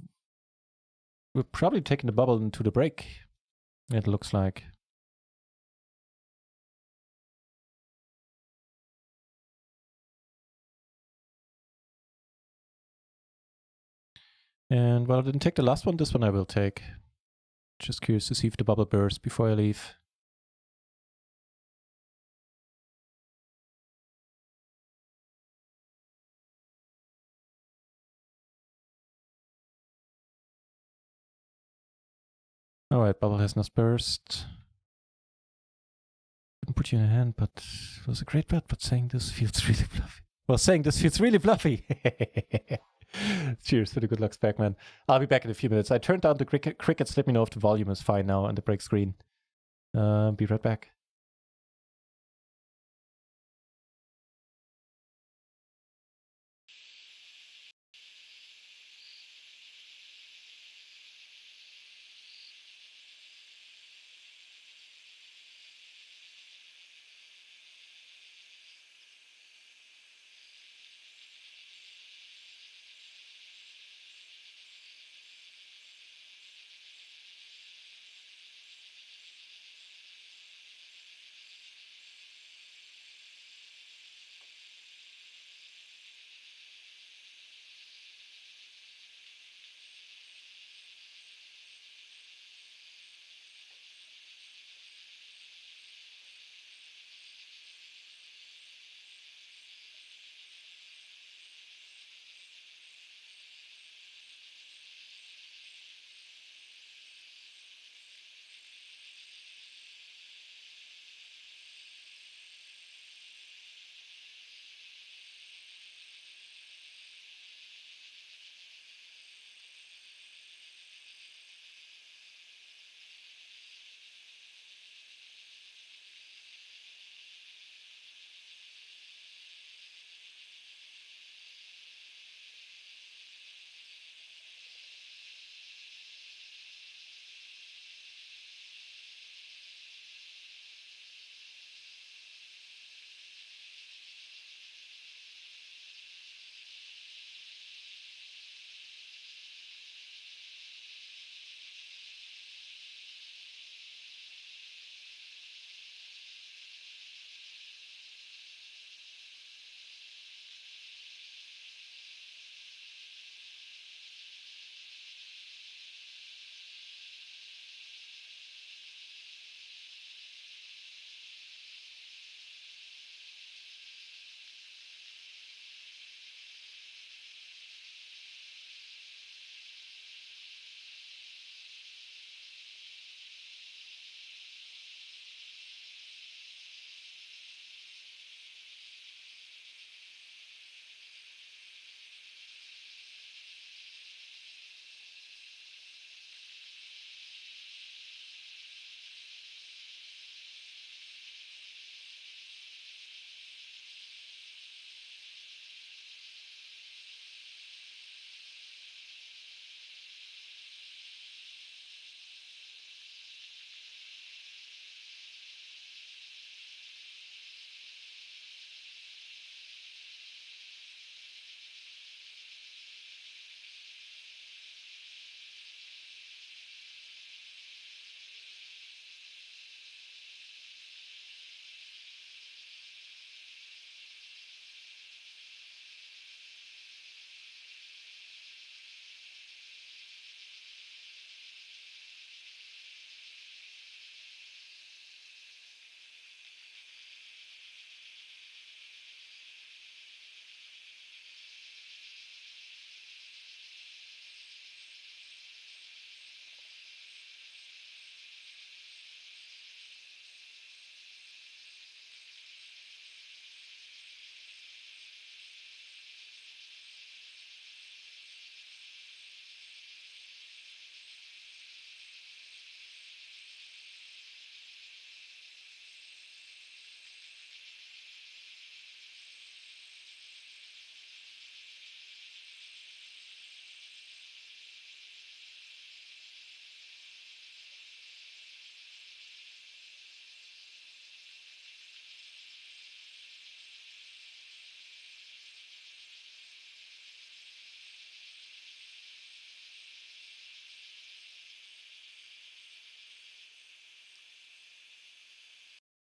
we're probably taking the bubble into the break, it looks like. And while I didn't take the last one, this one I will take. Just curious to see if the bubble bursts before I leave. Alright, bubble has not burst. Couldn't put you in a hand, but it was a great bet, but saying this feels really bluffy. Well, saying this feels really bluffy. Cheers for the good luck spec, man. I'll be back in a few minutes. I turned down the crickets. Let me know if the volume is fine now on the break screen. Be right back.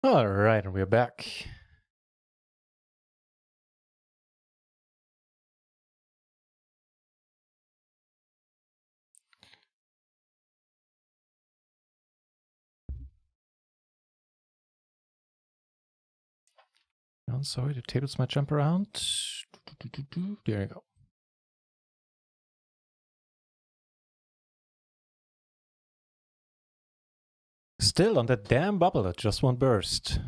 All right, and we're back. I'm sorry, the tables might jump around. There you go. Still on that damn bubble that just won't burst.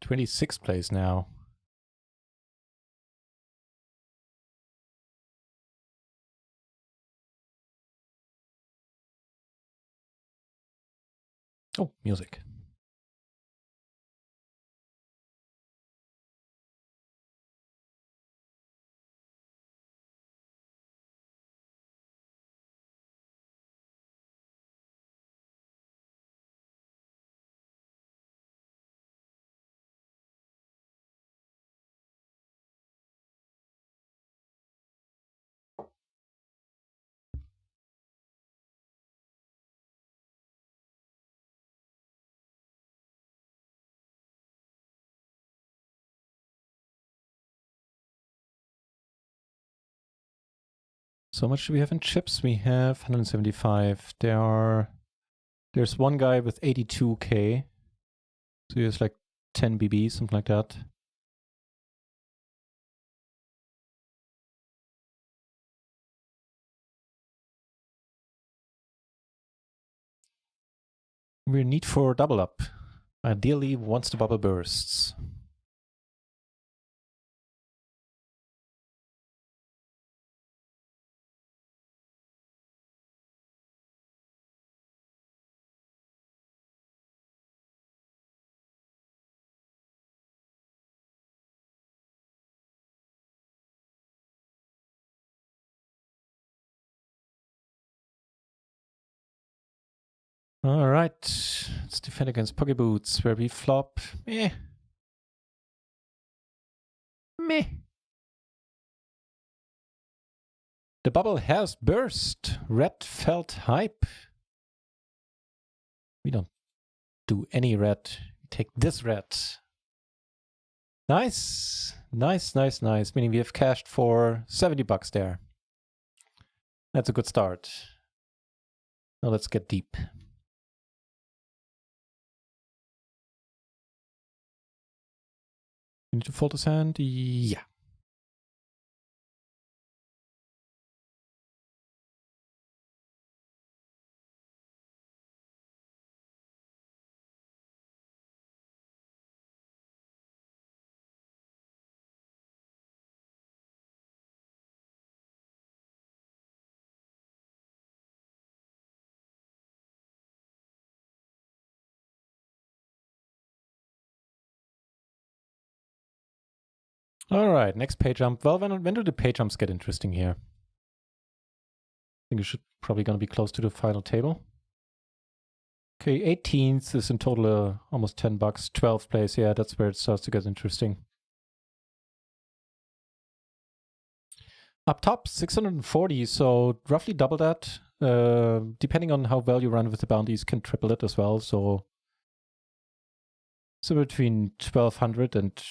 26th place now. Oh, music. So much do we have in chips? We have 175. There's one guy with 82k. So he has like 10 BB, something like that. We need for double up. Ideally, once the bubble bursts. All right, let's defend against Poke Boots, where we flop. Meh. Meh. The bubble has burst. Red felt hype. We don't do any red. We take this red. Nice. Nice, nice, nice. Meaning we have cashed for 70 bucks there. That's a good start. Now let's get deep. You need to fold his hand? Yeah. All right, next pay jump. Well, when do the pay jumps get interesting here? I think it should probably going to be close to the final table. Okay, 18th is in total almost 10 bucks. 12th place, yeah, that's where it starts to get interesting. Up top, 640, so roughly double that. Depending on how well you run with the bounties, can triple it as well. So between 1200 and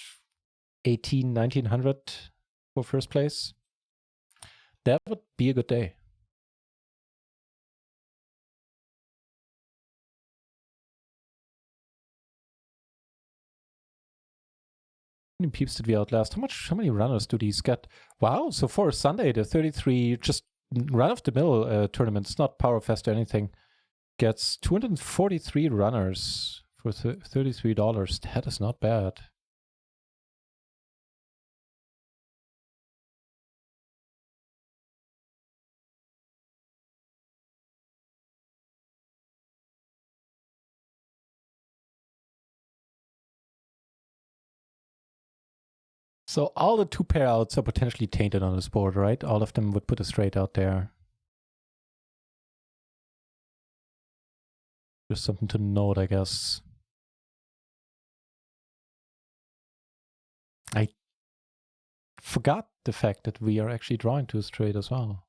1900 for first place. That would be a good day. How many peeps did we outlast? How many runners do these get? Wow, so for Sunday, the 33 just run-of-the-mill tournament, it's not Powerfest or anything, gets 243 runners for $33. That is not bad. So all the two pair outs are potentially tainted on this board, right? All of them would put a straight out there. Just something to note, I guess. I forgot the fact that we are actually drawing to a straight as well.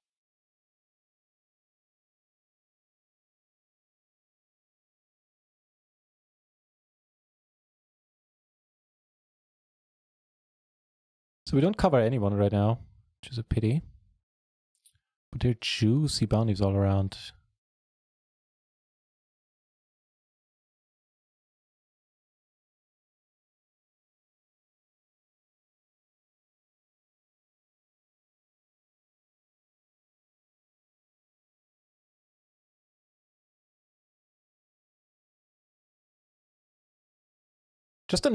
So we don't cover anyone right now, which is a pity. But there are juicy bounties all around. Just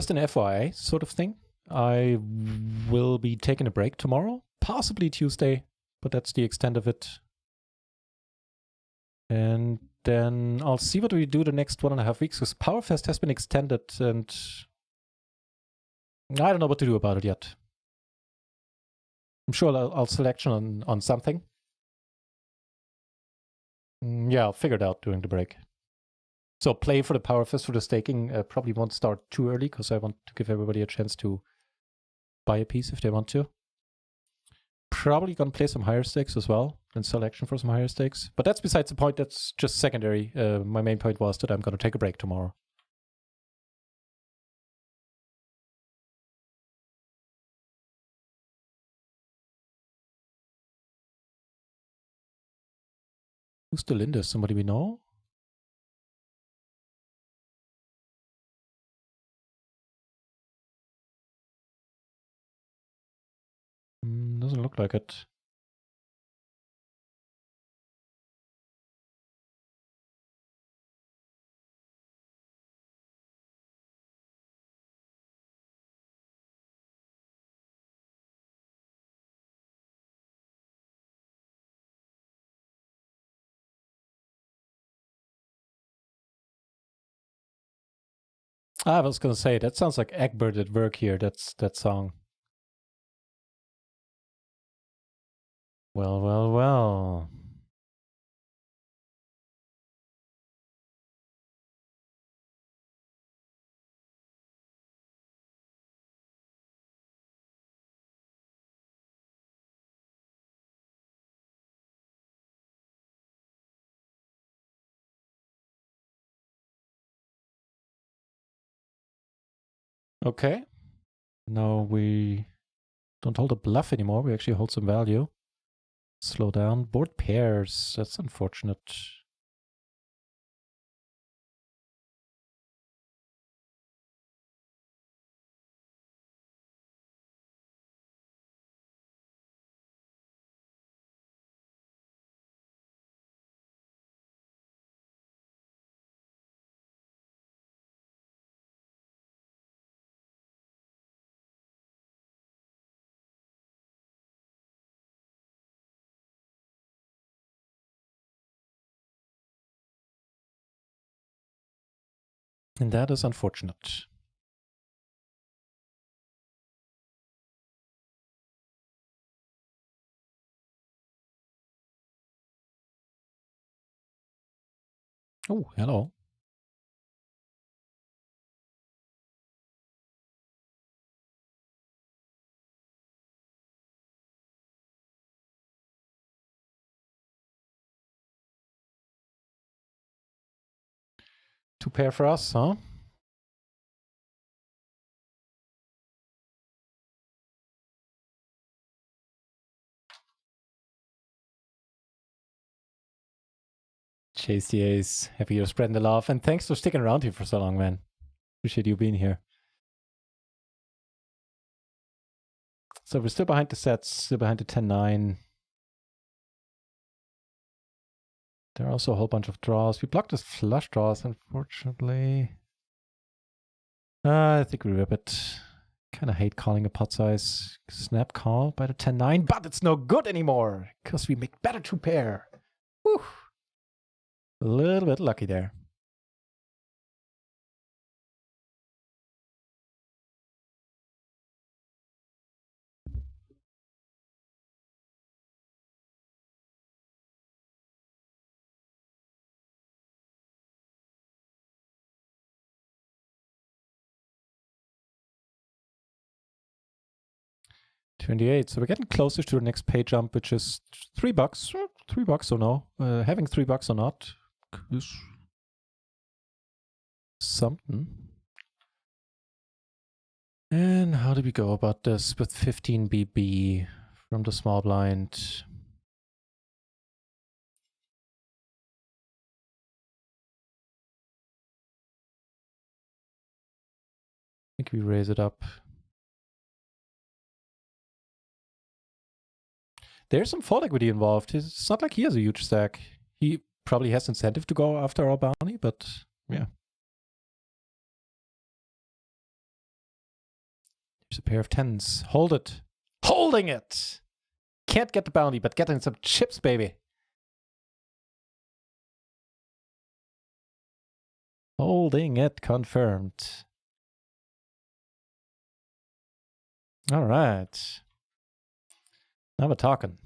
an FYI sort of thing. I will be taking a break tomorrow, possibly Tuesday, but that's the extent of it. And then I'll see what we do the next 1.5 weeks, because Powerfest has been extended and I don't know what to do about it yet. I'm sure I'll selection on something. Yeah, I'll figure it out during the break. So play for the Powerfest for the staking probably won't start too early, because I want to give everybody a chance to buy a piece if they want to. Probably gonna play some higher stakes as well, and selection for some higher stakes. But that's besides the point, that's just secondary. My main point was that I'm gonna take a break tomorrow. Who's still in this? Somebody we know? Doesn't look like it. I was gonna say, that sounds like Egbert at work here, that song. Well, well, well. Okay. Now we don't hold a bluff anymore. We actually hold some value. Slow down. Board pairs. That's unfortunate. And that is unfortunate. Oh, hello. Two pair for us, huh? Chase the ace. Happy you're spreading the love. And thanks for sticking around here for so long, man. Appreciate you being here. So we're still behind the sets, still behind the 10-9. There are also a whole bunch of draws. We blocked his flush draws, unfortunately. I think we rip it. Kind of hate calling a pot size. Snap call by the 10-9, but it's no good anymore because we make better two pair. Whew. A little bit lucky there. $28. So we're getting closer to the next pay jump, which is $3. $3 or no. Having $3 or not is something. And how do we go about this with 15 BB from the small blind? I think we raise it up. There's some fault equity involved. It's not like he has a huge stack. He probably has incentive to go after our bounty, but yeah. There's a pair of 10s. Hold it. Holding it! Can't get the bounty, but getting some chips, baby. Holding it confirmed. All right. Now we're talking.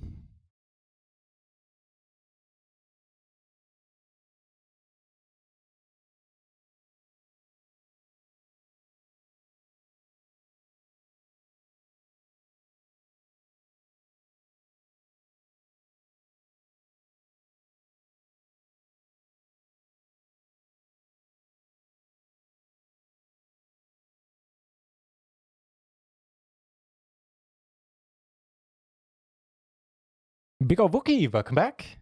Big ol' Wookie, welcome back.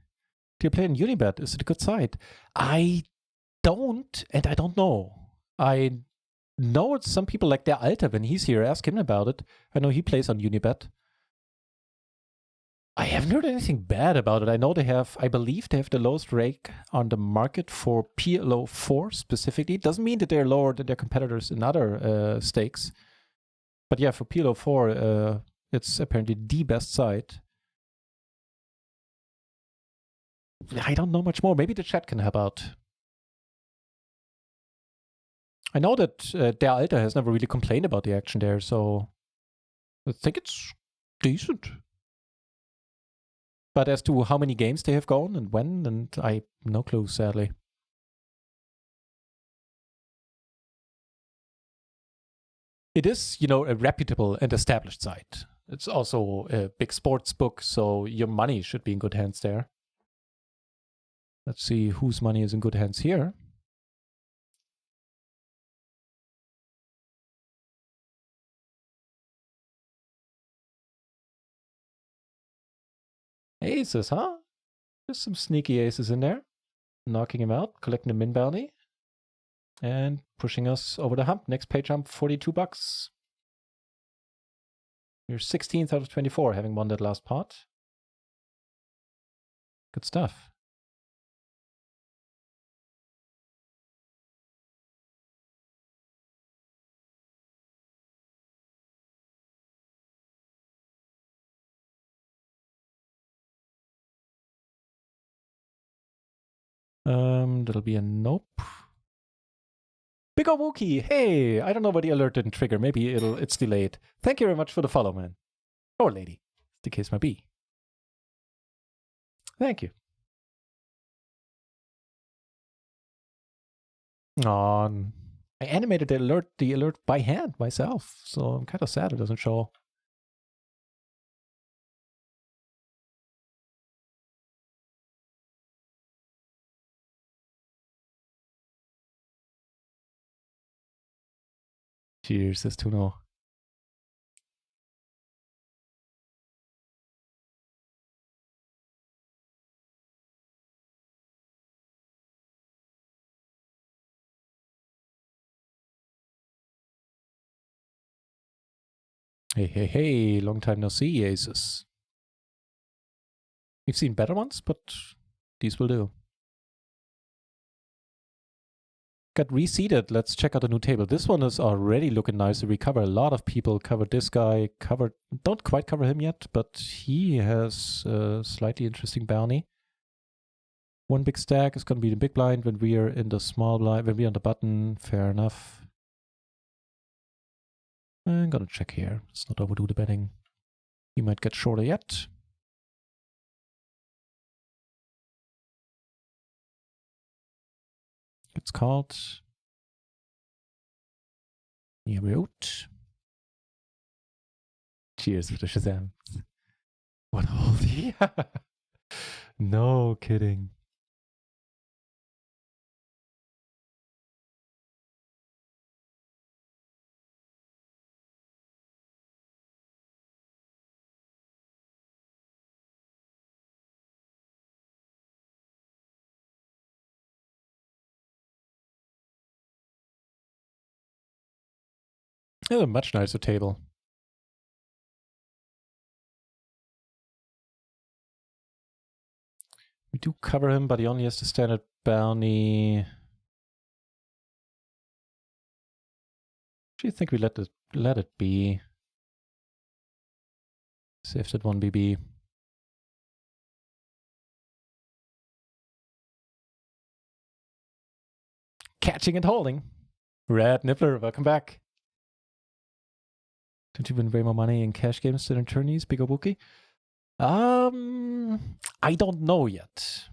Do you play in Unibet? Is it a good site? I don't, and I don't know. I know some people like Der Alter, when he's here, ask him about it. I know he plays on Unibet. I haven't heard anything bad about it. I know they have, I believe they have the lowest rate on the market for PLO 4 specifically. It doesn't mean that they're lower than their competitors in other stakes. But yeah, for PLO 4, it's apparently the best site. I don't know much more. Maybe the chat can help out. I know that Der Alter has never really complained about the action there, so I think it's decent. But as to how many games they have gone and when, and I no clue, sadly. It is, you know, a reputable and established site. It's also a big sports book, so your money should be in good hands there. Let's see whose money is in good hands here. Aces, huh? There's some sneaky aces in there. Knocking him out, collecting the min bounty, and pushing us over the hump. Next page jump, $42. You're 16th out of 24, having won that last pot. Good stuff. That'll be a nope. Big ol' Wookie, hey, I don't know why the alert didn't trigger. Maybe it's delayed. Thank you very much for the follow, man. Or lady, the case might be. Thank you. I animated the alert by hand myself, so I'm kind of sad it doesn't show. Cheers, says Tuno. Hey, long time no see, aces. We've seen better ones, but these will do. Got reseeded. Let's check out the new table. This one is already looking nice. We cover a lot of people. Covered this guy. Don't quite cover him yet, but he has a slightly interesting bounty. One big stack is going to be the big blind when we are in the small blind. When we're on the button, fair enough. I'm going to check here. Let's not overdo the betting. He might get shorter yet. It's called Root. Cheers for the Shazam. What holy? No kidding. It's a much nicer table. We do cover him, but he only has the standard bounty. Actually, I think we let it be. Save that 1 BB. Catching and holding. Red Nippler, welcome back. Don't you win way more money in cash games than in tourneys, Big Obuki? I don't know yet.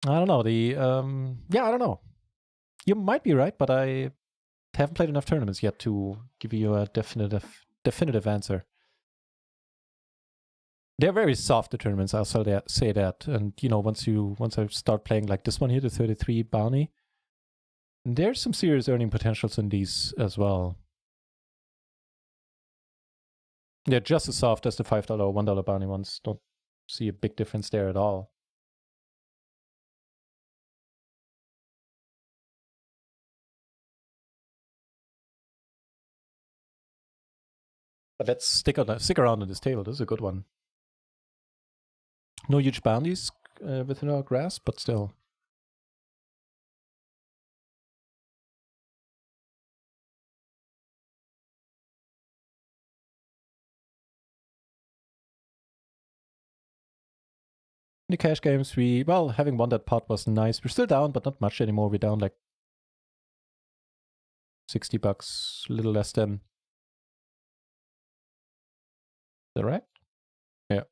I don't know. Yeah, I don't know. You might be right, but I haven't played enough tournaments yet to give you a definitive answer. They're very soft, the tournaments, I'll say that. And you know, once I start playing like this one here, the 33 bounty, there's some serious earning potentials in these as well. They're just as soft as the $5 or $1 bounty ones. Don't see a big difference there at all. But let's stick around on this table. This is a good one. No huge bounties within our grasp, but still. In the cash games, having won that pot was nice. We're still down, but not much anymore. We're down like $60, a little less than. Is that right? Yeah.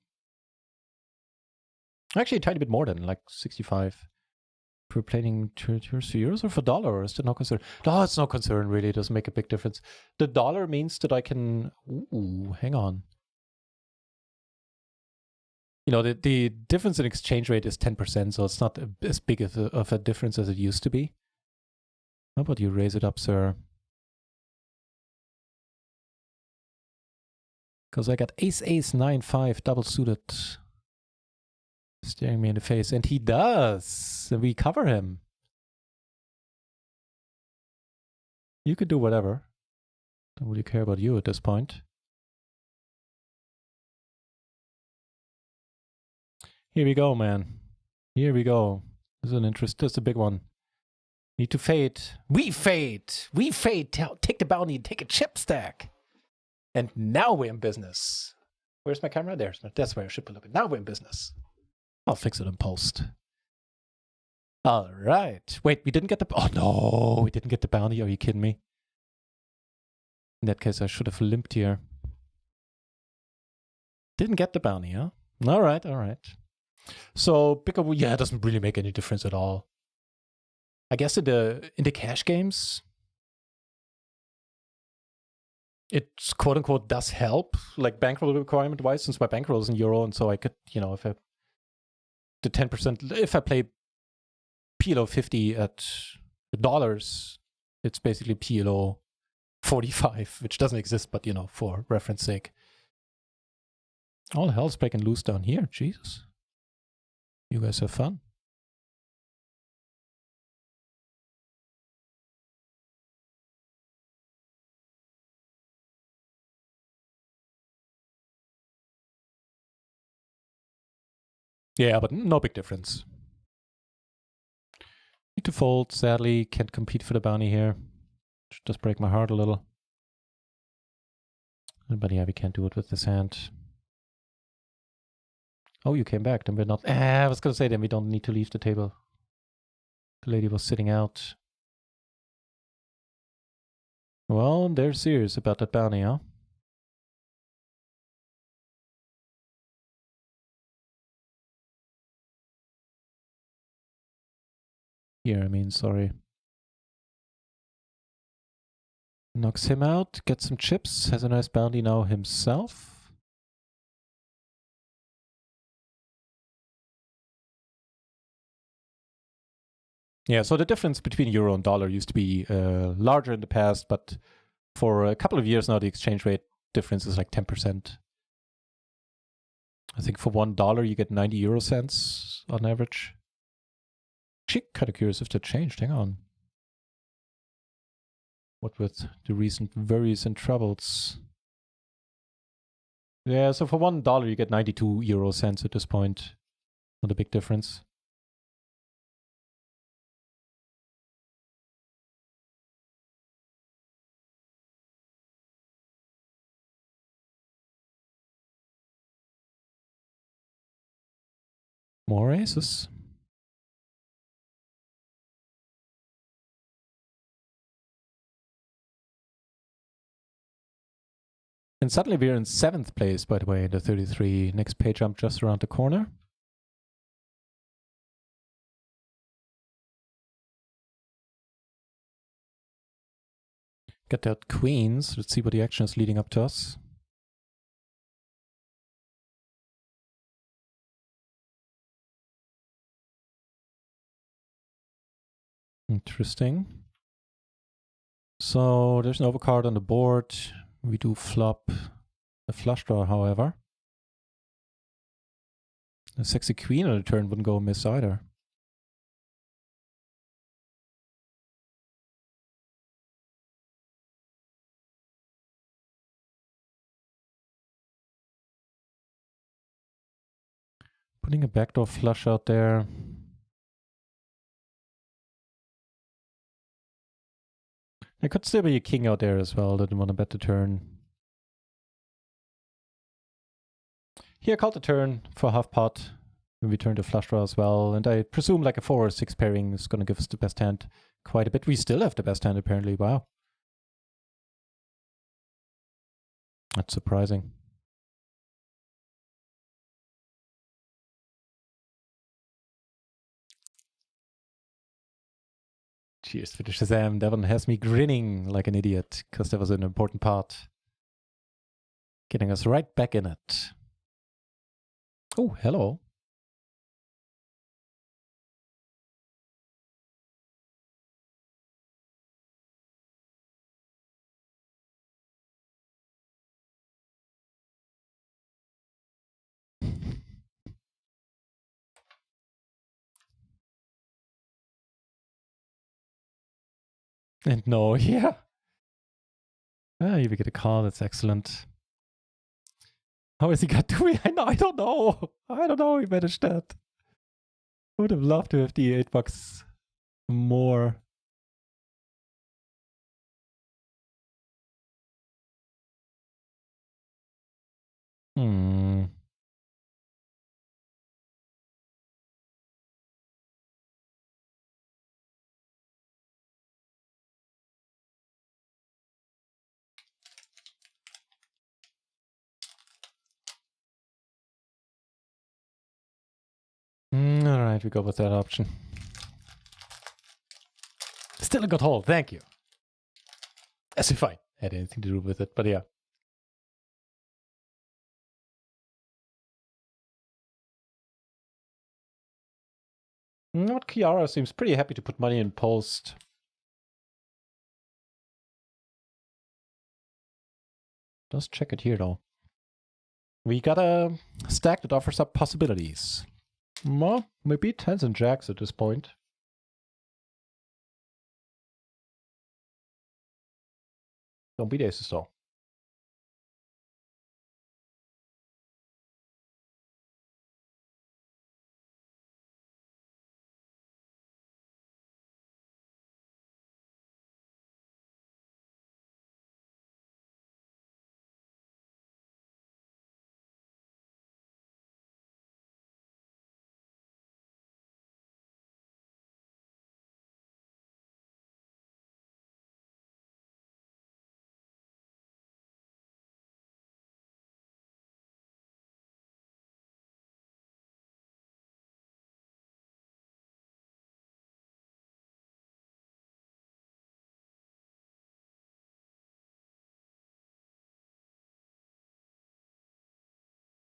Actually, a tiny bit more than like 65. If we're playing €2 or for dollar, is that no concern? No, it's no concern, really. It doesn't make a big difference. The dollar means that I can. Ooh, hang on. You know, the difference in exchange rate is 10%, so it's not as big of a difference as it used to be. How about you raise it up, sir? Because I got ace, 9-5, double suited, staring me in the face. And he does. And we cover him. You could do whatever. Don't really care about you at this point. Here we go, man. Here we go. This is an interest. This is a big one. Need to fade. We fade. We fade. Take the bounty. Take a chip stack. And now we're in business. Where's my camera? There's that's where I should put it. Now we're in business. I'll fix it in post. All right. Wait, we didn't get the. Oh no, we didn't get the bounty. Are you kidding me? In that case, I should have limped here. Didn't get the bounty, huh? All right, all right. So pickup, yeah, it doesn't really make any difference at all. I guess in the cash games, it quote unquote does help, like bankroll requirement wise, since my bankroll is in euro, and so I could, you know, if I the 10%, if I play PLO 50 at dollars, it's basically PLO 45, which doesn't exist, but you know, for reference sake. All hell's breaking loose down here. Jesus. You guys have fun. Yeah, but no big difference. Need to fold, sadly. Can't compete for the bounty here. Should just break my heart a little. But yeah, we can't do it with this hand. Oh, you came back. Then we're not. I was going to say, then we don't need to leave the table. The lady was sitting out. Well, they're serious about that bounty, huh? Here, I mean, sorry. Knocks him out, gets some chips, has a nice bounty now himself. Yeah, so the difference between euro and dollar used to be larger in the past, but for a couple of years now, the exchange rate difference is like 10%. I think for $1, you get 90 euro cents on average. Actually, kind of curious if that changed. Hang on. What with the recent worries and troubles? Yeah, so for $1 you get 92 euro cents at this point. Not a big difference. More aces. And suddenly we're in 7th place, by the way, in the 33. Next pay jump just around the corner. Get that queens. Let's see what the action is leading up to us. Interesting. So there's an overcard on the board. We do flop a flush draw, however. A sexy queen on the turn wouldn't go amiss either. Putting a backdoor flush out there. There could still be a king out there as well. Didn't want to bet the turn. Here, called the turn for half pot. We turn to flush draw as well. And I presume like a 4 or 6 pairing is going to give us the best hand quite a bit. We still have the best hand apparently. Wow. That's surprising. Cheers for the Shazam. That one has me grinning like an idiot because that was an important part. Getting us right back in it. Oh, hello. And no, yeah. Ah, you get a call. That's excellent. How is he got to me? I don't know. I don't know how he managed that. I would have loved to have the $8 more. Hmm. All right, we go with that option. Still a good hold. Thank you. As if I had anything to do with it, but yeah. Not Kiara seems pretty happy to put money in post. Let's check it here though. We got a stack that offers up possibilities. Well, maybe 10s and jacks at this point. Don't beat aces though.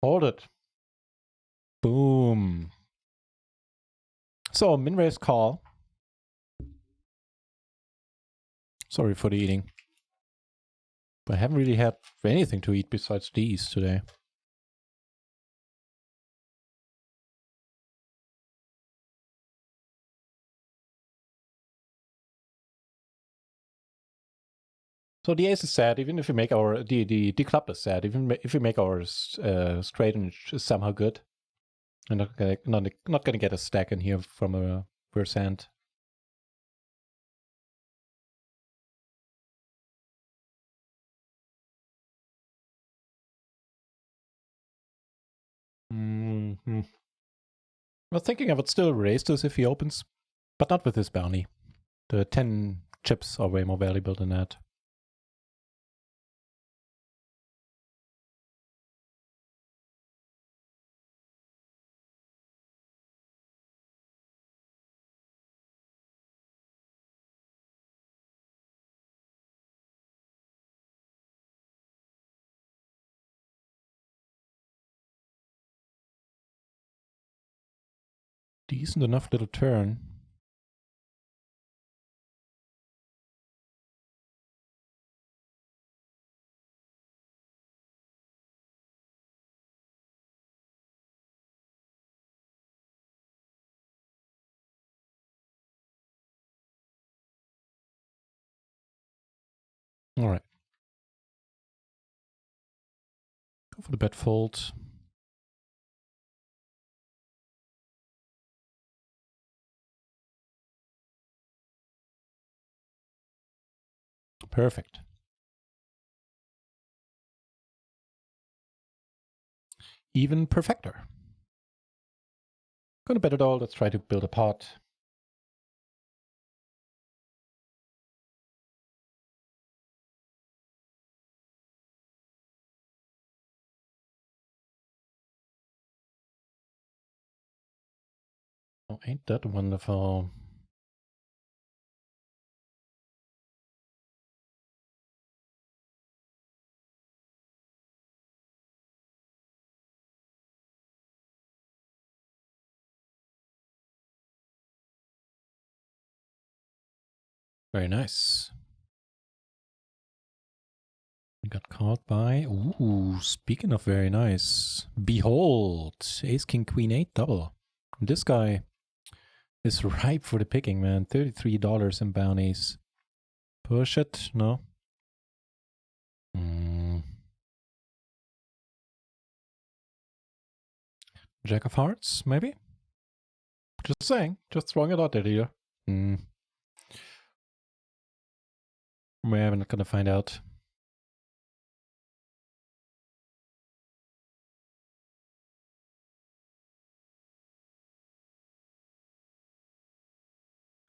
Hold it. Boom. So, min raise call. Sorry for the eating. But I haven't really had anything to eat besides these today. So the ace is sad, even if we make our the club is sad, even if we make ours straight and somehow good. I'm not gonna get a stack in here from a worse hand. Mm-hmm. I was thinking I would still raise this if he opens, but not with this bounty. The 10 chips are way more valuable than that. Decent enough little turn. All right. Go for the bet fold. Perfect. Even perfecter. Gonna bet it all. Let's try to build a pot. Oh, ain't that wonderful? Very nice. We got caught by... Ooh, speaking of very nice. Behold, ace, king, queen, 8 double. This guy is ripe for the picking, man. $33 in bounties. Push it? No. Jack of hearts, maybe? Just saying. Just throwing it out there, dear. We're not gonna find out.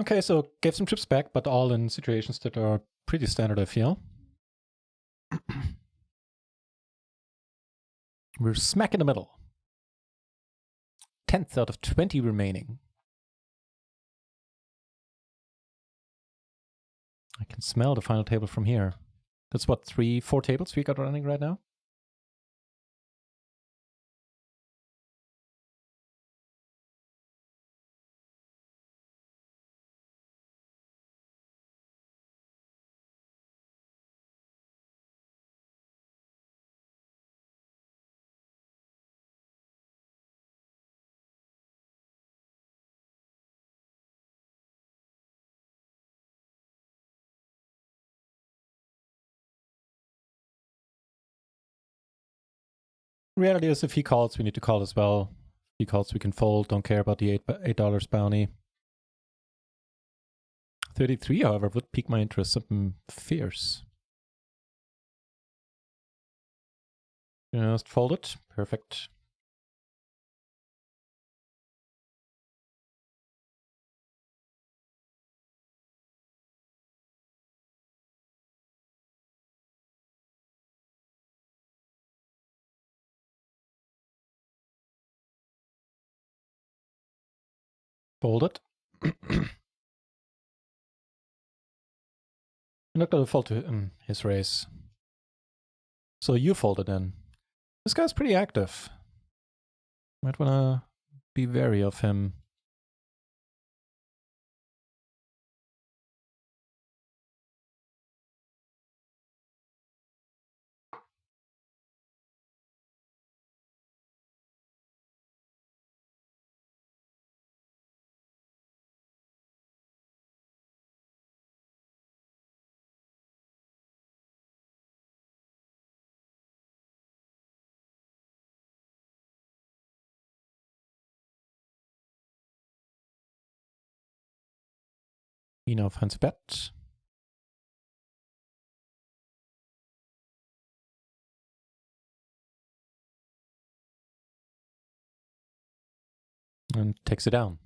Okay, so gave some chips back, but all in situations that are pretty standard, I feel. We're smack in the middle. 10th out of 20 remaining. I can smell the final table from here. That's what, 3-4 tables we got running right now? Reality is if he calls, we need to call as well. If he calls, we can fold. Don't care about the $8 bounty. 33, however, would pique my interest. Something fierce. Just fold it. Perfect. Fold it. I'm not going to fold to his raise. So you fold it in. This guy's pretty active. Might want to be wary of him. He now finds a bet. And takes it down.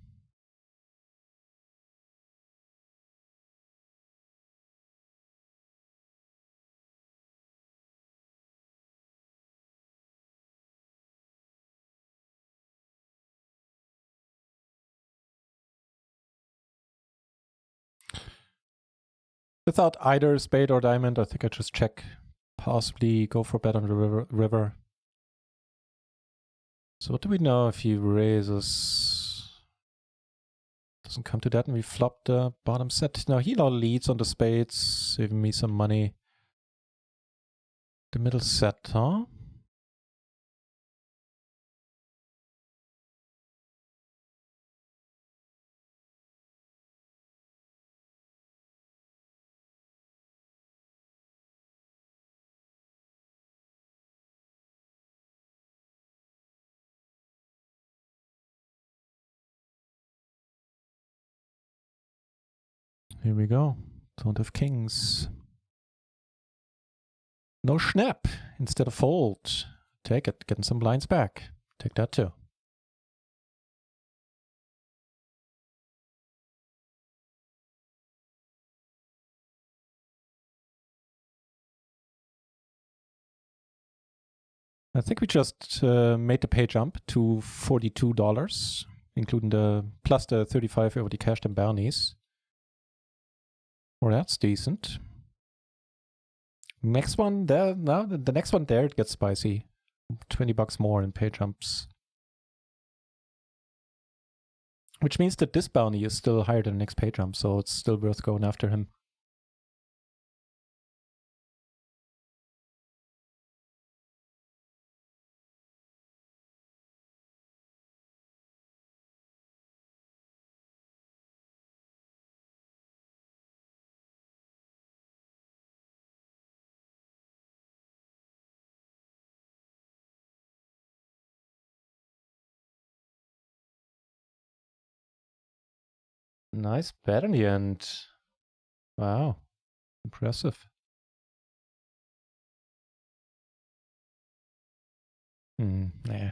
Without either spade or diamond, I think I just check. Possibly go for a bet on the river. So what do we know if he raises? Doesn't come to that, and we flop the bottom set. Now he now leads on the spades, saving me some money. The middle set, huh? Here we go. Don't have kings. No snap instead of fold. Take it. Getting some blinds back. Take that too. I think we just made the pay jump to $42, including the plus the 35 over the cashed and bounties. Well, that's decent. Next one there, now the next one there, it gets spicy. $20 more in pay jumps. Which means that this bounty is still higher than the next pay jump, so it's still worth going after him. Nice bet in the end. Wow. Impressive. Nah.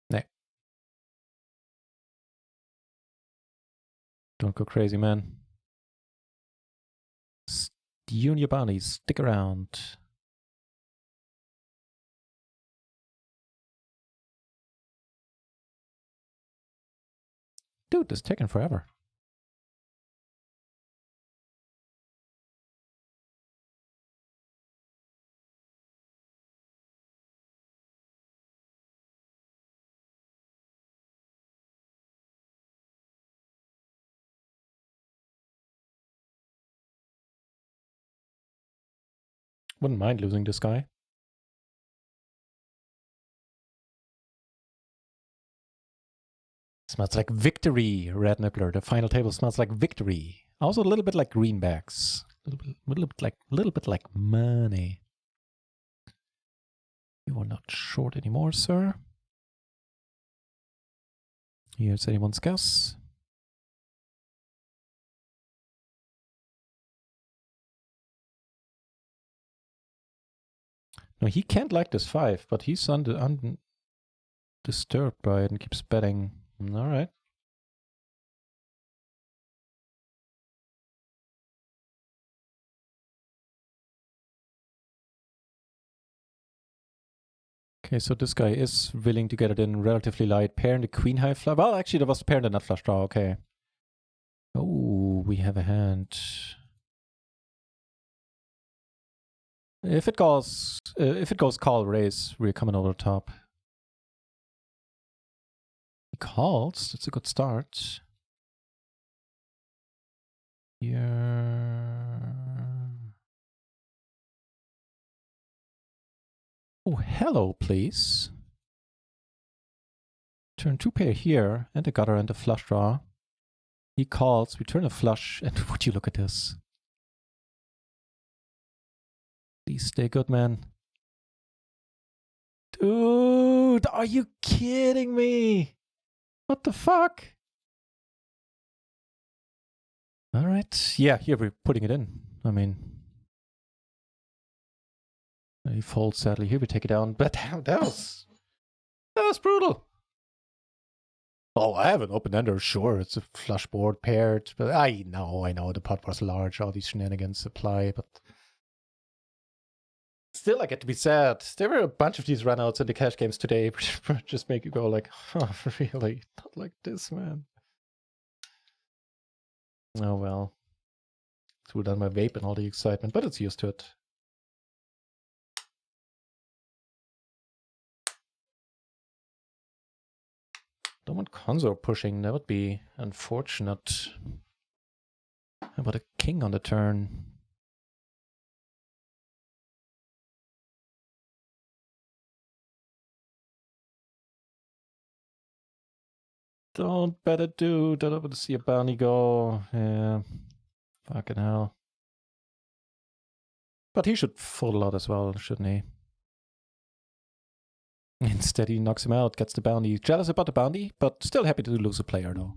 Nah. Don't go crazy, man. You and your bounties, stick around. Dude, this is taking forever. Wouldn't mind losing this guy. Smells like victory, Red Nibbler. The final table smells like victory. Also a little bit like greenbacks. A little bit like money. You are not short anymore, sir. Here's anyone's guess. No, he can't like this 5, but he's undisturbed by it and keeps betting. All right. Okay, so this guy is willing to get it in relatively light. Pair and the queen high flush. Well, actually, there was the pair and the nut flush draw. Okay. Oh, we have a hand. If it goes call raise, we're coming over the top. He calls. That's a good start. Yeah. Oh, hello, please. Turn 2 pair here, and a gutter and a flush draw. He calls, we turn a flush, and would you look at this? Please stay good, man. Dude, are you kidding me? What the fuck? All right. Yeah, here we're putting it in. I mean, he folds sadly. Here we take it down. But that was brutal. Oh, I have an open ender. Sure, it's a flush board paired. But I know the pot was large. All these shenanigans apply. But still, I get to be sad. There were a bunch of these runouts in the cash games today, which just make you go like, oh, really? Not like this, man. Oh, well. Threw down my vape and all the excitement, but it's used to it. Don't want consort pushing. That would be unfortunate. How about a king on the turn? Don't better do. Don't want to see a bounty go. Yeah. Fucking hell. But he should fold a lot as well, shouldn't he? Instead, he knocks him out, gets the bounty. Jealous about the bounty, but still happy to lose a player, though.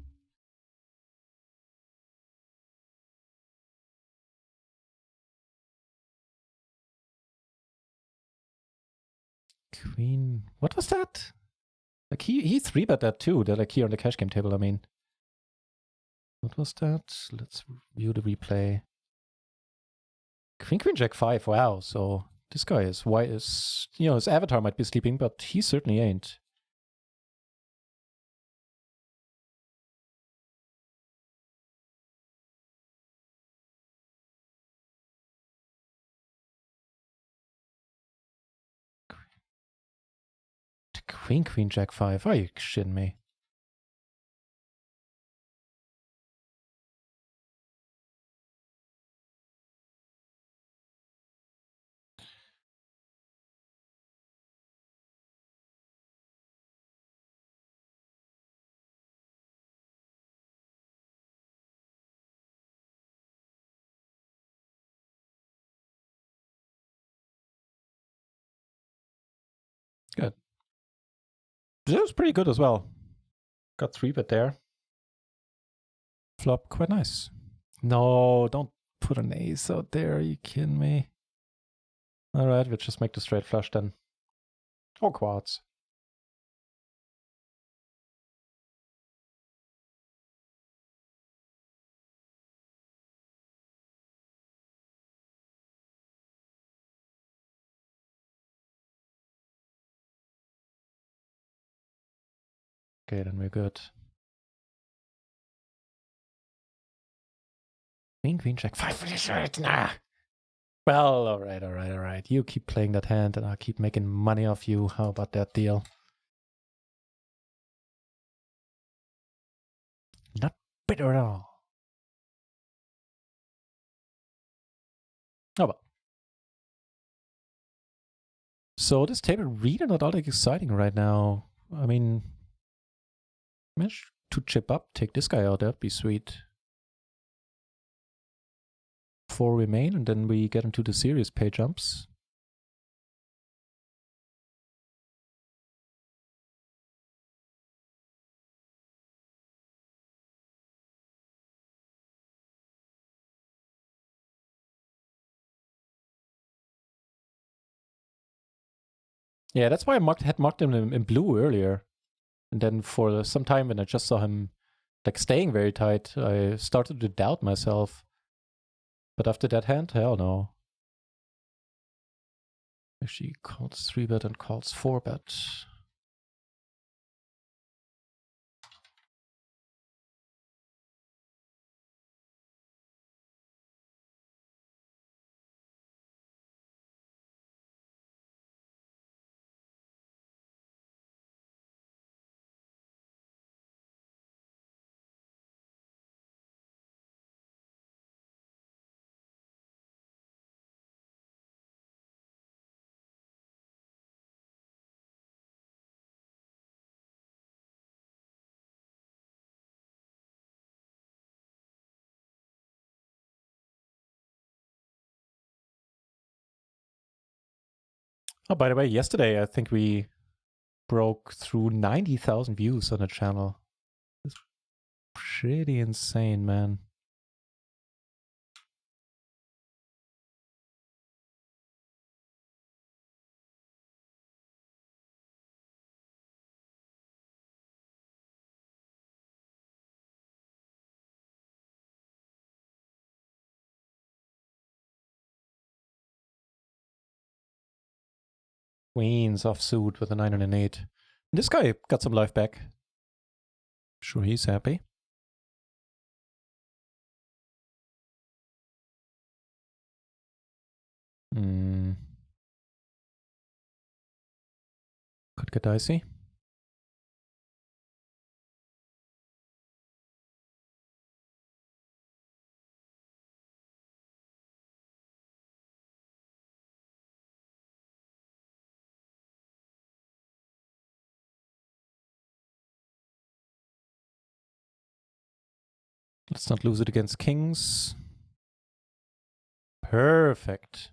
Queen. What was that? Like, he 3-bet that too. They're like here on the cash game table, I mean. What was that? Let's view the replay. Queen, Jack 5. Wow. So this guy is white. You know, his avatar might be sleeping, but he certainly ain't. Queen, Jack 5. Are you shitting me? Good. That was pretty good as well. Got 3-bet there. Flop, quite nice. No, don't put an ace out there. Are you kidding me? All right, we'll just make the straight flush then. Or quads. Okay, then we're good. Queen, Jack 5. Nah. Well, all right. You keep playing that hand and I'll keep making money off you. How about that deal? Not bitter at all. Oh well. So this table really not all that exciting right now. I mean, managed to chip up, take this guy out, that'd be sweet. 4 remain, and then we get into the serious pay jumps. Yeah, that's why I had marked him in blue earlier. And then for some time when I just saw him like staying very tight, I started to doubt myself. But after that hand, hell no. Actually calls 3-bet and calls 4-bet. Oh, by the way, yesterday I think we broke through 90,000 views on the channel. pretty insane, man. Queens offsuit with a 9 and an 8. This guy got some life back. Sure, he's happy. Could get dicey. Let's not lose it against kings. Perfect.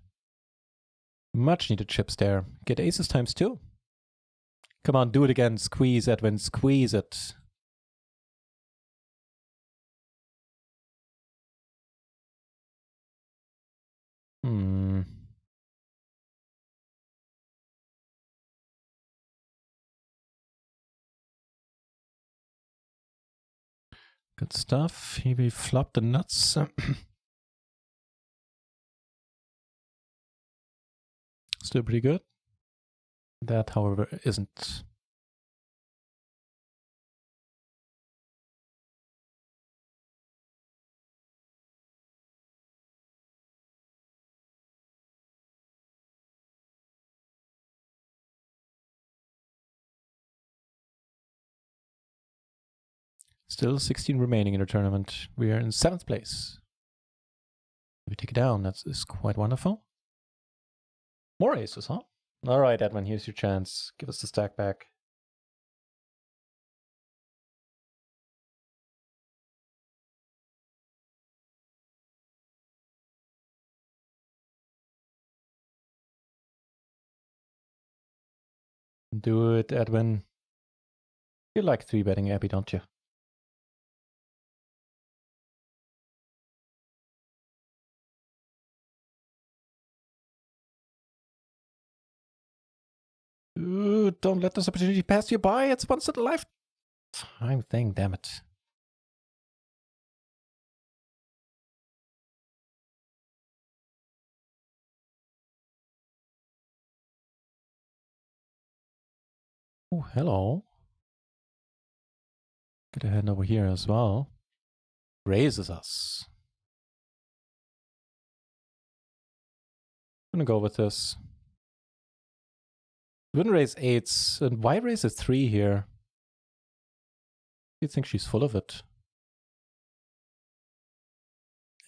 Much needed chips there. Get aces times 2. Come on, do it again. Squeeze, Edwin. Squeeze it. Good stuff. He flopped the nuts. Still pretty good. That, however, isn't. Still 16 remaining in the tournament. We are in 7th place. We take it down. That is quite wonderful. More aces, huh? All right, Edwin, here's your chance. Give us the stack back. Do it, Edwin. You like 3-betting Abby, don't you? Ooh, don't let this opportunity pass you by. It's once in a lifetime thing, damn it. Oh, hello. Get a hand over here as well. Raises us. I'm gonna go with this. Wouldn't raise 8s. And why raise a 3 here? You think she's full of it?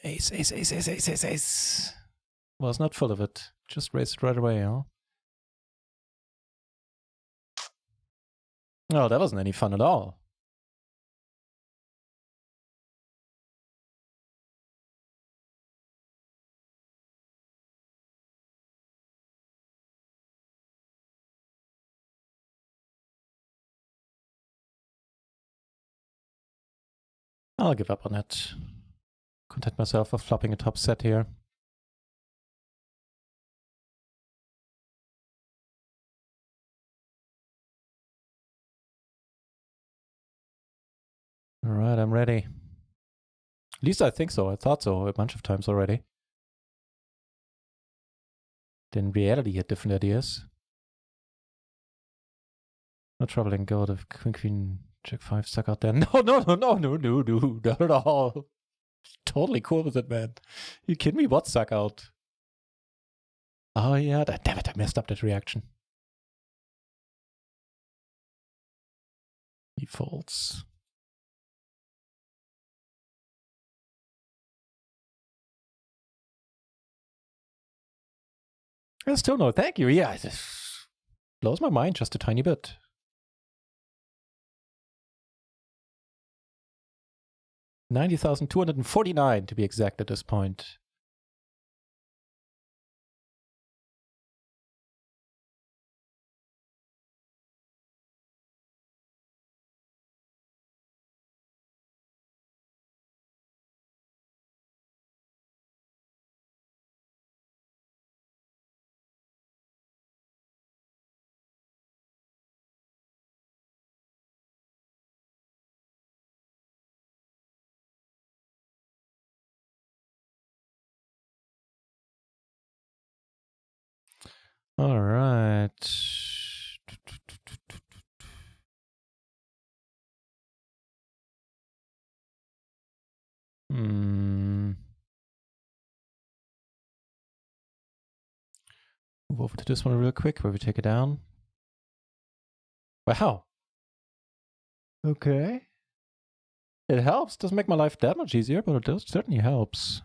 Ace, ace, ace, ace, ace, ace, ace. Well, it's not full of it. Just raise it right away, huh? Oh, that wasn't any fun at all. I'll give up on it. Content myself with flopping a top set here. All right, I'm ready. At least I think so. I thought so a bunch of times already. In reality, you had different ideas. No trouble in go to Queen, Queen, Jack 5 stuck out there. No, not at all. Totally cool with it, man. You kidding me? What suck out? Oh yeah, damn it, I messed up that reaction. He folds. I still no, thank you. Yeah, it just blows my mind just a tiny bit. $90,249 to be exact at this point. All right. Move over to this one real quick where we take it down. Wow. Okay. It helps. Doesn't make my life that much easier, but it does certainly helps.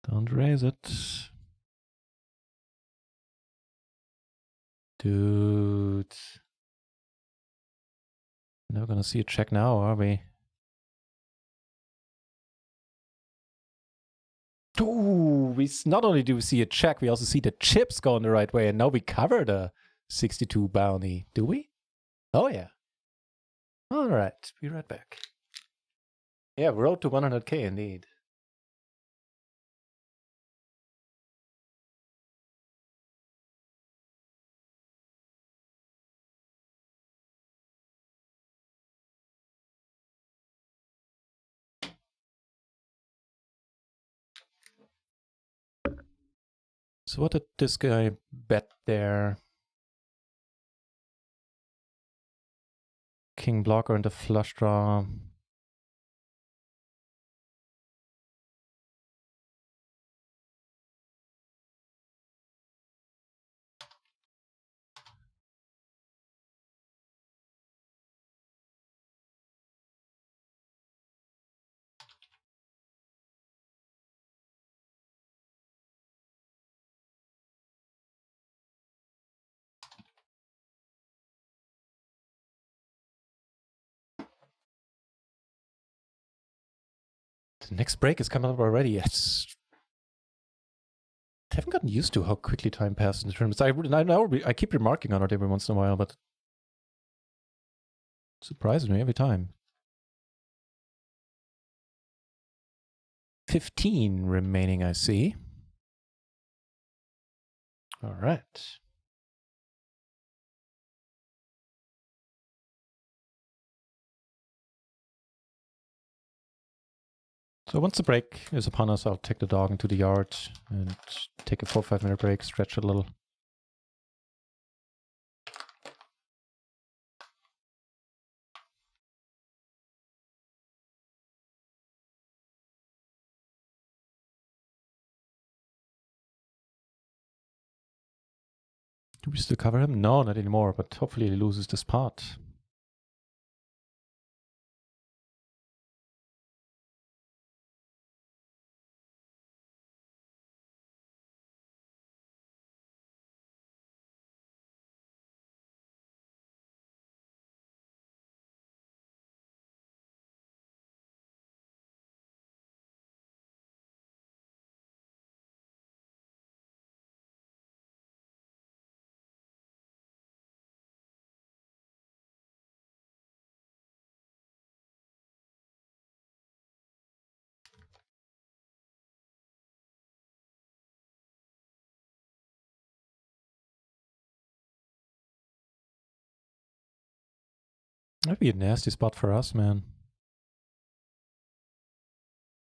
Don't raise it. Dude. Never gonna see a check now, are we? Ooh, not only do we see a check, we also see the chips going the right way, and now we cover the 62 bounty. Do we? Oh, yeah. All right, be right back. Yeah, road to 100k indeed. So what did this guy bet there? King blocker and the flush draw. The next break is coming up already. Yes. I haven't gotten used to how quickly time passes in the tournaments. I keep remarking on it every once in a while, but it surprises me every time. 15 remaining, I see. All right. So once the break is upon us, I'll take the dog into the yard and take a 4 or 5 minute break, stretch a little. Do we still cover him? No, not anymore, but hopefully he loses this part. That'd be a nasty spot for us, man.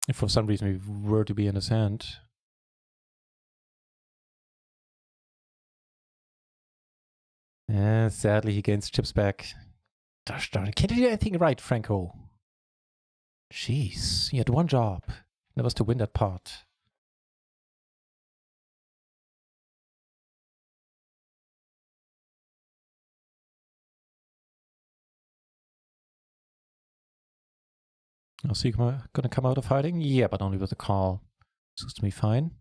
If for some reason we were to be in his hand. Sadly, he gains chips back. Gosh darn it. Can't do anything right, Franco. Jeez, he had one job. That was to win that part. Is he gonna come out of hiding? Yeah, but only with a call. Suits me fine.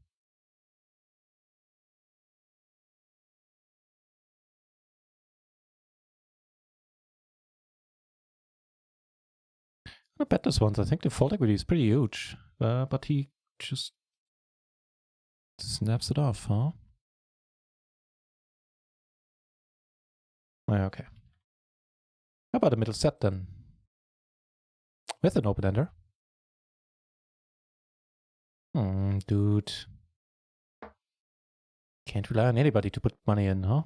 I bet this one. I think the fault equity is pretty huge. But he just snaps it off, huh? Oh, okay. How about a middle set then? With an open ender. Dude. Can't rely on anybody to put money in, huh?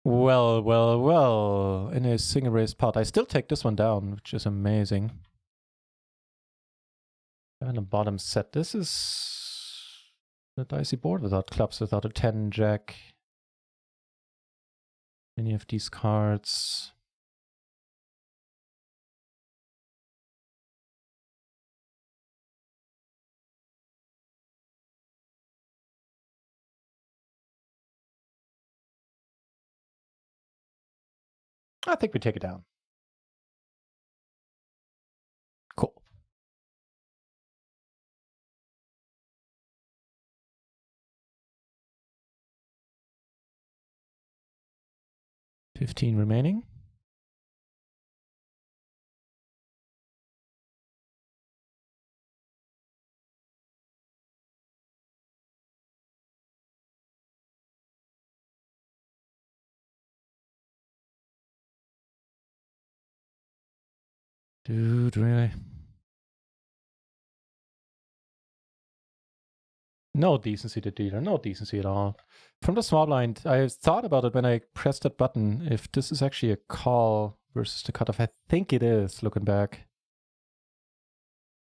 Well. In a single race pot. I still take this one down, which is amazing. And a bottom set. This is a dicey board without clubs, without a 10 jack. Any of these cards. I think we take it down. Cool. $15 remaining. Dude, really? No decency to dealer, no decency at all. From the small blind, I thought about it when I pressed that button, if this is actually a call versus the cutoff. I think it is, looking back.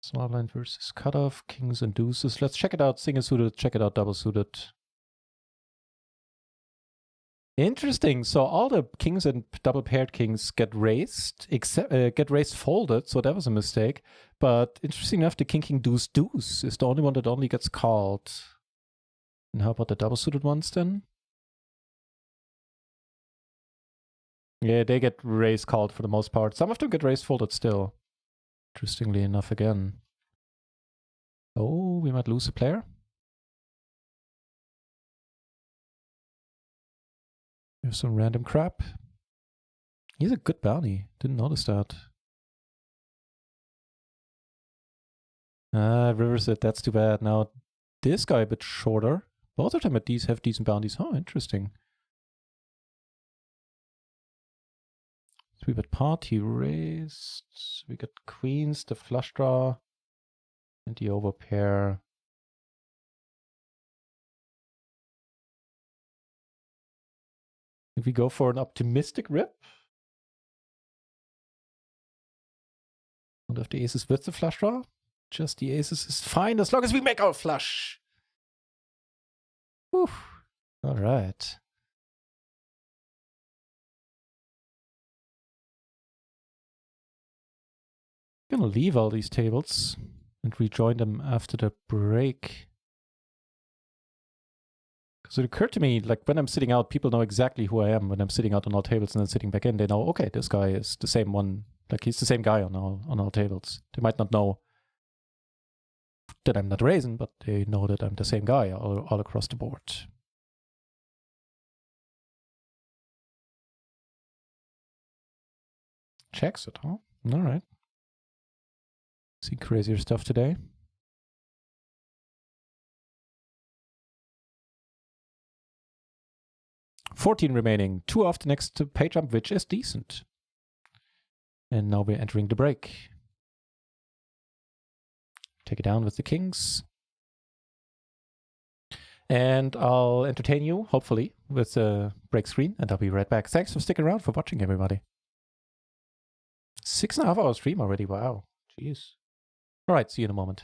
Small blind versus cutoff, kings and deuces. Let's check it out single suited, check it out double suited. Interesting. So all the kings and double paired kings get raised, except get raised folded. So that was a mistake. But interesting enough, the king deuce deuce is the only one that only gets called. And how about the double suited ones then? Yeah, they get raised called for the most part. Some of them get raised folded still. Interestingly enough, again. Oh, we might lose a player. There's some random crap. He's a good bounty. Didn't notice that. Rivers it. That's too bad. Now, this guy a bit shorter. Both of them at these have decent bounties. Oh, interesting. 3-bet pot, he raised. We got queens, the flush draw, and the overpair. If we go for an optimistic rip, and if the aces with the flush draw, just the aces is fine as long as we make our flush. Whew. All right. I'm gonna leave all these tables and rejoin them after the break. Because it occurred to me, like when I'm sitting out, people know exactly who I am when I'm sitting out on all tables and then sitting back in. They know, okay, this guy is the same one. Like he's the same guy on all tables. They might not know that I'm NutRaisin, but they know that I'm the same guy all across the board. Checks it, huh? All right. See crazier stuff today. $14 remaining. 2 off the next pay jump, which is decent. And now we're entering the break. Take it down with the kings. And I'll entertain you, hopefully, with the break screen, and I'll be right back. Thanks for sticking around, for watching, everybody. 6.5 hour stream already. Wow. Jeez. All right, see you in a moment.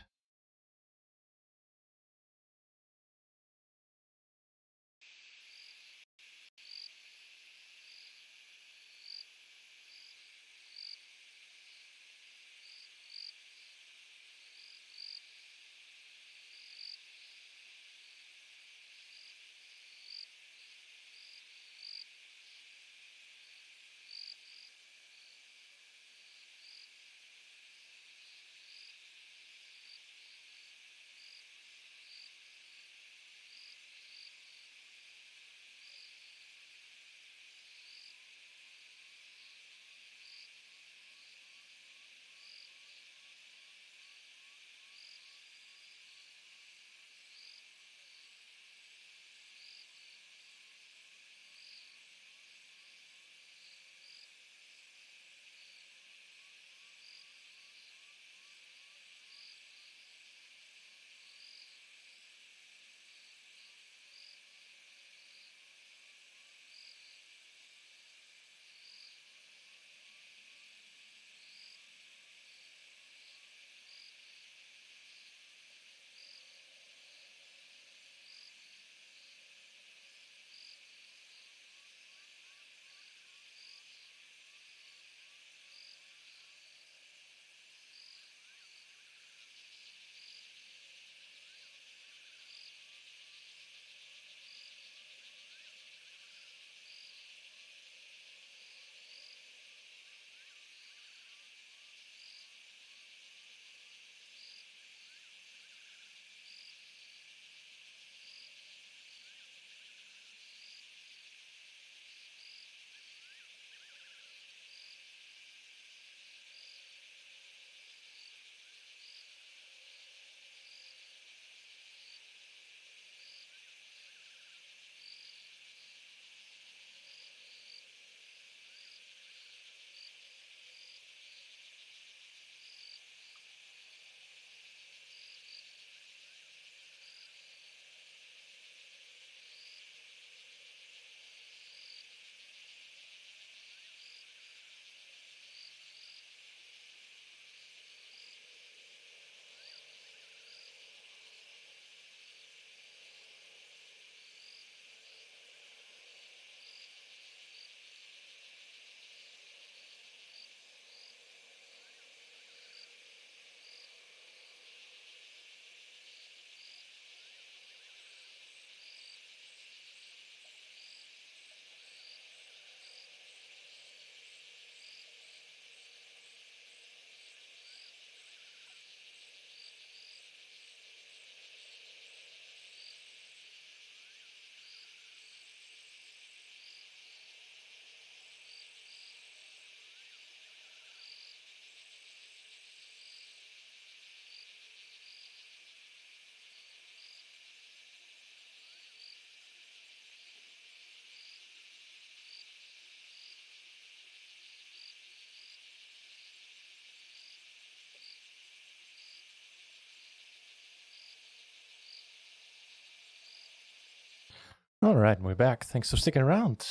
All right, we're back. Thanks for sticking around.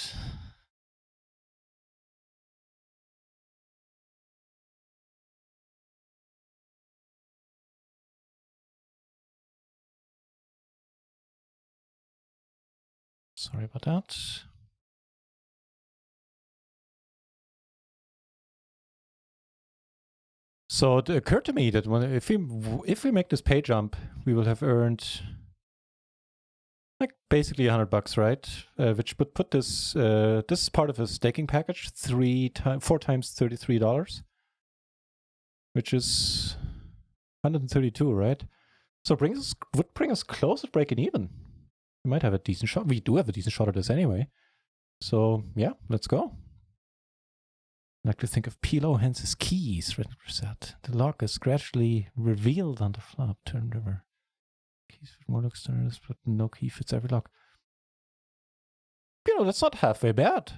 Sorry about that. So it occurred to me that if we make this pay jump, we will have earned like basically $100, right? Which would put this this is part of a staking package, 4 times $33, which is 132, right? So would bring us close to breaking even. We might have a decent shot. We do have a decent shot at this anyway. So yeah, let's go. I like to think of PLO hence his keys, written reset. The lock is gradually revealed on the flop, turn river. Keys fit more looks than this, but no key fits every lock. You know, that's not halfway bad,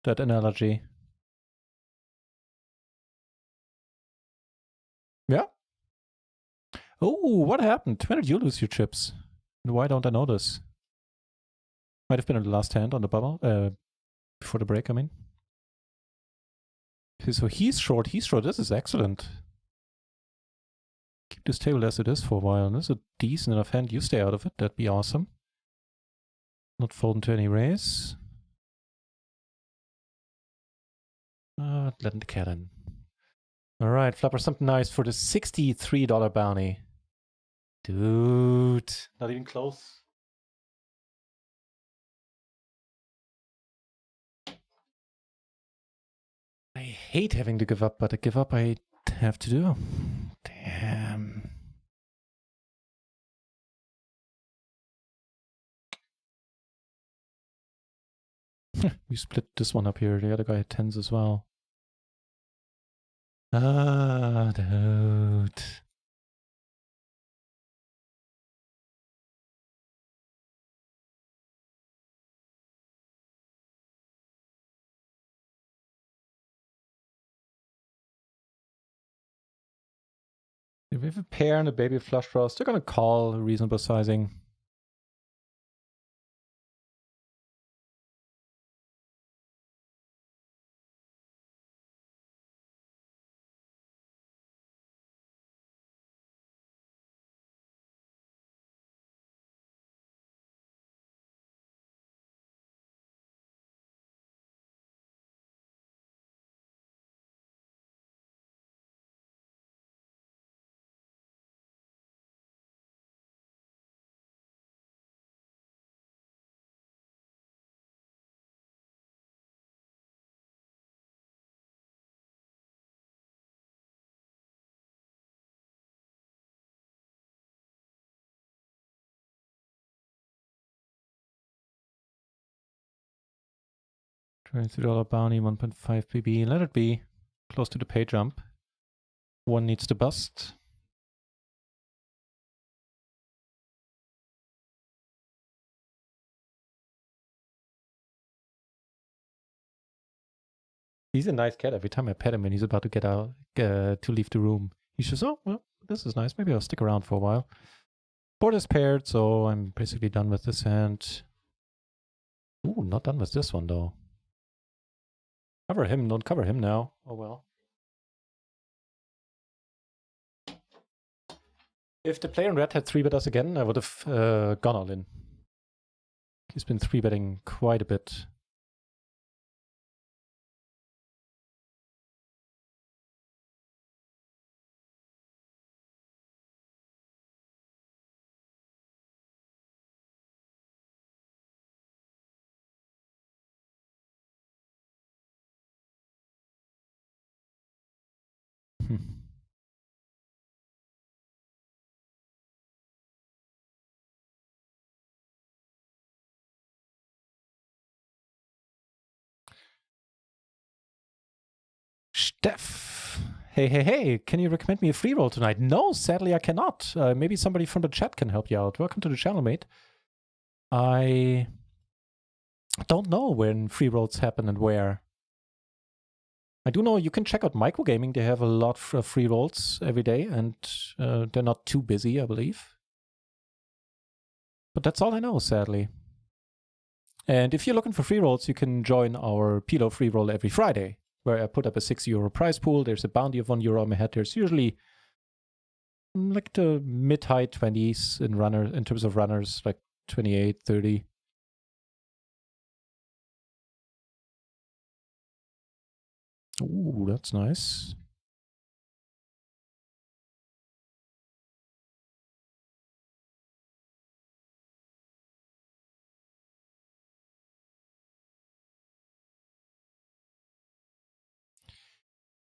that analogy. Yeah. Oh, what happened? When did you lose your chips? And why don't I know this? Might have been in the last hand on the bubble, before the break, I mean. Okay, so he's short. This is excellent. Keep this table as it is for a while. This is a decent enough hand. You stay out of it. That'd be awesome. Not fold into any raise. Letting the cat in. Alright, flopper something nice for the $63 bounty. Dude, not even close. I hate having to give up, but a give up I have to do. Damn. We split this one up here. The other guy had 10s as well. Ah, dude. If we have a pair and a baby flush draw, they're gonna call reasonable sizing. $23 bounty, 1.5 PB. Let it be. Close to the pay jump. One needs to bust. He's a nice cat. Every time I pet him and he's about to get out, to leave the room, he says, oh, well, this is nice. Maybe I'll stick around for a while. Board is paired, so I'm basically done with this hand. Ooh, not done with this one, though. Cover him, don't cover him now. Oh, well. If the player in red had 3-bet us again, I would have gone all in. He's been 3-betting quite a bit. Steph, hey, can you recommend me a free roll tonight? No, sadly I cannot. Maybe somebody from the chat can help you out. Welcome to the channel, mate. I don't know when free rolls happen and where. I do know you can check out Microgaming. They have a lot of free rolls every day, and they're not too busy, I believe. But that's all I know, sadly. And if you're looking for free rolls, you can join our PLO free roll every Friday, where I put up a €6 prize pool. There's a bounty of €1 on my head. There's usually like the mid-high 20s in terms of runners, like 28, 30. Ooh, that's nice.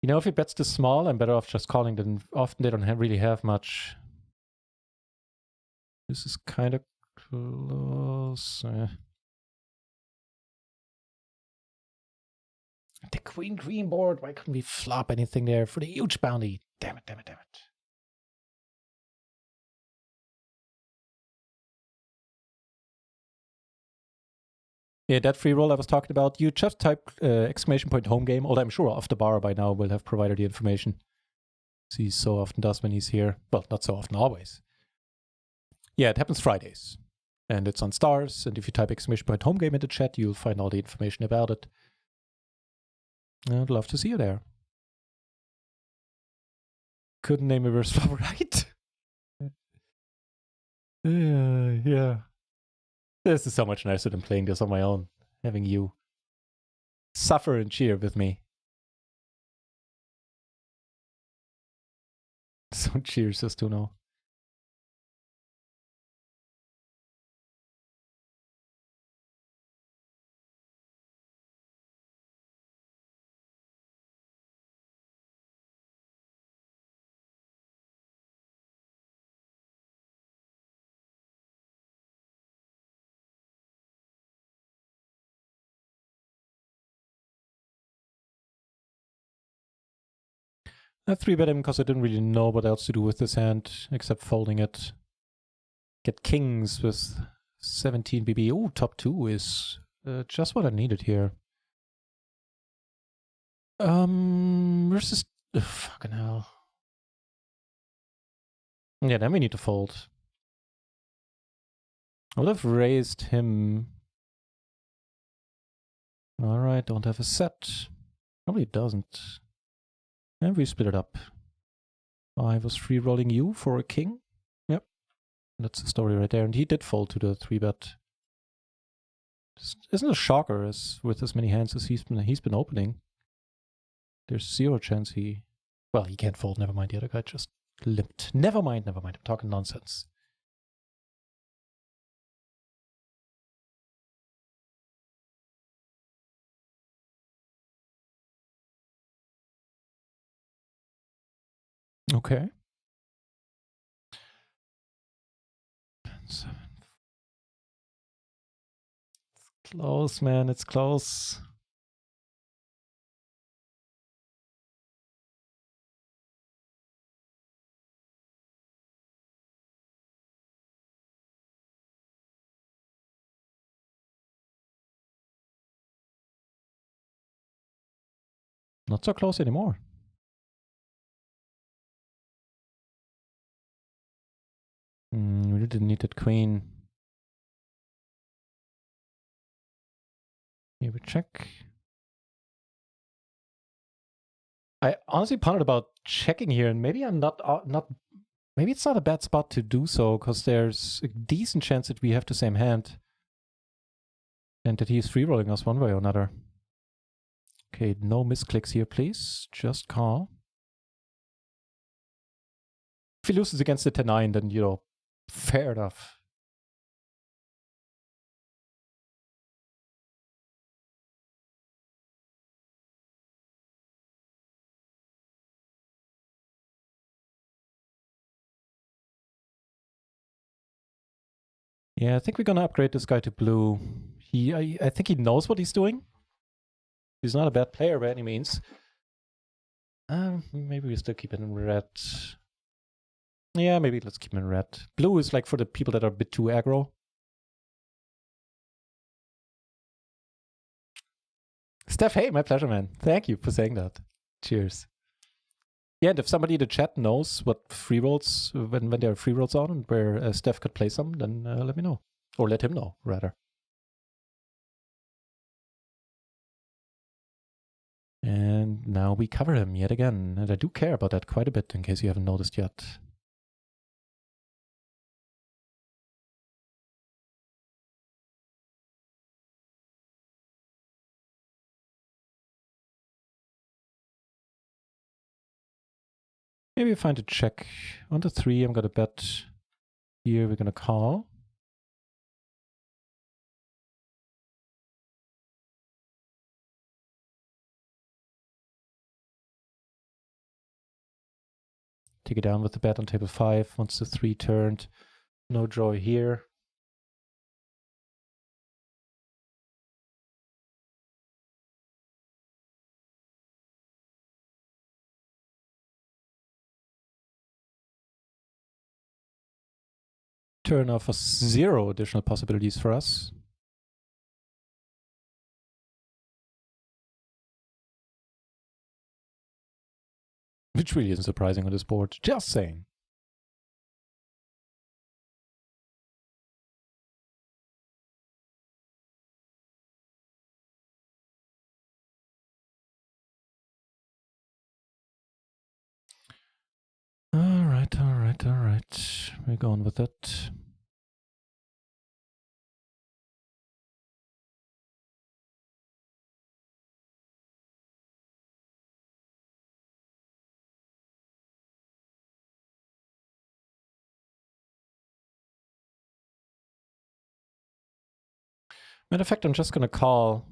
You know, if he bets too small, I'm better off just calling them. Often they don't really have much. This is kind of close. The queen green board. Why couldn't we flop anything there for the huge bounty? Damn it, damn it, damn it. Yeah, that free roll I was talking about, you just type exclamation point home game, although I'm sure off the bar by now will have provided the information. As he so often does when he's here. Well, not so often, always. Yeah, it happens Fridays. And it's on stars, and if you type exclamation point home game in the chat, you'll find all the information about it. I'd love to see you there. Couldn't name a reverse flop right? Yeah. This is so much nicer than playing this on my own. Having you suffer and cheer with me. So cheers as to know. I 3-bet him because I didn't really know what else to do with this hand except folding it. Get kings with 17 BB. Oh, top 2 is just what I needed here. Versus fucking hell. Yeah, then we need to fold. I would have raised him. Alright, don't have a set. Probably doesn't. And we split it up. I was free rolling you for a king. Yep. That's the story right there. And he did fold to the 3-bet. Isn't a shocker as with as many hands as he's been opening. There's 0 chance he... Well, he can't fold. Never mind. The other guy just limped. Never mind. I'm talking nonsense. Okay. 7. It's close, man. It's close. Not so close anymore. We really didn't need that queen. Here we check. I honestly pondered about checking here, and maybe I'm not. Maybe it's not a bad spot to do so, because there's a decent chance that we have the same hand, and that he's free rolling us one way or another. Okay, no misclicks here, please. Just call. If he loses against the 10-9, then, you know, fair enough. Yeah, I think we're gonna upgrade this guy to blue. I think he knows what he's doing. He's not a bad player by any means. Maybe we still keep it in red. Yeah, maybe let's keep him in red. Blue is like for the people that are a bit too aggro. Steph, hey, my pleasure, man. Thank you for saying that. Cheers. Yeah, and if somebody in the chat knows what free rolls, when there are free rolls on and where Steph could play some, then let me know. Or let him know, rather. And now we cover him yet again. And I do care about that quite a bit, in case you haven't noticed yet. Maybe find a check. On the 3, I'm going to bet. Here we're going to call. Take it down with the bet on table 5. Once the 3 turned. No draw here. Turn offers 0 additional possibilities for us. Which really isn't surprising on this board. Just saying. All right. We're going with it. Matter of fact, I'm just going to call.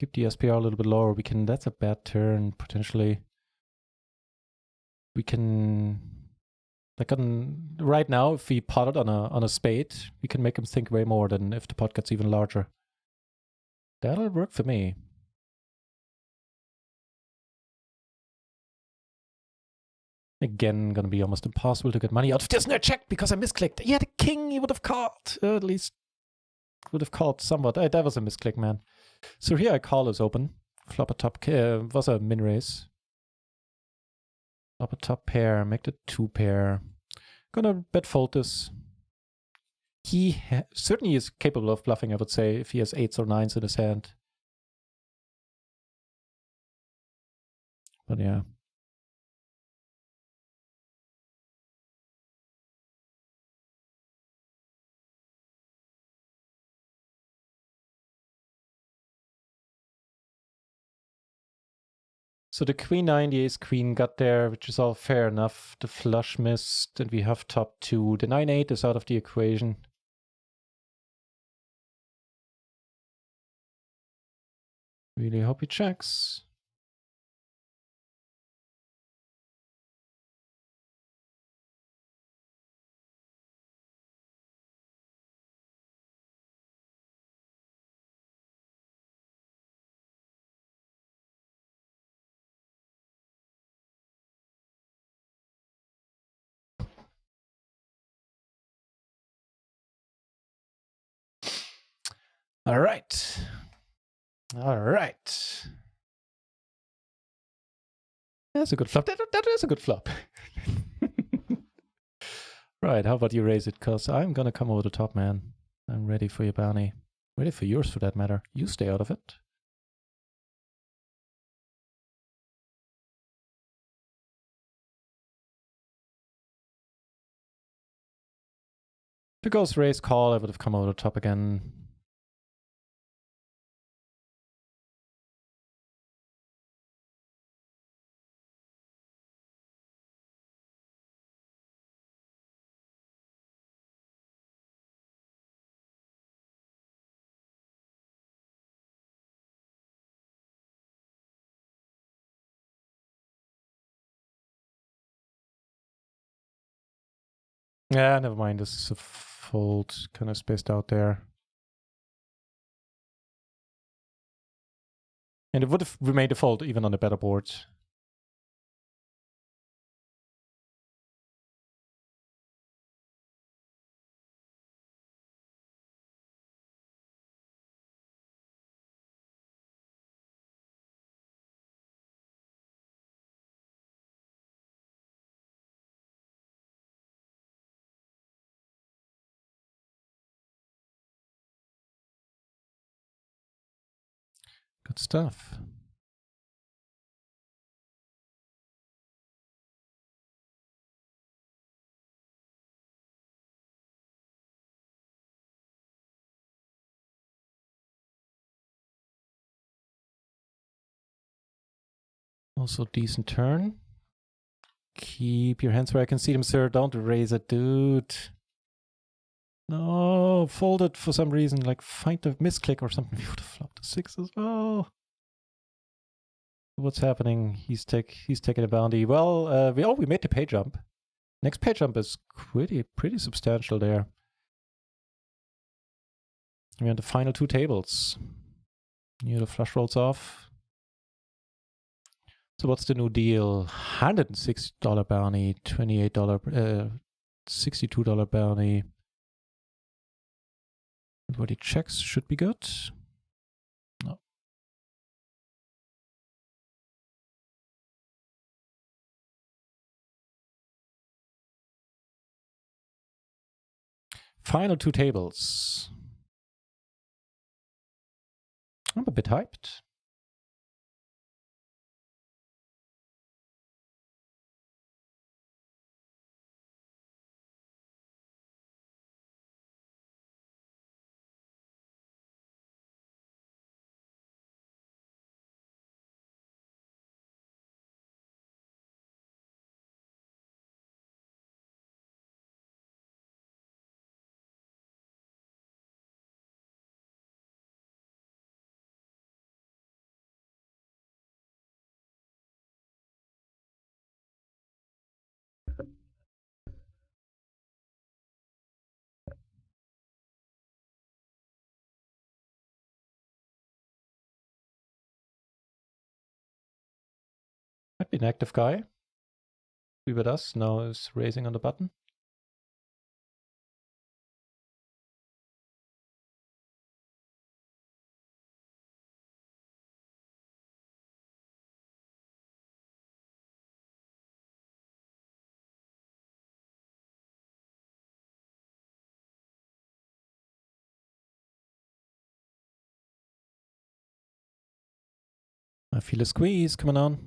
Keep the SPR a little bit lower. We can. That's a bad turn, potentially. We can. Like right now, if we pot it on a spade, we can make him think way more than if the pot gets even larger. That'll work for me. Again, gonna be almost impossible to get money out of this. No, check because I misclicked. Yeah, the king he would have called. At least would have called somewhat. That was a misclick, man. So here I call is open. Flop a top. Was a min raise. Flop a top pair. Make the 2 pair. Gonna bet fold this. He certainly is capable of bluffing, I would say, if he has 8s or 9s in his hand. But yeah. So the queen 9, the ace queen got there, which is all fair enough. The flush missed, and we have top 2. The 9-8 is out of the equation. Really hope he checks. All right. All right. That's a good flop. That is a good flop. Right, how about you raise it? Because I'm going to come over the top, man. I'm ready for your bounty. Ready for yours, for that matter. You stay out of it. If it goes raise call, I would have come over the top again. Yeah, never mind. This is a fold, kind of spaced out there. And it would have remained a fold even on the better board. Good stuff. Also decent turn. Keep your hands where I can see them, sir. Don't raise it, dude. No, fold it for some reason. Like find the misclick or something. You would have flopped the 6 as well. What's happening? He's taking a bounty. Well, we made the pay jump. Next pay jump is pretty substantial there. We're on the final 2 tables. Here the flush rolls off. So what's the new deal? $106 bounty, $28, $62 bounty. Everybody checks, should be good. No. Final 2 tables. I'm a bit hyped. Might be an active guy. Be with us. Now is raising on the button. I feel a squeeze coming on.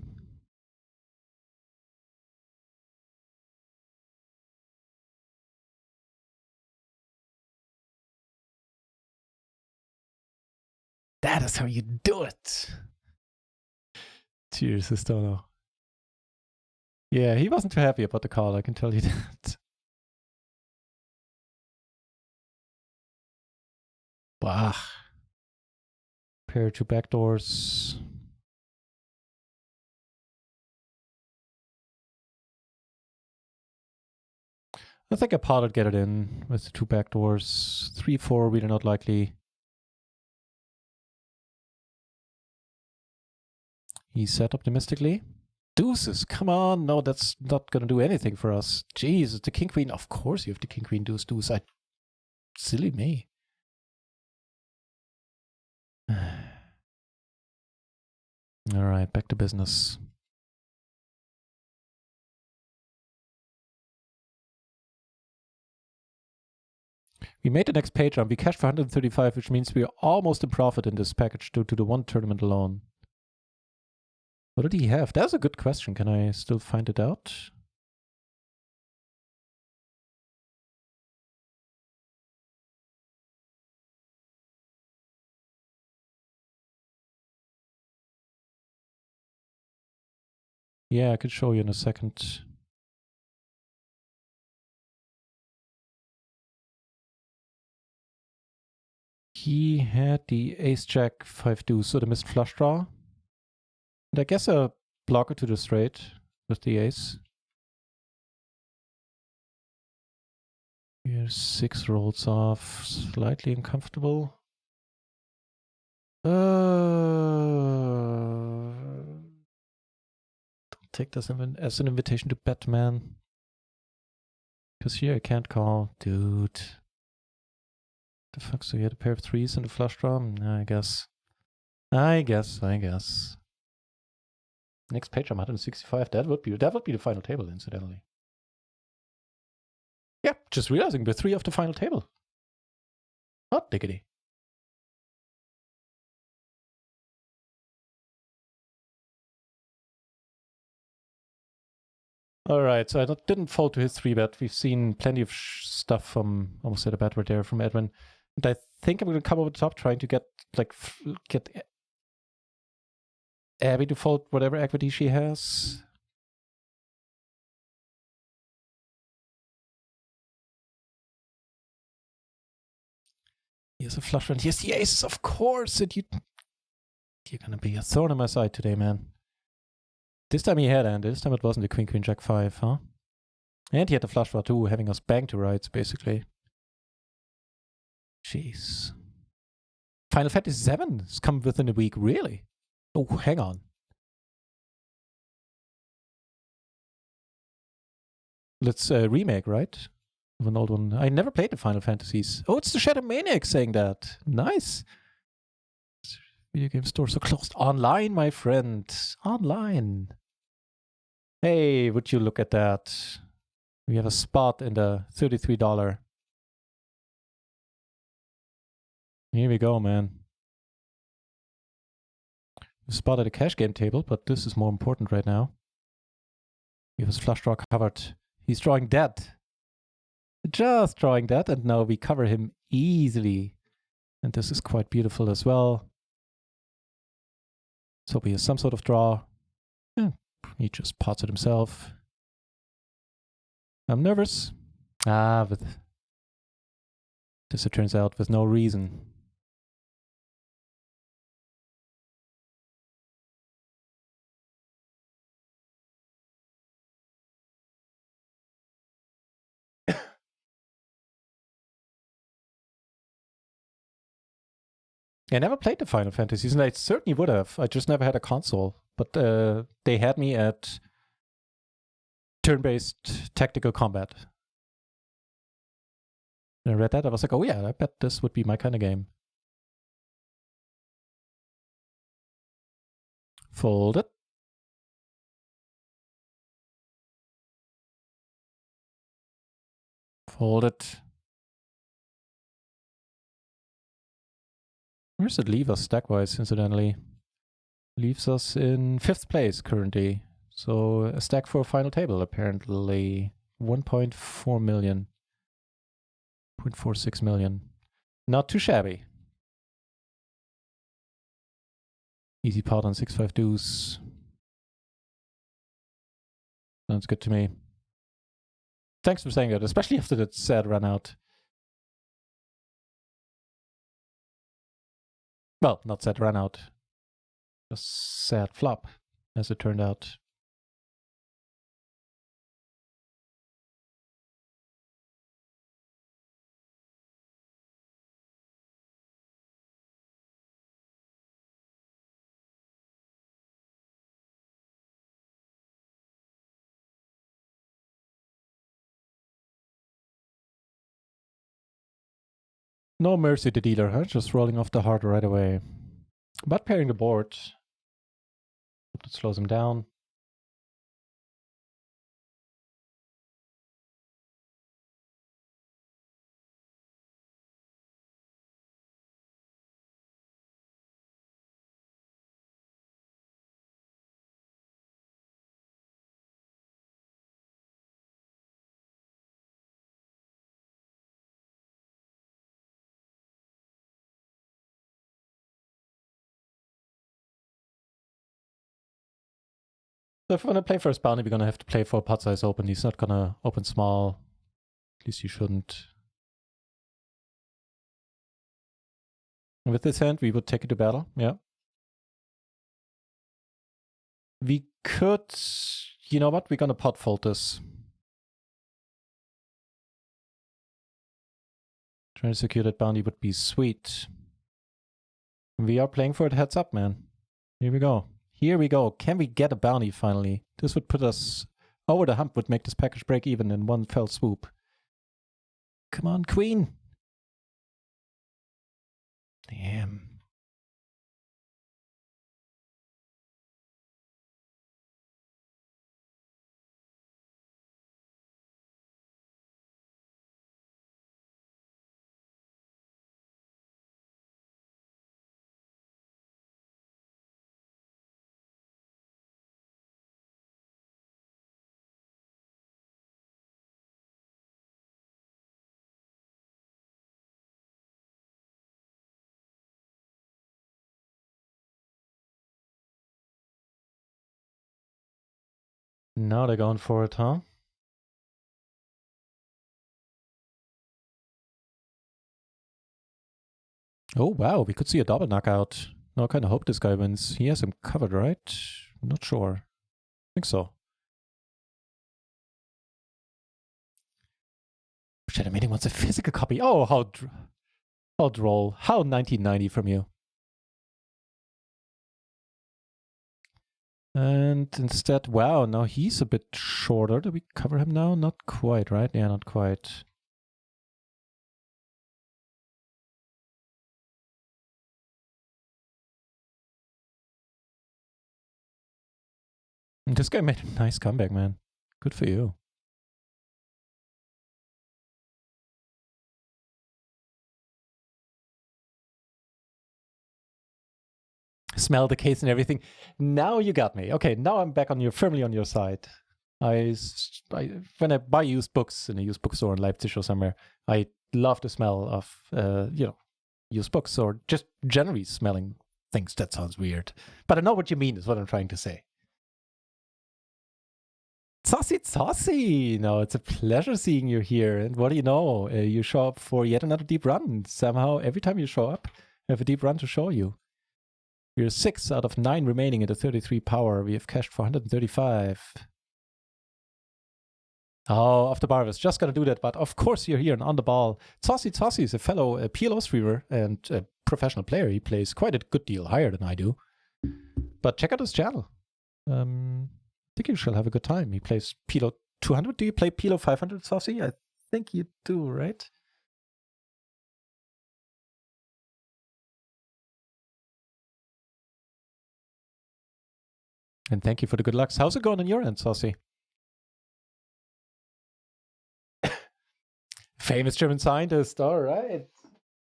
That is how you do it. Cheers, Estono. Yeah, he wasn't too happy about the call, I can tell you that. Bah. Pair 2 backdoors. I think a pot would get it in with the 2 backdoors. 3-4, really not likely. He set optimistically. Deuces, come on. No, that's not going to do anything for us. Jeez, it's the king queen. Of course you have the king queen deuce deuce. Silly me. All right, back to business. We made the next page jump. We cashed for 135, which means we are almost in profit in this package due to the 1 tournament alone. What did he have? That's a good question. Can I still find it out? Yeah, I could show you in a second. He had the ace-jack 5 deuce, so the missed flush draw. And I guess a blocker to the straight with the ace. Here's 6 rolls off, slightly uncomfortable. Don't take this as an invitation to bet, man. Because here I can't call. Dude. The fuck, so you had a pair of 3s and a flush draw? I guess. Next page I'm 165. That would be the final table, incidentally. Yeah, just realizing we're 3 off the final table. Hot diggity. All right, so I didn't fold to his 3-bet. We've seen plenty of stuff from, almost at a bad word there, from Edwin. And I think I'm going to come over the top trying to get Abby to fold whatever equity she has. Here's a flush one. Here's the aces, of course. And you're gonna be a thorn on my side today, man. This time he had, and this time it wasn't the queen, queen, jack 5, huh? And he had the flush draw too, having us bang to rights, basically. Jeez. Final Fantasy 7 has come within a week, really? Oh, hang on. Let's remake, right? Of an old one. I never played the Final Fantasies. Oh, it's the Shadow Maniac saying that. Nice. Video game stores are closed. Online, my friend. Online. Hey, would you look at that? We have a spot in the $33. Here we go, man. We spotted a cash game table, but this is more important right now. We have his flush draw covered. He's drawing dead. Just drawing dead, and now we cover him easily. And this is quite beautiful as well. So we have some sort of draw. Yeah, he just pots it himself. I'm nervous. With this, it turns out, with no reason. I never played the Final Fantasies, and I certainly would have. I just never had a console. But they had me at turn-based tactical combat. And I read that, I was like, oh yeah, I bet this would be my kind of game. Fold it. Fold it. Where does it leave us stack-wise, incidentally? Leaves us in 5th place currently. So a stack for a final table, apparently. 1.4 million. 0.46 million. Not too shabby. Easy pot on 6-5 deuce. Sounds good to me. Thanks for saying that, especially after that sad run out. Well, not sad run out. Just sad flop, as it turned out. No mercy to dealer, huh? Just rolling off the heart right away. But pairing the board. Hope that slows him down. So if we're gonna play first bounty, we're gonna have to play for pot size open. He's not gonna open small. At least you shouldn't. And with this hand, we would take it to battle. Yeah. We could... You know what? We're gonna pot fold this. Trying to secure that bounty would be sweet. We are playing for it heads up, man. Here we go. Here we go. Can we get a bounty finally? This would put us over the hump, would make this package break even in one fell swoop. Come on, queen. Damn. Now they're going for it, huh? Oh, wow. We could see a double knockout. No, I kind of hope this guy wins. He has him covered, right? I'm not sure. I think so. Shit, I'm wants a physical copy. Oh, how droll. How 1990 from you. And instead, wow, now he's a bit shorter. Do we cover him now? Not quite, right? Yeah, not quite. And this guy made a nice comeback, man. Good for you. Smell the case and everything. Now you got me. Okay, now I'm back firmly on your side. When I buy used books in a used bookstore in Leipzig or somewhere, I love the smell of used books or just generally smelling things. That sounds weird, but I know what you mean. Is what I'm trying to say. Saucy. No, it's a pleasure seeing you here. And what do you know? You show up for yet another deep run. Somehow, every time you show up, I have a deep run to show you. We're 6 out of 9 remaining at the 33 power. We have cashed for 135. Oh, off the Powerfest. Just gonna do that, but of course you're here and on the ball. Saucy is a fellow PLO streamer and a professional player. He plays quite a good deal higher than I do. But check out his channel. I think you shall have a good time. He plays PLO 200. Do you play PLO 500, Saucy? I think you do, right? And thank you for the good lucks. How's it going on your end, Saucy? Famous German scientist. All right.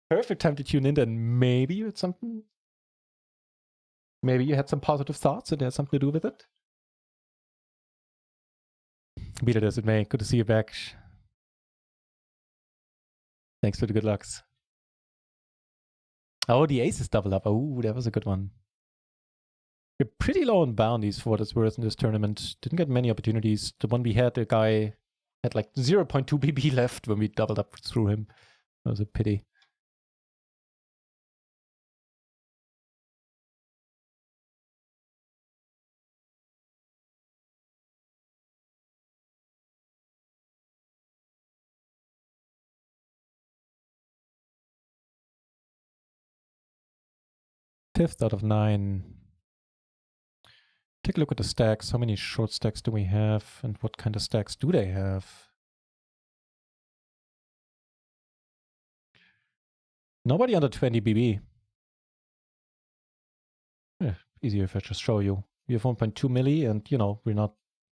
Perfect time to tune in. Then maybe you had something. Maybe you had some positive thoughts and it had something to do with it. Be it as it may. Good to see you back. Thanks for the good lucks. Oh, the aces double up. Oh, that was a good one. We're pretty low on bounties for what it's worth in this tournament. Didn't get many opportunities. The one we had, the guy had like 0.2 BB left when we doubled up through him. That was a pity. Fifth out of 9. Take a look at the stacks. How many short stacks do we have? And what kind of stacks do they have? Nobody under 20 BB. Yeah, easier if I just show you. We have 1.2 milli and,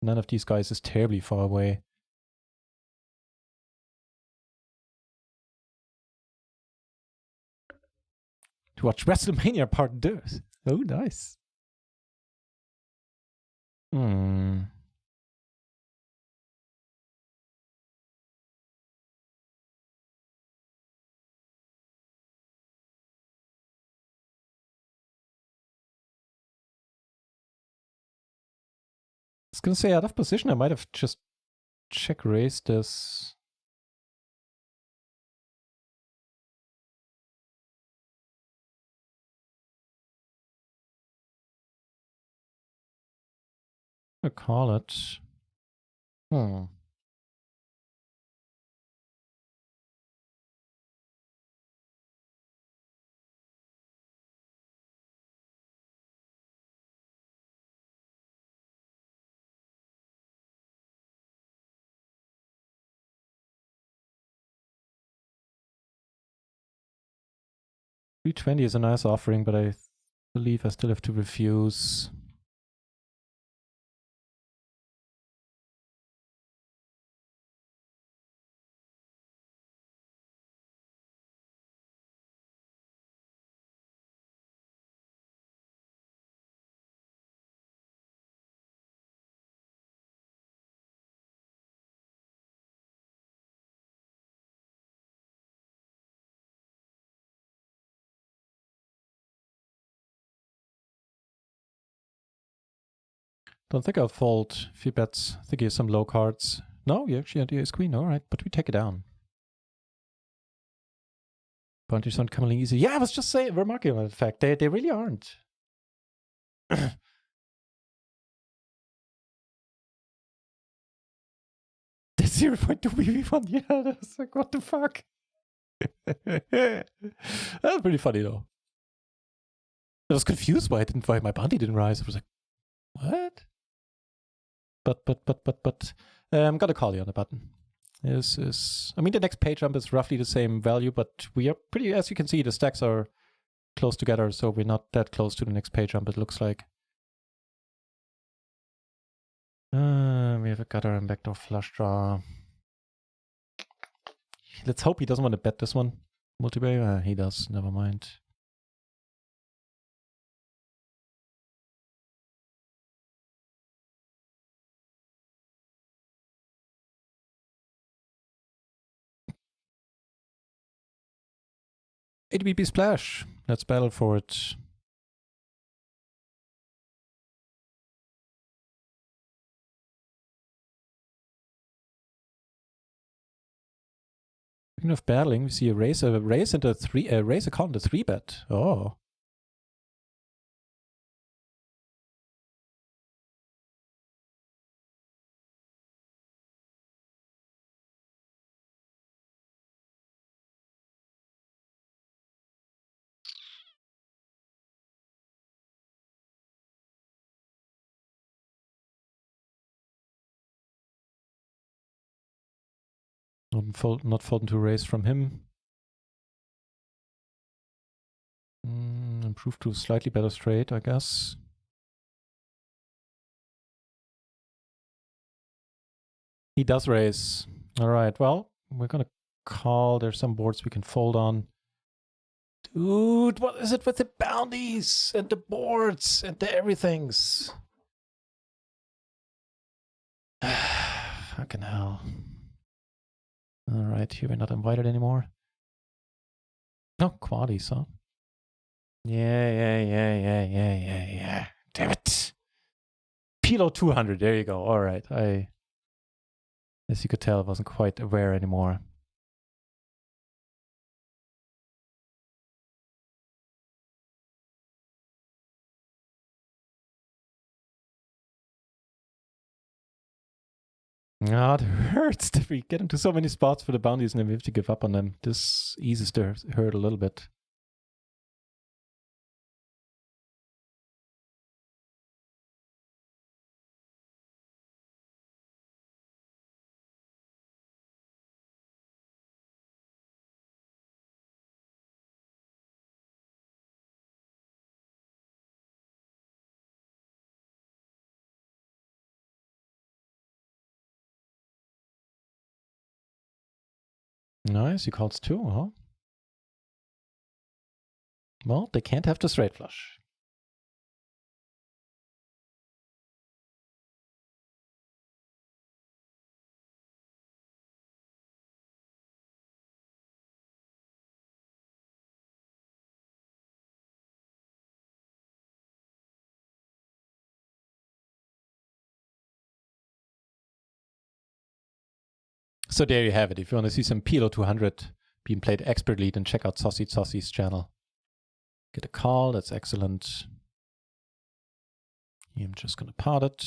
none of these guys is terribly far away. To watch WrestleMania Part 2. Oh, nice. I was gonna say out of position, I might have just check raised this. I call it. $320 is a nice offering, but I believe I still have to refuse. Don't think I'll fold if he bets. I think he has some low cards. No, you actually had ace queen. All right, but we take it down. Bounties aren't coming easy. Yeah, I was just saying, remarking on the fact they really aren't. That's 0.2 BB1. Yeah, that's like, what the fuck? That's pretty funny though. I was confused why my bounty didn't rise. I was like, what? But I'm gonna call you on the button. I mean, the next page jump is roughly the same value, but we are pretty, as you can see, the stacks are close together, so we're not that close to the next page jump, it looks like. We have a gutter and backdoor flush draw. Let's hope he doesn't want to bet this one. Multiplayer? He does, never mind. ADBP splash. Let's battle for it. Speaking of battling, we see a raise and a three, raise a call and a 3-bet. Oh. Not folding to raise from him. Improve to slightly better straight, I guess. He does raise. All right, well, we're gonna call. There's some boards we can fold on. Dude, what is it with the bounties and the boards and the everythings? Fucking hell. All right, here we're not invited anymore. No, qualies, huh? Yeah. Damn it. PLO 200, there you go. All right, as you could tell, I wasn't quite aware anymore. Ah, it hurts that we get into so many spots for the bounties and then we have to give up on them. This eases the hurt a little bit. Nice, he calls 2, huh? Well, they can't have the straight flush. So there you have it. If you want to see some PLO 200 being played expertly, then check out Saucy's channel. Get a call, that's excellent. I'm just going to pot it.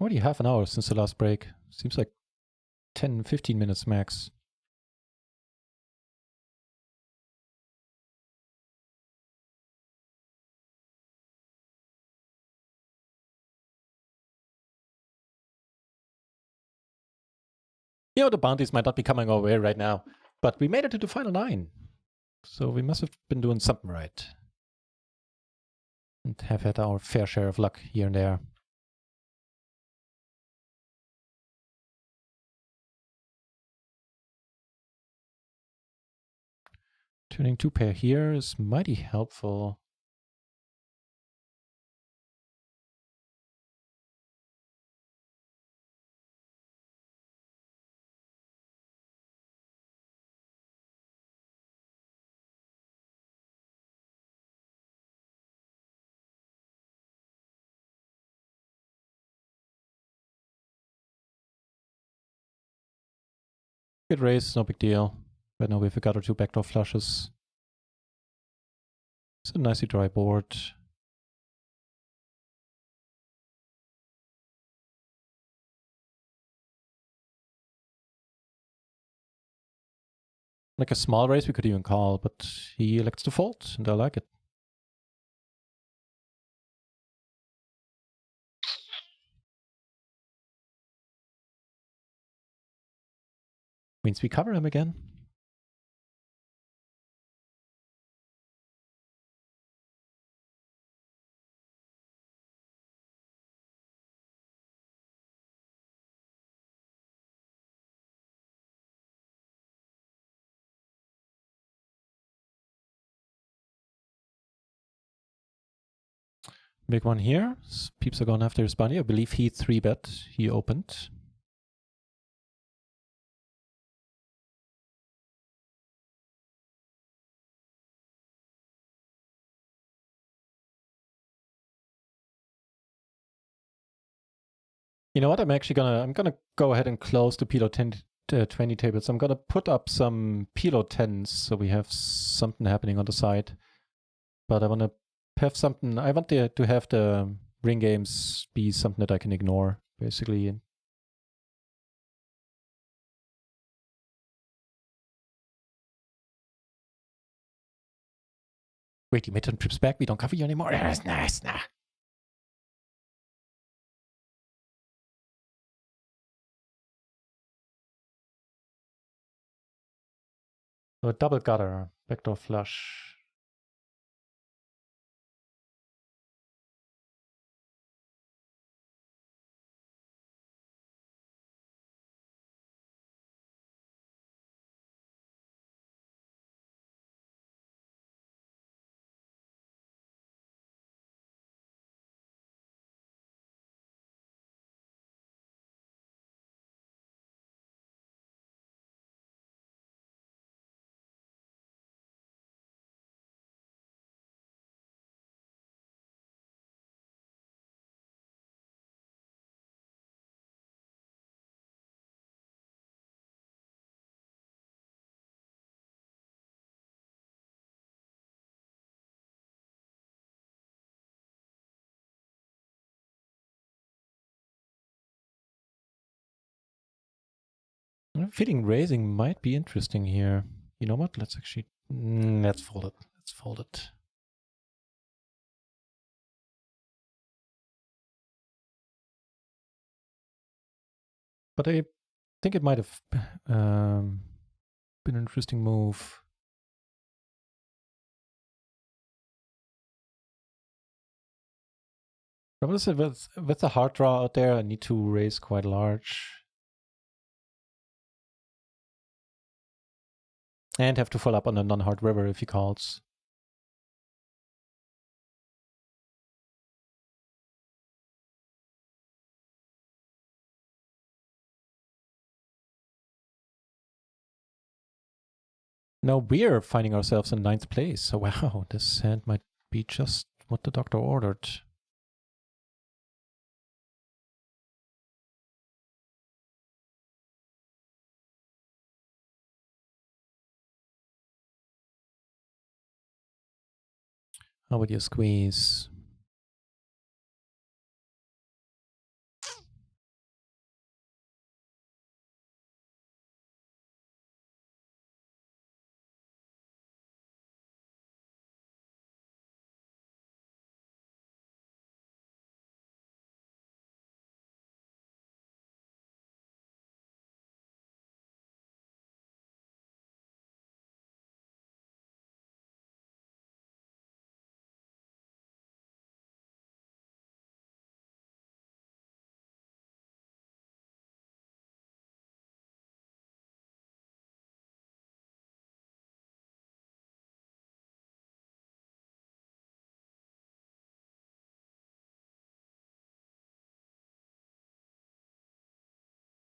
Already half an hour since the last break. Seems like 10, 15 minutes max. You know, the bounties might not be coming our way right now, but we made it to the final 9. So we must have been doing something right. And have had our fair share of luck here and there. Turning 2 pair here is mighty helpful. Good raise, no big deal. But now we have a gut or two backdoor flushes. It's a nicely dry board. Like a small raise we could even call, but he elects to fold, and I like it. Means we cover him again. Big one here. Peeps are going after his bunny. I believe he 3-bet. He opened. You know what? I'm gonna go ahead and close the PLO 20 tables. I'm gonna put up some PLO 10s so we have something happening on the side. But I wanna have something. I want to have the ring games be something that I can ignore, basically. Wait, you made some trips back? We don't cover you anymore? That's nice, nah. A double gutter, backdoor flush. I'm feeling raising might be interesting here. You know what? Let's actually let's fold it. Let's fold it. But I think it might have been an interesting move. But with the hard draw out there, I need to raise quite large. And have to follow up on a non-hard river if he calls. Now we're finding ourselves in 9th place. So wow, this hand might be just what the doctor ordered. How would you squeeze?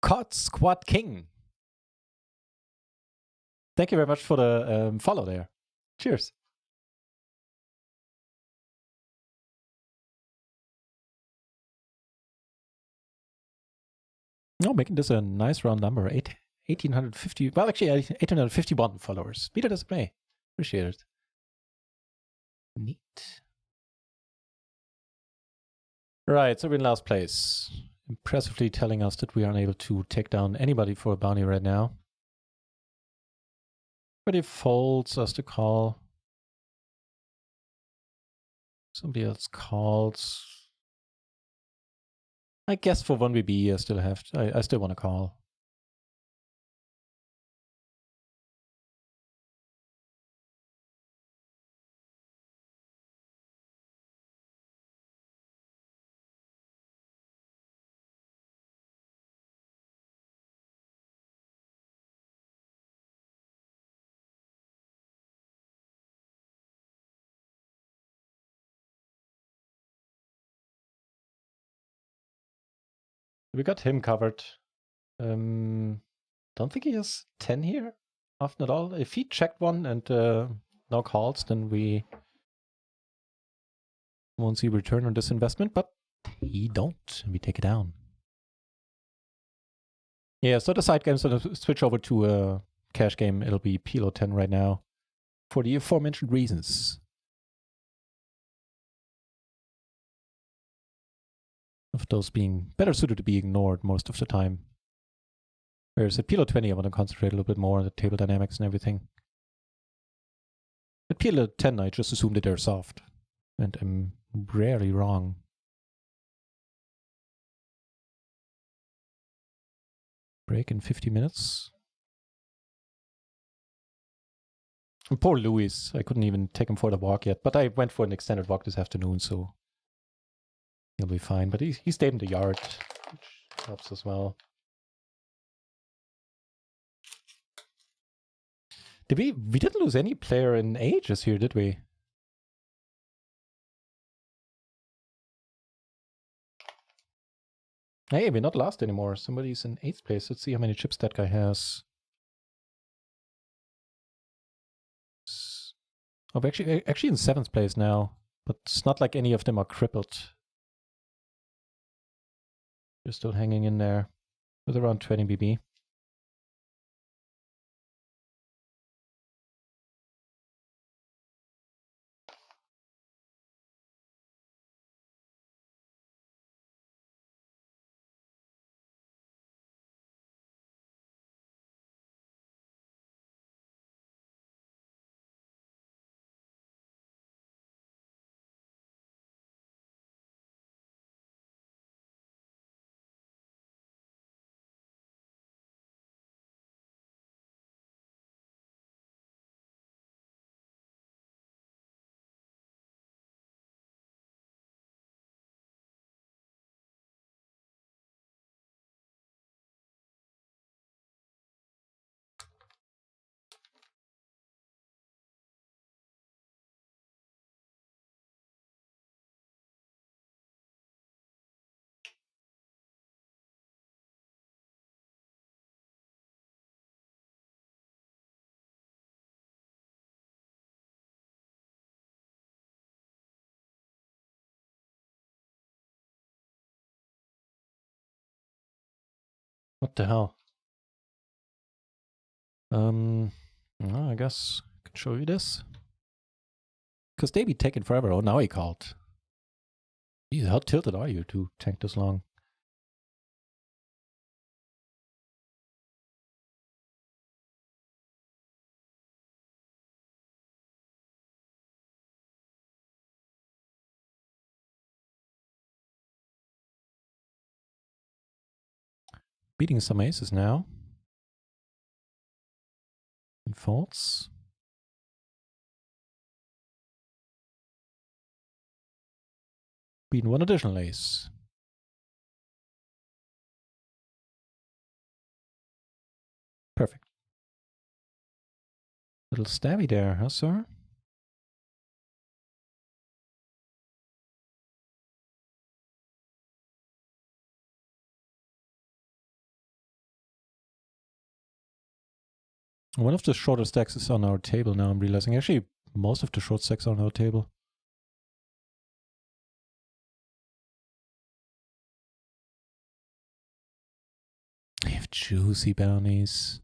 Cod Squad King. Thank you very much for the follow there. Cheers. Oh, making this a nice round number, 8 1850, well, actually 1851 followers. Be that as it may. Appreciate it. Neat. Right, so we're in last place. Impressively telling us that we aren't able to take down anybody for a bounty right now. But he folds us to call. Somebody else calls. I guess for 1BB I still have to, I still want to call. We got him covered. Don't think he has 10 here. Often at all. If he checked one and now calls, then we won't see return on this investment, but he don't. We take it down. Yeah, so the side game's gonna switch over to a cash game. It'll be PLO 10 right now for the aforementioned reasons. Of those being better suited to be ignored most of the time. Whereas at PLO 20, I want to concentrate a little bit more on the table dynamics and everything. At PLO 10, I just assume that they're soft. And I'm rarely wrong. Break in 50 minutes. And poor Louis. I couldn't even take him for the walk yet. But I went for an extended walk this afternoon, so he'll be fine. But he stayed in the yard, which helps as well. We didn't lose any player in ages here, did we? Hey, we're not last anymore. Somebody's in 8th place. Let's see how many chips that guy has. Oh, we're actually in 7th place now. But it's not like any of them are crippled. They're still hanging in there with around 20 BB. What the hell? Well, I guess I can show you this. Because they be taking forever. Oh, now he called. Jeez, how tilted are you to tank this long? Beating some aces now. He folds. Beating one additional ace. Perfect. Little stabby there, huh, sir? One of the shorter stacks is on our table now, I'm realizing. Actually, most of the short stacks are on our table. I have juicy bounties.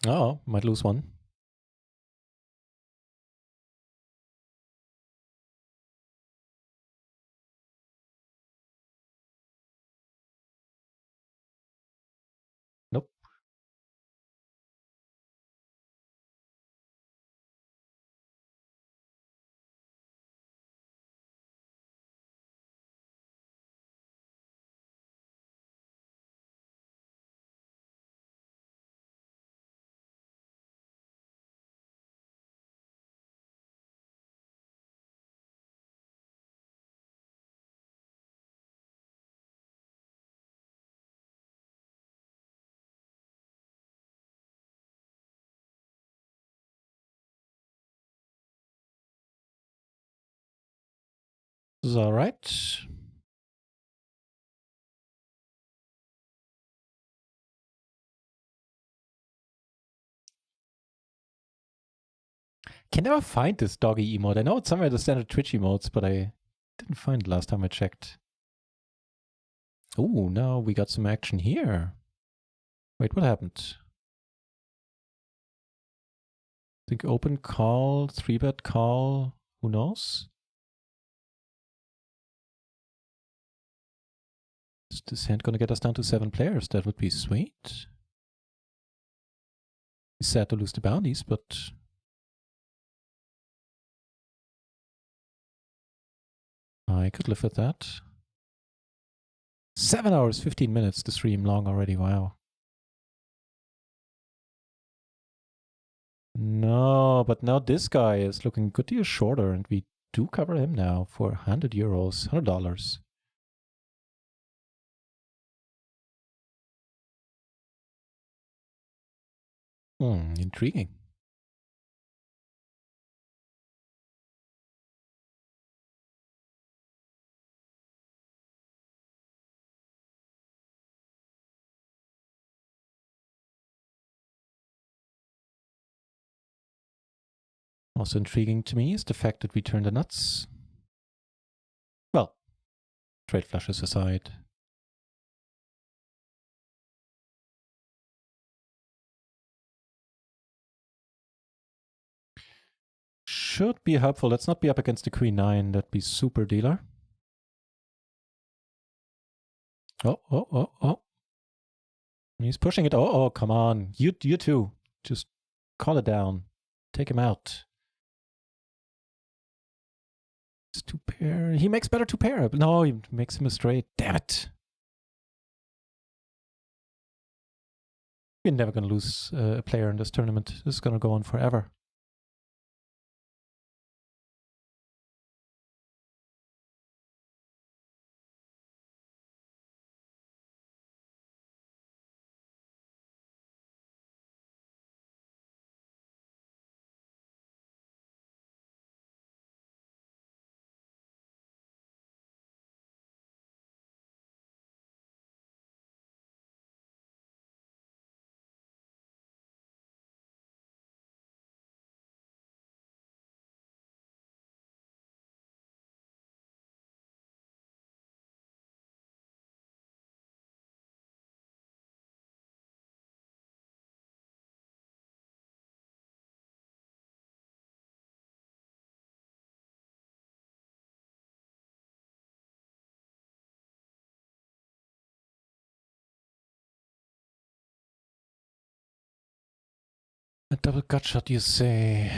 Oh, might lose one. Nope. This is all right. Can never find this doggy emote. I know it's somewhere in the standard Twitch emotes, but I didn't find it last time I checked. Oh, now we got some action here. Wait, what happened? I think open call, 3-bet call, who knows? Is this hand gonna get us down to 7 players? That would be sweet. It's sad to lose the bounties, but I could live with that. 7 hours, 15 minutes, the stream long already, wow. No, but now this guy is looking good deal shorter, and we do cover him now for 100 euros, $100. Intriguing. Also intriguing to me is the fact that we turn the nuts. Well, trade flushes aside. Should be helpful. Let's not be up against the queen 9. That'd be super dealer. Oh. He's pushing it. Oh, come on. You too. Just call it down. Take him out. It's 2-pair. He makes better 2-pair. No, he makes him a straight. Damn it. We're never going to lose a player in this tournament. This is going to go on forever. A double gut shot, you say?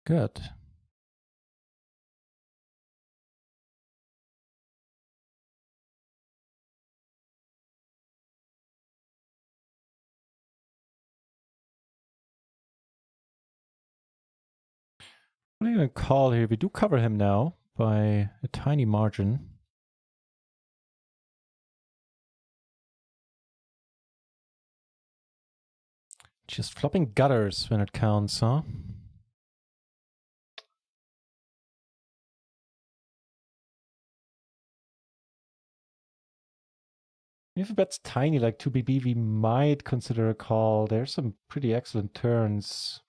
Good. What are you going to call here? We do cover him now by a tiny margin. Just flopping gutters when it counts, huh? If a bet's tiny, like 2BB, we might consider a call. There's some pretty excellent turns.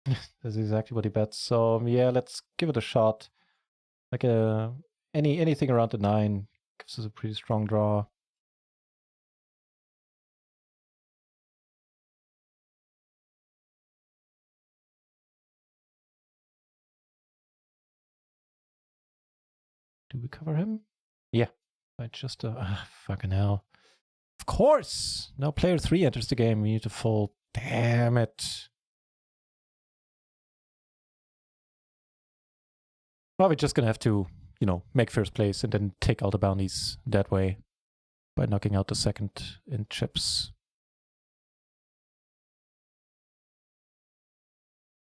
That's exactly what he bets. So yeah, let's give it a shot. Like anything around the 9 gives us a pretty strong draw. Do we cover him? Yeah. I just fucking hell. Of course! Now player 3 enters the game. We need to fold. Damn it. Well, we're just gonna have to, make first place and then take all the bounties that way by knocking out the second in chips.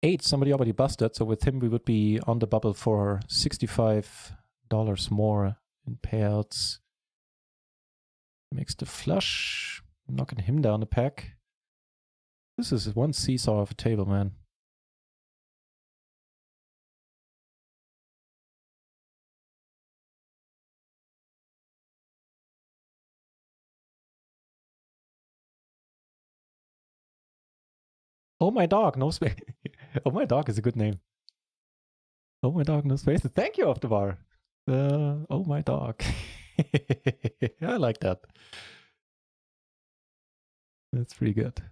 8, somebody already busted, so with him we would be on the bubble for $65 more in payouts. Makes the flush, knocking him down the pack. This is one seesaw of a table, man. Oh my dog, no space. Oh my dog is a good name. Oh my dog, no space. Thank you, off the bar. Oh my dog. I like that. That's pretty good.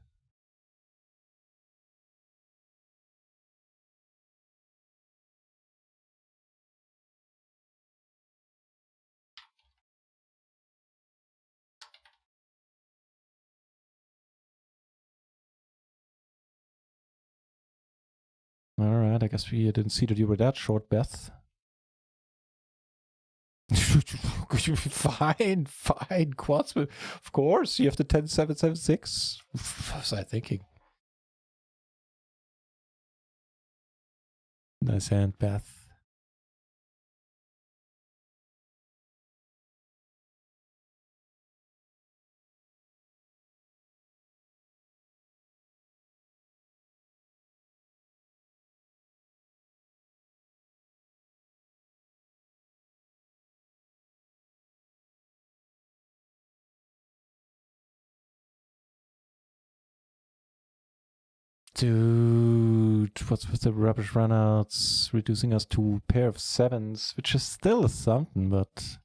All right, I guess we didn't see that you were that short, Beth. Fine. Quads, of course. You have the 10-7-7-6. What was I thinking? Nice hand, Beth. Dude, what's with the rubbish runouts reducing us to a pair of 7s, which is still something, but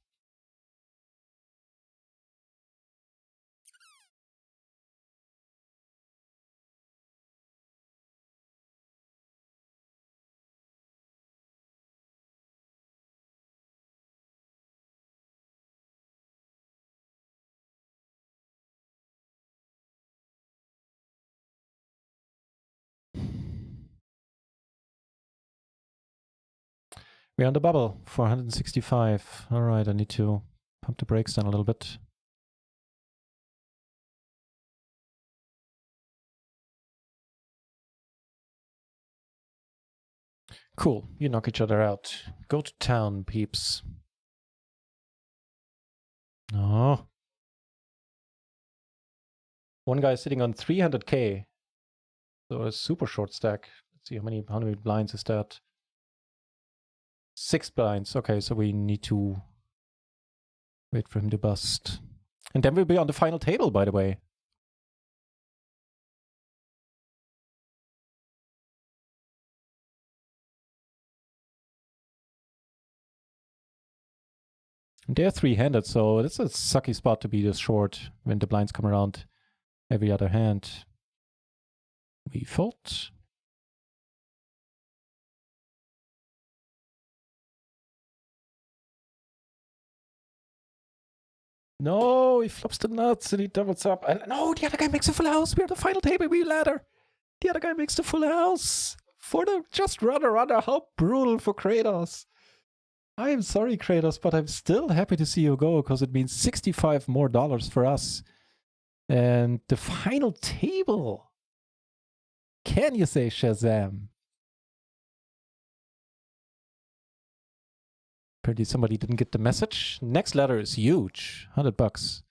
we're on the bubble, 465. All right, I need to pump the brakes down a little bit. Cool, you knock each other out. Go to town, peeps. Oh. One guy is sitting on 300k. So a super short stack. Let's see how many blinds is that? 6 blinds. Okay, so we need to wait for him to bust. And then we'll be on the final table, by the way. They're 3-handed, so it's a sucky spot to be this short when the blinds come around every other hand. We fold. No, he flops the nuts and he doubles up. And no, the other guy makes a full house. We're on the final table. We ladder. The other guy makes the full house. For the just runner. How brutal for Kratos. I am sorry, Kratos, but I'm still happy to see you go because it means $65 more for us. And the final table. Can you say Shazam? Apparently somebody didn't get the message. Next letter is huge. $100.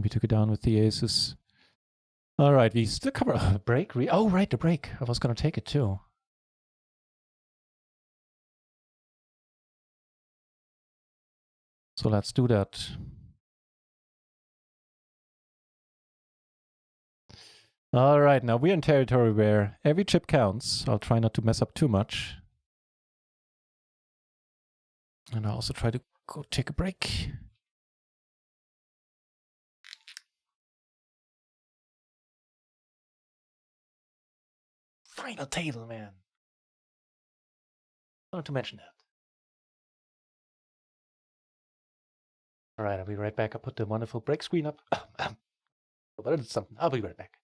we took it down with the aces. All right, we still cover a break. Oh, right, the break. I was going to take it too. So let's do that. All right, now we're in territory where every chip counts. I'll try not to mess up too much. And I'll also try to go take a break. Final table, man. Not to mention that. All right, I'll be right back. I'll put the wonderful break screen up. But I did something. I'll be right back.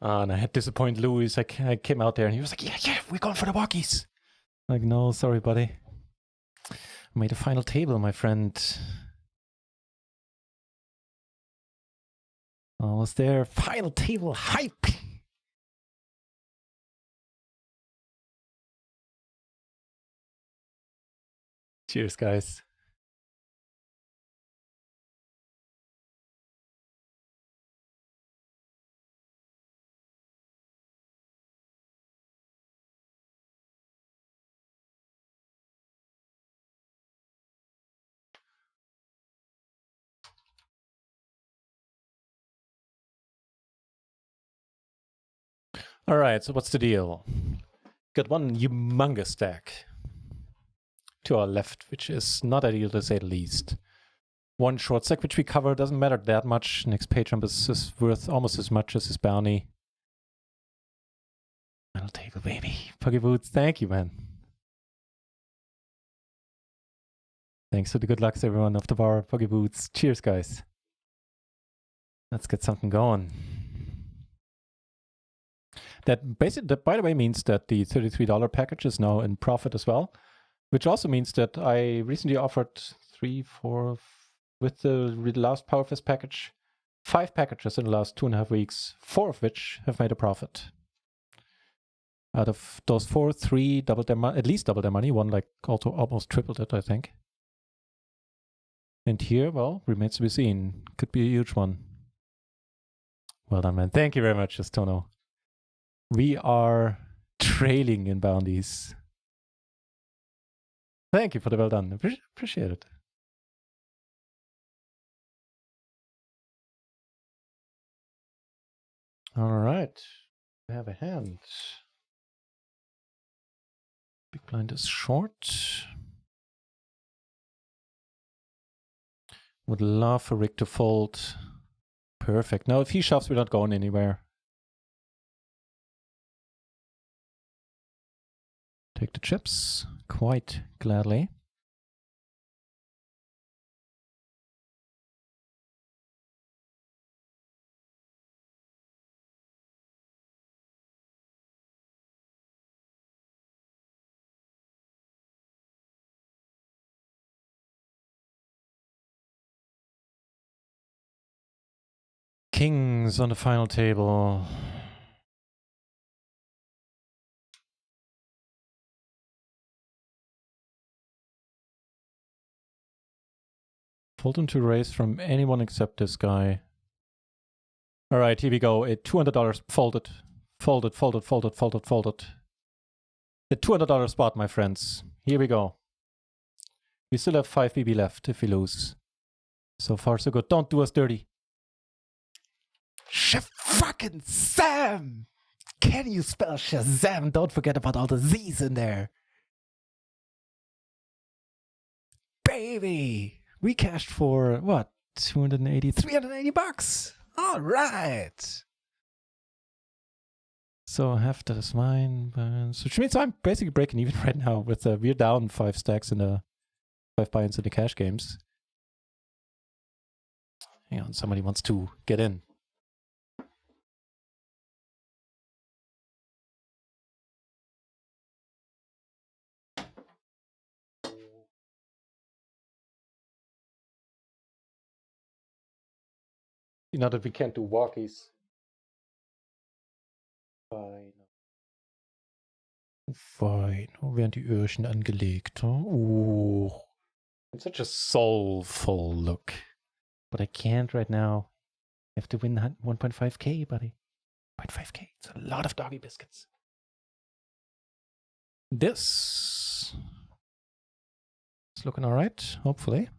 And I had disappointed Louis. I came out there and he was like, yeah, we're going for the walkies. Like, no, sorry, buddy. I made a final table, my friend. Almost there. Final table hype. Cheers, guys. All right, so what's the deal? Got one humongous stack to our left, which is not ideal to say the least. One short stack, which we cover, doesn't matter that much. Next page jump is worth almost as much as his bounty. Final table, baby. Puggy Boots, thank you, man. Thanks for the good lucks, everyone of the bar. Puggy Boots. Cheers, guys. Let's get something going. That basically, by the way, means that the $33 package is now in profit as well, which also means that I recently offered 3, 4, with the last Powerfest package. 5 packages in the last 2.5 weeks, 4 of which have made a profit. Out of those 4, 3 doubled their money, at least doubled their money. One like also almost tripled it, I think. And here, well, remains to be seen. Could be a huge one. Well done, man. Thank you very much, Estono. We are trailing in bounties. Thank you for the well done. Appreciate it. All right. We have a hand. Big blind is short. Would love for Rick to fold. Perfect. Now, if he shoves, we're not going anywhere. Take the chips quite gladly. Kings on the final table. Fold him to raise from anyone except this guy. All right, here we go. A $200 folded. Folded, folded, folded, folded, folded. The $200 spot, my friends. Here we go. We still have 5 BB left if we lose. So far, so good. Don't do us dirty. Chef fucking Sam! Can you spell Shazam? Don't forget about all the Z's in there. Baby! We cashed for, what, 280, 380 bucks? All right! So half that is mine, which means I'm basically breaking even right now with, we're down 5 stacks in the, 5 buy-ins in the cash games. Hang on, somebody wants to get in. You know that we can't do walkies. Fein. Fein. Oh, werden die Öhrchen angelegt. Oh. It's such a soulful look. But I can't right now. I have to win 1.5k, buddy. 0.5k. It's a lot of doggy biscuits. This is looking alright, hopefully.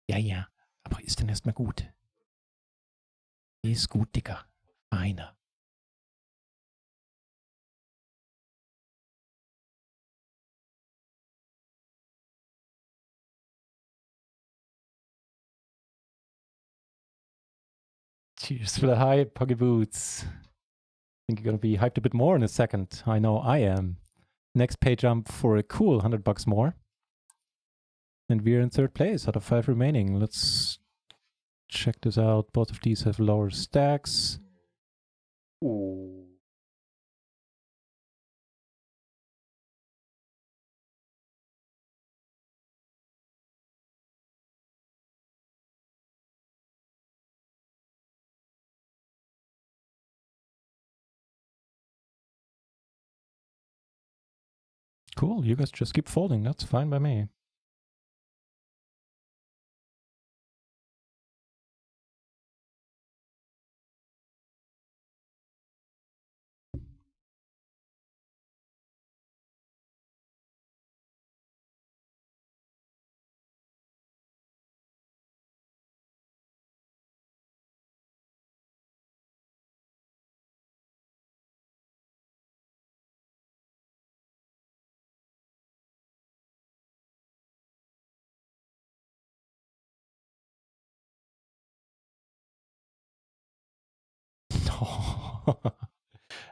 Ja, ja. Aber ist denn erstmal gut? Ist gut, Dicker. Feiner. Cheers for the high Puggy Boots. I think you're going to be hyped a bit more in a second. I know I am. Next pay jump for a cool $100 more. And we're in 3rd place out of 5 remaining. Let's check this out. Both of these have lower stacks. Ooh. Cool, you guys just keep folding. That's fine by me.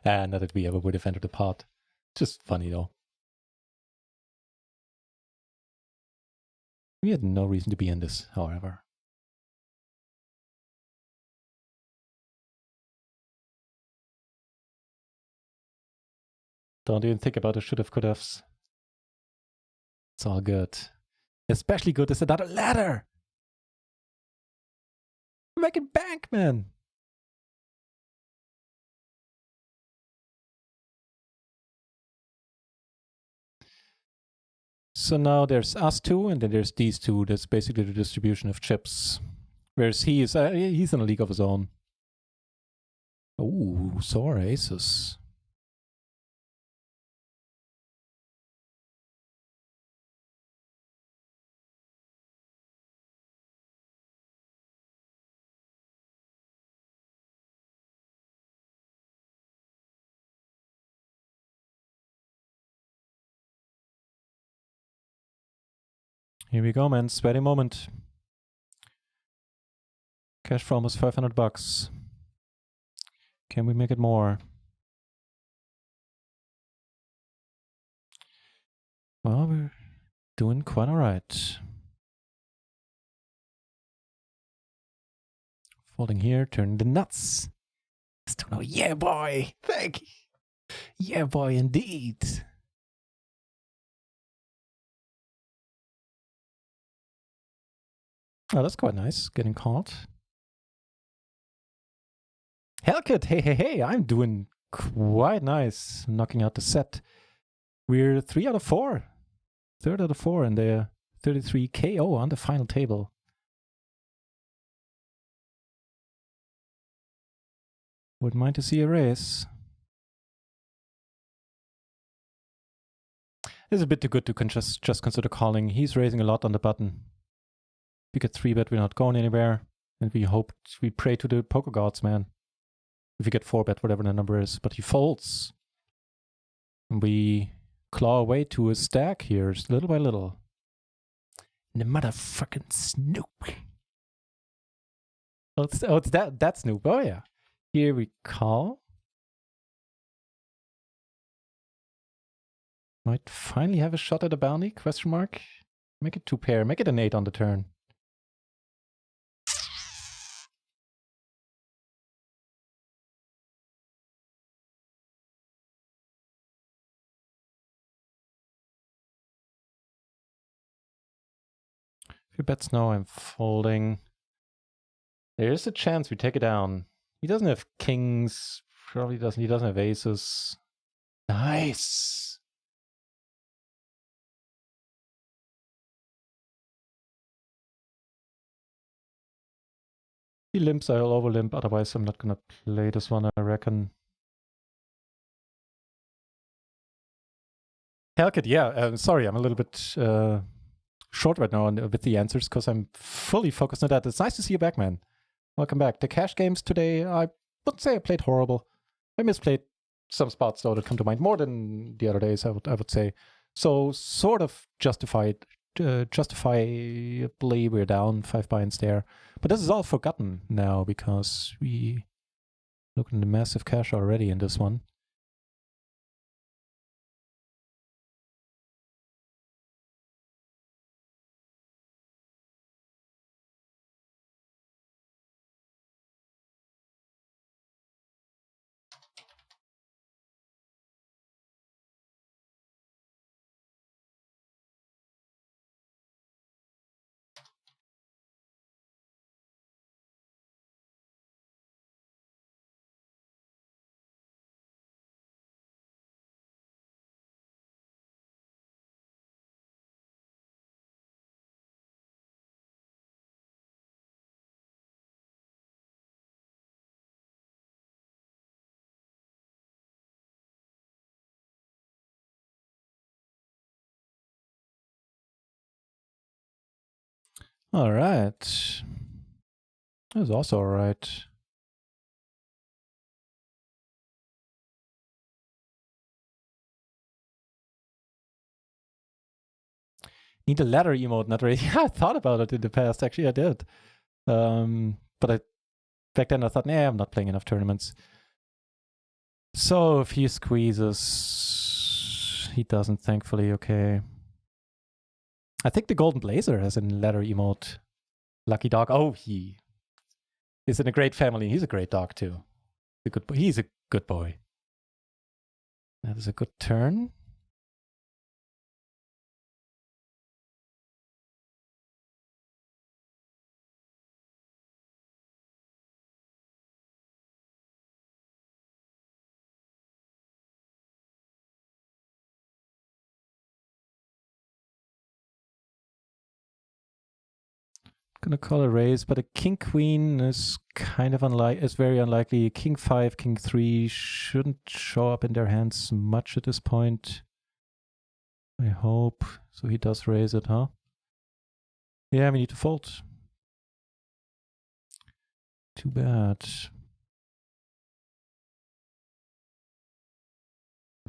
Not that we ever would have entered the pot. Just funny though. We had no reason to be in this, however. Don't even think about the should have, could haves. It's all good. Especially good is another ladder. Making bank, man. So now there's us two, and then there's these two. That's basically the distribution of chips. Whereas he's in a league of his own. Ooh, sore aces. Here we go, man. Sweaty moment. Cash for almost $500. Can we make it more? Well, we're doing quite all right. Folding here, turning the nuts. Oh, yeah, boy. Thank you. Yeah, boy, indeed. Oh, that's quite nice. Getting called. Hellcat, hey, I'm doing quite nice. Knocking out the set. We're 3 out of 4. Third out of 4, and they're 33 KO on the final table. Wouldn't mind to see a race. This is a bit too good to just consider calling. He's raising a lot on the button. We get 3-bet, we're not going anywhere. And we pray to the poker gods, man. If we get 4-bet, whatever the number is. But he folds. And we claw away to a stack here, little by little. And the motherfucking Snoop. Oh, it's that Snoop. Oh, yeah. Here we call. Might finally have a shot at a bounty, question mark. Make it 2 pair. Make it an 8 on the turn. If he bets no, I'm folding. There is a chance we take it down. He doesn't have kings. Probably doesn't. He doesn't have aces. Nice. He limps, I'll overlimp. Otherwise, I'm not going to play this one, I reckon. Hellcat, yeah. Sorry, I'm a little bit short right now with the answers because I'm fully focused on that. It's nice to see you back, man. Welcome back. The cash games today, I wouldn't say I played horrible. I misplayed some spots though that come to mind more than the other days, I would say. So sort of justifiably we're down 5 binds there. But this is all forgotten now because we looked at the massive cash already in this one. All right. That was also all right. Need a ladder emote, NutRaisin. Yeah, I thought about it in the past. Actually, I did. But back then I thought, nah, I'm not playing enough tournaments. So if he squeezes, he doesn't, thankfully. Okay. I think the Golden Blazer has a ladder emote. Lucky dog. Oh, he is in a great family. He's a great dog too. He's a good boy. That is a good turn. gonna call a raise, but a king queen is kind of is very unlikely. King 5, king 3 shouldn't show up in their hands much at this point. I hope. So he does raise it, huh? Yeah, we need to fold. Too bad.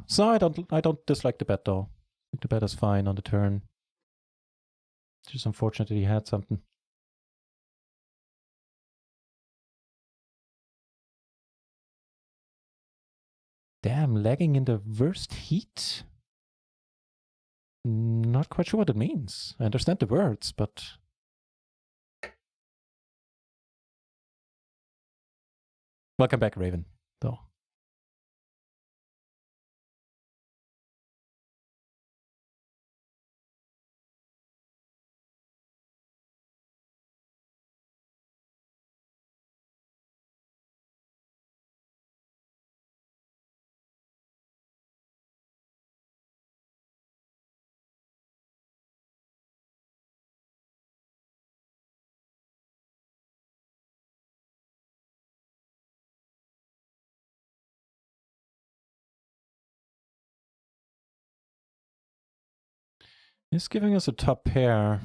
So I don't dislike the bet though. I think the bet is fine on the turn. It's just unfortunate that he had something. Damn, lagging in the worst heat? Not quite sure what it means. I understand the words, but... Welcome back, Raven, though. He's giving us a top pair.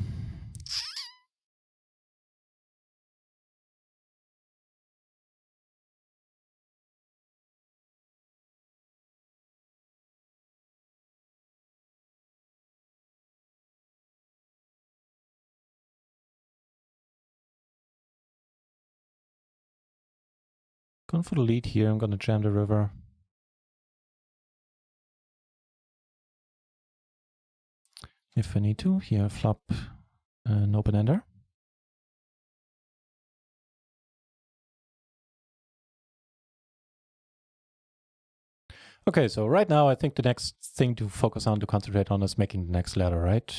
Going for the lead here. I'm gonna jam the river. If I need to. Here, flop an open ender. Okay, so right now I think the next thing to focus on, to concentrate on, is making the next ladder, right?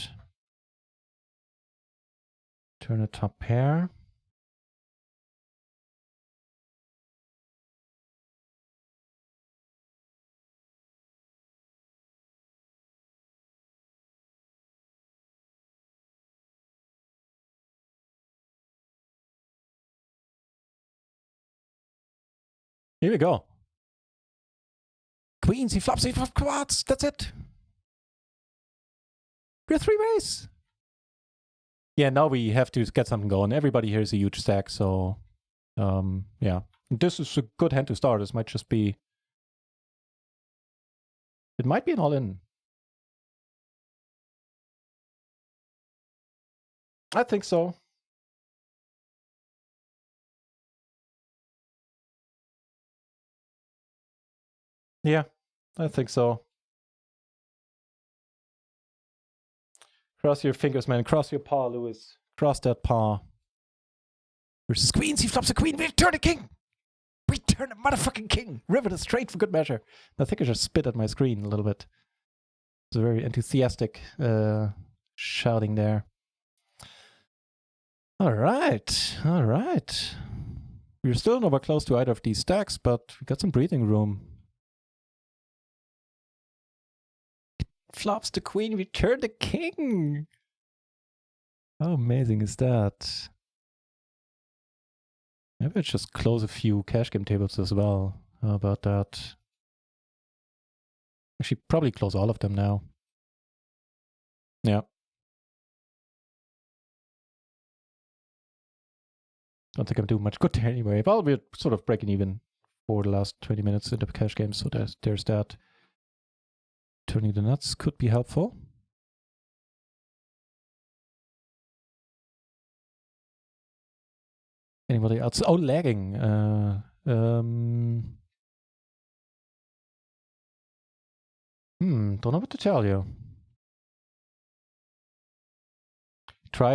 Turn a top pair. Here we go. Queens, he flops quads. That's it. We're 3-ways. Yeah, now we have to get something going. Everybody here is a huge stack, so yeah. This is a good hand to start. This might just be... It might be an all-in. I think so. Yeah, I think so. Cross your fingers, man. Cross your paw, Lewis. Cross that paw. Versus queens. He flops a queen. We turn a king. We turn a motherfucking king. River is straight for good measure. I think I just spit at my screen a little bit. It's a very enthusiastic shouting there. All right. All right. We're still nowhere close to either of these stacks, but we got some breathing room. Flops the queen, we turn the king. How amazing is that? Maybe I just close a few cash game tables as well. How about that? Actually, probably close all of them now. Yeah. Don't think I'm doing much good there anyway. Well, we're sort of breaking even for the last 20 minutes in the cash game, so there's that. Turning the nuts could be helpful. Anybody else? Oh, lagging. Don't know what to tell you. Try,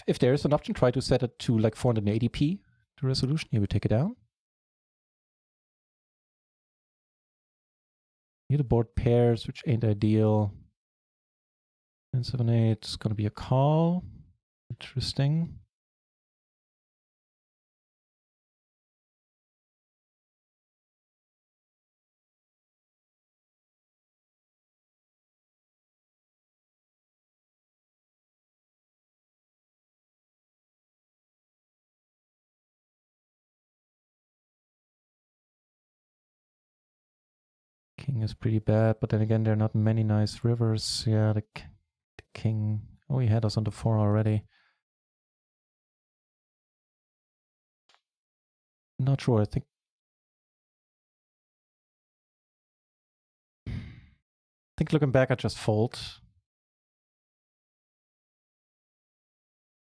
if there is an option, try to set it to like 480p, the resolution. Here we take it down. Here the board pairs, which ain't ideal. 978 is going to be a call. Interesting. King is pretty bad, but then again, there are not many nice rivers. Yeah, the king. Oh, he had us on the 4 already. Not sure. I think looking back, I just fold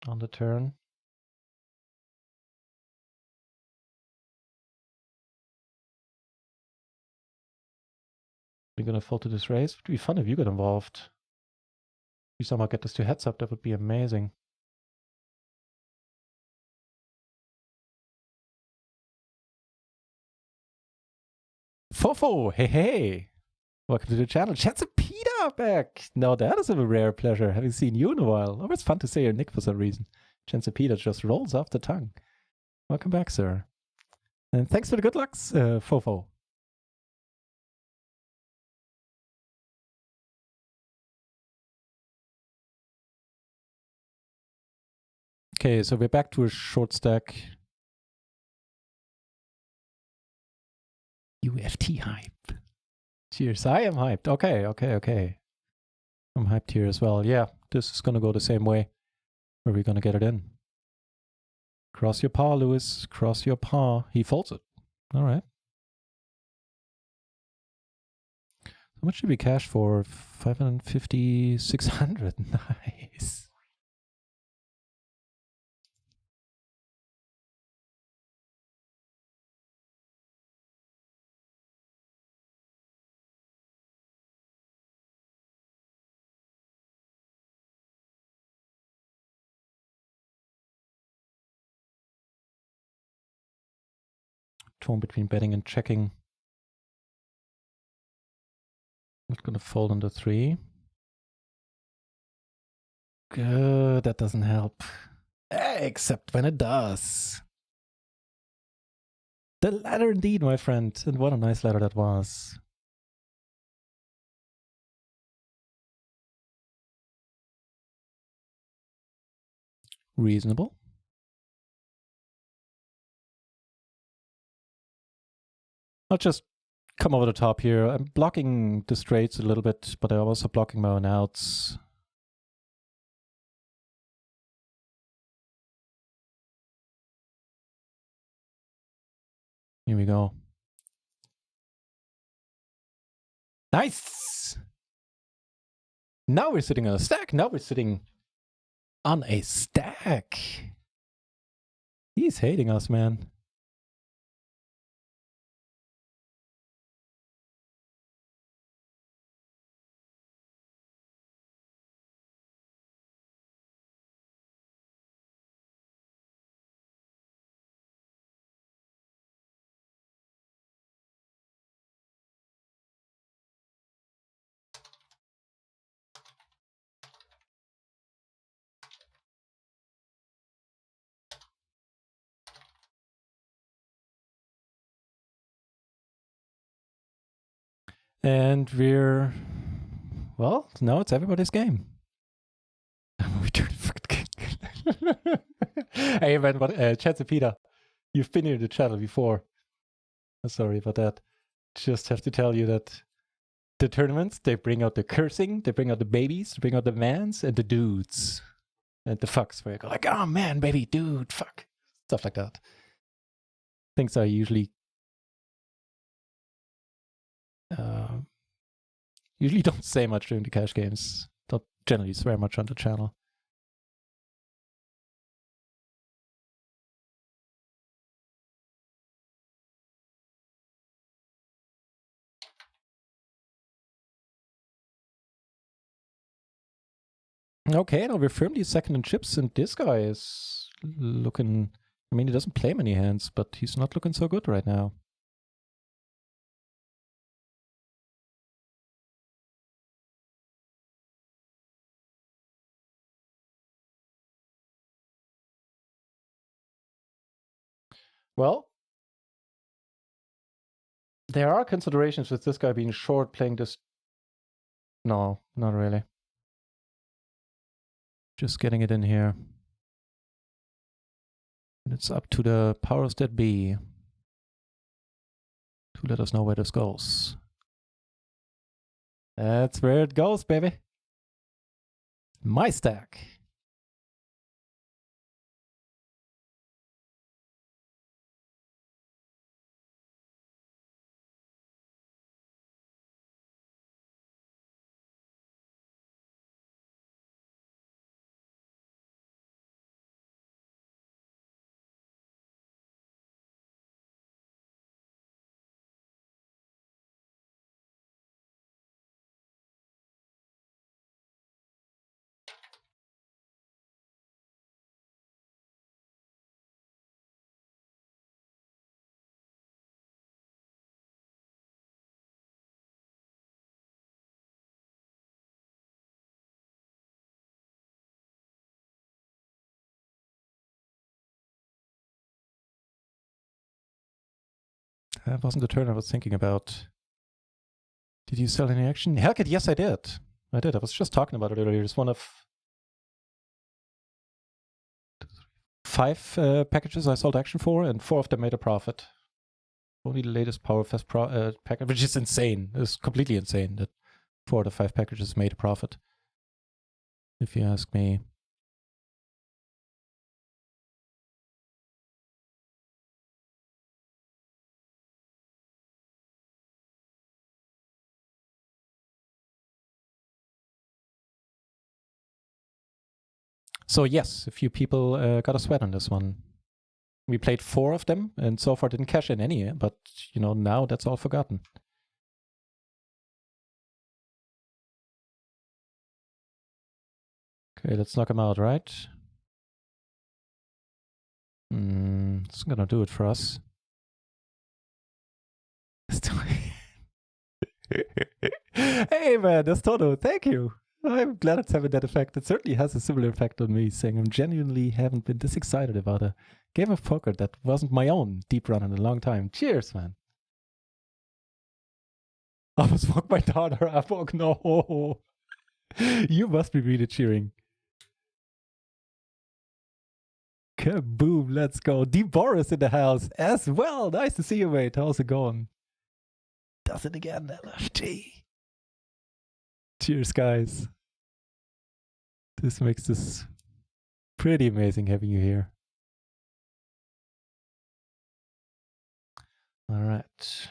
on the turn. We're gonna fold to this raise. It would be fun if you got involved. If you somehow get this to heads up, that would be amazing. Fofo, hey hey! Welcome to the channel. Chance of Peter back! Now that is a rare pleasure. Haven't seen you in a while. Always fun to say your nick for some reason. Chance of Peter just rolls off the tongue. Welcome back, sir. And thanks for the good lucks, Fofo. Okay, so we're back to a short stack. UFT hype. Cheers. I am hyped. Okay. I'm hyped here as well. Yeah, this is going to go the same way. Where we're going to get it in. Cross your paw, Lewis. Cross your paw. He folds it. All right. How much did we cash for? 550, 600. Nice. Torn between betting and checking. Not going to fold on the 3. Good, that doesn't help. Except when it does. The ladder indeed, my friend. And what a nice ladder that was. Reasonable. I'll just come over the top here. I'm blocking the straights a little bit, but I'm also blocking my own outs. Here we go. Nice! Now we're sitting on a stack. Now we're sitting on a stack. He's hating us, man. And we're, well, now it's everybody's game. Hey man, but Chance of Peter, you've been here in the channel before. Sorry about that. Just have to tell you that the tournaments, they bring out the cursing, they bring out the babies, they bring out the mans and the dudes. And the fucks, where you go like, oh man, baby, dude, fuck. Stuff like that. Things I usually don't say much during the cash games. Don't generally swear much on the channel. Okay, now we're firmly second in chips, and this guy is looking, I mean, he doesn't play many hands, but he's not looking so good right now. Well, there are considerations with this guy being short, playing this. No, not really. Just getting it in here. And it's up to the powers that be to let us know where this goes. That's where it goes, baby. My stack. That wasn't the turn I was thinking about. Did you sell any action? Hellcat, yes, I did. I did. I was just talking about it earlier. It's one of 5 packages I sold action for, and 4 of them made a profit. Only the latest Powerfest package, which is insane. It's completely insane that 4 out of 5 packages made a profit, if you ask me. So yes, a few people got a sweat on this one. We played 4 of them, and so far didn't cash in any, but you know, now that's all forgotten. Okay, let's knock him out, right? It's gonna do it for us. Hey man, that's Toto, thank you. I'm glad it's having that effect. It certainly has a similar effect on me, saying I'm genuinely haven't been this excited about a game of poker that wasn't my own deep run in a long time. Cheers, man. I almost woke my daughter up. Oh no. You must be really cheering. Kaboom, let's go. D. Boris in the house as well. Nice to see you, mate. How's it going? Does it again, LFG. Cheers, guys. This makes this pretty amazing having you here. All right.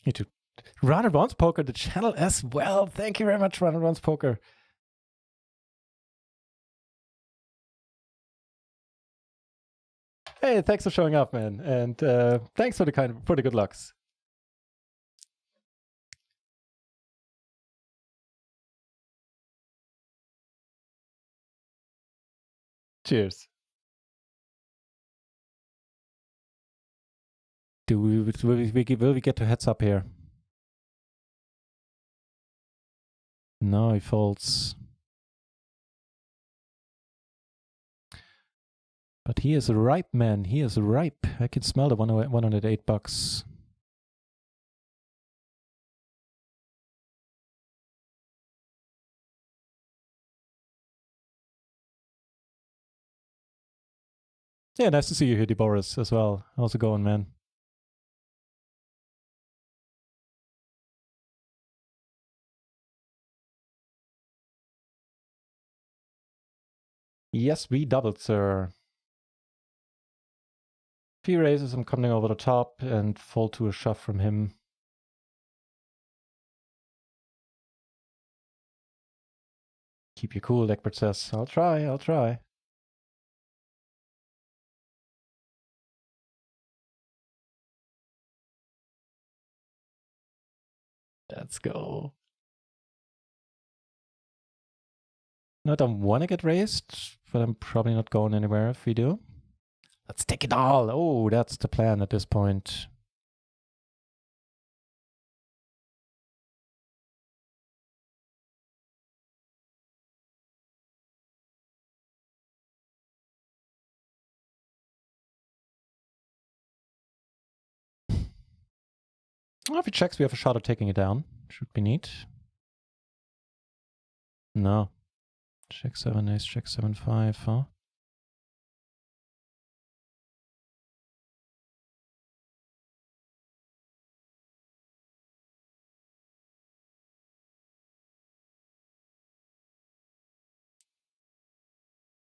You too. Runner Wants Poker, the channel as well. Thank you very much, Runner Wants Poker. Hey, thanks for showing up, man, and thanks for the good lucks. Cheers. Will we get to heads up here? No, he folds. But he is ripe, man. He is ripe. I can smell the $108. Yeah, nice to see you here, Boris, as well. How's it going, man? Yes, we doubled, sir. Few raises, I'm coming over the top and fold to a shove from him. Keep you cool, Egbert says. I'll try. Let's go. No, I don't want to get raised, but I'm probably not going anywhere if we do. Let's take it all. Oh, that's the plan at this point. Well, if he checks, we have a shot at taking it down. Should be neat. No. Check 7 ace, check 7 5, huh?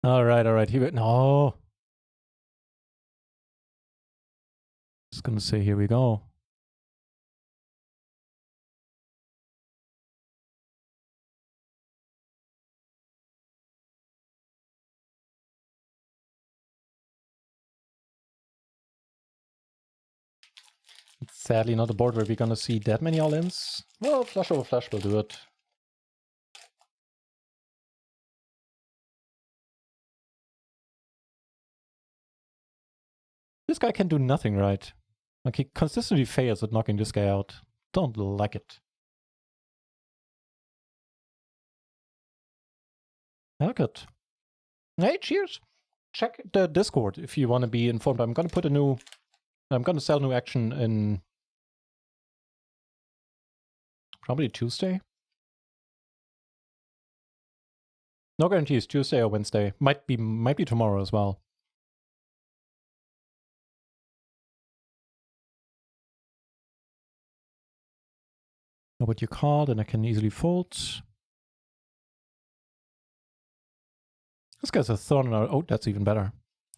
All right. Here we no. Just gonna say here we go. It's sadly not a board where we're gonna see that many all-ins. Well, flush over flush will do it. This guy can do nothing right. Like, he consistently fails at knocking this guy out. Don't like it. Look it. Hey, cheers. Check the Discord if you want to be informed. I'm gonna sell new action in probably Tuesday. No guarantees, Tuesday or Wednesday. Might be tomorrow as well. Know what you called, and I can easily fold. This guy's a thorn in our... Oh, that's even better.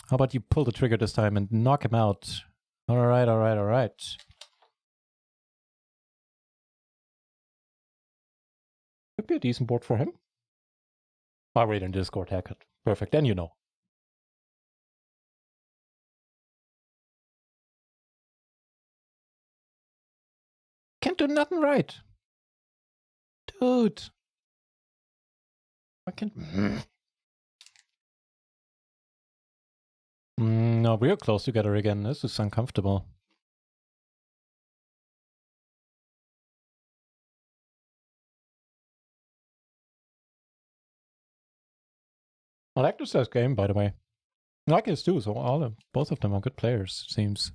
How about you pull the trigger this time and knock him out? Alright. Could be a decent board for him. I'll read in Discord, haircut. Perfect, then you know. Can't do nothing right. Dude. I can't... No, we're close together again. This is uncomfortable. I like this guy's game, by the way. I like his too, so both of them are good players, it seems.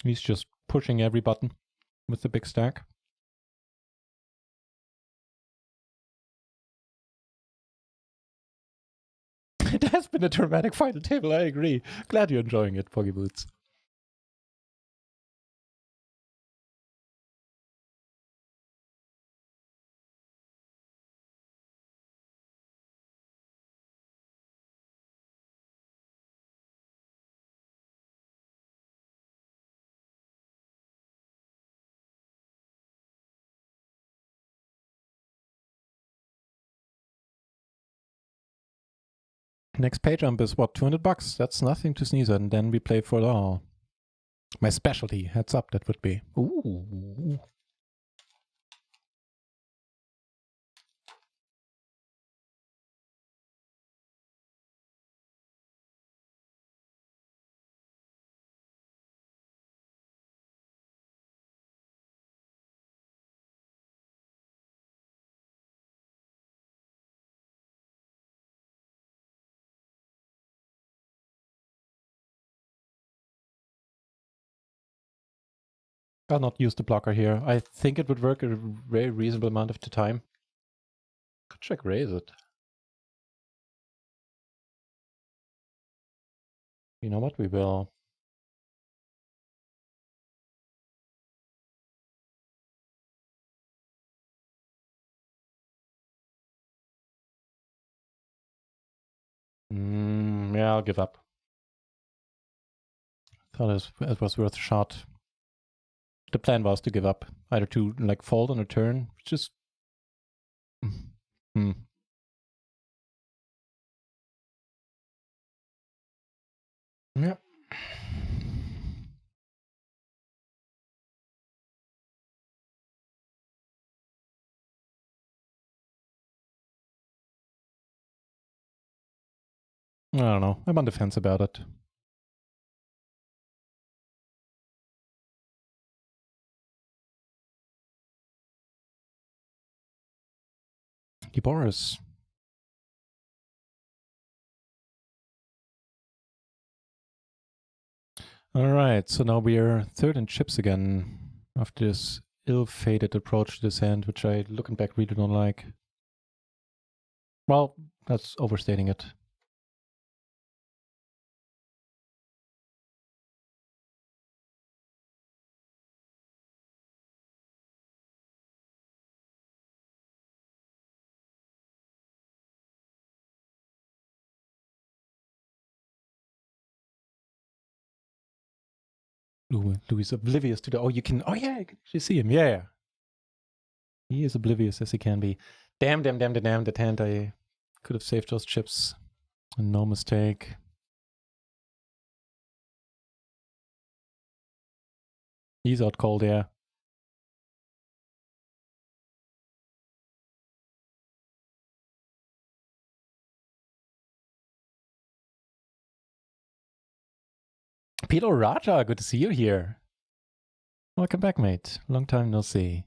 He's just pushing every button with the big stack. It has been a dramatic final table, I agree. Glad you're enjoying it, Poggy Boots. Next page jump is what, $200? That's nothing to sneeze at, and then we play for it all. My specialty, heads up, that would be. Ooh. I'll not use the blocker here. I think it would work a very reasonable amount of the time. Could check raise it. You know what? We will. Yeah, I'll give up. Thought it was worth a shot. The plan was to give up, either to like fold on a turn, just. Yeah. I don't know. I'm on the fence about it. Boris. Alright, so now we are third in chips again after this ill-fated approach to this hand, which I, looking back, really don't like. Well, that's overstating it. Louis is oblivious to the... Oh, you can... Oh, yeah, you can actually see him. Yeah. He is oblivious as he can be. Damn, that hand. I could have saved those chips. No mistake. He's out cold, yeah. PLO Raja, good to see you here. Welcome back, mate. Long time no see.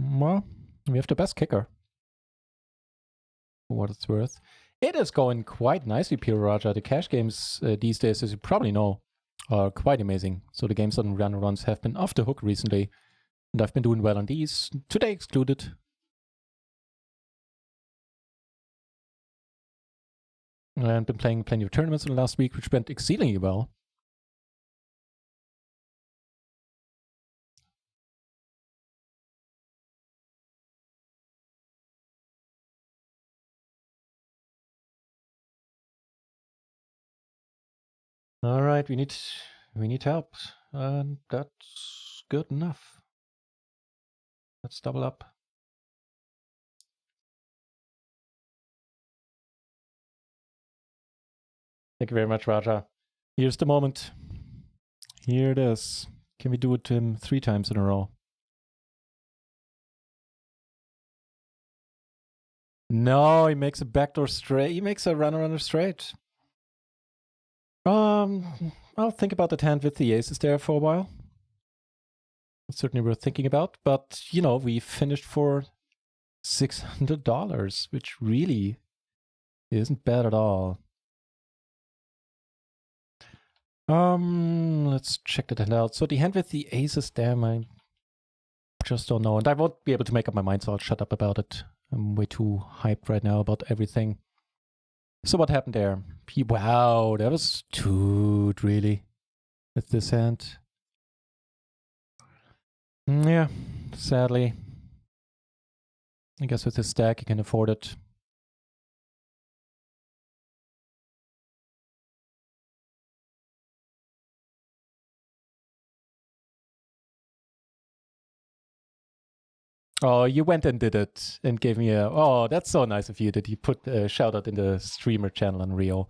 Well, we have the best kicker. For what it's worth. It is going quite nicely, PLO Raja. The cash games these days, as you probably know, are quite amazing. So the games on run runs have been off the hook recently. And I've been doing well on these, today excluded. And been playing plenty of tournaments in the last week, which went exceedingly well. All right, we need help, and that's good enough. Let's double up. Thank you very much, Raja. Here's the moment. Here it is. Can we do it to him 3 times in a row? No, he makes a backdoor straight. He makes a runner straight. I'll think about that hand with the aces there for a while. It's certainly worth thinking about, but you know, we finished for $600, which really isn't bad at all. Let's check that hand out. So the hand with the aces, damn, I just don't know. And I won't be able to make up my mind, so I'll shut up about it. I'm way too hyped right now about everything. So what happened there? Wow, that was too really with this hand. Yeah, sadly. I guess with his stack, he can afford it. Oh, you went and did it and gave me a... Oh, that's so nice of you that you put a shout out in the streamer channel on RIO.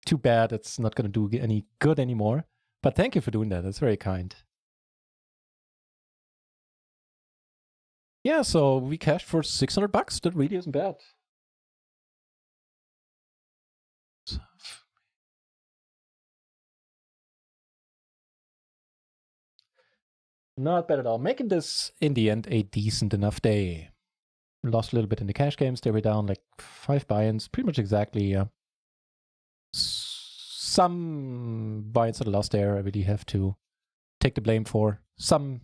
Too bad it's not going to do any good anymore. But thank you for doing that. That's very kind. Yeah, so we cashed for $600. That really isn't bad. Not bad at all. Making this, in the end, a decent enough day. Lost a little bit in the cash games. They were down like 5 buy-ins. Pretty much exactly. Some buy-ins that I lost there, I really have to take the blame for. Some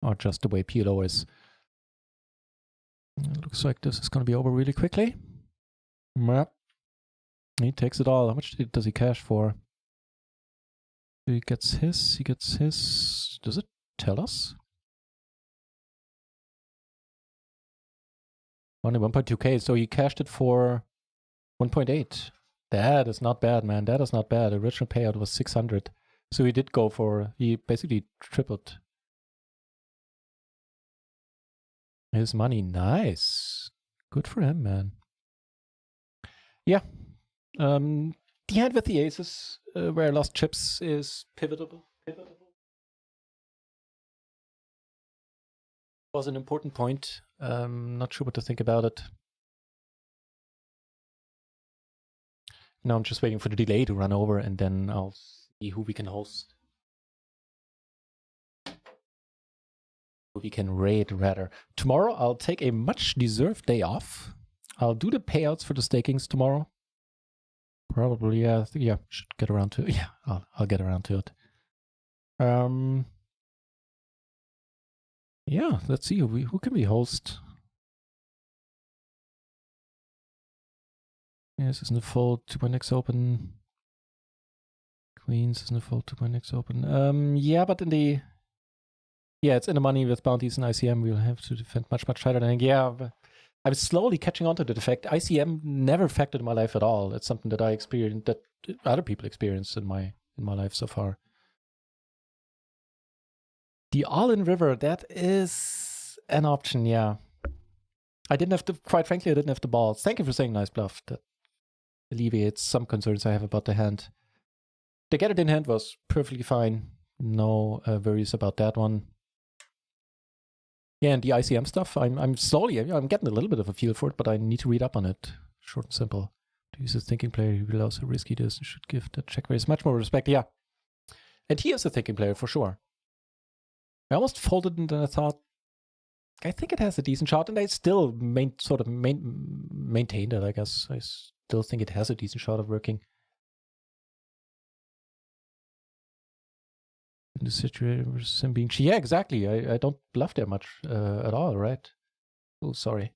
are just the way PLO is. It looks like this is going to be over really quickly. Yep. He takes it all. How much does he cash for? He gets his. Does it tell us? Only 1.2k, so he cashed it for 1.8. That is not bad, man. That is not bad. The original payout was 600. So he did go for, he basically tripled his money. Nice. Good for him, man. Yeah. The hand with the aces, where I lost chips, is pivotal. Was an important point. Not sure what to think about it. Now I'm just waiting for the delay to run over, and then I'll see who we can host. Who we can raid, rather. Tomorrow I'll take a much-deserved day off. I'll do the payouts for the stakings tomorrow. Probably, yeah. Should get around to it. Yeah, I'll get around to it. Yeah, let's see who can we host. Yeah, this isn't a full 2.x open. Queens isn't a full 2.x open. Yeah, but in the... Yeah, it's in the money with bounties and ICM. We'll have to defend much tighter than... Yeah, but I was slowly catching on to the fact ICM never affected my life at all. It's something that I experienced, that other people experience in my life so far. The all-in river, that is an option, yeah. Quite frankly, I didn't have the balls. Thank you for saying nice bluff. That alleviates some concerns I have about the hand. The get it in hand was perfectly fine. No worries about that one. Yeah, and the ICM stuff, I'm slowly, I'm getting a little bit of a feel for it, but I need to read up on it. Short and simple. To use a thinking player who allows how risky this and should give the check raise much more respect. Yeah. And he is a thinking player for sure. I almost folded and then I thought, I think it has a decent shot, and I still maintained it, I guess. I still think it has a decent shot of working. In the situation versus him being... Yeah, exactly. I don't bluff there much at all, right? Oh, sorry.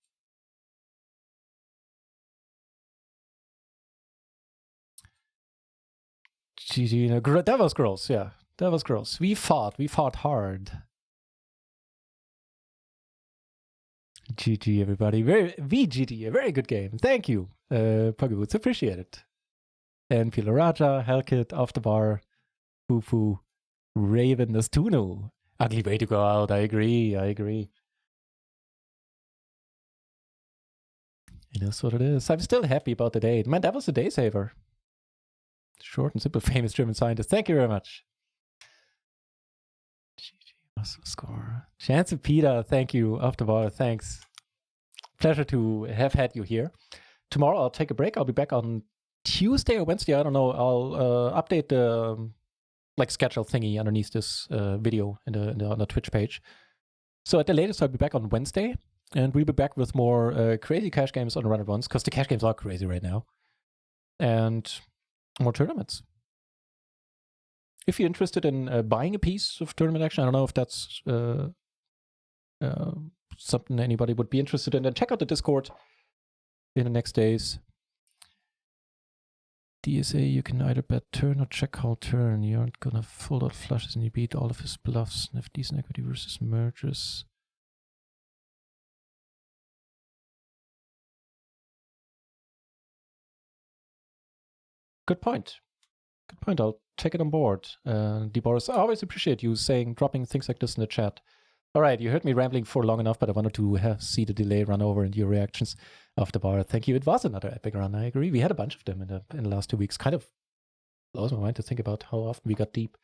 GG, that was gross, yeah. That was gross. We fought hard. GG, everybody. VGT, a very good game. Thank you, Pugaboots. Appreciate it. And Pilo Raja, Hellkit, Off the Bar, Fufu, Raven, Nastunu. Ugly way to go out. I agree. It is what it is. I'm still happy about the day. Man, that was a day saver. Short and simple, famous German scientist. Thank you very much. Awesome score. Chance of Peter, thank you. Off the Bar, thanks. Pleasure to have had you here. Tomorrow I'll take a break. I'll be back on Tuesday or Wednesday. I don't know. I'll update the schedule thingy underneath this video on the Twitch page. So at the latest, I'll be back on Wednesday, and we'll be back with more crazy cash games on Run It Once, because the cash games are crazy right now, and more tournaments. If you're interested in buying a piece of tournament action, I don't know if that's something anybody would be interested in, then check out the Discord in the next days. DSA, you can either bet turn or check call turn. You aren't gonna fold out flushes and you beat all of his bluffs and have decent equity versus merges. Good point. Good point. I'll take it on board. DeBoris, I always appreciate you dropping things like this in the chat. All right, you heard me rambling for long enough, but I wanted to see the delay run over and your reactions off the bar. Thank you. It was another epic run. I agree. We had a bunch of them in the last 2 weeks. Kind of blows my mind to think about how often we got deep.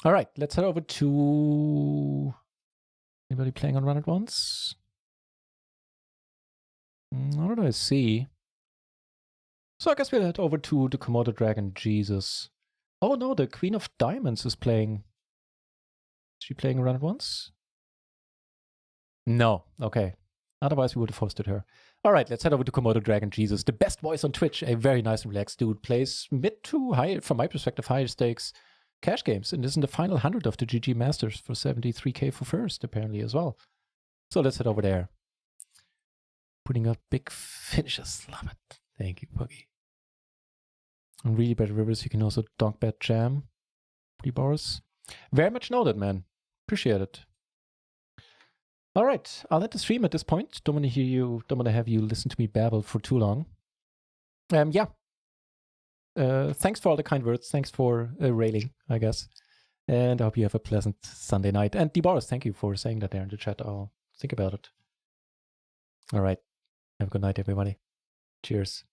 All right, let's head over to... Anybody playing on Run It Once? What did I see? So I guess we'll head over to the Komodo Dragon Jesus. Oh no, the Queen of Diamonds is playing. Is she playing Run It Once? No. Okay. Otherwise we would have hosted her. All right, let's head over to Komodo Dragon Jesus. The best voice on Twitch. A very nice and relaxed dude. Plays mid to high, from my perspective, higher stakes cash games. And is in the final 100 of the GG Masters for 73k for first, apparently, as well. So let's head over there. Putting up big finishes. Love it. Thank you, Puggy. On really bad rivers, you can also donk bet jam. Pretty Boris. Very much noted, man. Appreciate it. All right, I'll end the stream at this point. Don't want to hear you. Don't want to have you listen to me babble for too long. Yeah. Thanks for all the kind words. Thanks for railing, I guess. And I hope you have a pleasant Sunday night. And DeBoris, thank you for saying that there in the chat. I'll think about it. All right. Have a good night, everybody. Cheers.